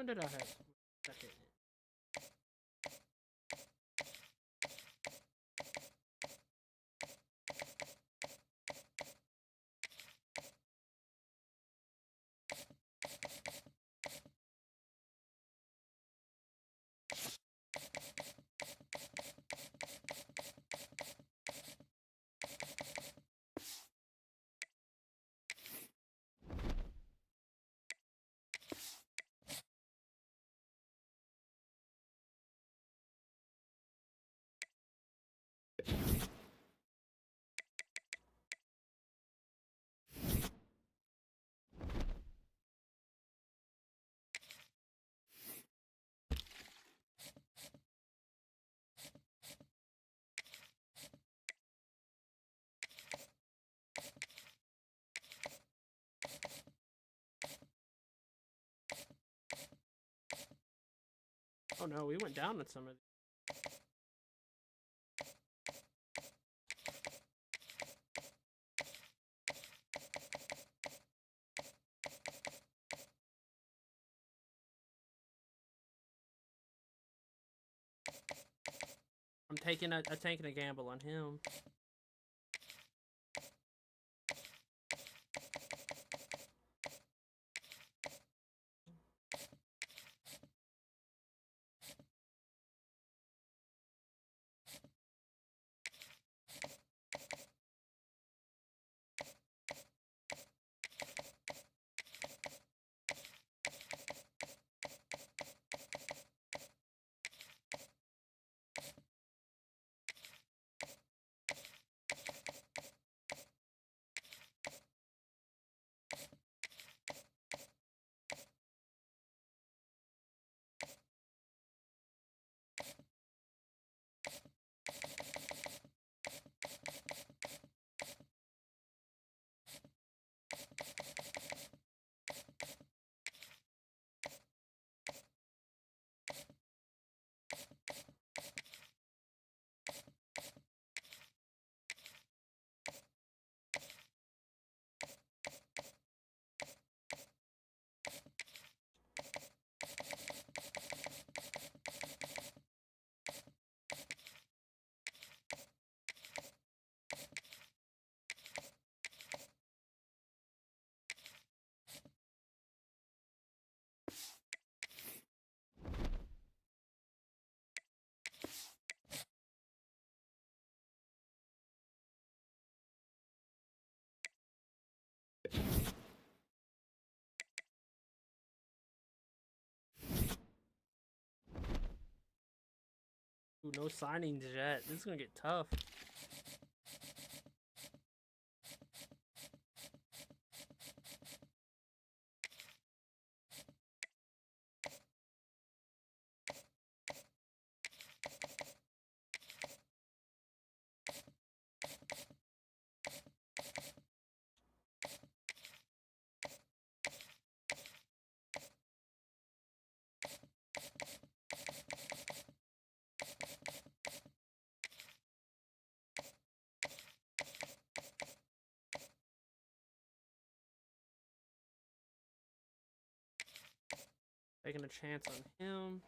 one did I have? Okay. Oh no, we went down on some of these. I'm taking a gamble on him. Ooh, no signings yet. This is gonna get tough. Taking a chance on him.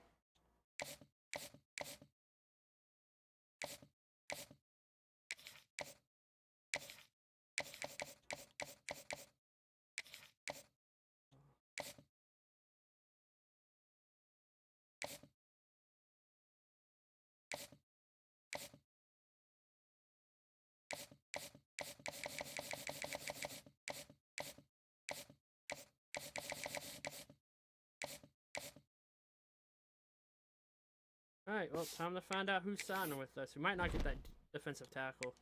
Alright, well, time to find out who's signing with us. We might not get that defensive tackle.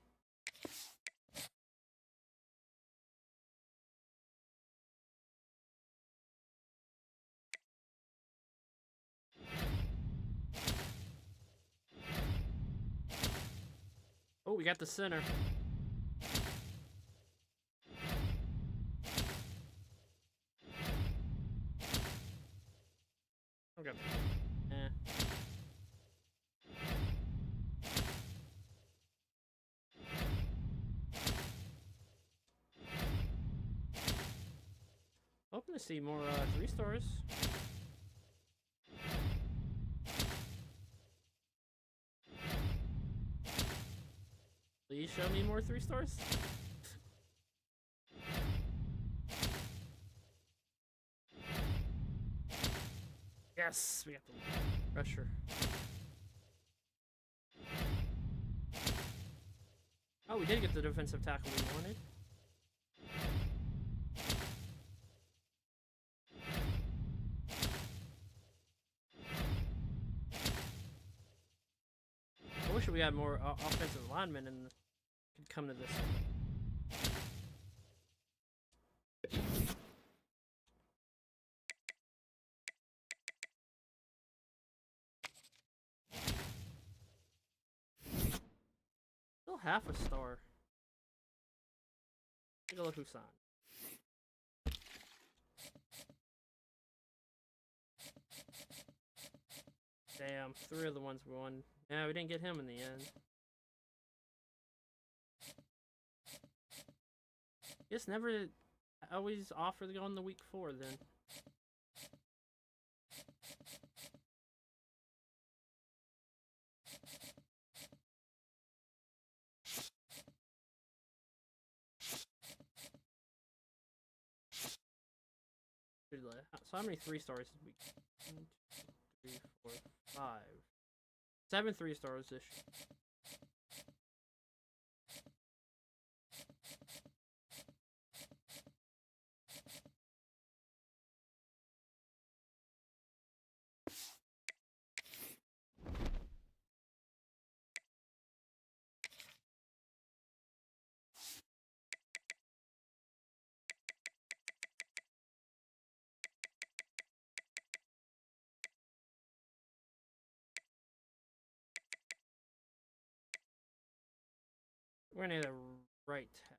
Oh, we got the center. Okay. Hoping to see more 3 stars. Please show me more 3 stars. Yes, we got the pressure. Oh, we did get the defensive tackle we wanted. I wish we had more offensive linemen and could come to this. Still half a star. Take a look who signed. Damn, 3 of the ones we won. Yeah, we didn't get him in the end. Just never always offer to go in the week 4 then. So how many 3 stars did we get? 1, 2, 3, 4, 5. 7 3 stars this year. We're gonna need a right tackle.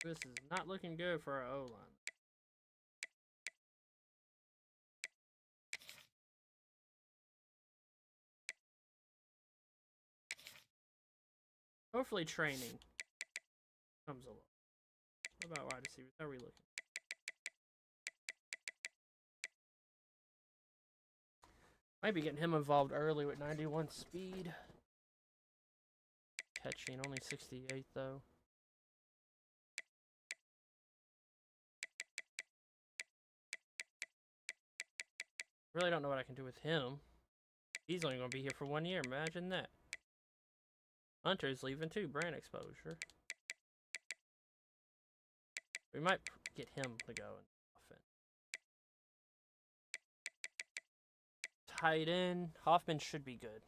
This is not looking good for our O-line. Hopefully training comes along. What about wide receivers? How are we looking? Might be getting him involved early with 91 speed. Catching only 68 though. Really don't know what I can do with him. He's only going to be here for 1 year. Imagine that. Hunter's leaving too. Brand exposure. We might get him to go in offense. Tight end. Hoffman should be good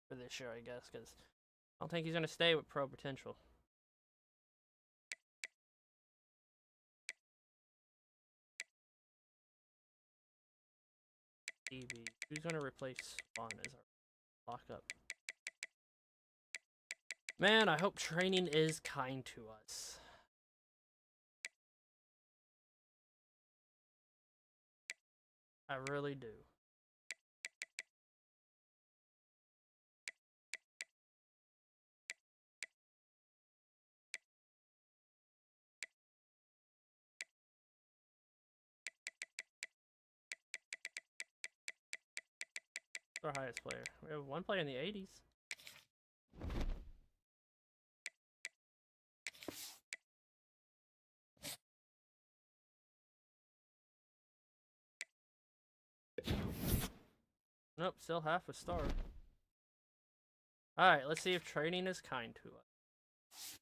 for this year, I guess, because I don't think he's going to stay with pro potential. DB. Who's going to replace Swan as our lockup? Man, I hope training is kind to us. I really do. Our highest player. We have 1 player in the 80s. Nope, still half a star. Alright, let's see if training is kind to us.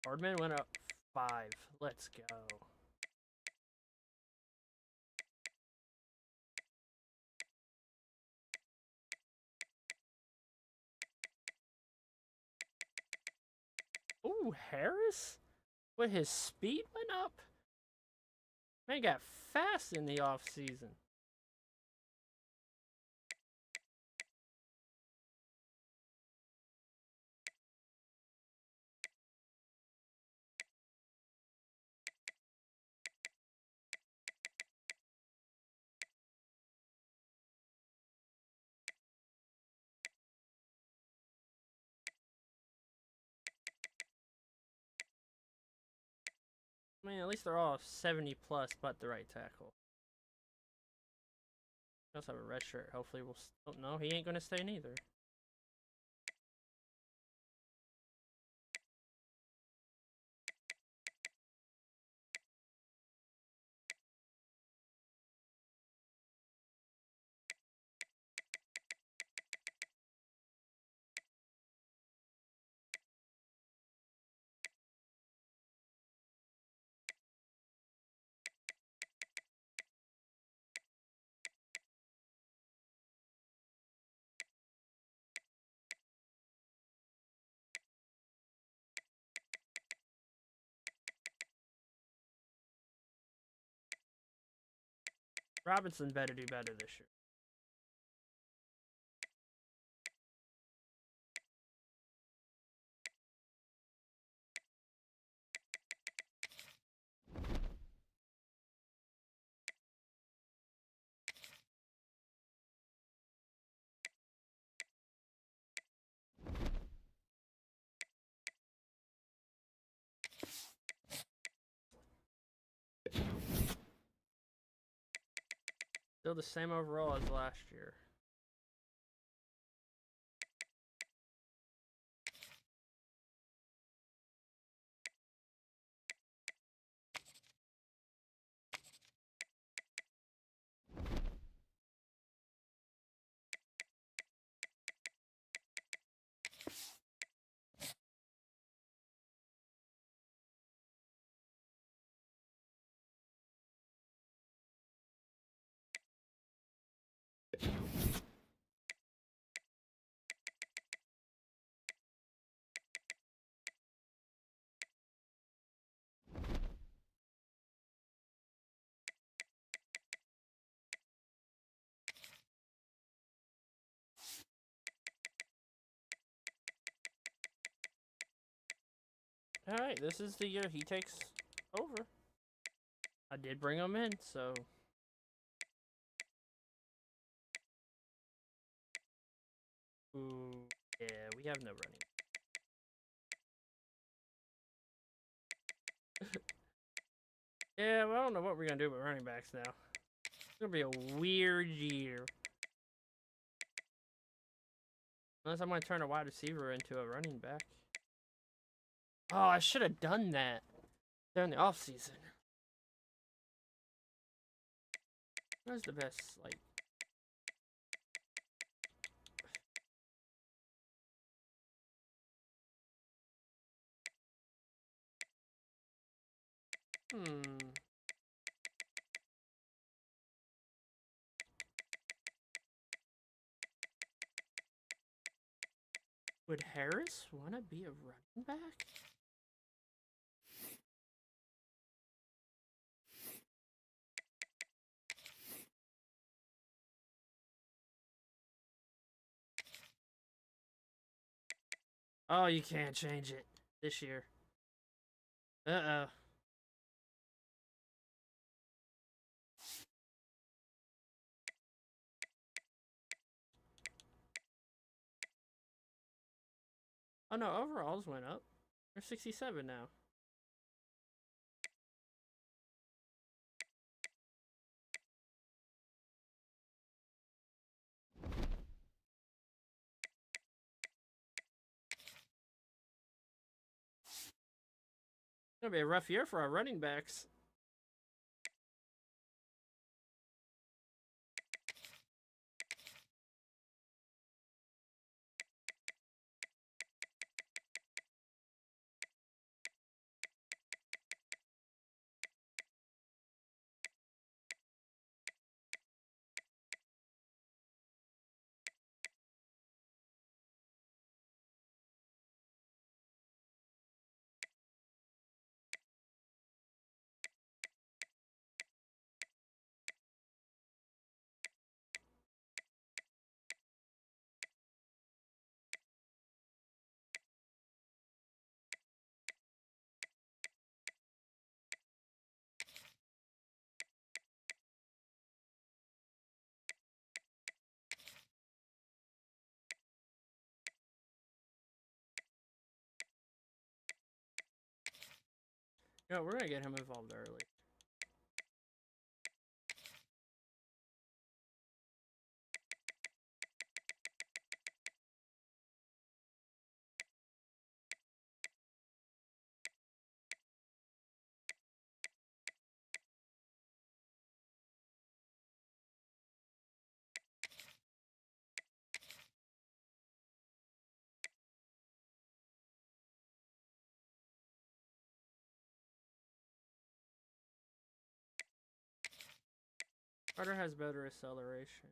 Hardman went up 5. Let's go. Ooh, Harris? With his speed went up? Man got fast in the offseason. mean, at least they're all 70 plus, but the right tackle. He also have a red shirt. Hopefully we'll still... No, he ain't gonna stay neither. Robinson better do better this year. Still the same overall as last year. Alright, this is the year he takes over. I did bring him in, so... Ooh, yeah, we have no running. Yeah, well, I don't know what we're gonna do with running backs now. It's gonna be a weird year. Unless I'm gonna turn a wide receiver into a running back. Oh, I should have done that during the offseason. Where's the best, like... Would Harris want to be a running back? Oh, you can't change it this year. Uh-oh. Oh no, overalls went up. They're 67 now. It's gonna be a rough year for our running backs. Yeah, we're gonna get him involved early. Carter has better acceleration.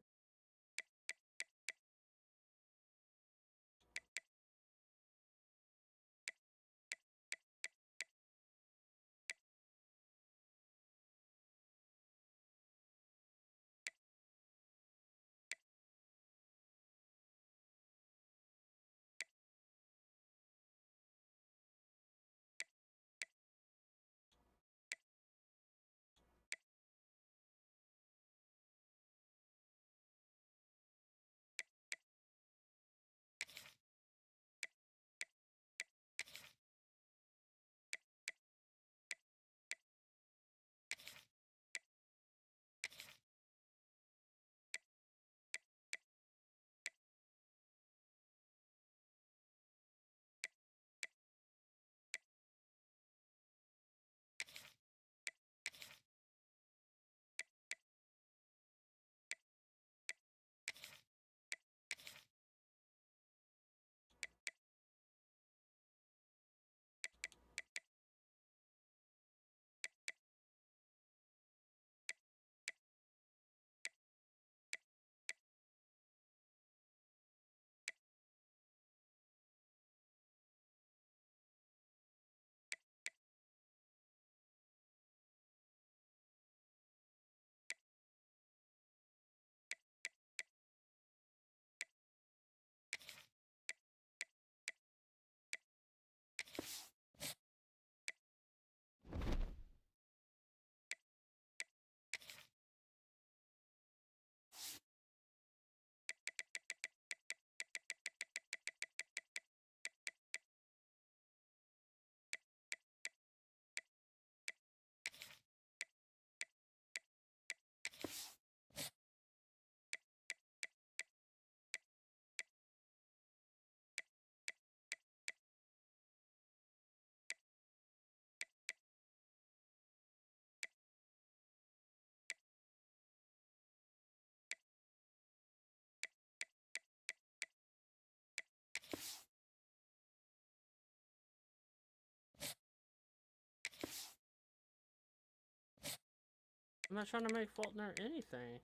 I'm not trying to make Faulkner anything.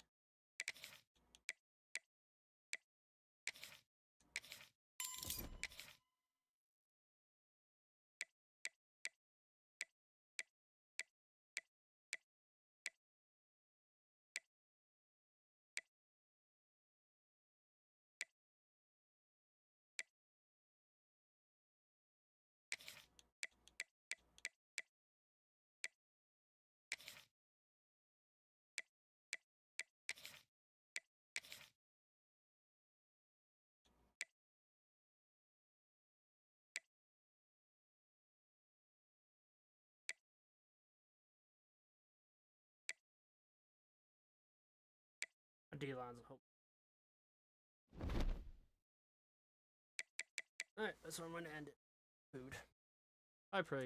D-line's a hope. Alright, that's where I'm gonna end it. Food. I pray.